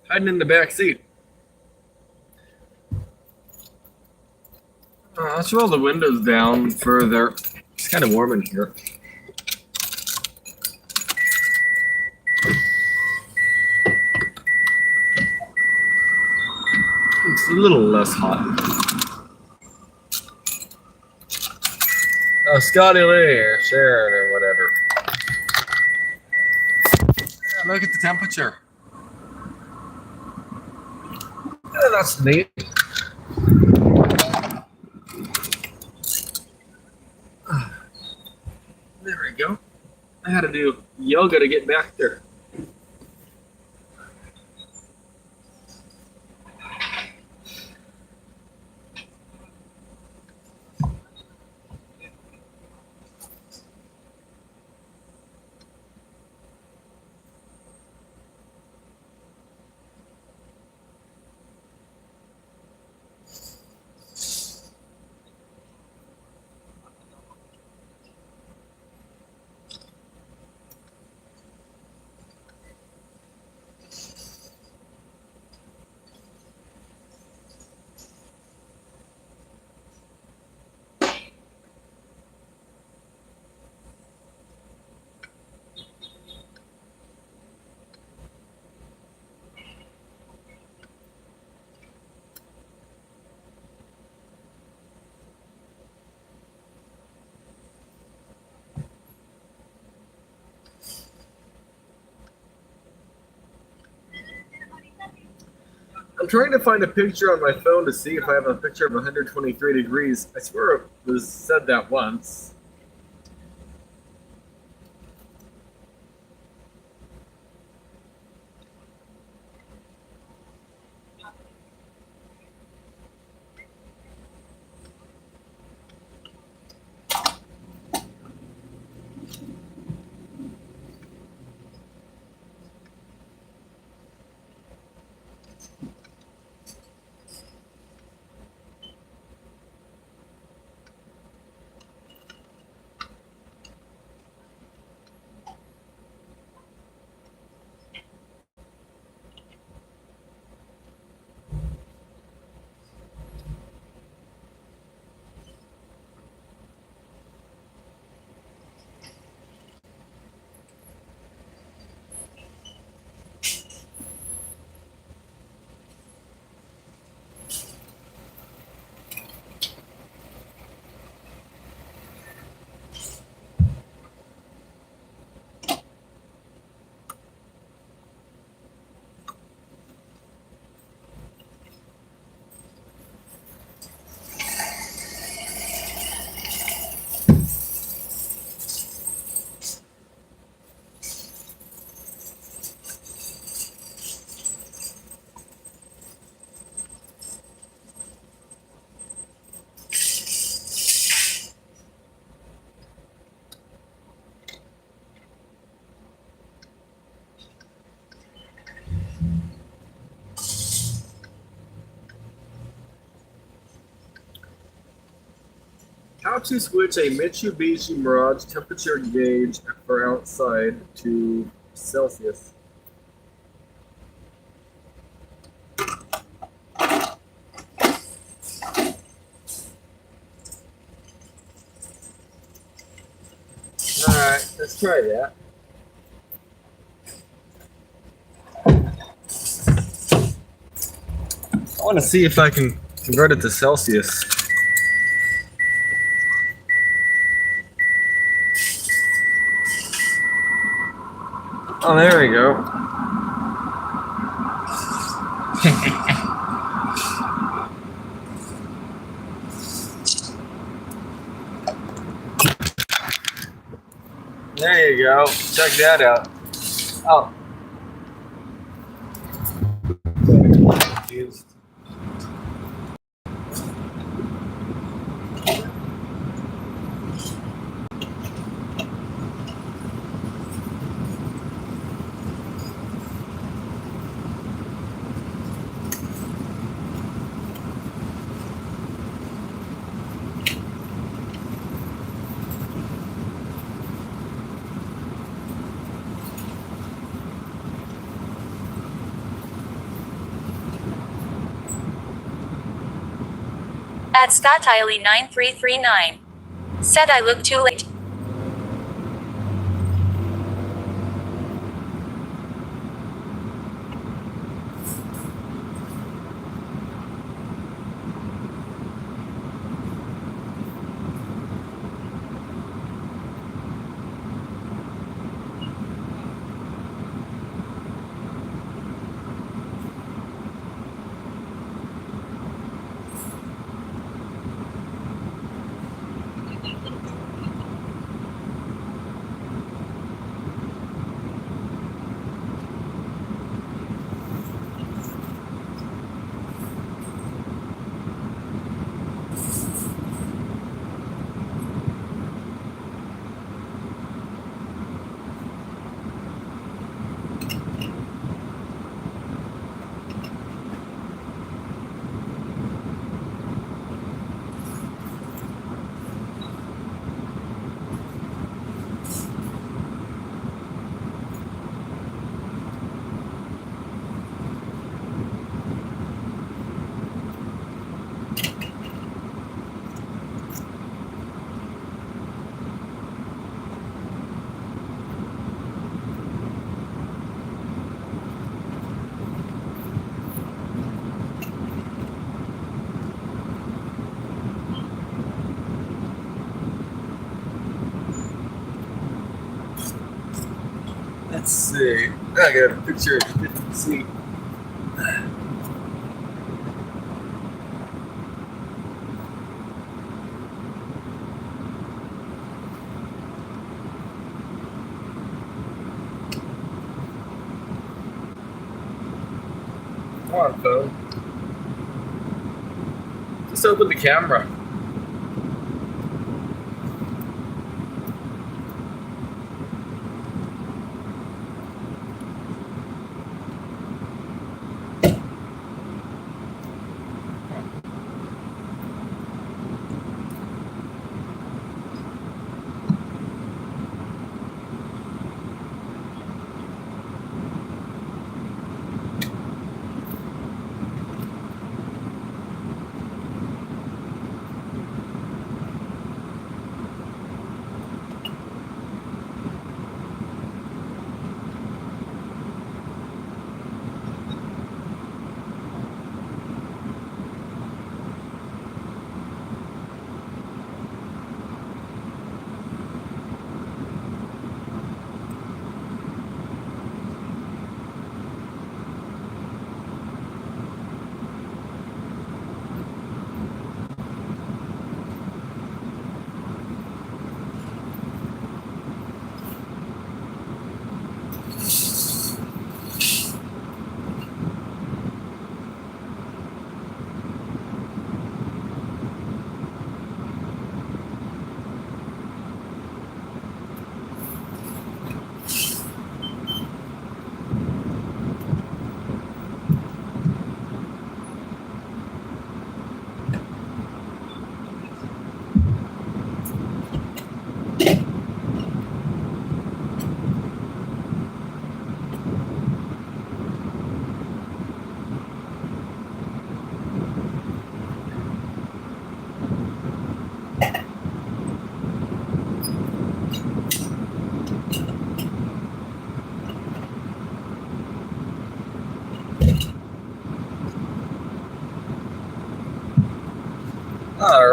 Hiding in the back seat. Let's roll the windows down further. It's kind of warm in here. It's a little less hot. Oh, Scotty Lee or Sharon or whatever. Yeah, look at the temperature. Yeah, that's neat. There we go. I had to do yoga to get back there. I'm trying to find a picture on my phone to see if I have a picture of 123 degrees. I swear it was said that once. How to switch a Mitsubishi Mirage temperature gauge for outside to Celsius. Alright, let's try that. I want to see if I can convert it to Celsius. Oh, there we go. There you go. Check that out. Oh. Confused. At ScottIley9339. Said I look too late. Let's see. I got a picture of the 50th seat. Come on, phone. Just open the camera.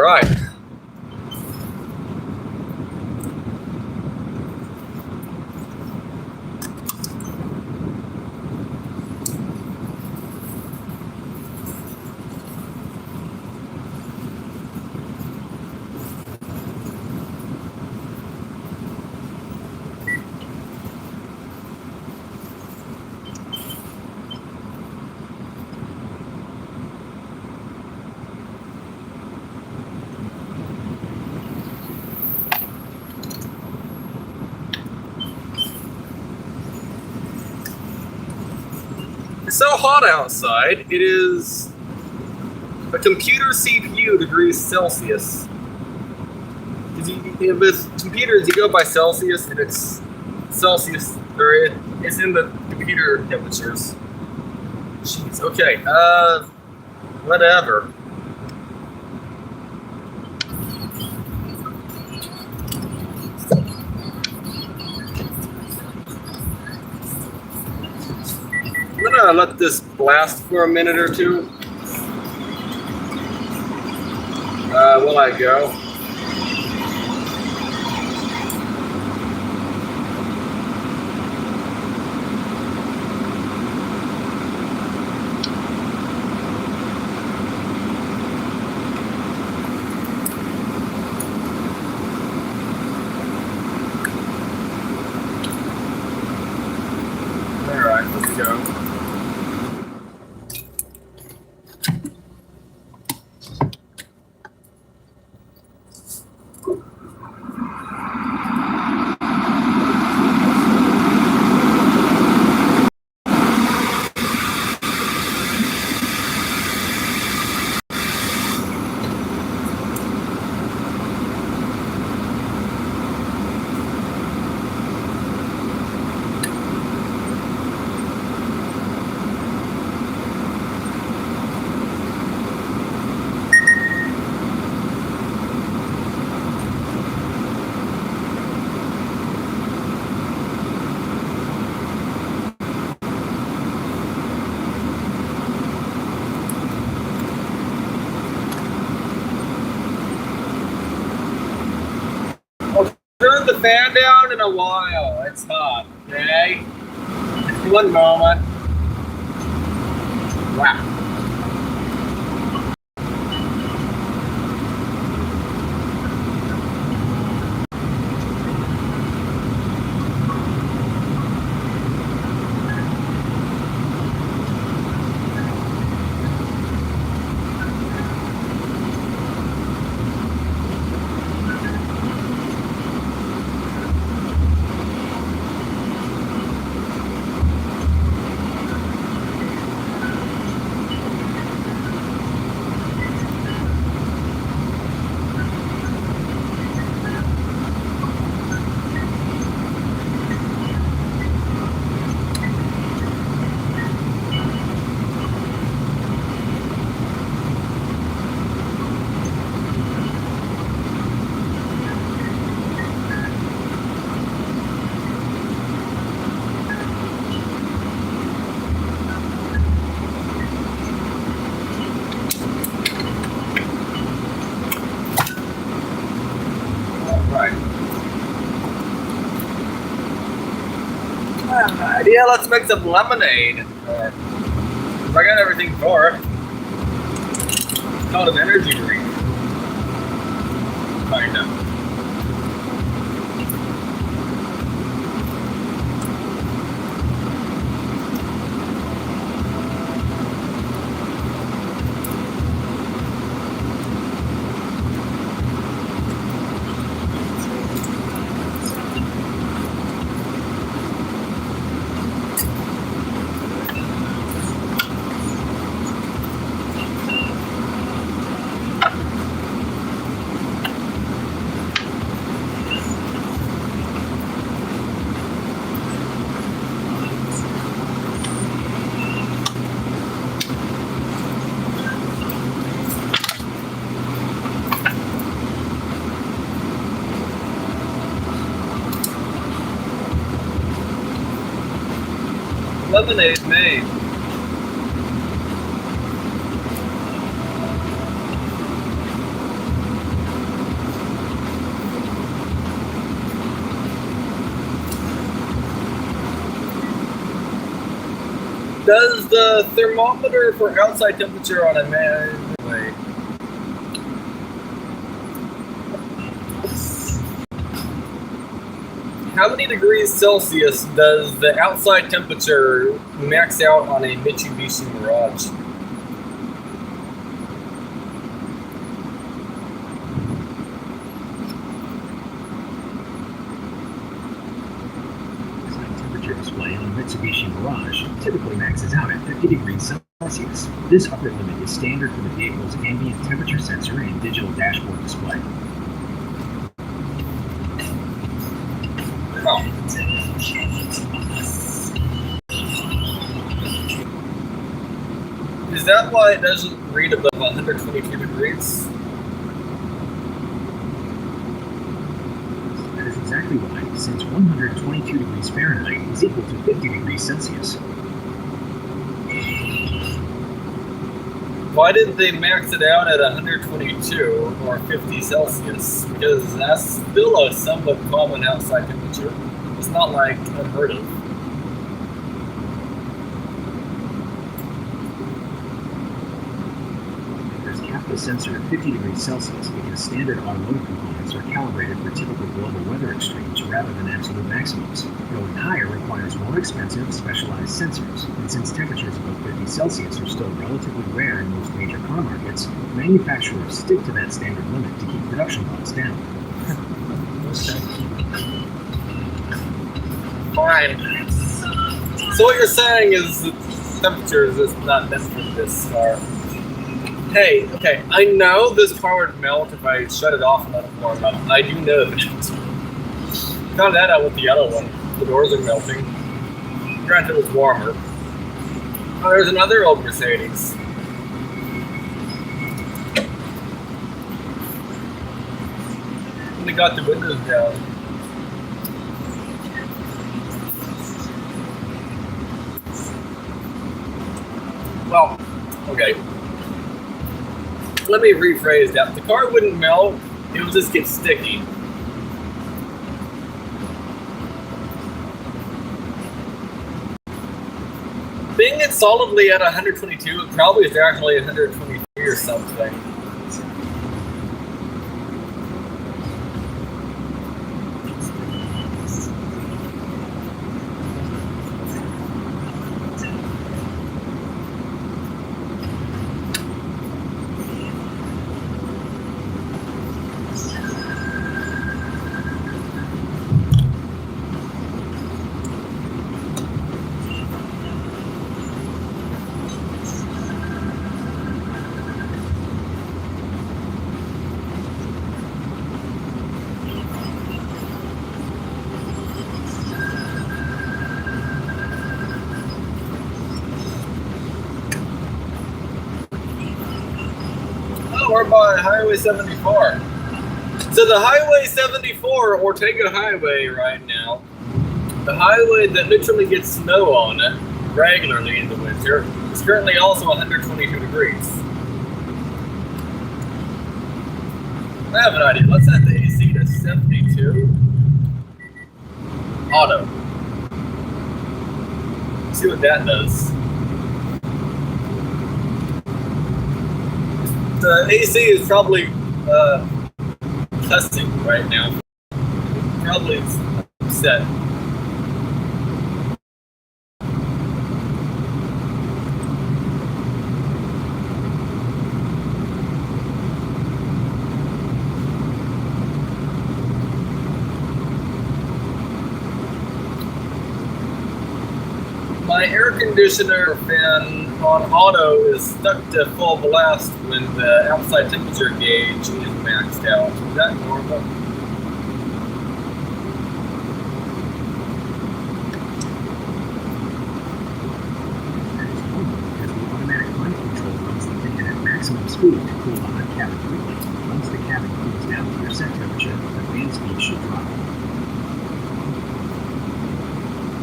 right. It's so hot outside, it is a computer CPU degrees Celsius. With computers, you go by Celsius, and it's Celsius, or it's in the computer temperatures. Jeez, okay, whatever. I'm gonna let this blast for a minute or two. Will I go? All right, let's go. Turn the fan down in a while. It's hot. Okay? Just 1 moment. Wow. Yeah, let's make some lemonade. I got everything for it. It's called an energy drink. Kind of. Lemonade made. Does the thermometer for outside temperature on a man wait? How many degrees Celsius does the outside temperature max out on a Mitsubishi Mirage? Temperature display on a Mitsubishi Mirage typically maxes out at 50 degrees Celsius. This upper limit is standard for the vehicle's ambient temperature sensor and digital dashboard display. Oh. Is that why it doesn't read above 122 degrees? That is exactly why, since 122 degrees Fahrenheit is equal to 50 degrees Celsius. Why didn't they max it out at 122 or 50 Celsius? Because that's still a somewhat common outside temperature. It's not like unheard of. There's kept the sensor at 50 degrees Celsius because standard automotive components are calibrated for typical global weather extremes rather than absolute maximums. Going higher requires more expensive, specialized sensors, and since temperatures above 50 Celsius are still relatively rare in most major car markets, manufacturers stick to that standard limit to keep production costs down. Fine. So what you're saying is that temperatures is not meant for this car. Hey, okay, I know this car would melt if I shut it off and let it warm up. I do know that. Found that out with the yellow one. The doors are melting. Granted, it was warmer. Oh, there's another old Mercedes. And they got the windows down. Well, okay. Let me rephrase that. The car wouldn't melt, it would just get sticky. Being it solidly at 122, it probably is actually 123 or something. We're by Highway 74. So the Highway 74, Ortega Highway right now, the highway that literally gets snow on it regularly in the winter, is currently also 122 degrees. I have an idea. Let's set the AC to 72. Auto. See what that does. The AC is probably cussing right now. Probably upset. My air conditioner fan on auto is stuck to full blast when the outside temperature gauge is maxed out. Is that normal? That is normal because the automatic climate control runs the fan at maximum speed to cool the hot cabin quickly. Once the cabin cools down to your set temperature, the fan speed should drop.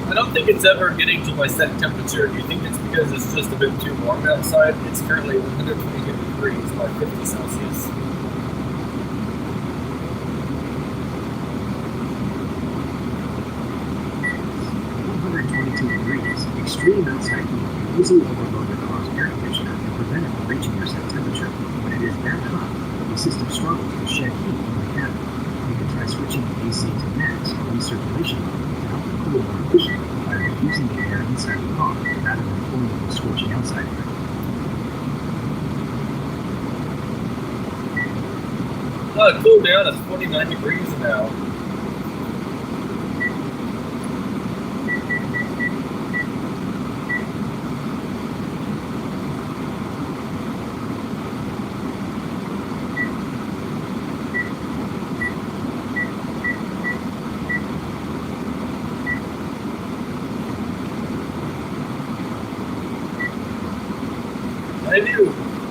I don't think it's ever getting to my set temperature. Do you think it's because it's just a bit too warm outside? It's currently 122 degrees by 50 Celsius. Degrees, extreme outside heat easily overload the car's air conditioner and prevent it from reaching your set temperature. When it is that hot, the system struggles to shed heat from the cabin. You can try switching the AC to max or recirculation mode to help it cool more efficiently by diffusing the air inside the car rather than cooling it with scorching outside air. Cool down. It's 49 degrees now. I do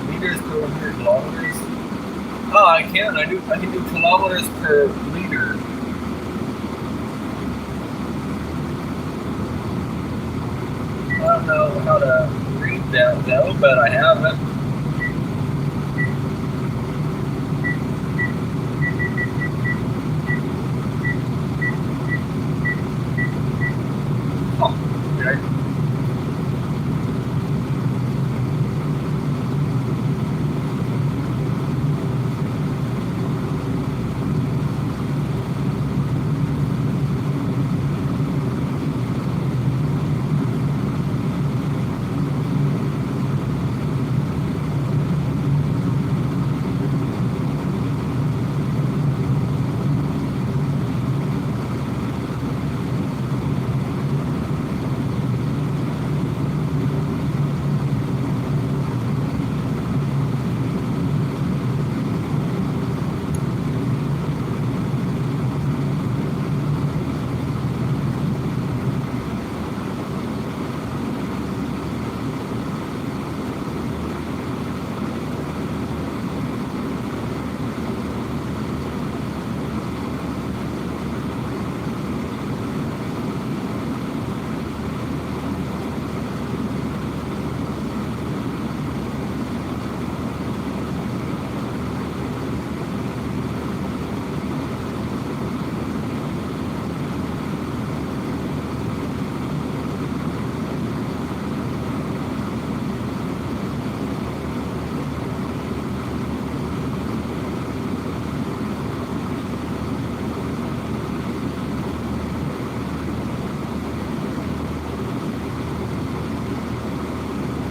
meters per 100 kilometers. Oh, I can. I can do kilometers per liter. I don't know how to read that though, but I have it. Oh, okay.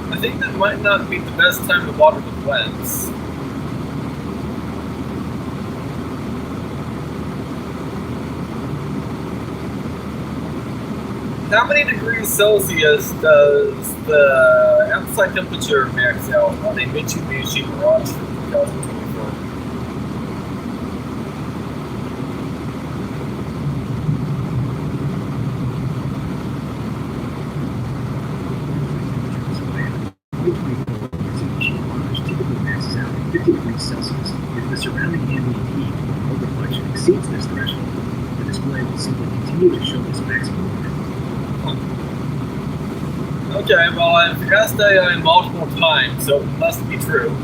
I think that might not be the best time to water the plants. How many degrees Celsius does the outside temperature max out on a Mitsubishi Mirage for 2024? Typically maxes out at 50 degrees Celsius. If the surrounding ambient heat or reflection exceeds this threshold, the display will simply continue to show this maximum limit. Okay, well, I've asked AI multiple times, so it must be true.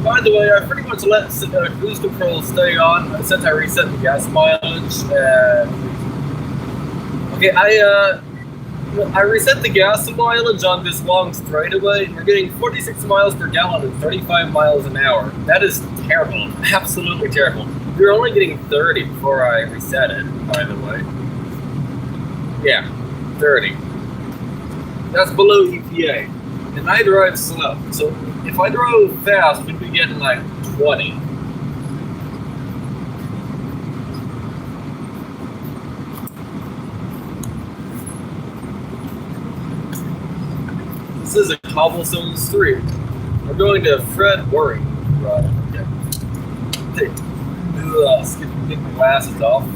By the way, I pretty much let cruise control stay on since I reset the gas mileage. Okay, I reset the gas mileage on this long straightaway, and we're getting 46 miles per gallon and 35 miles an hour. That is terrible, absolutely terrible. We were only getting 30 before I reset it, by the way. Yeah, 30. That's below EPA. And I drive slow, so if I drove fast, we'd be getting like 20. Cobblestones 3. We're going to Fred Waring. Right. Okay. Get my glasses off.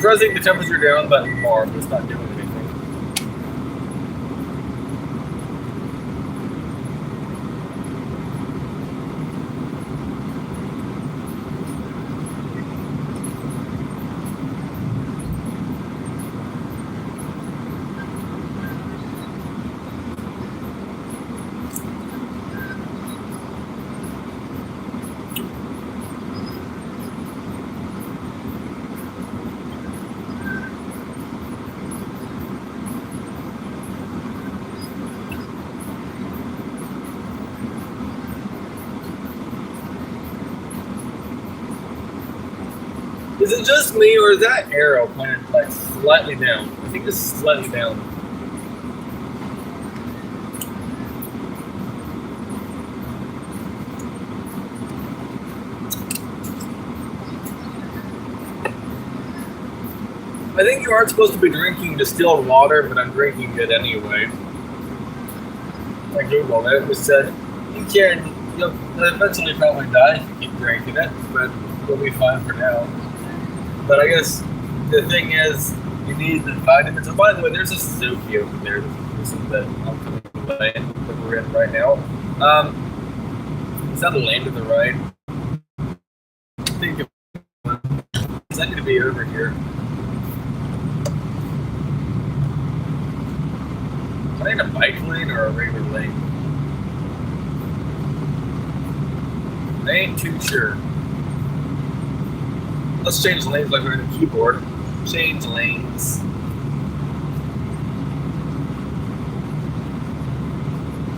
Pressing the temperature down button more, but it's not doing anything. Is it just me, or is that arrow pointed like slightly down? I think it's slightly down. I think you aren't supposed to be drinking distilled water, but I'm drinking it anyway. I googled it. It said you'll eventually probably die if you keep drinking it, but you'll be fine for now. But I guess the thing is, you need the vitamins. And by the way, there's a Suzuki over there. This is the oncoming lane that we're in right now. Is that the lane to the right? I think it's not going to be over here. Is that in a bike lane or a regular lane? I ain't too sure. Let's change lanes like we're in a keyboard. Change lanes.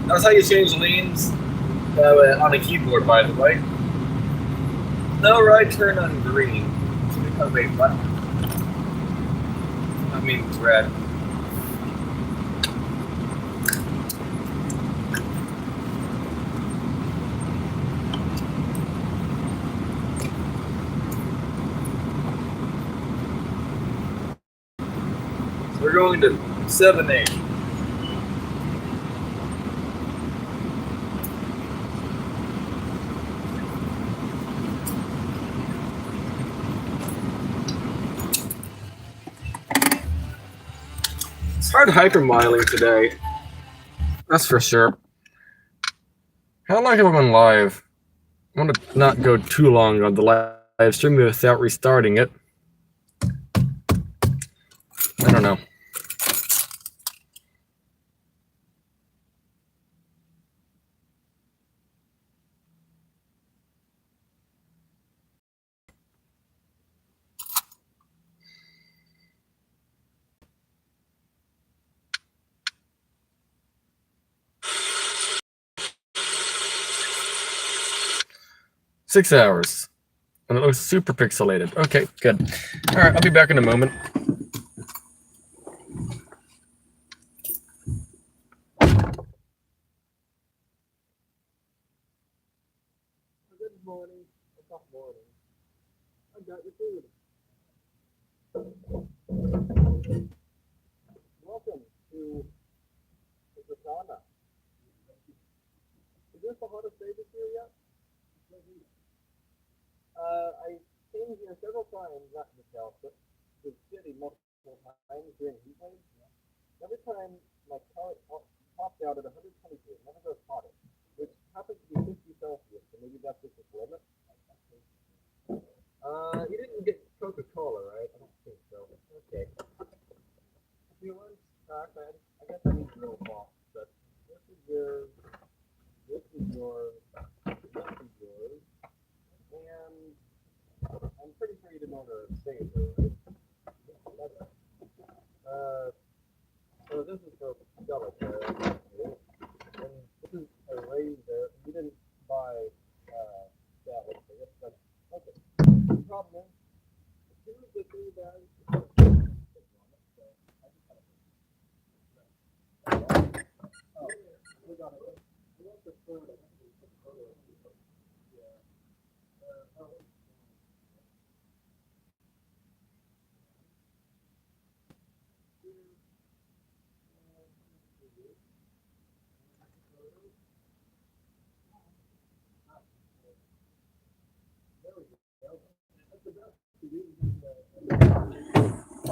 That's how you change lanes on a keyboard, by the way. No right turn on green. Oh, wait, what? I mean, red. We're going to 7-8. It's hard hypermiling today. That's for sure. How long have I been live? I want to not go too long on the live stream without restarting it. I don't know. Six hours. And it looks super pixelated. Okay, good. All right, I'll be back in a moment. Good morning. It's not morning. I got your food. Welcome to the Katana. Is this the hottest day this year yet? I came here several times, not in the south, but the city multiple times during heat waves. Every time my car popped out at 122, it never goes hotter, which happens to be 50 Celsius, so maybe that's just its limit. You didn't get Coca-Cola, right? I don't think so. Okay. Feelings? I guess I need a little box, but this is yours, this is yours, this is yours, and I'm pretty sure you didn't order a saver.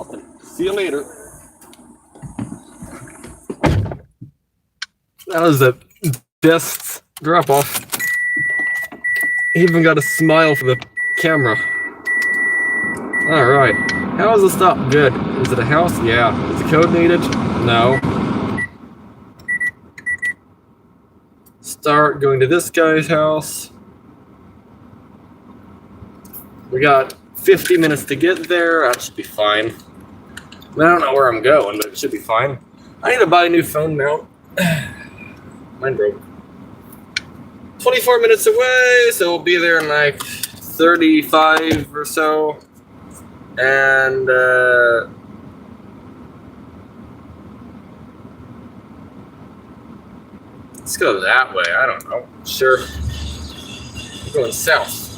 Nothing. See you later. That was the best drop-off. He even got a smile for the camera. Alright. How is the stop? Good. Is it a house? Yeah. Is the code needed? No. Start going to this guy's house. We got 50 minutes to get there. That should be fine. I don't know where I'm going, but it should be fine. I need to buy a new phone mount. Mine broke. 24 minutes away, so we'll be there in like 35 or so. And let's go that way. I don't know. Sure. We're going south.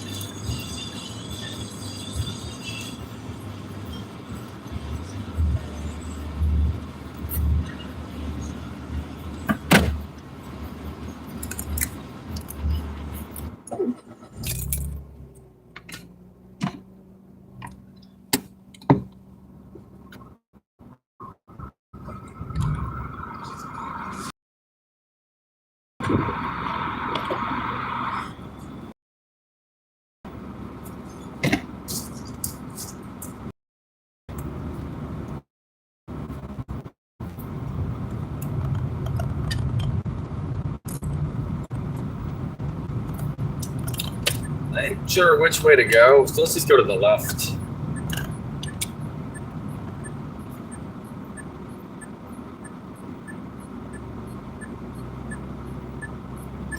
I ain't sure which way to go, so let's just go to the left.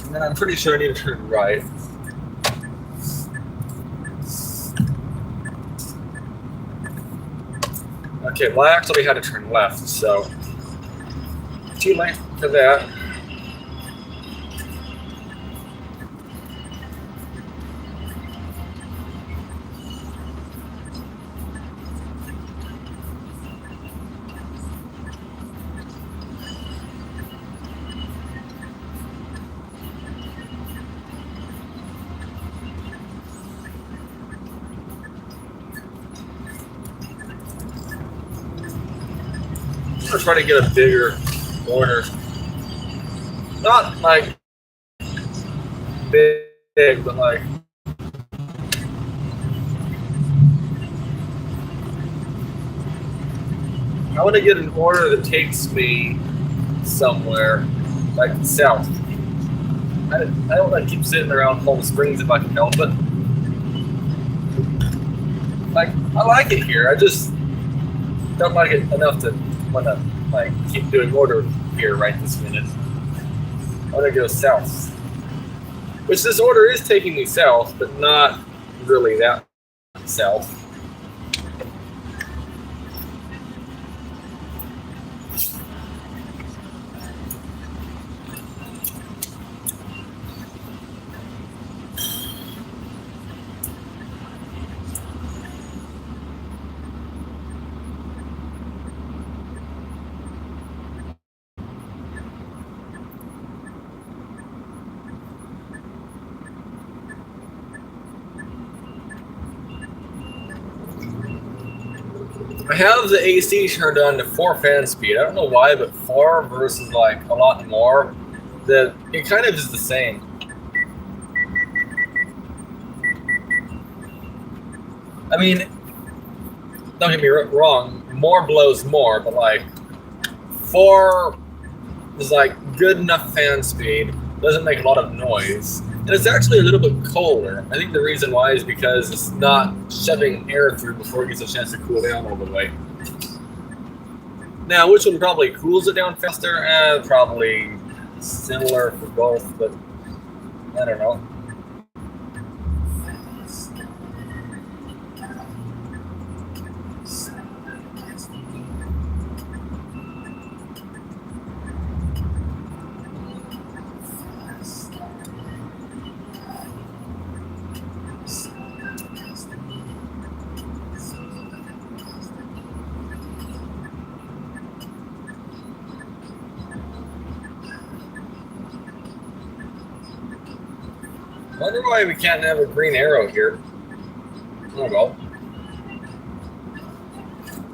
And then I'm pretty sure I need to turn right. Okay, well I actually had to turn left, so too late for that. I'm trying to get a bigger order. Not like big, but like I want to get an order that takes me somewhere like south. I don't want to keep sitting around Palm Springs if I can help it. Like I like it here. I just don't like it enough to want to like keep doing order here right this minute. I want to go south, which this order is taking me south, but not really that south. I have the AC turned on to 4 fan speed. I don't know why, but 4 versus like a lot more, that it kind of is the same. I mean, don't get me wrong, more blows more, but like 4 is like good enough fan speed, doesn't make a lot of noise. And it's actually a little bit colder. I think the reason why is because it's not shoving air through before it gets a chance to cool down all the way. Now, which one probably cools it down faster? Probably similar for both, but I don't know. I wonder why we can't have a green arrow here. Oh well.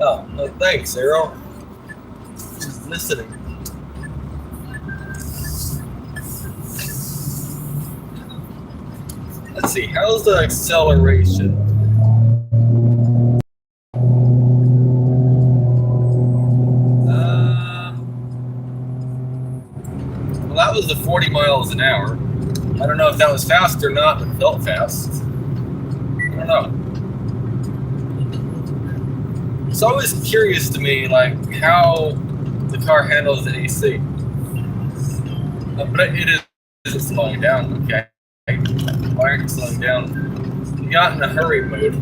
Oh, well, thanks, Arrow. Just listening. Let's see, how's the acceleration? Well, that was the 40 miles an hour. I don't know if that was fast or not, but it felt fast. I don't know. It's always curious to me, like, how the car handles the AC. But it isn't slowing down, okay? Why aren't you slowing down? You got in a hurry mode.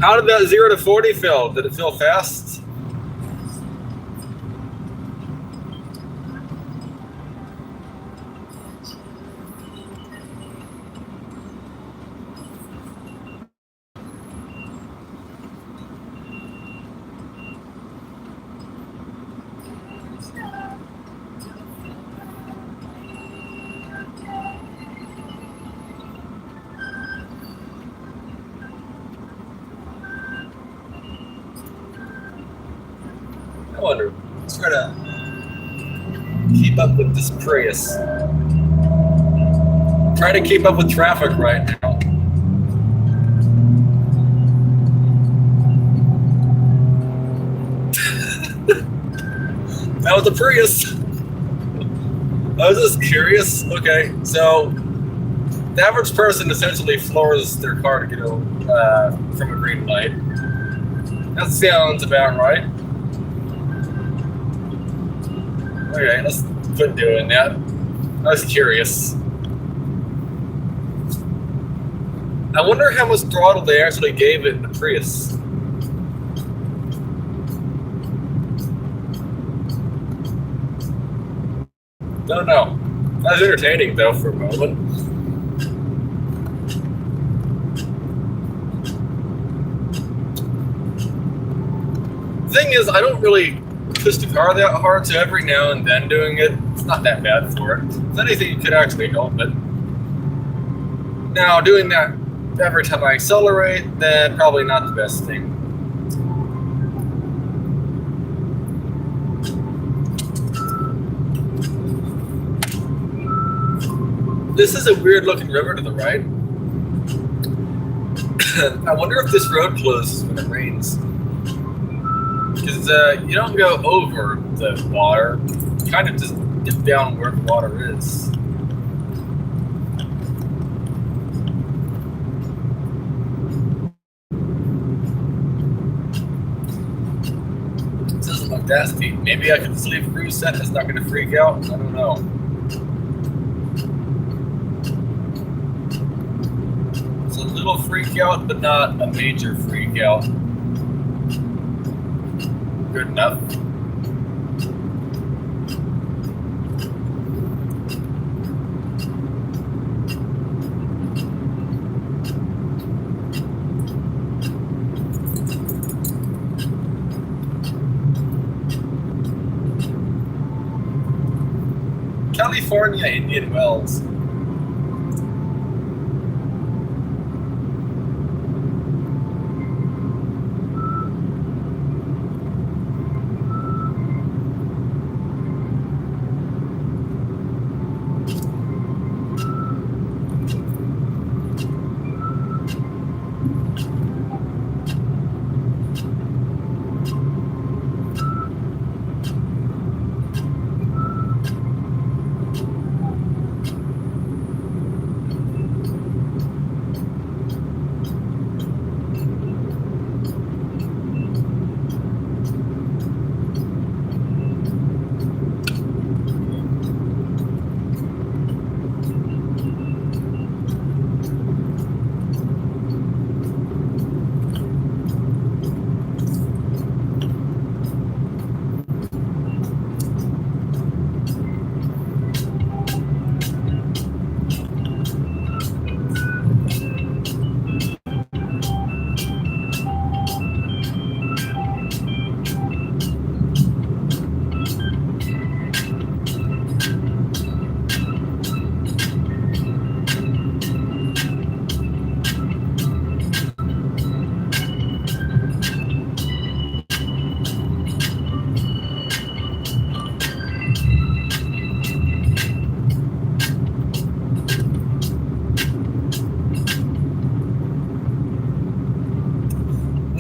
How did that 0 to 40 feel? Did it feel fast? I wonder. Let's try to keep up with this Prius. Try to keep up with traffic right now. That was the Prius. I was just curious. Okay, so the average person essentially floors their car to get from a green light. That sounds about right. Okay, let's quit doing that. I was curious. I wonder how much throttle they actually gave it in the Prius. Don't know. That was entertaining though for a moment. Thing is, I don't really push the car that hard, so every now and then doing it, it's not that bad for it. If anything, you could actually help it. Now, doing that every time I accelerate, then probably not the best thing. This is a weird looking river to the right. I wonder if this road closes when it rains. Because you don't go over the water, you kind of just dip down where the water is. This doesn't look that steep. Maybe I could just leave cruise set, it's not going to freak out. I don't know. It's a little freak out, but not a major freak out. Good enough. California Indian Wells.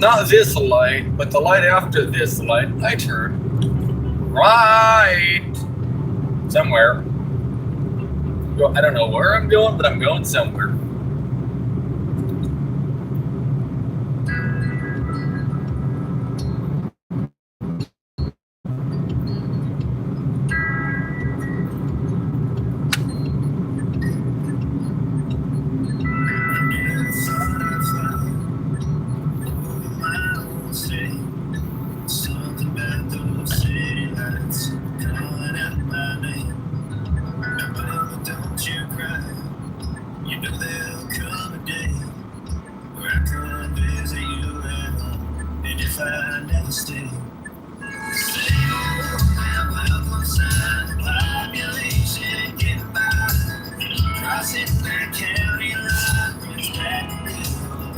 Not this light, but the light after this light. I turn right somewhere. I don't know where I'm going, but I'm going somewhere.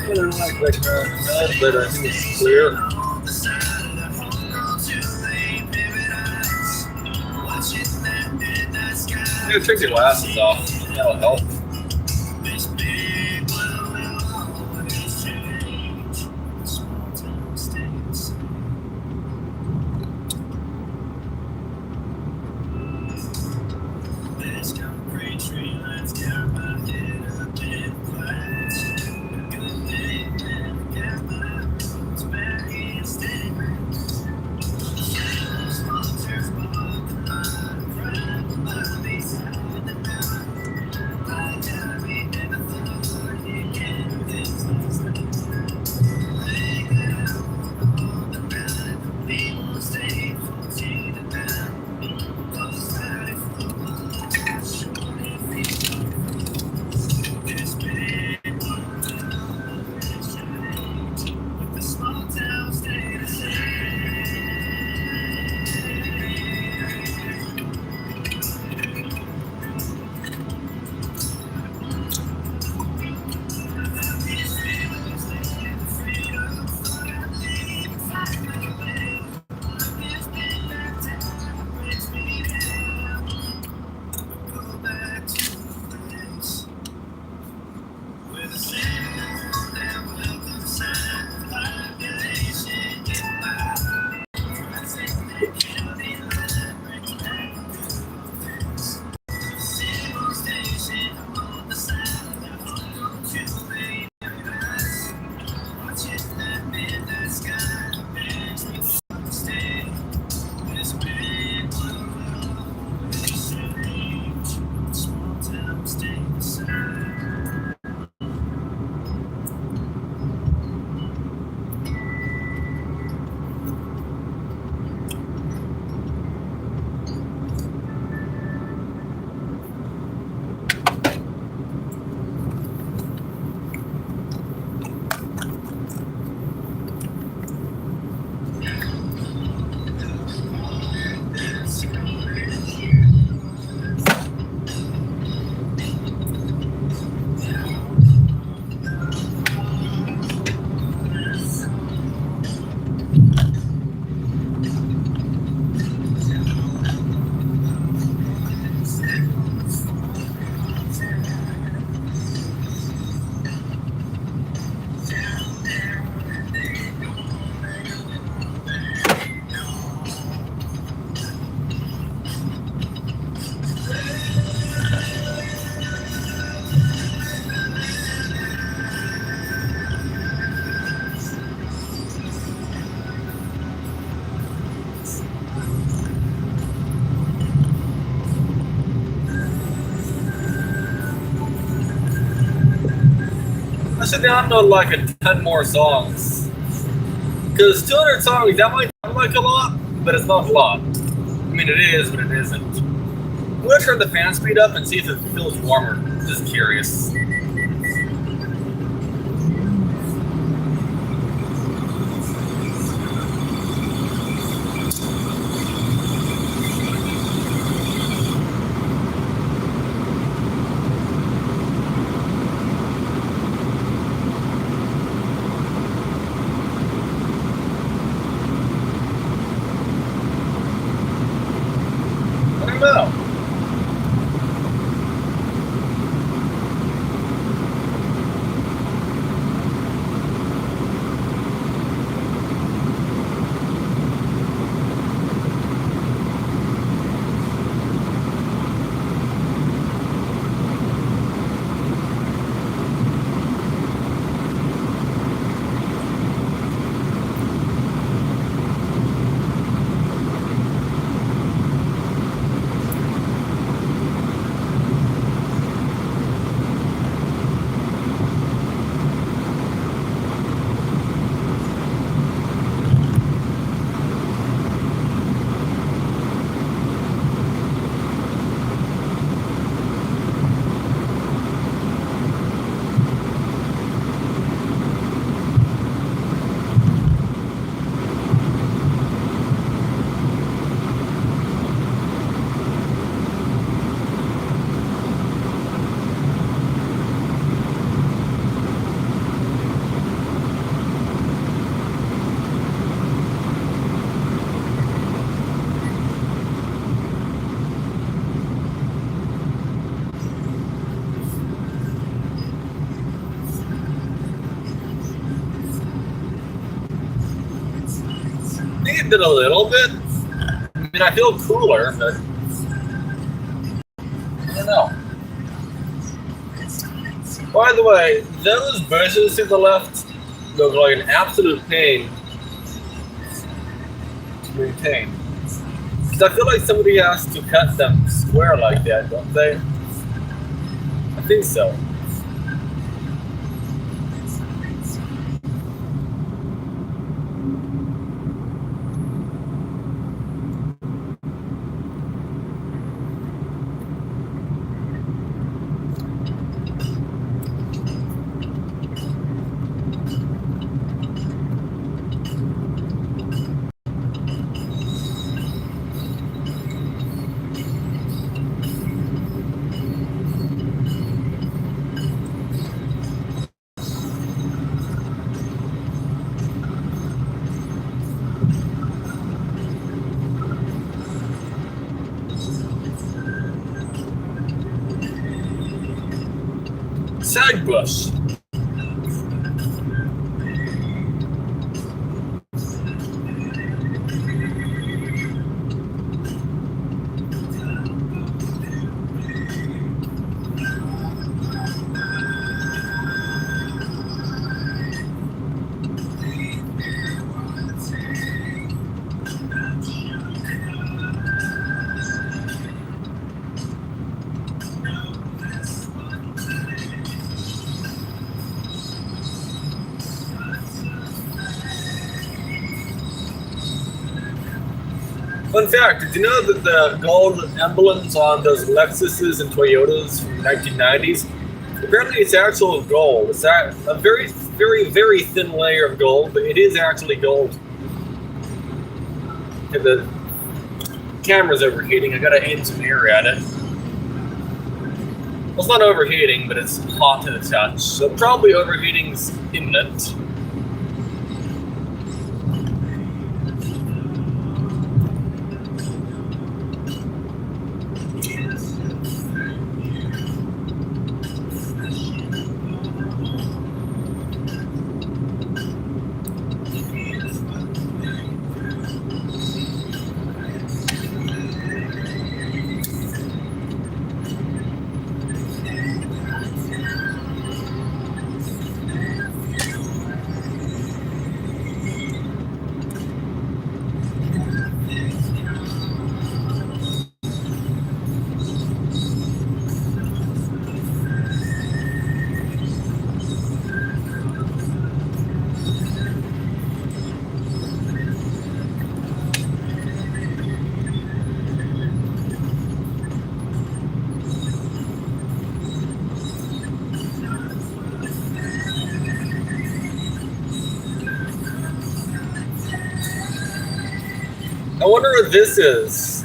I don't like that, but I think it's clear. I'm gonna take your glasses off. That'll help. I should download like a ton more songs. Because 200 songs, that might sound like a lot, but it's not a lot. I mean, it is, but it isn't. I'm gonna turn the fan speed up and see if it feels warmer. Just curious. think it did a little bit. I mean, I feel cooler, but I don't know. By the way, those bushes to the left look like an absolute pain to maintain. Because I feel like somebody has to cut them square like that, don't they? I think so. Sagbush. Fun fact, did you know that the gold emblems on those Lexuses and Toyotas from the 1990s, apparently it's actual gold. It's a very, very, very thin layer of gold, but it is actually gold. And the camera's overheating. I gotta aim some air at it. Well, it's not overheating, but it's hot to the touch. So probably overheating's imminent. I wonder what this is.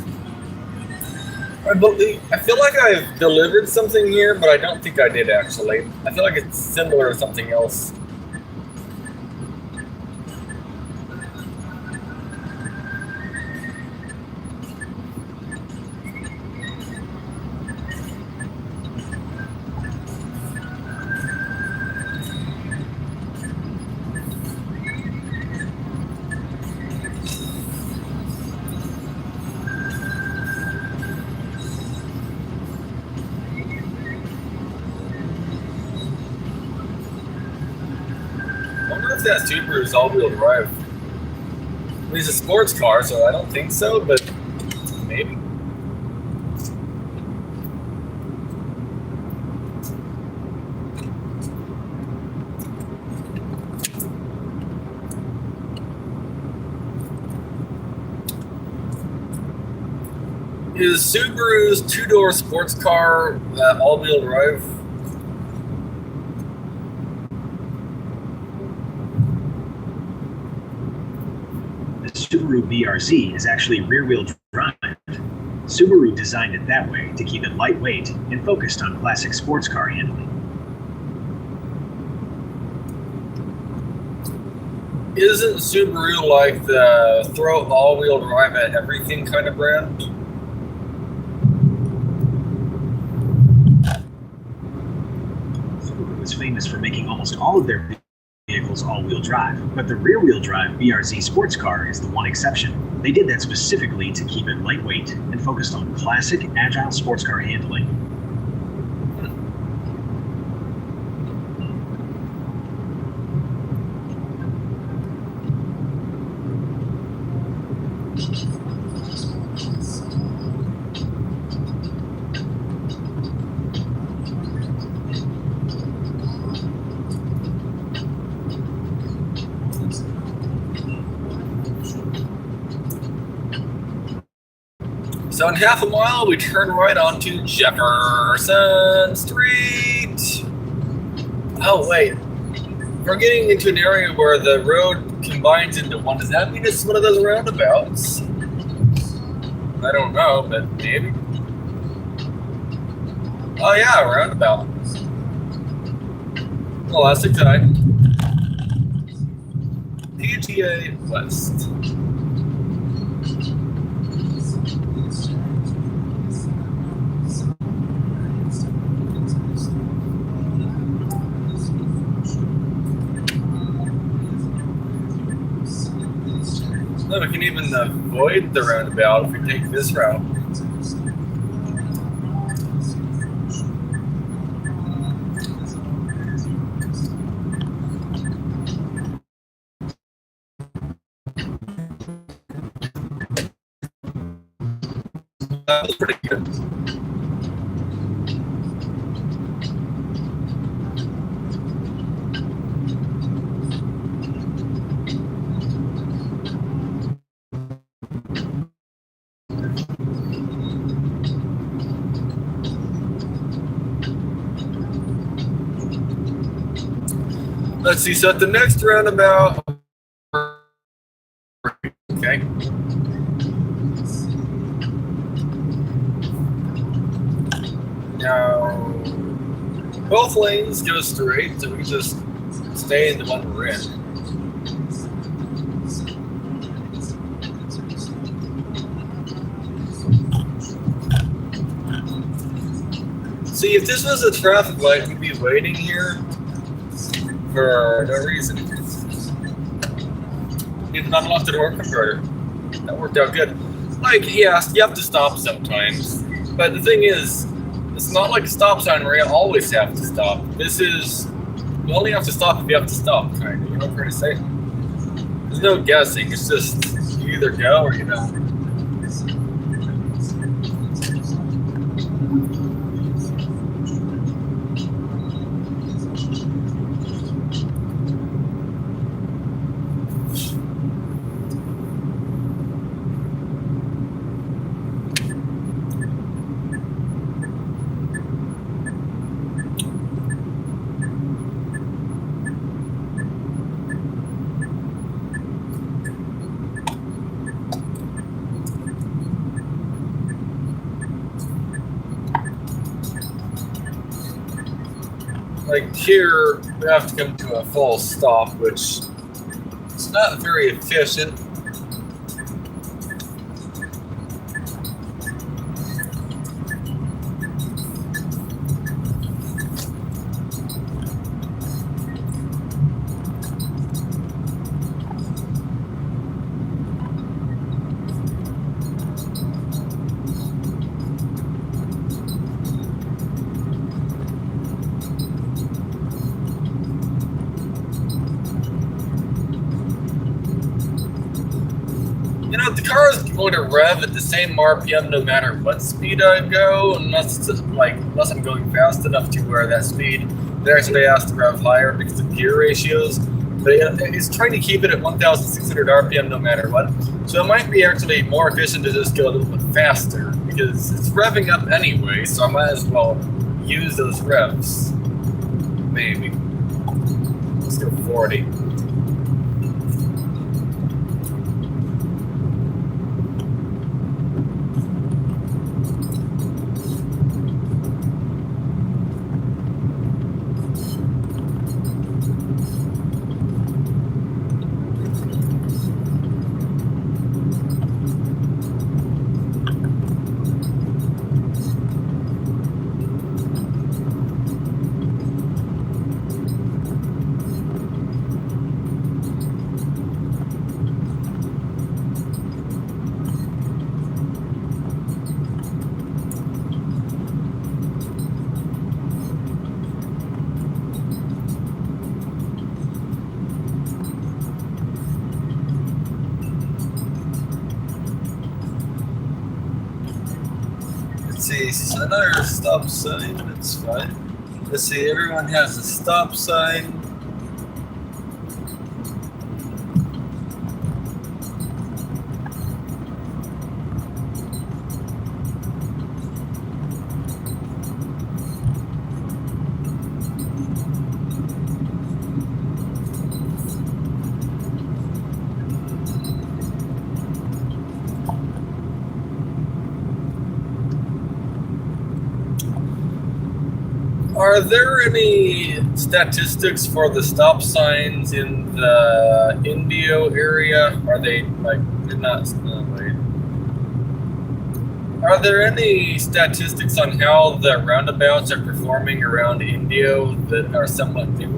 I feel like I've delivered something here, but I don't think I did actually. I feel like it's similar to something else. I wonder if that Subaru's all-wheel drive. I mean, it's a sports car, so I don't think so, but maybe. Is Subaru's two-door sports car all-wheel drive? The Subaru BRZ is actually rear-wheel drive. Subaru designed it that way to keep it lightweight and focused on classic sports car handling. Isn't Subaru like the throw all-wheel drive at everything kind of brand? Subaru is famous for making almost all of their vehicles all-wheel drive, but the rear-wheel drive BRZ sports car is the one exception. They did that specifically to keep it lightweight and focused on classic, agile sports car handling. So in half a mile, we turn right onto Jefferson Street. Oh, wait. We're getting into an area where the road combines into one. Does that mean it's one of those roundabouts? I don't know, but maybe. Oh, yeah, roundabout. Elastic time. PTA West. No, we can even avoid the roundabout if we take this route. That was pretty good. Let's see, so at the next roundabout, okay. Now, both lanes go straight, so we can just stay in the one we're in. See, if this was a traffic light, we'd be waiting here for no reason. Even unlocked the door converter. That worked out good. Like, yes, you have to stop sometimes. But the thing is, it's not like a stop sign where you always have to stop. This is, you only have to stop if you have to stop, kind of. You know what I'm trying to say? There's no guessing. It's just, you either go or you don't. Like here, we have to come to a full stop, which is not very efficient. The car is going to rev at the same RPM no matter what speed I go, unless I'm going fast enough to where that speed it actually has to rev higher because of gear ratios. But it's trying to keep it at 1,600 RPM no matter what. So it might be actually more efficient to just go a little bit faster because it's revving up anyway. So I might as well use those revs. Maybe. Let's go 40. see. So another stop sign. That's fine. Let's see. Everyone has a stop sign. Are there any statistics for the stop signs in the Indio area? Are they like they're not? No, wait. Are there any statistics on how the roundabouts are performing around Indio that are somewhat new?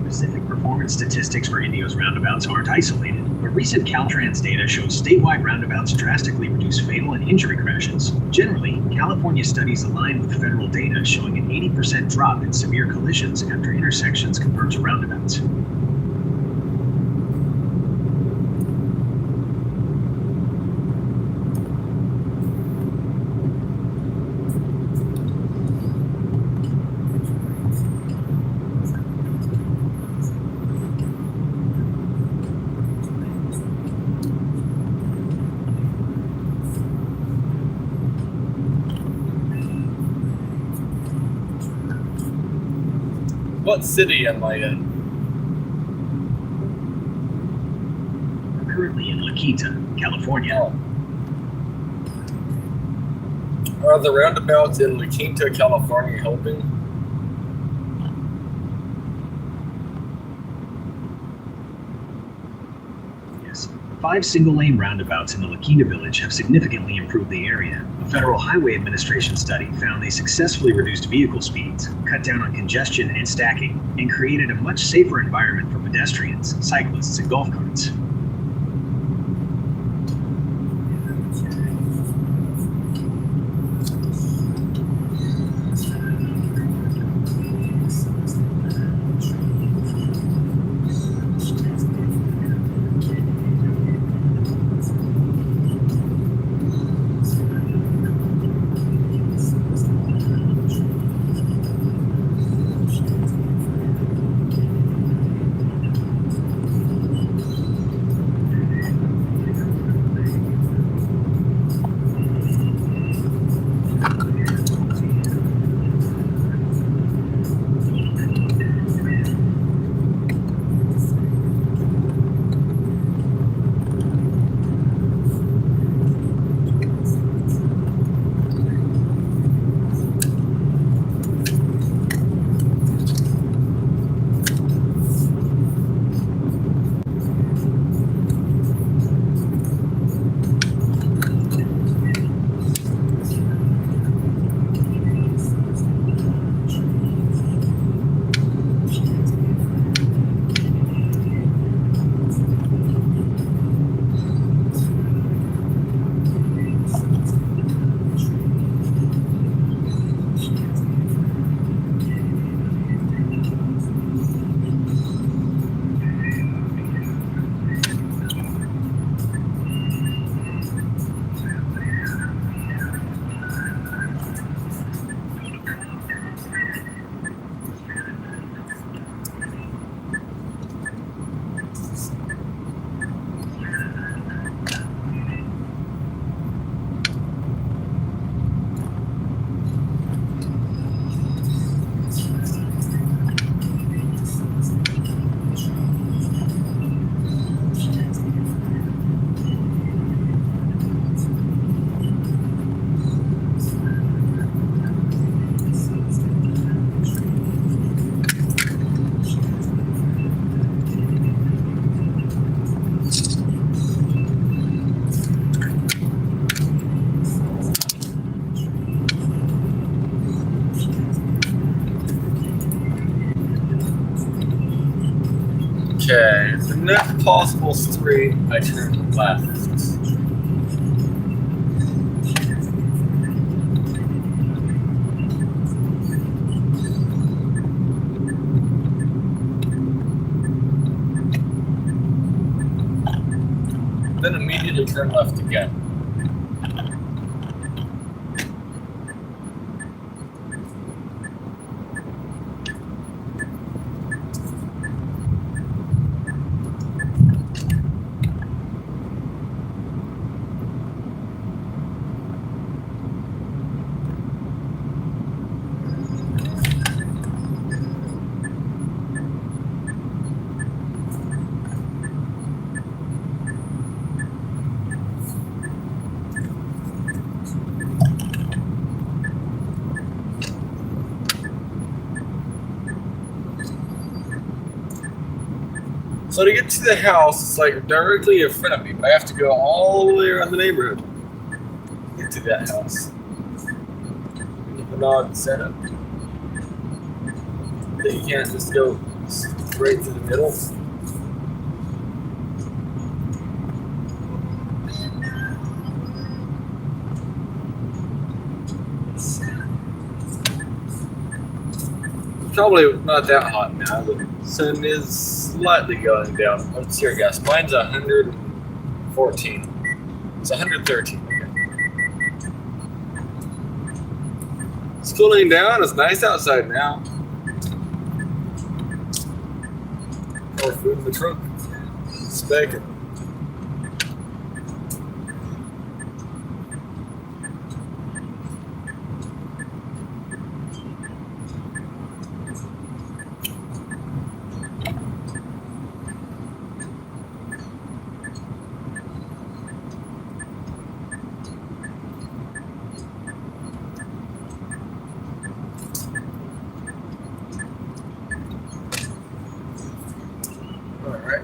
Specific performance statistics for Indio's roundabouts aren't isolated, but recent Caltrans data shows statewide roundabouts drastically reduce fatal and injury crashes. Generally, California studies align with federal data showing an 80% drop in severe collisions after intersections convert to roundabouts. What city am I in? We're currently in La Quinta, California. Are the roundabouts in La Quinta, California helping? Yes. 5 single-lane roundabouts in the La Quinta village have significantly improved the area. A Federal Highway Administration study found they successfully reduced vehicle speeds, cut down on congestion and stacking, and created a much safer environment for pedestrians, cyclists, and golf carts. Okay, the next possible street, I turn left. turn left again. So to get to the house, it's like directly in front of me, but I have to go all the way around the neighborhood to get to that house. An odd setup. That you can't just go straight to the middle. Probably not that hot now, but the sun is slightly going down. What's your guess? Mine's 114. It's 113. Okay. It's cooling down. It's nice outside now. More food in the trunk. It's bacon.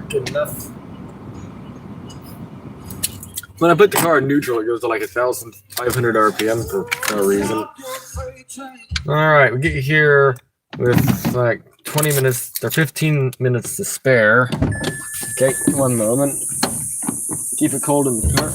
Good enough. When I put the car in neutral, it goes to like 1,500 RPM for no reason. All right, we get here with like 20 minutes or 15 minutes to spare. Okay, one moment. Keep it cold in the car.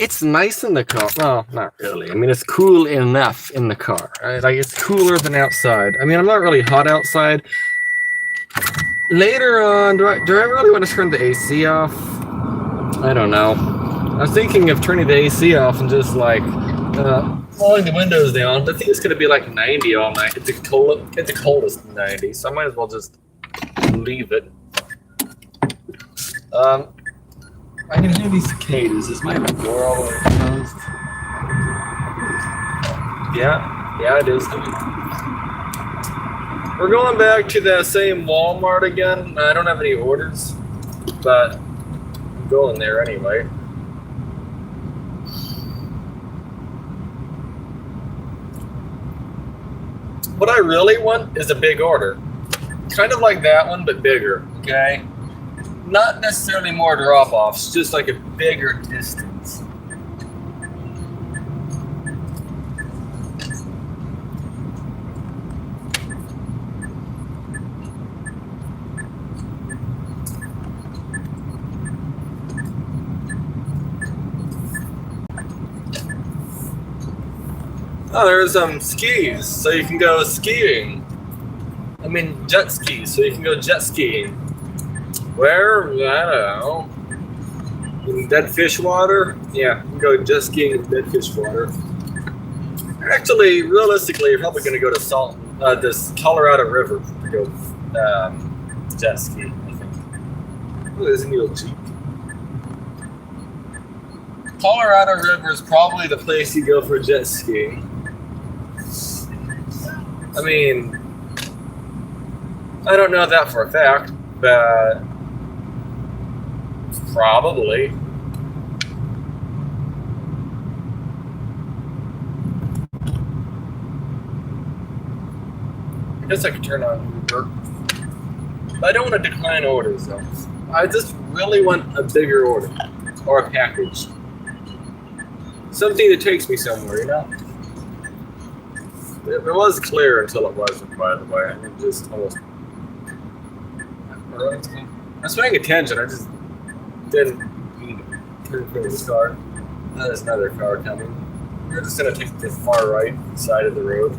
It's nice in the car. Well, not really. I mean, it's cool enough in the car. Right? Like, it's cooler than outside. I mean, I'm not really hot outside. Later on, do I really want to turn the AC off? I don't know. I was thinking of turning the AC off and just, like, rolling the windows down. I think it's going to be, like, 90 all night. It's the coldest 90, so I might as well just leave it. I can hear these cicadas. Is my door all the way closed? Yeah, it is. We're going back to that same Walmart again. I don't have any orders, but I'm going there anyway. What I really want is a big order. Kind of like that one, but bigger, okay? Not necessarily more drop-offs, just like a bigger distance. Oh, there's skis, so you can go skiing. I mean jet skis, so you can go jet skiing. Where? I don't know. In dead fish water? Yeah, you can go jet skiing in dead fish water. Actually, realistically, you're probably going to go to this Colorado River to go jet ski, I think. Oh, there's a new Jeep. Colorado River is probably the place you go for jet skiing. I mean, I don't know that for a fact, but probably. I guess I could turn on Uber. But I don't want to decline orders though. I just really want a bigger order or a package. Something that takes me somewhere, you know? It was clear until it wasn't, by the way. I mean, just almost. I was paying attention. I just didn't turn for this car. There's another car coming. We're just going to take the far right side of the road.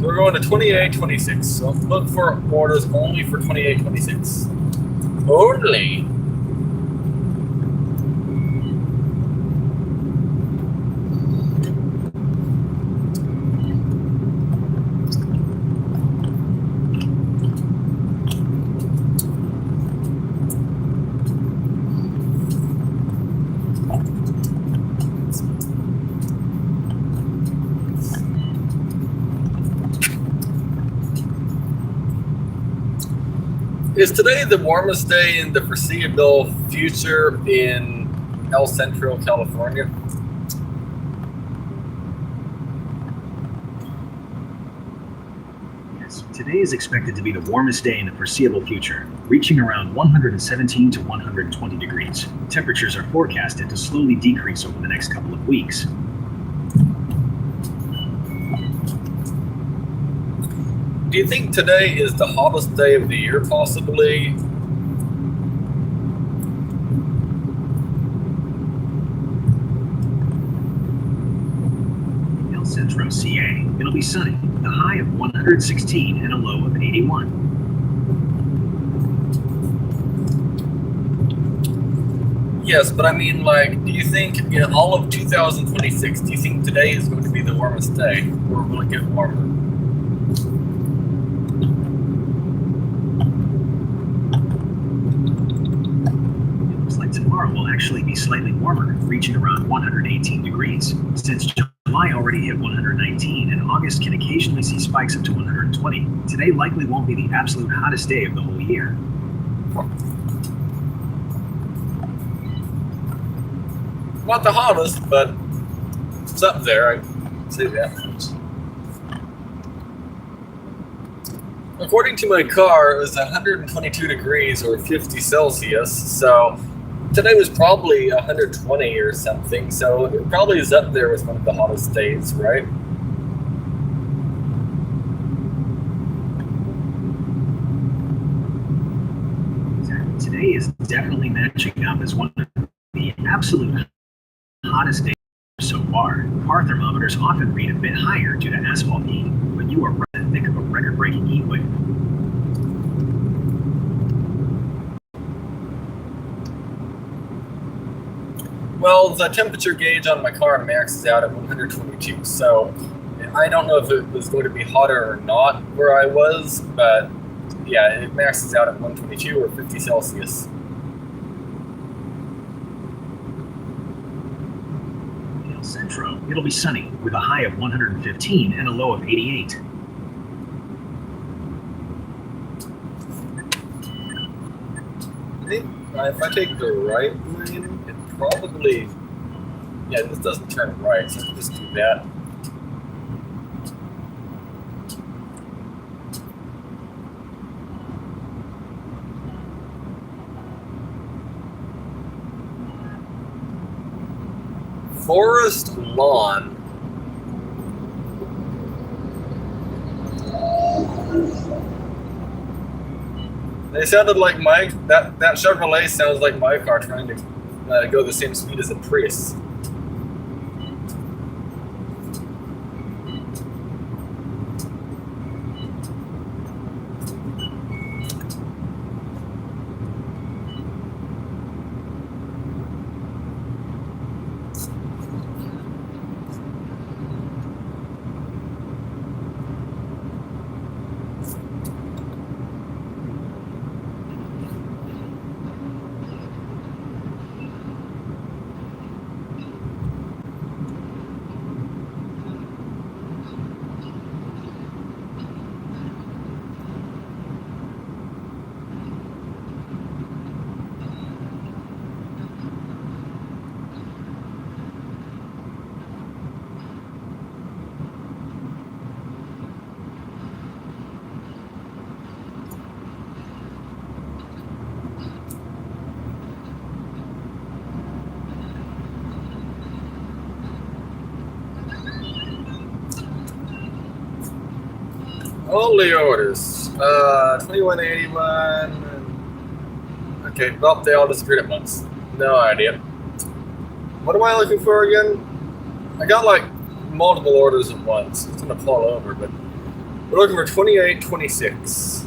We're going to 28-26, so look for orders only for 28-26. Only. Is today the warmest day in the foreseeable future in El Centro, California? Yes, today is expected to be the warmest day in the foreseeable future, reaching around 117 to 120 degrees. Temperatures are forecasted to slowly decrease over the next couple of weeks. Do you think today is the hottest day of the year, possibly? El Centro, CA. It'll be sunny, a high of 116 and a low of 81. Yes, but I mean, like, do you think in all of 2026, do you think today is going to be the warmest day, or will it get warmer? Tomorrow will actually be slightly warmer, reaching around 118 degrees. Since July already hit 119 and August can occasionally see spikes up to 120, today likely won't be the absolute hottest day of the whole year. Not the hottest, but it's up there, I'd say that much. According to my car, it was 122 degrees or 50 Celsius, so today was probably 120 or something, so it probably is up there with one of the hottest days, right? Today is definitely matching up as one of the absolute hottest days so far. Car thermometers often read a bit higher due to asphalt heat, but you are right in the thick of a record-breaking heat wave. Well, the temperature gauge on my car maxes out at 122, so I don't know if it was going to be hotter or not where I was, but yeah, it maxes out at 122 or 50 Celsius. El Centro, it'll be sunny with a high of 115 and a low of 88. I think if I take the right lane, it probably, yeah, this doesn't turn right, so I can just do that. Forest Lawn. They sounded like that Chevrolet sounds like my car trying to go the same speed as a Prius. Only orders. 2181. Okay, well, they all disappeared at once. No idea. What am I looking for again? I got like multiple orders at once. It's gonna fall over, but we're looking for 2826.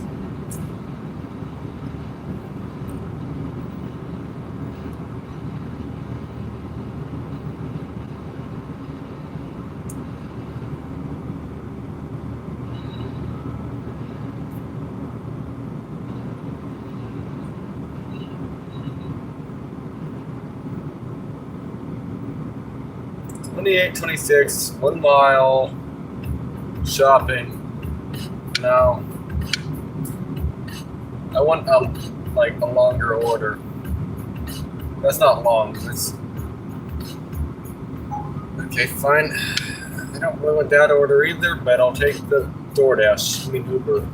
$28.26, 1 mile, shopping. No. I want a longer order. That's not long. It's okay, fine. I don't really want that order either, but I'll take the DoorDash. I mean Uber.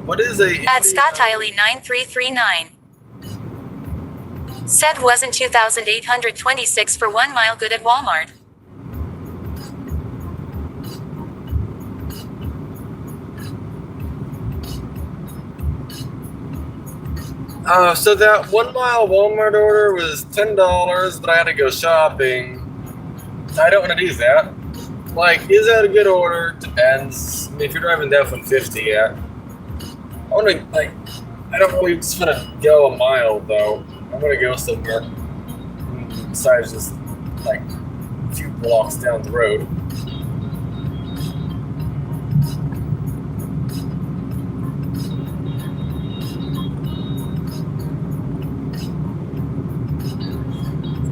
What is a... At ScottIley9339. Said wasn't 2,826 for 1 mile good at Walmart. So that 1 mile Walmart order was $10, but I had to go shopping. I don't want to do that. Like, is that a good order? Depends. I mean, if you're driving the F-150, yeah. I want to, like, I don't really just want to go a mile, though. I want to go somewhere besides just, like, a few blocks down the road.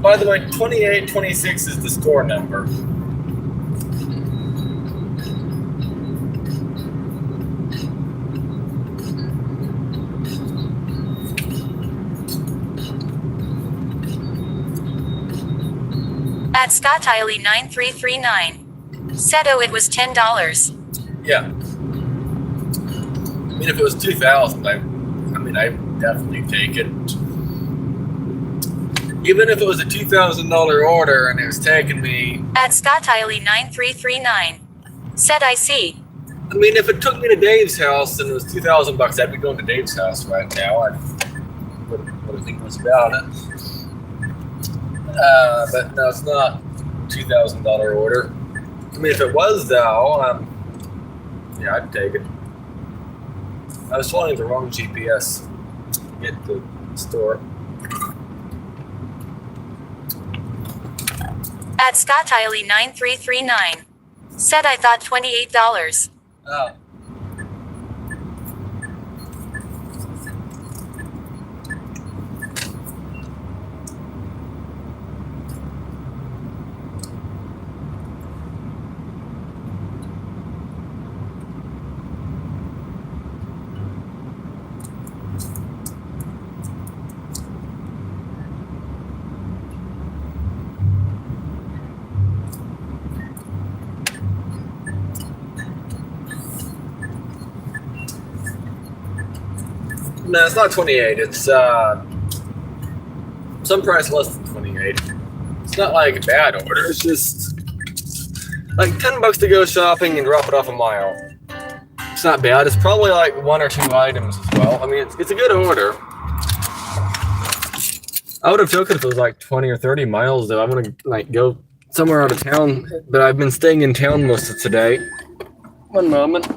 By the way, 2826 is the store number. At Scott Tiley 9339. Said it was $10. Yeah. I mean, if it was 2,000, I mean, I'd definitely take it. Even if it was a $2,000 order and it was taking me... At Scott Tiley 9339. Said I see. I mean, if it took me to Dave's house and it was $2,000, I'd be going to Dave's house right now. I wouldn't think much about it. But no, it's not a $2,000 order. I mean, if it was, though, yeah, I'd take it. I was following the wrong GPS to get to the store. At Scott Tiley 9339. Said I thought $28. Oh. No, it's not 28. It's some price less than 28. It's not like a bad order. It's just like $10 to go shopping and drop it off a mile. It's not bad. It's probably like 1 or 2 items as well. I mean, it's a good order. I would have taken it if it was like 20 or 30 miles, though. I want to like go somewhere out of town, but I've been staying in town most of today. One moment.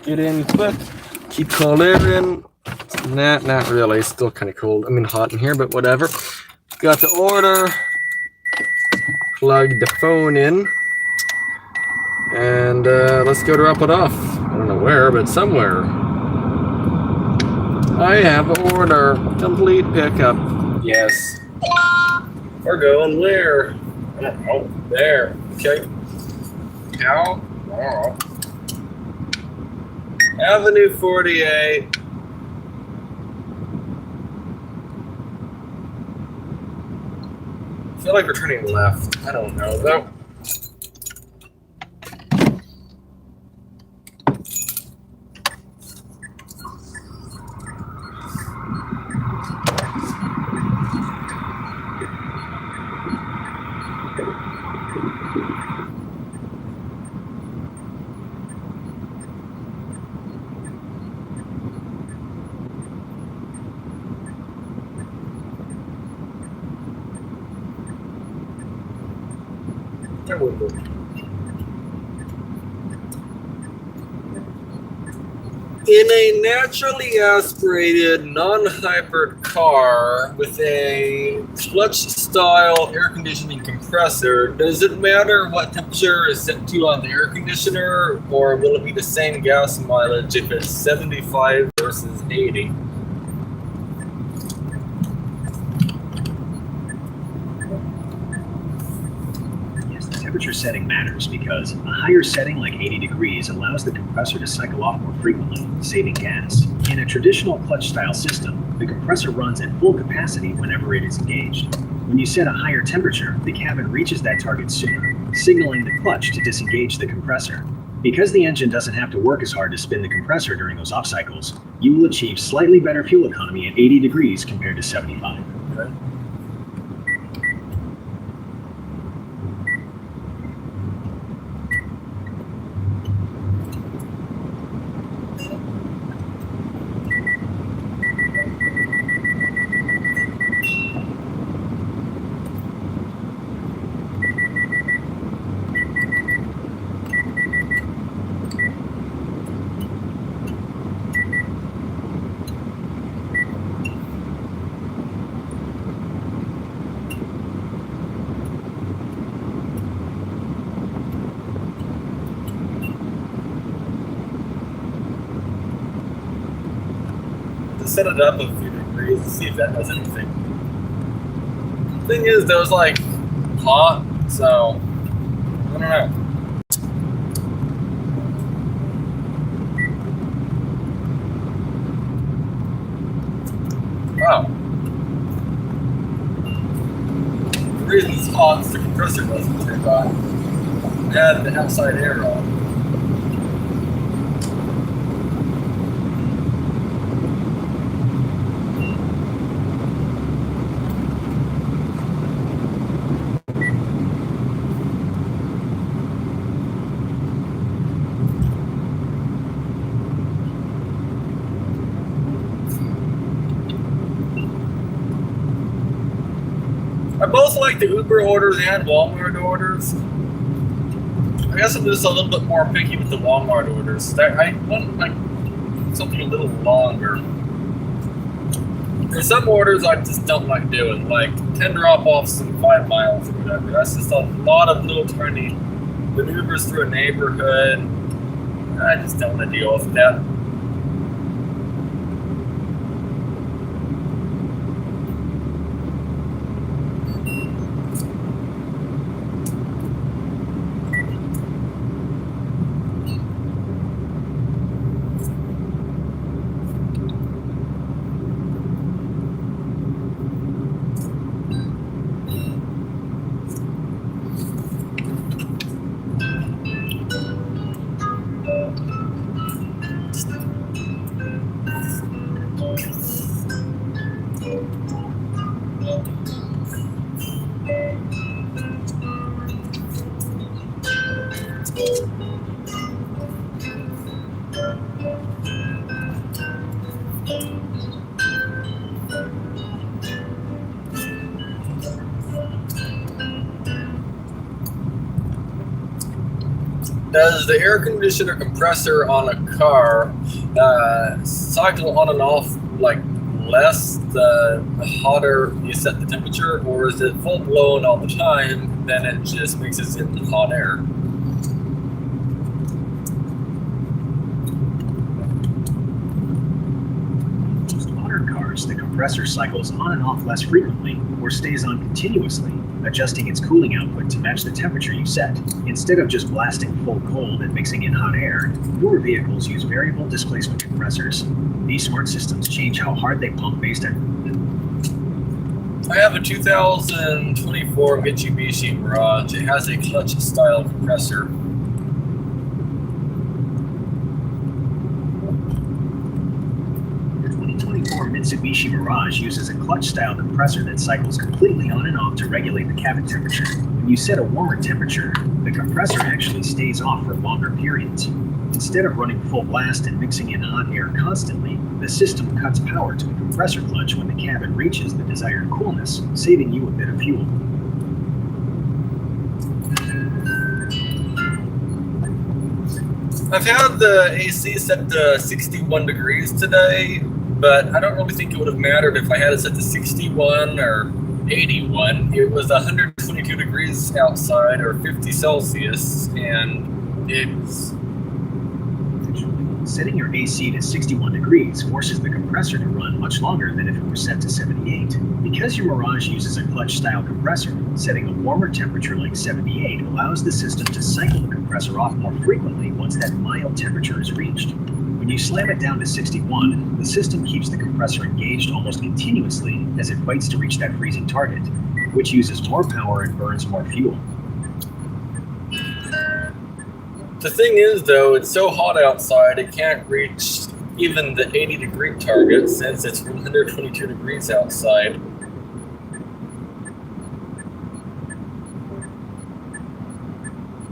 Get in quick. Keep cold air in. Nah, not really. It's still kind of cold. I mean, hot in here, but whatever. Got the order. Plug the phone in. And let's go drop it off. I don't know where, but somewhere. I have an order. Complete pickup. Yes. We're going where? Oh, there. Okay. How? Oh. Avenue 48. I feel like we're turning left. I don't know though. In a naturally aspirated, non-hybrid car with a clutch-style air conditioning compressor, does it matter what temperature is set to on the air conditioner, or will it be the same gas mileage if it's 75 versus 80? Temperature setting matters because a higher setting like 80 degrees allows the compressor to cycle off more frequently, saving gas. In a traditional clutch-style system, the compressor runs at full capacity whenever it is engaged. When you set a higher temperature, the cabin reaches that target sooner, signaling the clutch to disengage the compressor. Because the engine doesn't have to work as hard to spin the compressor during those off cycles, you will achieve slightly better fuel economy at 80 degrees compared to 75. Okay. Set it up a few degrees to see if that does anything. Thing is, though, it's like hot, so I don't know. Wow. The reason it's hot is the compressor doesn't turn on. Add the outside air on. I both like the Uber orders and Walmart orders. I guess I'm just a little bit more picky with the Walmart orders. I want like something a little longer. For some orders, I just don't like doing, like 10 drop-offs in 5 miles or whatever. That's just a lot of little tiny maneuvers through a neighborhood. I just don't want to deal with that. Does the air conditioner compressor on a car cycle on and off like less the hotter you set the temperature, or is it full blown all the time? Then it just mixes in hot air. Most modern cars, the compressor cycles on and off less frequently or stays on continuously, adjusting its cooling output to match the temperature you set. Instead of just blasting full cold and mixing in hot air, newer vehicles use variable displacement compressors. These smart systems change how hard they pump based on. I have a 2024 Mitsubishi Mirage. It has a clutch style compressor. The 2024 Mitsubishi Mirage uses a clutch style compressor that cycles completely on and off to regulate the cabin temperature. When you set a warmer temperature, the compressor actually stays off for longer periods. Instead of running full blast and mixing in hot air constantly, the system cuts power to the compressor clutch when the cabin reaches the desired coolness, saving you a bit of fuel. I've had the AC set to 61 degrees today, but I don't really think it would have mattered if I had it set to 61 or 81. It was 122 degrees outside or 50 Celsius, and it's... Setting your AC to 61 degrees forces the compressor to run much longer than if it were set to 78. Because your Mirage uses a clutch-style compressor, setting a warmer temperature like 78 allows the system to cycle the compressor off more frequently once that mild temperature is reached. When you slam it down to 61, the system keeps the compressor engaged almost continuously as it fights to reach that freezing target, which uses more power and burns more fuel. The thing is, though, it's so hot outside, it can't reach even the 80-degree target since it's 122 degrees outside.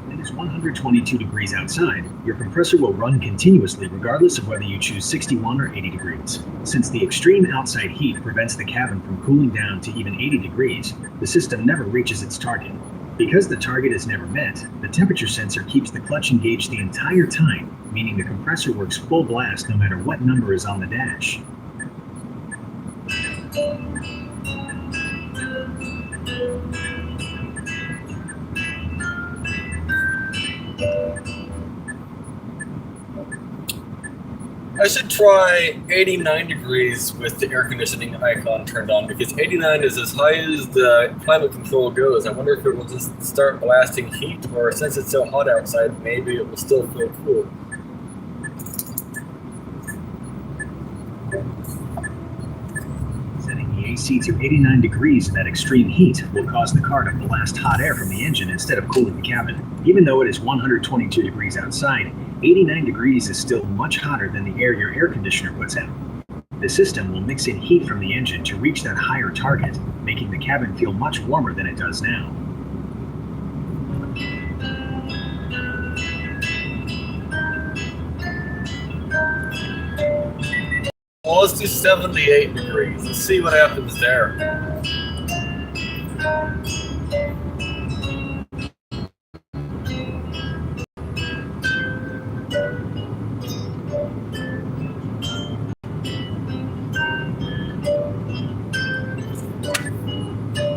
When it's 122 degrees outside, your compressor will run continuously regardless of whether you choose 61 or 80 degrees. Since the extreme outside heat prevents the cabin from cooling down to even 80 degrees, the system never reaches its target. Because the target is never met, the temperature sensor keeps the clutch engaged the entire time, meaning the compressor works full blast no matter what number is on the dash. I should try 89 degrees with the air conditioning icon turned on, because 89 is as high as the climate control goes. I wonder if it will just start blasting heat, or since it's so hot outside, maybe it will still feel cool. Setting the AC to 89 degrees in that extreme heat will cause the car to blast hot air from the engine instead of cooling the cabin. Even though it is 122 degrees outside, 89 degrees is still much hotter than the air your air conditioner puts out. The system will mix in heat from the engine to reach that higher target, making the cabin feel much warmer than it does now. Well, let's do 78 degrees. Let's see what happens there.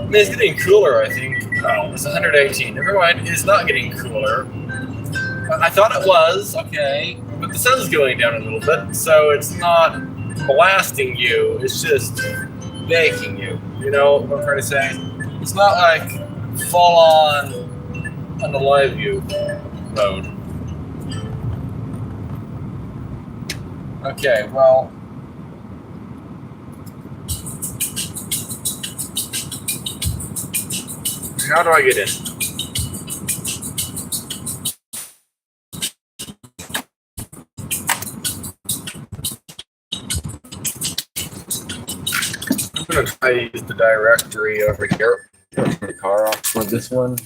I mean, it's getting cooler, I think. Oh, it's 118. Never mind, it's not getting cooler. I thought it was, okay, but the sun's going down a little bit, so it's not blasting you, it's just baking you. You know what I'm trying to say? It's not like full on the live view mode. Okay, well. How do I get in? I'm gonna try to use the directory over here. Turn the car off for this one.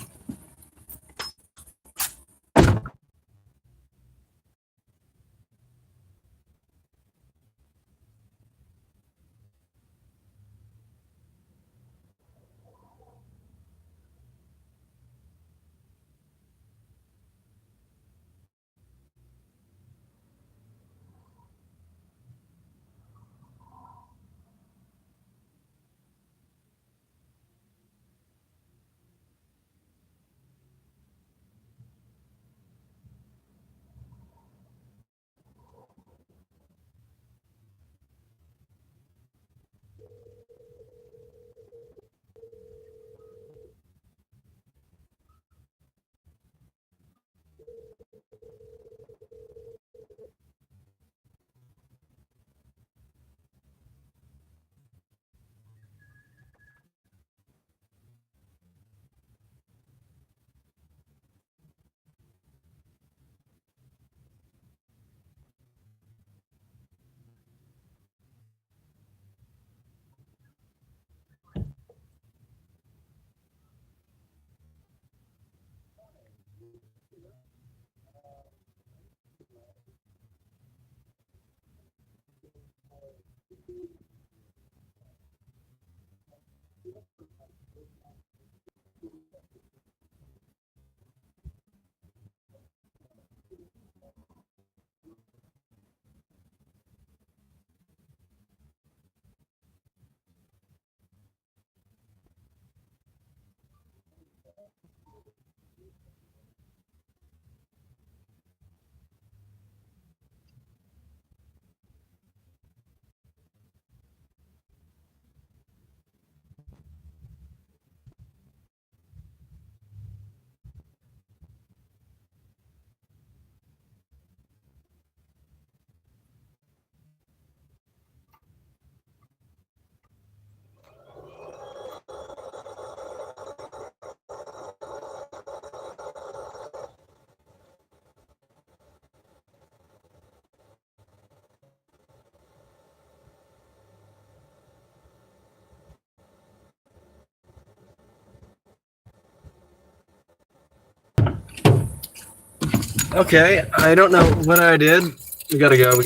Okay, I don't know what I did. We gotta go. I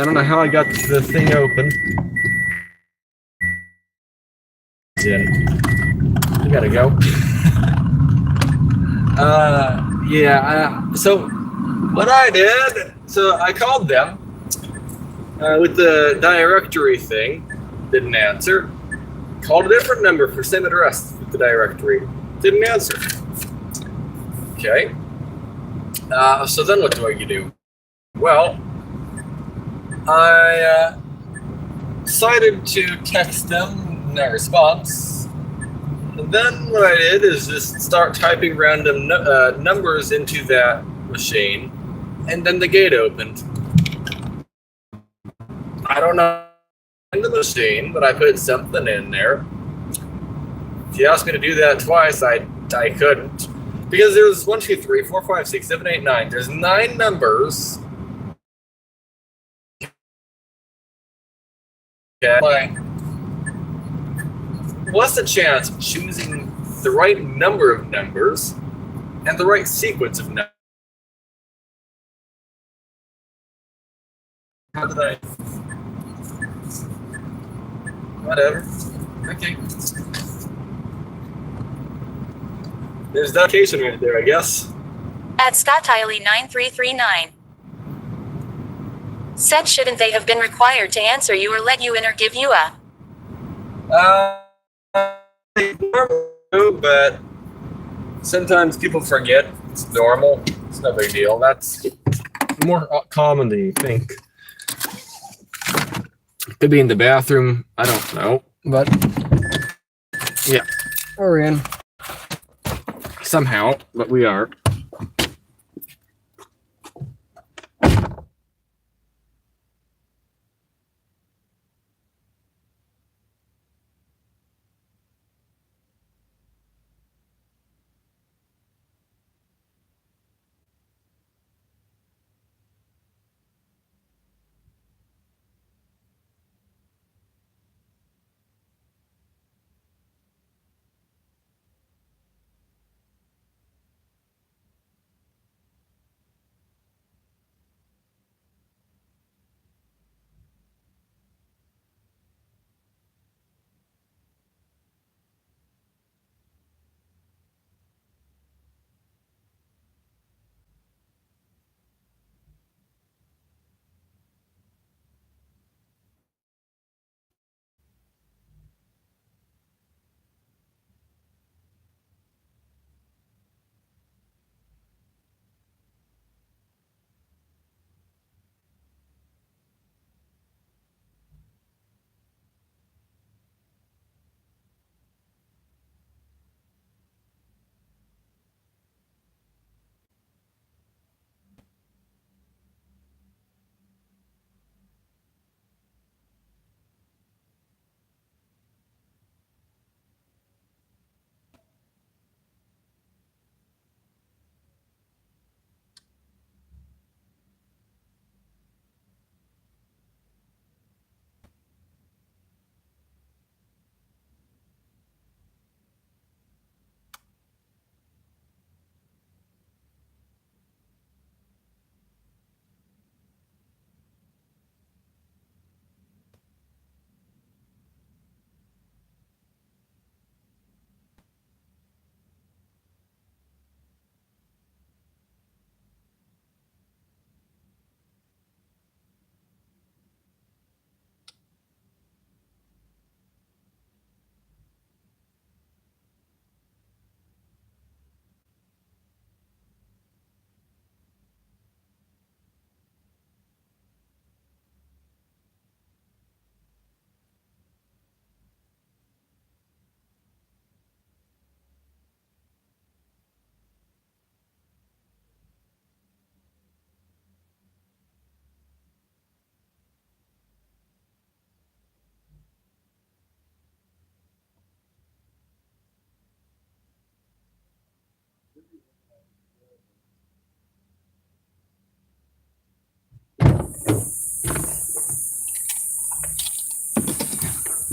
don't know how I got the thing open. We gotta go. So what I did, so I called them with the directory thing, didn't answer. Called a different number for same address with the directory, didn't answer. Okay. So then what do I do? Well, I decided to text them, no response. And then what I did is just start typing random numbers into that machine, and then the gate opened. I don't know in the machine, but I put something in there. If you asked me to do that twice, I couldn't. Because there's 1, 2, 3, 4, 5, 6, 7, 8, 9. There's 9 numbers. Okay. What's the chance of choosing the right number of numbers and the right sequence of numbers? How did I? Whatever. Okay. There's that location right there, I guess. At Scott Tiley 9339. Said shouldn't they have been required to answer you or let you in or give you a... But sometimes people forget. It's normal. It's no big deal. That's more common than you think. Could be in the bathroom. I don't know. But yeah, we're in. Somehow, but we are.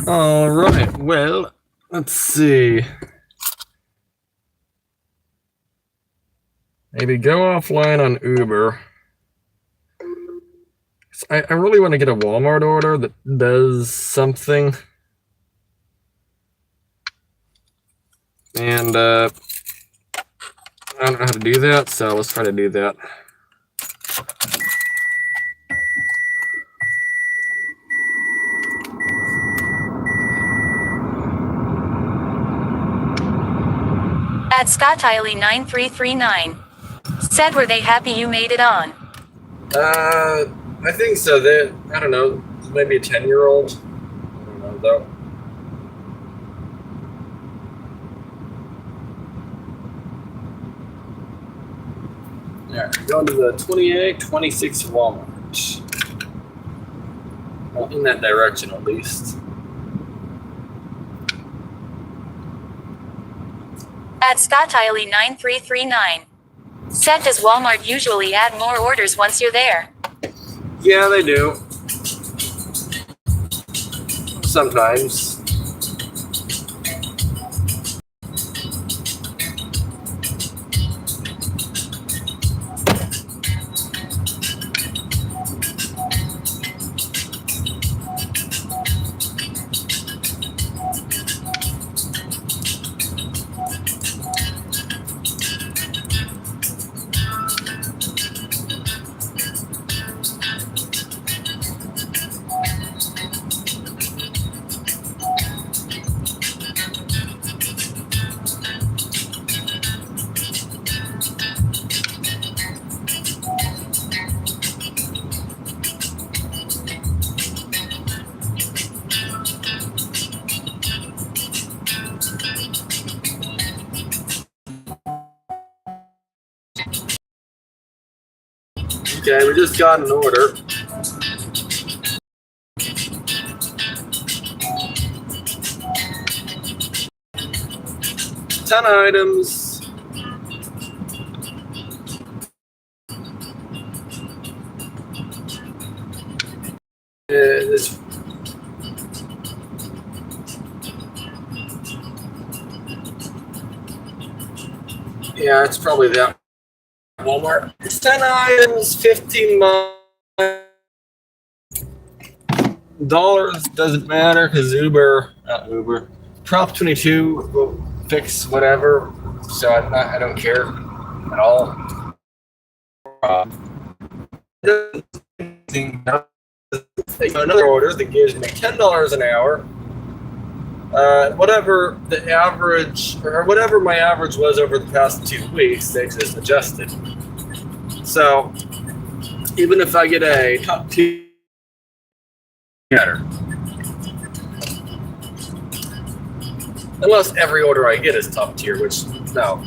All right. Well, let's see. Maybe go offline on Uber. I really want to get a Walmart order that does something. And I don't know how to do that, so let's try to do that. At Scott Tiley 9339. Said were they happy you made it on? I think so. I don't know, maybe a 10-year-old. I don't know though. Yeah, going to the 2826 Walmart. Well, in that direction at least. At Scott Tiley 9339. Said does Walmart usually add more orders once you're there? Yeah, they do. Sometimes. Okay, we just got an order. Ten items. This. Yeah, it's probably that. Walmart. It's 10 items, $15. Doesn't matter because not Uber, Prop 22 will fix whatever. So I don't care at all. Another order that gives me $10 an hour. Whatever the average, or whatever my average was over the past 2 weeks, they just adjusted. So even if I get a top tier, matter. Unless every order I get is top tier, which no.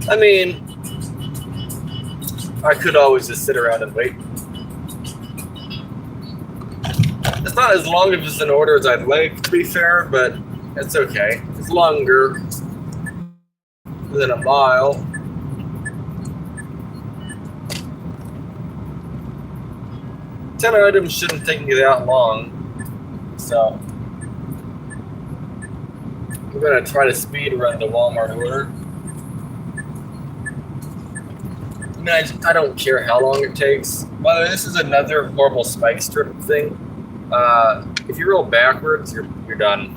I mean, I could always just sit around and wait. It's not as long as an order as I'd like, to be fair, but it's okay. It's longer than a mile. Ten items shouldn't take me that long, so I'm gonna try to speed run the Walmart order. I mean, I don't care how long it takes. By the way, this is another horrible spike strip thing. If you roll backwards, you're done.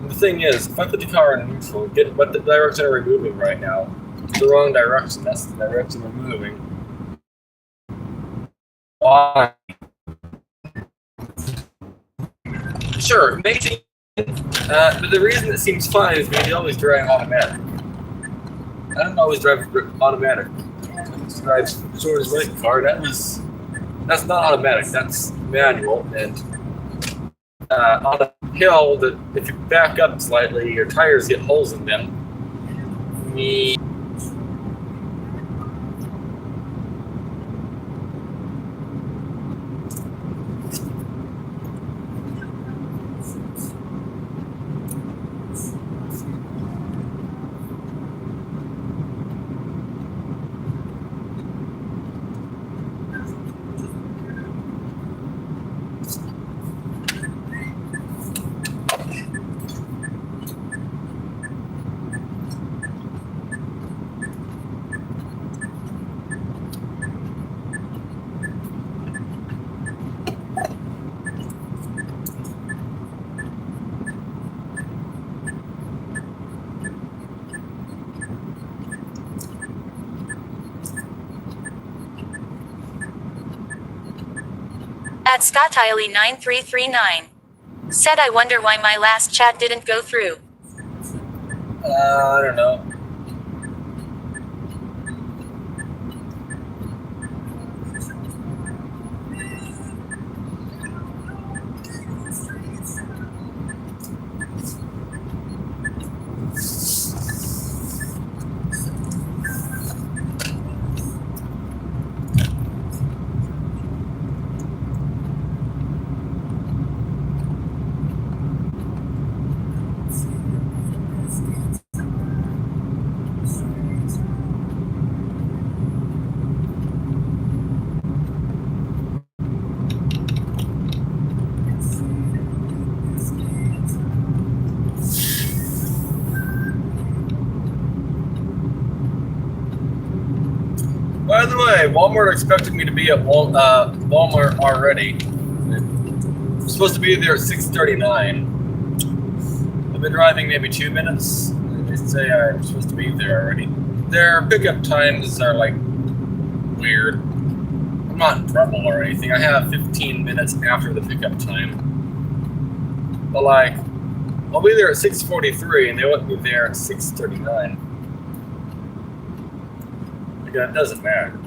And the thing is, if I put the car in neutral, get what the direction we're moving right now. It's the wrong direction. That's the direction we're moving. Why? Sure, maybe. But the reason it seems fine is because you always drive automatic. I don't always drive automatic. I just drive George's Lake car. That's not automatic. That's manual. And on a hill, that if you back up slightly, your tires get holes in them. At ScottIley9339. Said I wonder why my last chat didn't go through. I don't know. By the way, Walmart expected me to be at Walmart already. I'm supposed to be there at 6:39. I've been driving maybe 2 minutes. They say I'm supposed to be there already. Their pickup times are like weird. I'm not in trouble or anything. I have 15 minutes after the pickup time. But like, I'll be there at 6:43 and they want me there at 6:39. It doesn't matter.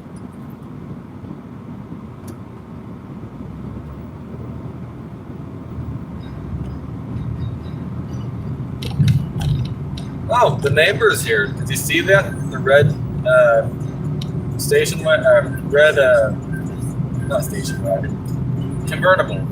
Oh, the neighbor's here. Did you see that? The red station wagon, not station wagon, convertible.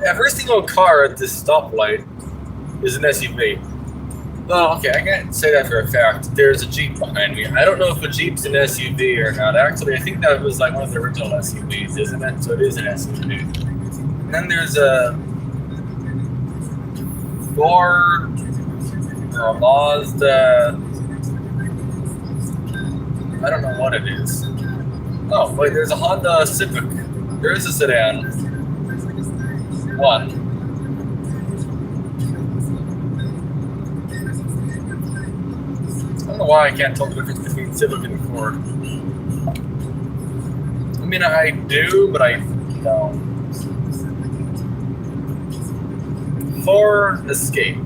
Every single car at this stoplight is an SUV. Well, okay, I can't say that for a fact. There's a Jeep behind me. I don't know if a Jeep's an SUV or not. Actually, I think that was like one of the original SUVs, isn't it? So it is an SUV. And then there's a Ford or a Mazda. I don't know what it is. Oh, wait, there's a Honda Civic. There is a sedan. One. I don't know why I can't tell the difference between Civic and Ford. I mean, I do, but I don't. Ford Escape.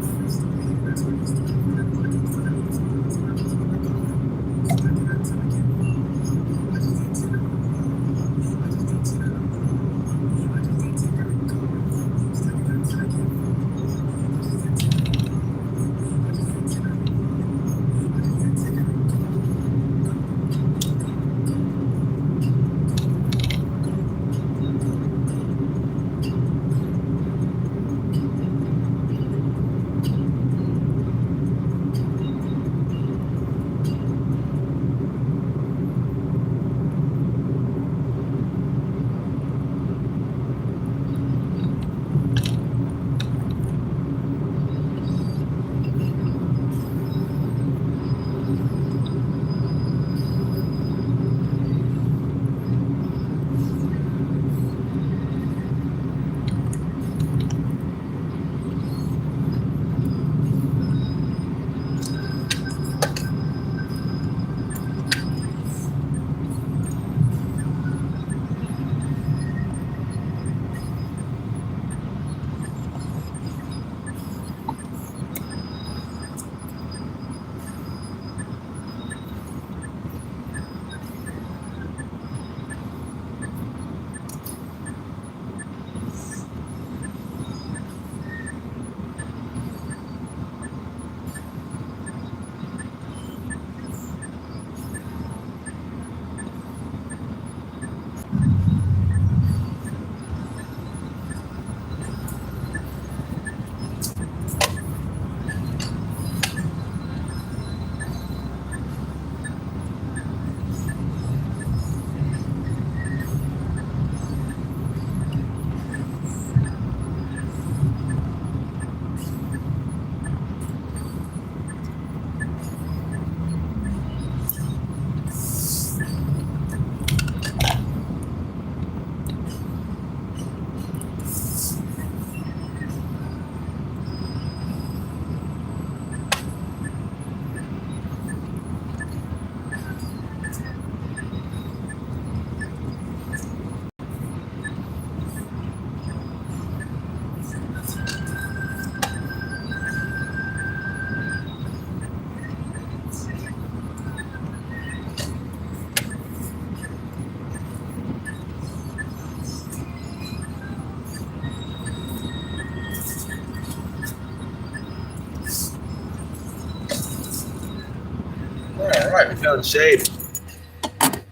on shade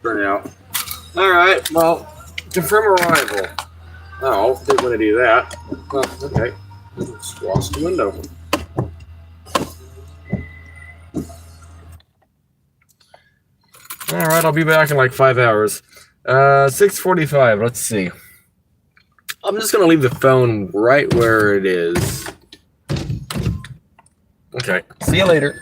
for now. All right, well, confirm arrival. Oh, didn't want to do that. Well, okay. Squash the window. All right, I'll be back in like 5 hours. 6:45. Let's see. I'm just gonna leave the phone right where it is. Okay. See you later.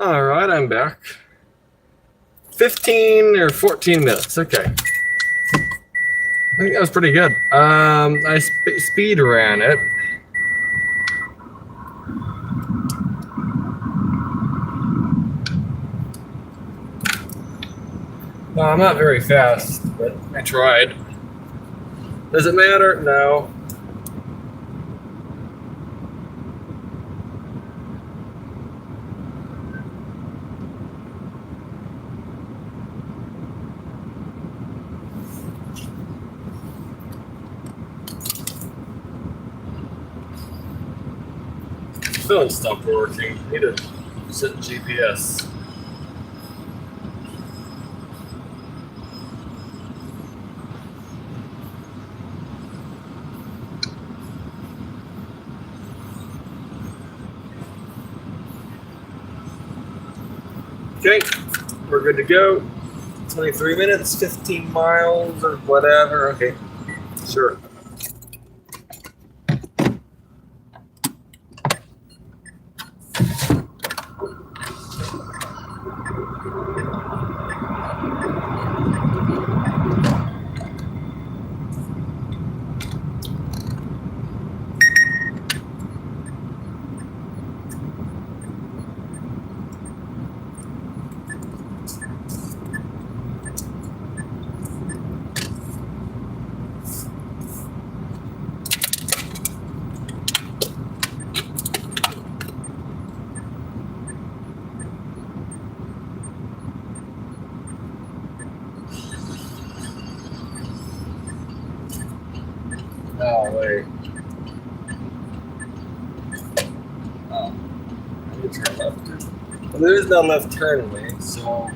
All right, I'm back. 15 or 14 minutes. Okay. I think that was pretty good. I speed ran it. Well, I'm not very fast, but I tried. Does it matter? No. Phone stopped working. Need to set GPS. Okay, we're good to go. 23 minutes, 15 miles, or whatever. Okay, sure. Oh, wait. Oh, I need to turn left. Well, there is no left turn lane, so.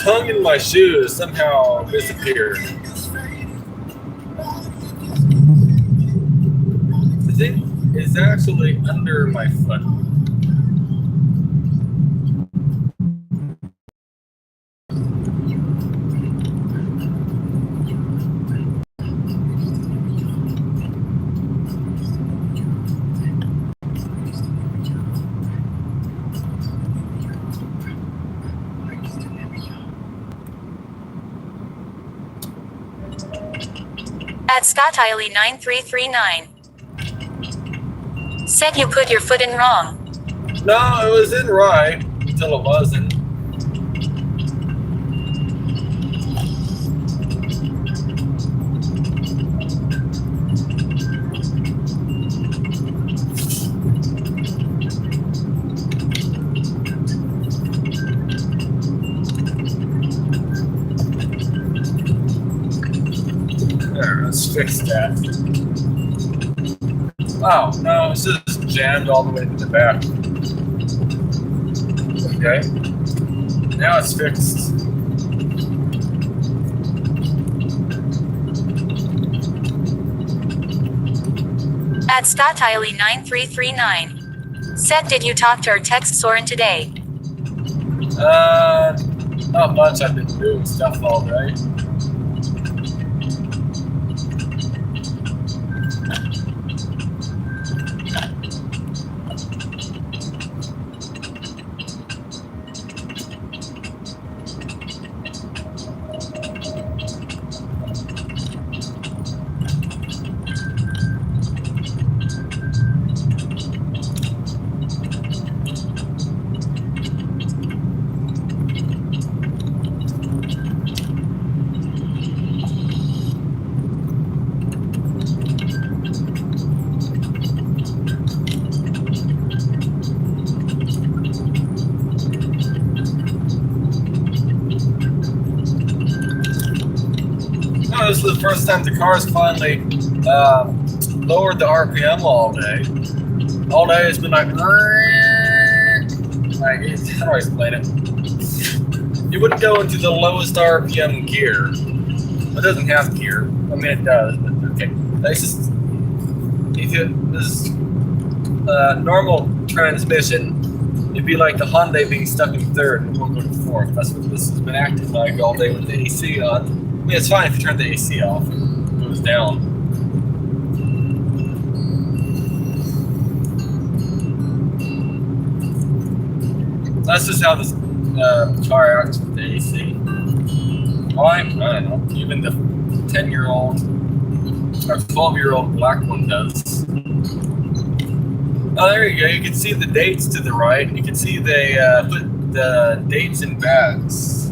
tongue in my shoes somehow disappeared. The thing is actually under my foot. At ScottIley9339. Said you put your foot in wrong. No, it was in right until it wasn't. There, let's fix that. Oh, no, it's just jammed all the way to the back. Okay. Now it's fixed. At ScottIley9339. Said did you talk to or text Soren today? Not much. I've been doing stuff all day. This is the first time the car's finally lowered the RPM all day. All day it's been like how do I explain it? You wouldn't go into the lowest RPM gear. It doesn't have gear. I mean, it does, but okay. It's just, if it was normal transmission, it'd be like the Hyundai being stuck in third and won't go to fourth. That's what this has been acting like all day with the AC on. I mean, it's fine if you turn the AC off and it goes down. That's just how this car acts with the AC. Why? I don't know. Even the 10-year-old or 12-year-old black one does. Oh, there you go. You can see the dates to the right. You can see they put the dates in bags.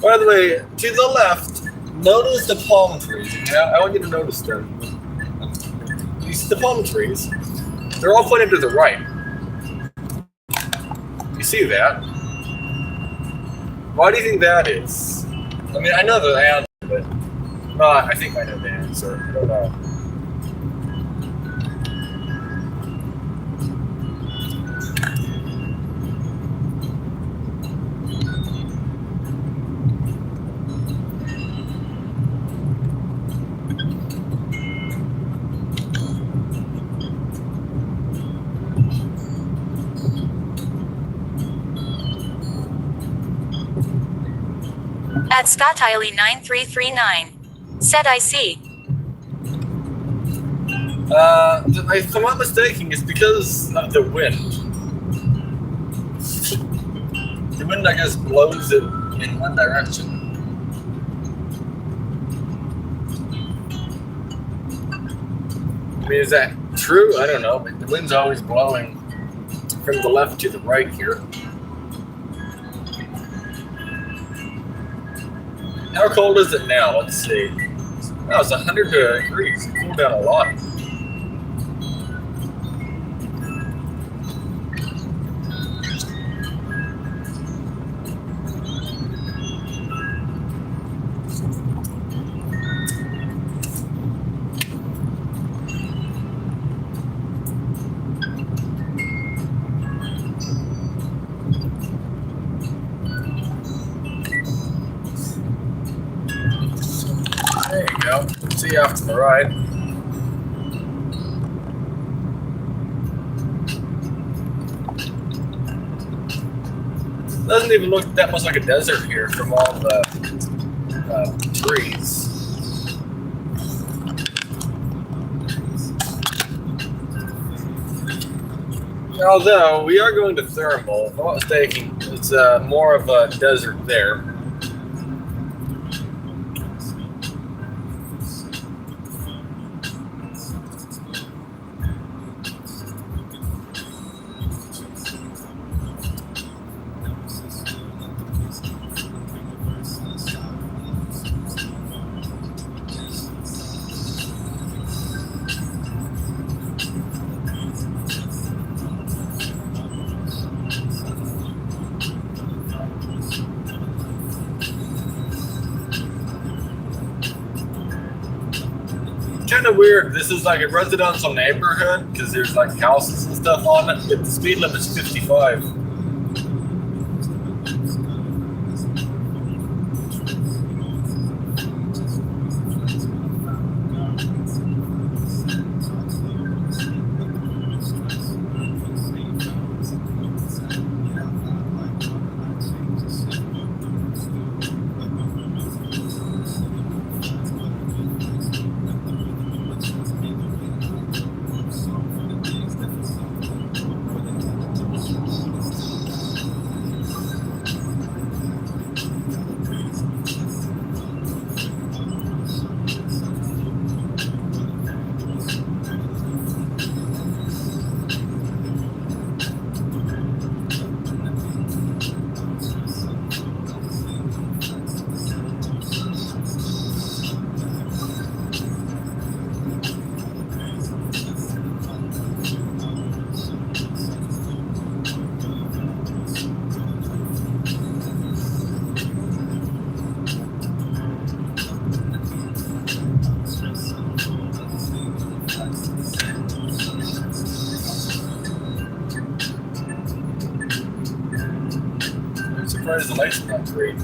By the way, to the left, notice the palm trees. Yeah, I want you to notice them. You see the palm trees? They're all pointed to the right. You see that? Why do you think that is? I mean, I know the answer, but I think I know the answer. I don't know. At ScottIley9339. Said I see. If I'm not mistaken, it's because of the wind. The wind, I guess, blows it in one direction. I mean, is that true? I don't know, but the wind's always blowing from the left to the right here. How cold is it now? Let's see. That was 100 degrees. It cooled down a lot. There you go. See you off to the right. Doesn't even look that much like a desert here from all the trees. Although we are going to thermal, if I'm not mistaken, it's more of a desert there. Kind of weird. This is like a residential neighborhood because there's like houses and stuff on it, but the speed limit's 55. I'm surprised the light's not green.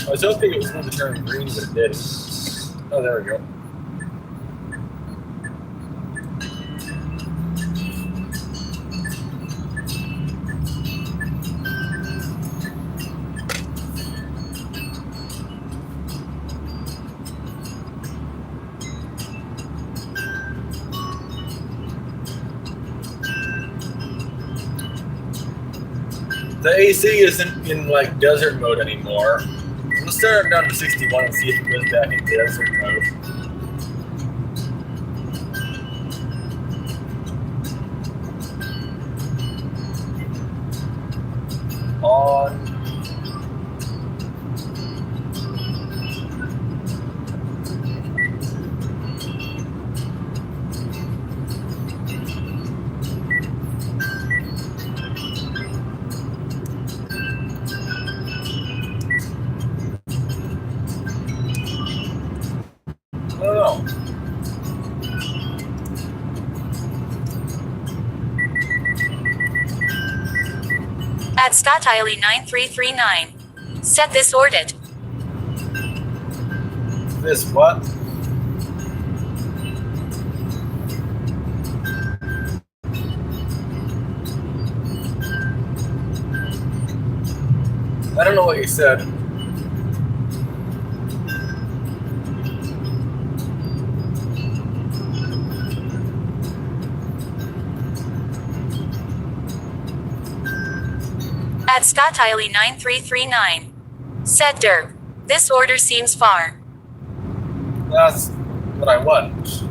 I was hoping it was going to turn green, but it didn't. Oh, there we go. The AC isn't in like desert mode anymore. Let's start it down to 61 and see if it goes back into desert mode. On. Oh. At Statile 9339. Set this orbit. This what? I don't know what you said. At Statile 9339. Said Derp. This order seems far. That's what I want.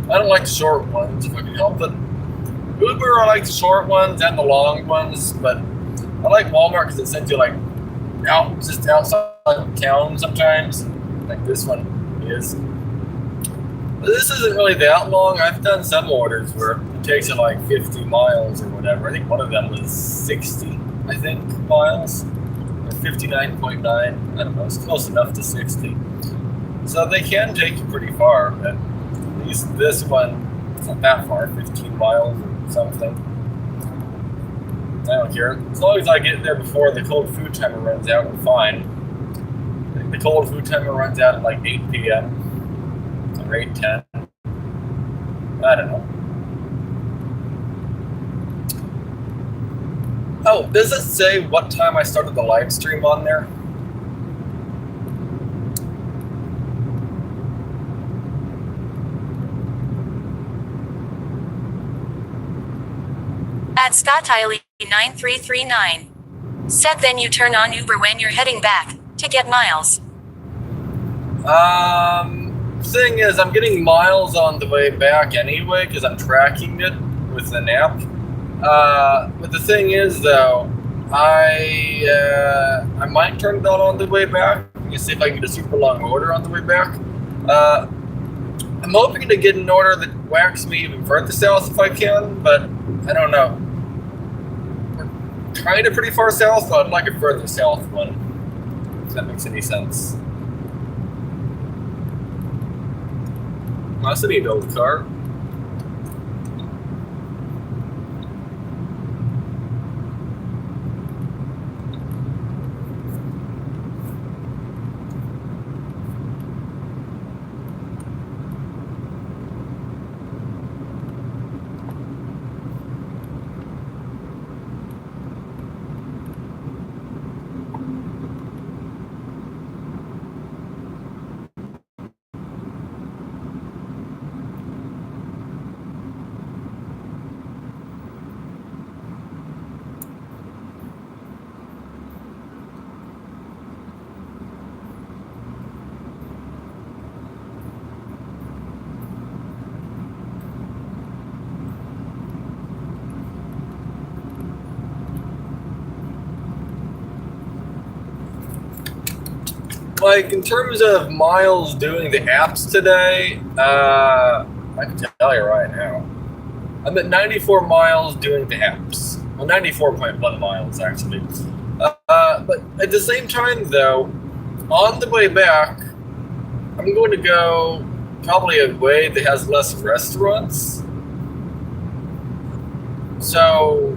I don't like short ones if I can help it. Uber, I like the short ones and the long ones, but I like Walmart because it sends you like just outside of town sometimes. Like this one is. But this isn't really that long. I've done some orders where it takes you like 50 miles or whatever. I think one of them was 60, I think, miles. Or 59.9. I don't know. It's close enough to 60. So they can take you pretty far. But at least this one, it's not that far. 15 miles or something. I don't care. As long as I get there before the cold food timer runs out, I'm fine. I think the cold food timer runs out at like 8 p.m. or 8:10. I don't know. Oh, does it say what time I started the live stream on there? At Scott Tiley 9339. Said then you turn on Uber when you're heading back to get miles. Thing is, I'm getting miles on the way back anyway because I'm tracking it with an app. But the thing is, though, I might turn it on the way back and see if I can get a super long order on the way back. I'm hoping to get an order that whacks me even further south if I can, but I don't know. We're kind of pretty far south, but I'd like a further south one, if that makes any sense. That's a neat old car. Like, in terms of miles doing the apps today, I can tell you right now. I'm at 94 miles doing the apps. Well, 94.1 miles, actually. But at the same time, though, on the way back, I'm going to go probably a way that has less restaurants. So,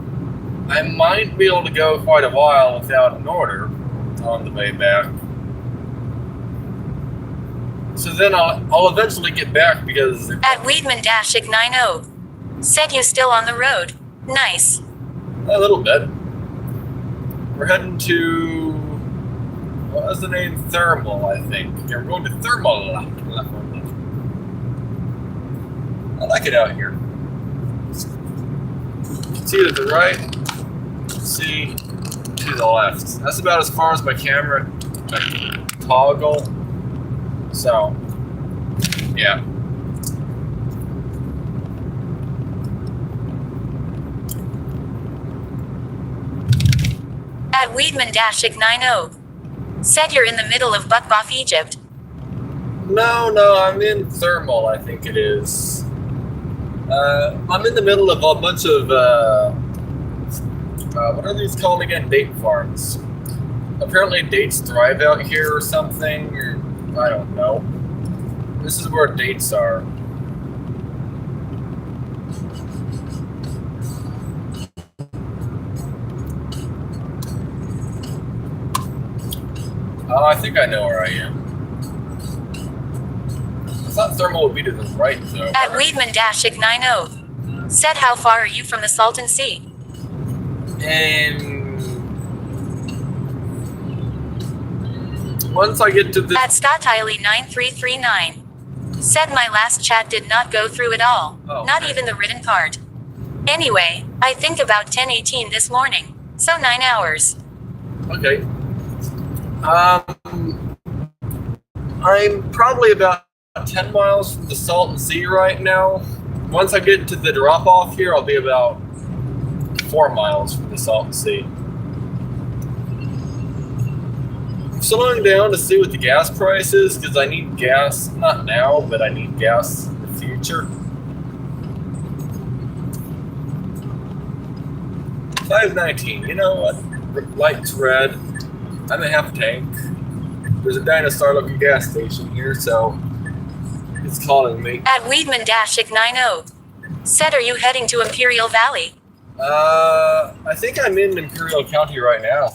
I might be able to go quite a while without an order on the way back. So then I'll eventually get back because... At Weedman-90. Said you still on the road. Nice. A little bit. We're heading to... What was the name? Thermal, I think. Yeah, we're going to Thermal. I like it out here. You can see to the right. See to the left. That's about as far as my camera can toggle. So, yeah. At Weedman-90. Said you're in the middle of Bukbaf, Egypt. No, I'm in Thermal, I think it is. I'm in the middle of a bunch of, what are these called again? Date farms. Apparently dates thrive out here or something, or I don't know. This is where dates are. I think I know where I am. I thought Thermal would be to the right, though. At Weedman-90. Said how far are you from the Salton Sea? And once I get to the... At Scott Tiley 9339. Said my last chat did not go through at all. Oh, not okay. even the written part. Anyway, I think about 10:18 this morning. So 9 hours. Okay. I'm probably about 10 miles from the Salton Sea right now. once I get to the drop off here, I'll be about 4 miles from the Salton Sea. I'm slowing down to see what the gas price is because I need gas, not now, but I need gas in the future. 519. You know what? Light's red. I'm at half tank. There's a Dinosaur looking gas station here, so it's calling me. At Weedman-90. Said, are you heading to Imperial Valley? I think I'm in Imperial County right now.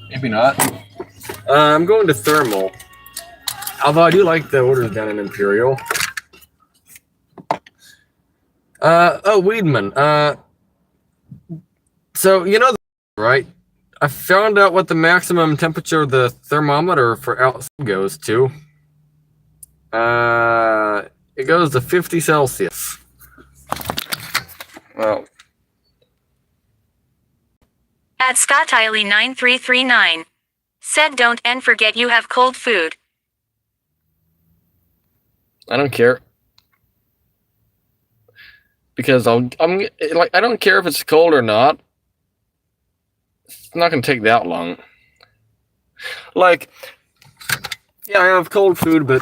Maybe not. I'm going to Thermal. Although I do like the orders down in Imperial. Weedman. So, you know, right? I found out what the maximum temperature of the thermometer for outside goes to. It goes to 50 Celsius. Well. At ScottIley9339. Said, don't and forget you have cold food. I don't care. Because I'm like, I don't care if it's cold or not. It's not going to take that long. Like, yeah, I have cold food, but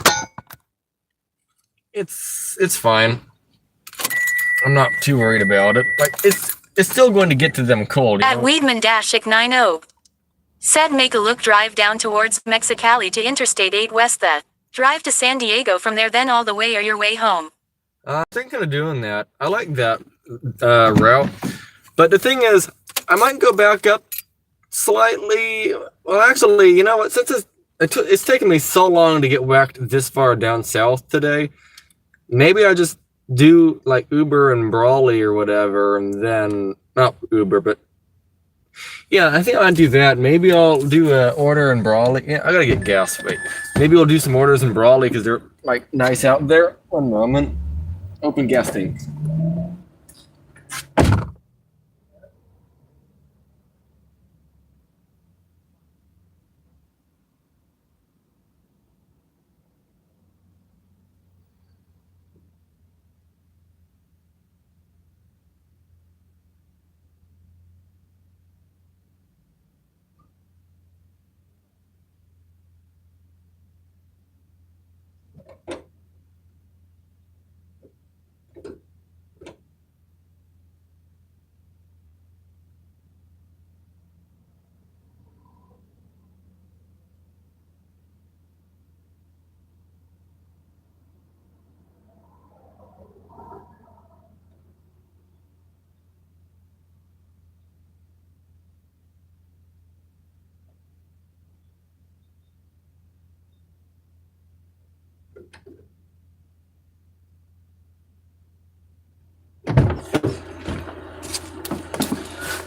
it's fine. I'm not too worried about it. Like, it's still going to get to them cold. At Weedman-90. Said, make a look drive down towards Mexicali to Interstate 8 West the. Drive to San Diego from there, then all the way or your way home. I'm thinking of doing that. I like that route. But the thing is, I might go back up slightly. Well, actually, you know what? Since it's taken me so long to get whacked this far down south today, maybe I just do like Uber and Brawley or whatever, and then not Uber, but yeah, I think I'll do that. Maybe I'll do an order in Brawley. Yeah, I gotta get gas. Wait, maybe we'll do some orders in Brawley because they're like nice out there. One moment. Open gas tank.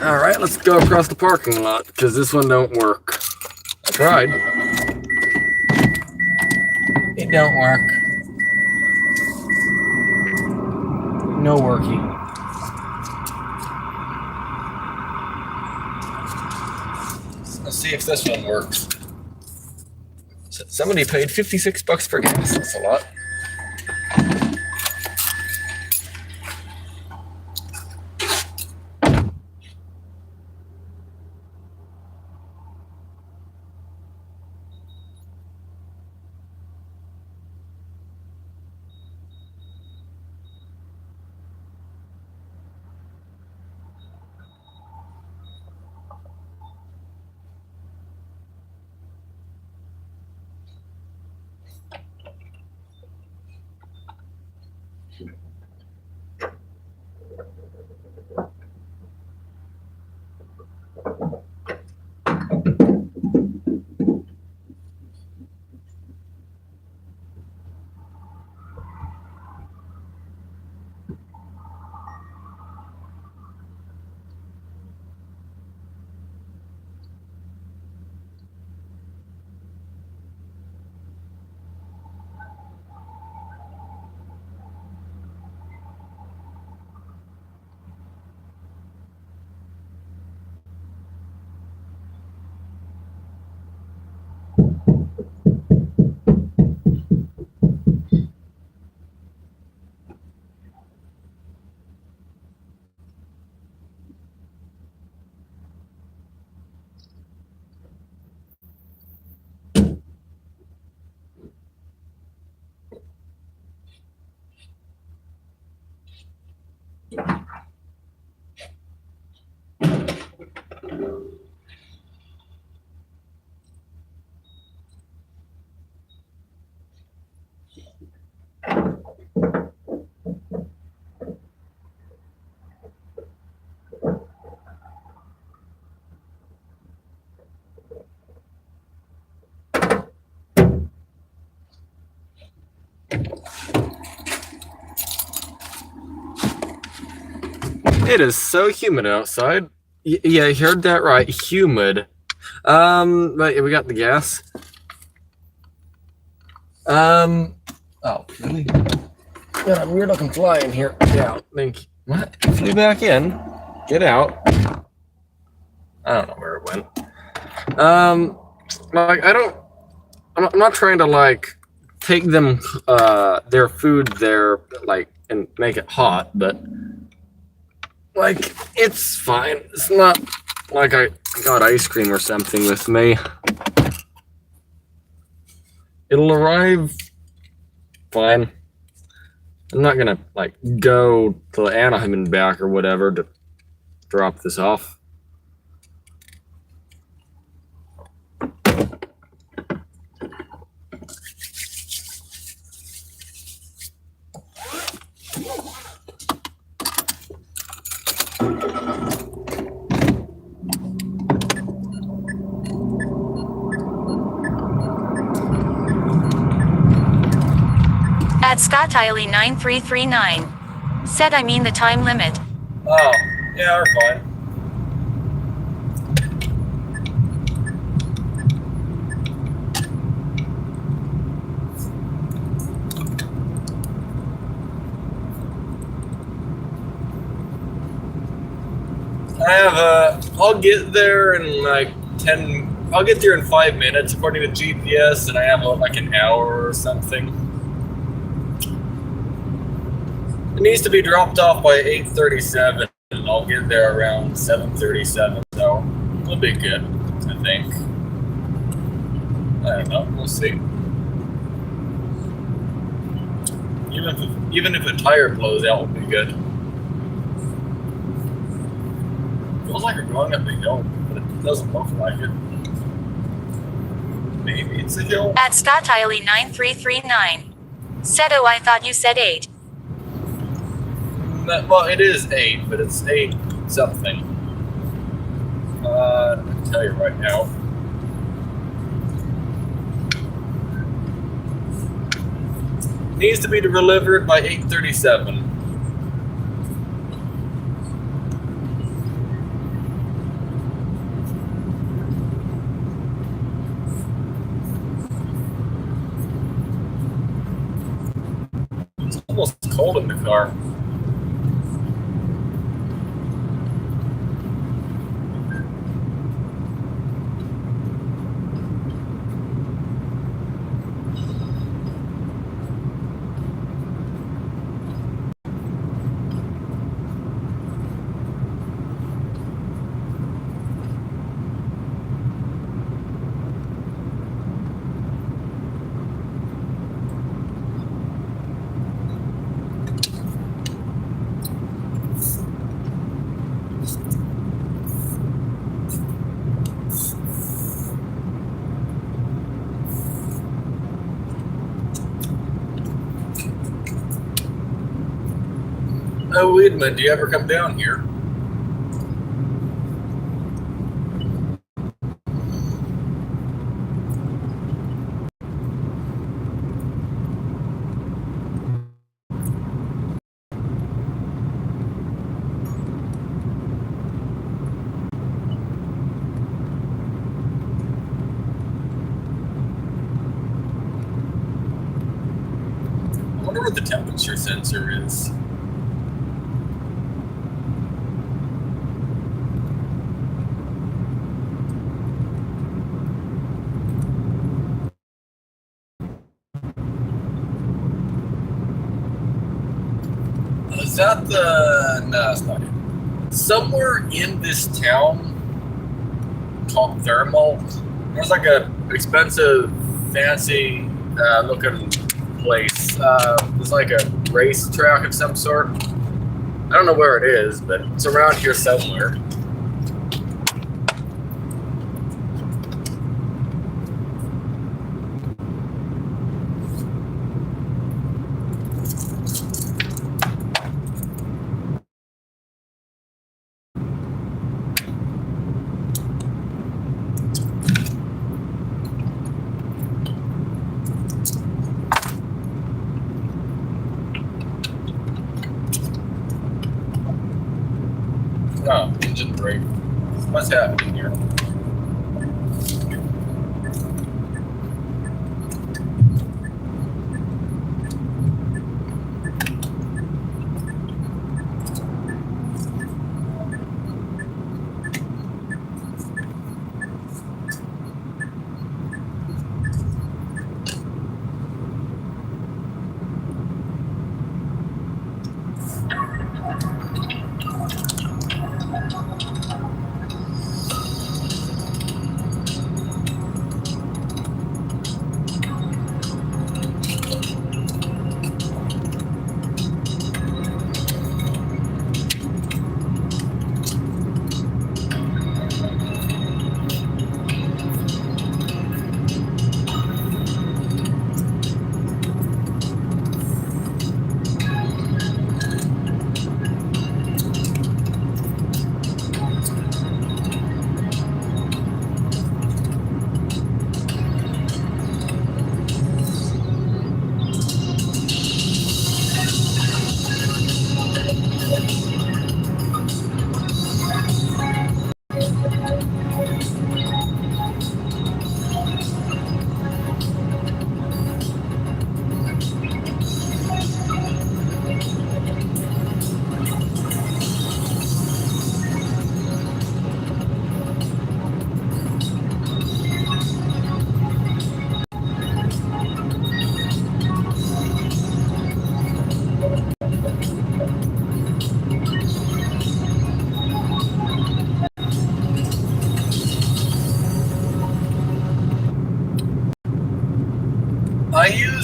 All right, let's go across the parking lot because this one don't work. I tried. It don't work. No working. Let's see if this one works. Somebody paid $56 for gas. That's a lot. It is so humid outside. Yeah, you heard that right. Humid. But we got the gas. Oh, really? Got a weird looking fly in here. Get out. Thank you. What? Flew back in. Get out. I don't know where it went. Like I'm not trying to like take them their food there like and make it hot, but like it's fine. It's not like I got ice cream or something with me. It'll arrive fine. I'm not gonna like go to Anaheim and back or whatever to drop this off. At Scott Tiley 9339. Said I mean the time limit. Oh, yeah, we're fine. I'll get there in like 10, I'll get there in 5 minutes according to GPS, and I have like an hour or something. It needs to be dropped off by 8:37, and I'll get there around 7:37, so it'll be good, I think. I don't know, we'll see. Even if a tire blows out, will be good. Feels like we're going up a hill, but it doesn't look like it. Maybe it's a hill. At Scott Tiley 9339. Said I thought you said 8. Well, it is 8, but it's 8 something. I can tell you right now. Needs to be delivered by 8:37. It's almost cold in the car. Oh, wait a minute. Do you ever come down here? I wonder what the temperature sensor is. Is that the... No, that's not it. Somewhere in this town called Thermal, there's like a expensive, fancy looking place. There's like a racetrack of some sort. I don't know where it is, but it's around here somewhere.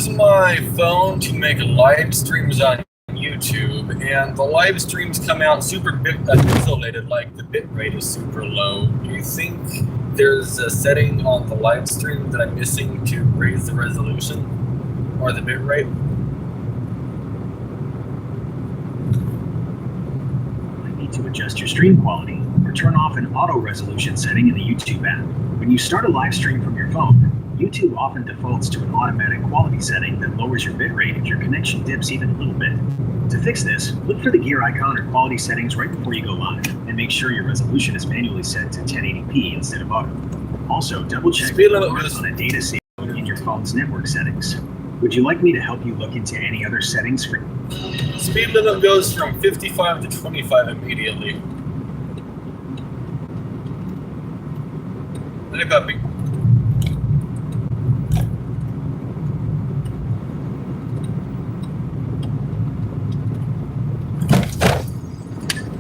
use my phone to make live streams on YouTube, and the live streams come out super pixelated, like the bitrate is super low. Do you think there's a setting on the live stream that I'm missing to raise the resolution or the bitrate? To adjust your stream quality, or turn off an auto resolution setting in the YouTube app. When you start a live stream from your phone, YouTube often defaults to an automatic quality setting that lowers your bitrate if your connection dips even a little bit. To fix this, look for the gear icon or quality settings right before you go live, and make sure your resolution is manually set to 1080p instead of auto. Also, double check Speed the limit mark was- on a data saver in your phone's network settings. Would you like me to help you look into any other settings for? Speed limit goes from 55 to 25 immediately. Hey, puppy.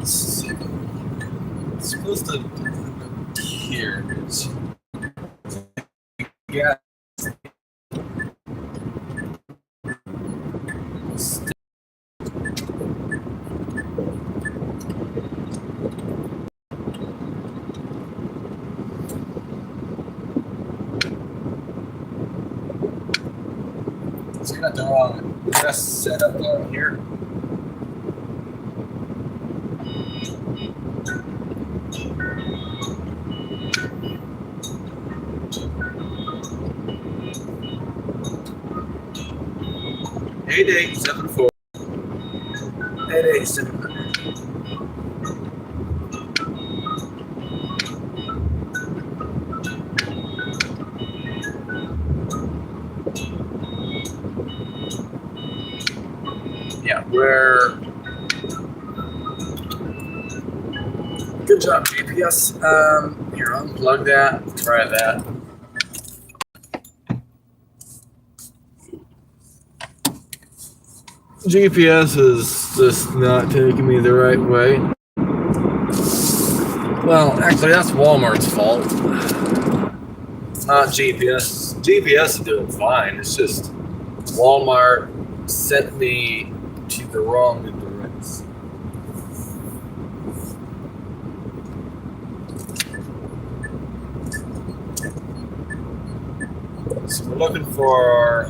It's supposed to here. Yeah. So you got the wrong dress set up down here. Eight eight seven four. 88700. Yeah, we're good job, GPS. Here, unplug that. Try that. GPS is just not taking me the right way. Well, actually, that's Walmart's fault. It's not GPS. GPS is doing fine. It's just Walmart sent me to the wrong direction. So we're looking for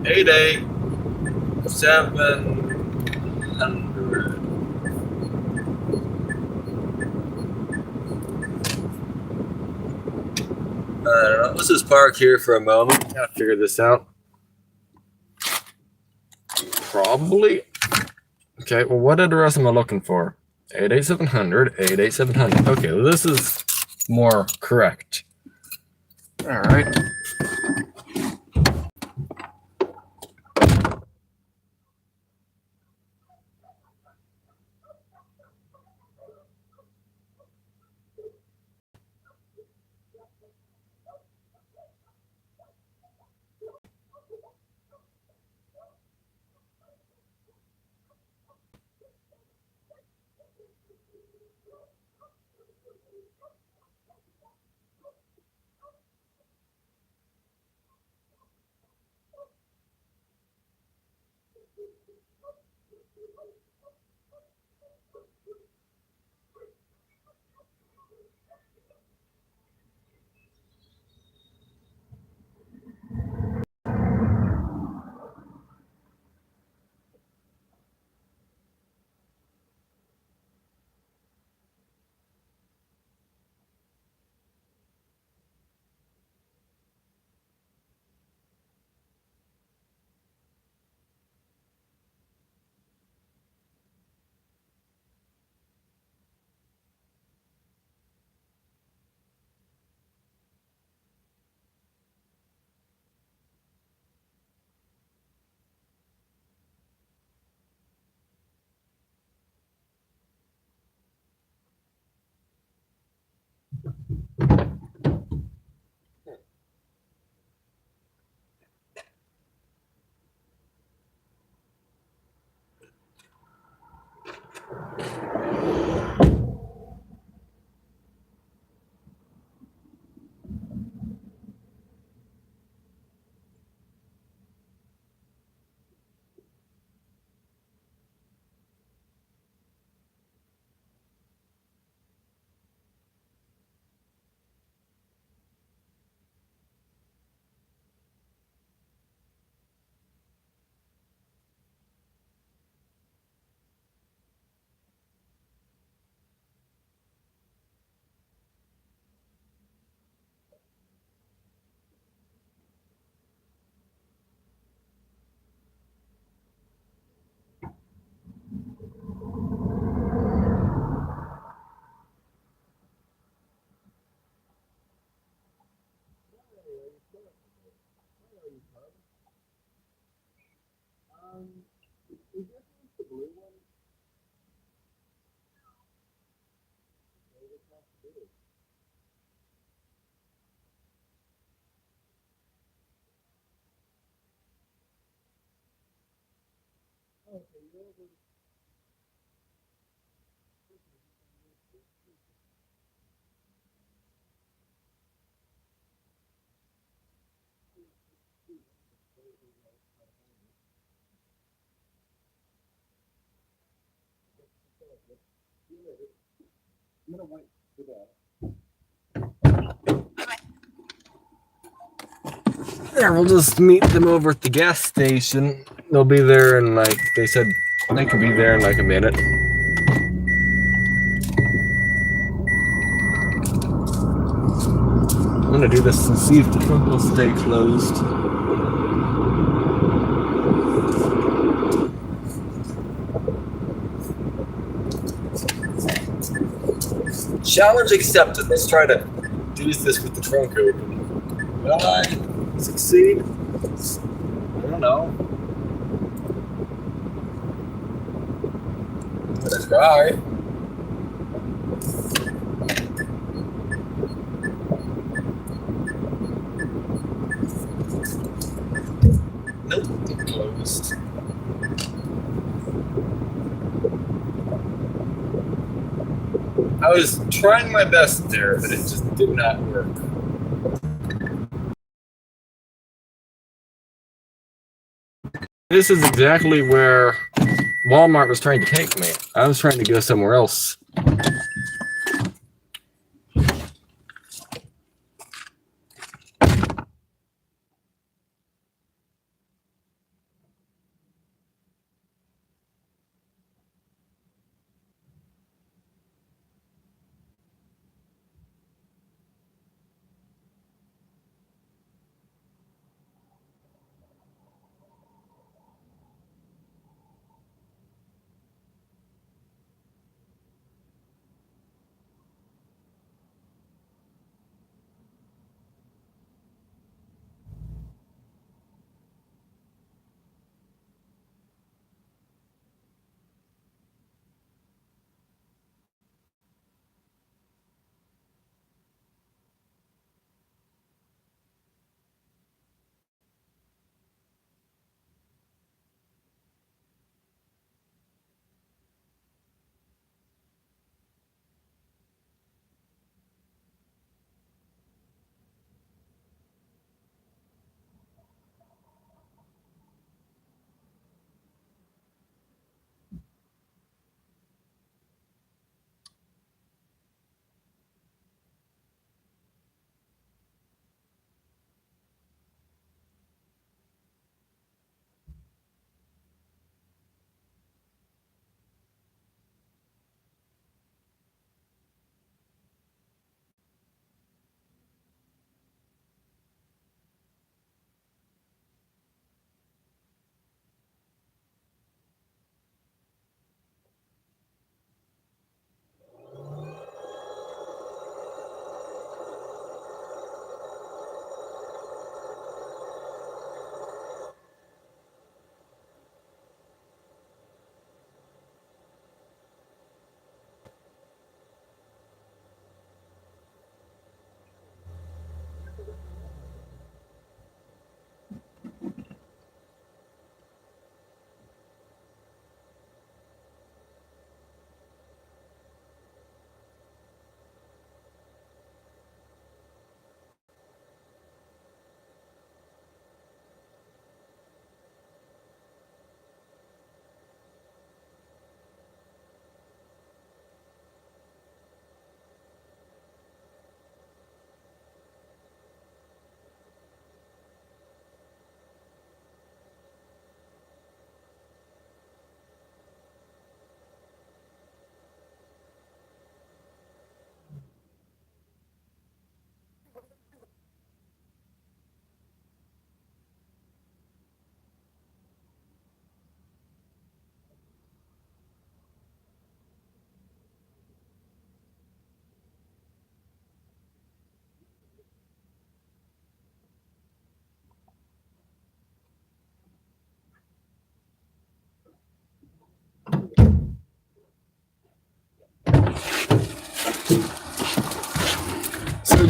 88700. I don't know. Let's just park here for a moment. Gotta figure this out. Probably. Okay, well, what address am I looking for? 88700, 88700. Okay, well, this is more correct. All right. Yeah, we'll just meet them over at the gas station. They'll be there in like they said they could be there in like a minute. I'm gonna do this and see if the trunk will stay closed. Challenge accepted. Let's try to do this with the trunk open. Will I succeed? I don't know. I'm gonna try. Nope, closed. I was trying my best there, but it just did not work. This is exactly where Walmart was trying to take me. I was trying to go somewhere else.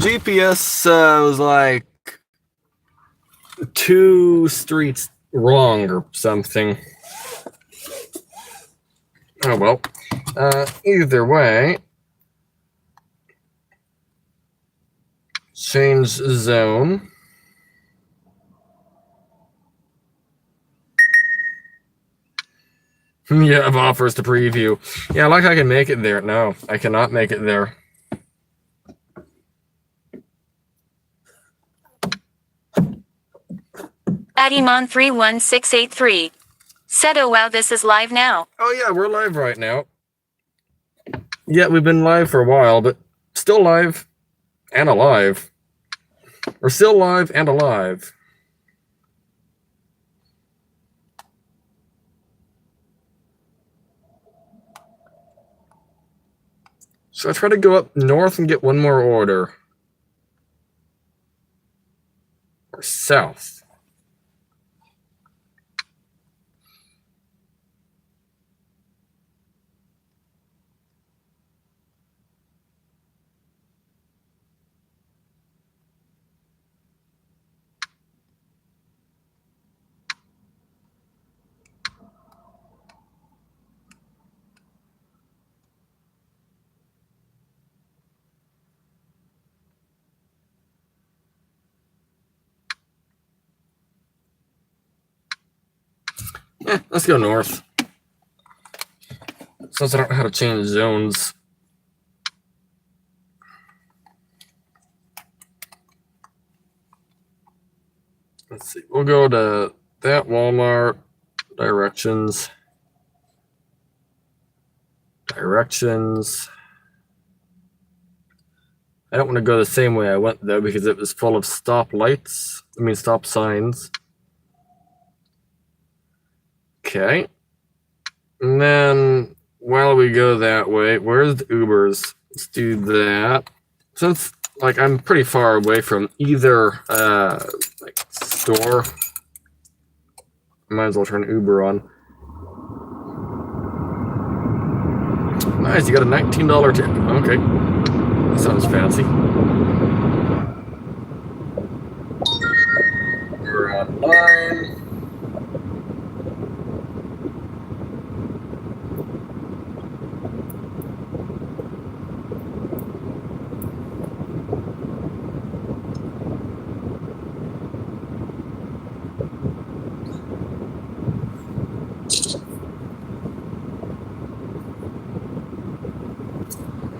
GPS was like 2 streets wrong or something. Oh well. Either way, change zone. You have offers to preview. Yeah, like I can make it there. No, I cannot make it there. Addimon31683 said, "Oh wow, this is live now." Oh yeah, we're live right now. Yeah, we've been live for a while, but still live and alive. We're still live and alive. So I try to go up north and get one more order. Or south. Let's go north. Since I don't know how to change zones. Let's see. We'll go to that Walmart. Directions. Directions. I don't want to go the same way I went though because it was full of stop signs. Okay. And then while we go that way, where's the Ubers? Let's do that. Since like I'm pretty far away from either like store, I might as well turn Uber on. Nice, you got a $19 tip. Okay. That sounds fancy. We're online.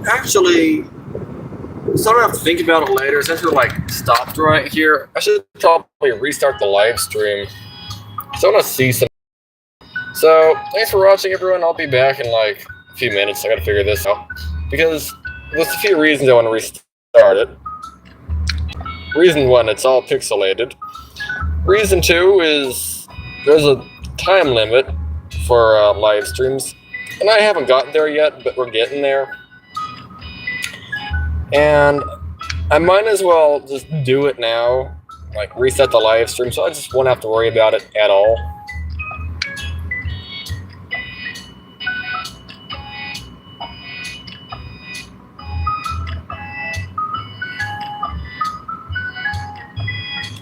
Actually, so I don't have to think about it later. Since we're like stopped right here, I should probably restart the live stream. So I want to see some. So thanks for watching, everyone. I'll be back in like a few minutes. I got to figure this out because there's a few reasons I want to restart it. Reason 1, it's all pixelated. Reason 2 is there's a time limit for live streams, and I haven't gotten there yet, but we're getting there. And I might as well just do it now, like reset the live stream, so I just won't have to worry about it at all.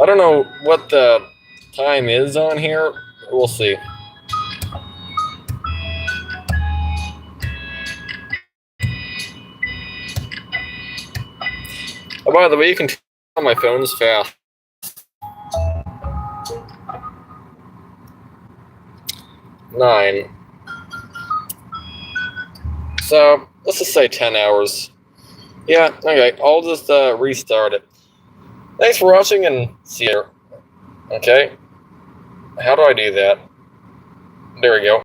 I don't know what the time is on here. We'll see. Oh, by the way, you can tell my phone's fast. 9. So let's just say 10 hours. Yeah, okay. I'll just restart it. Thanks for watching and see you. Okay. How do I do that? There we go.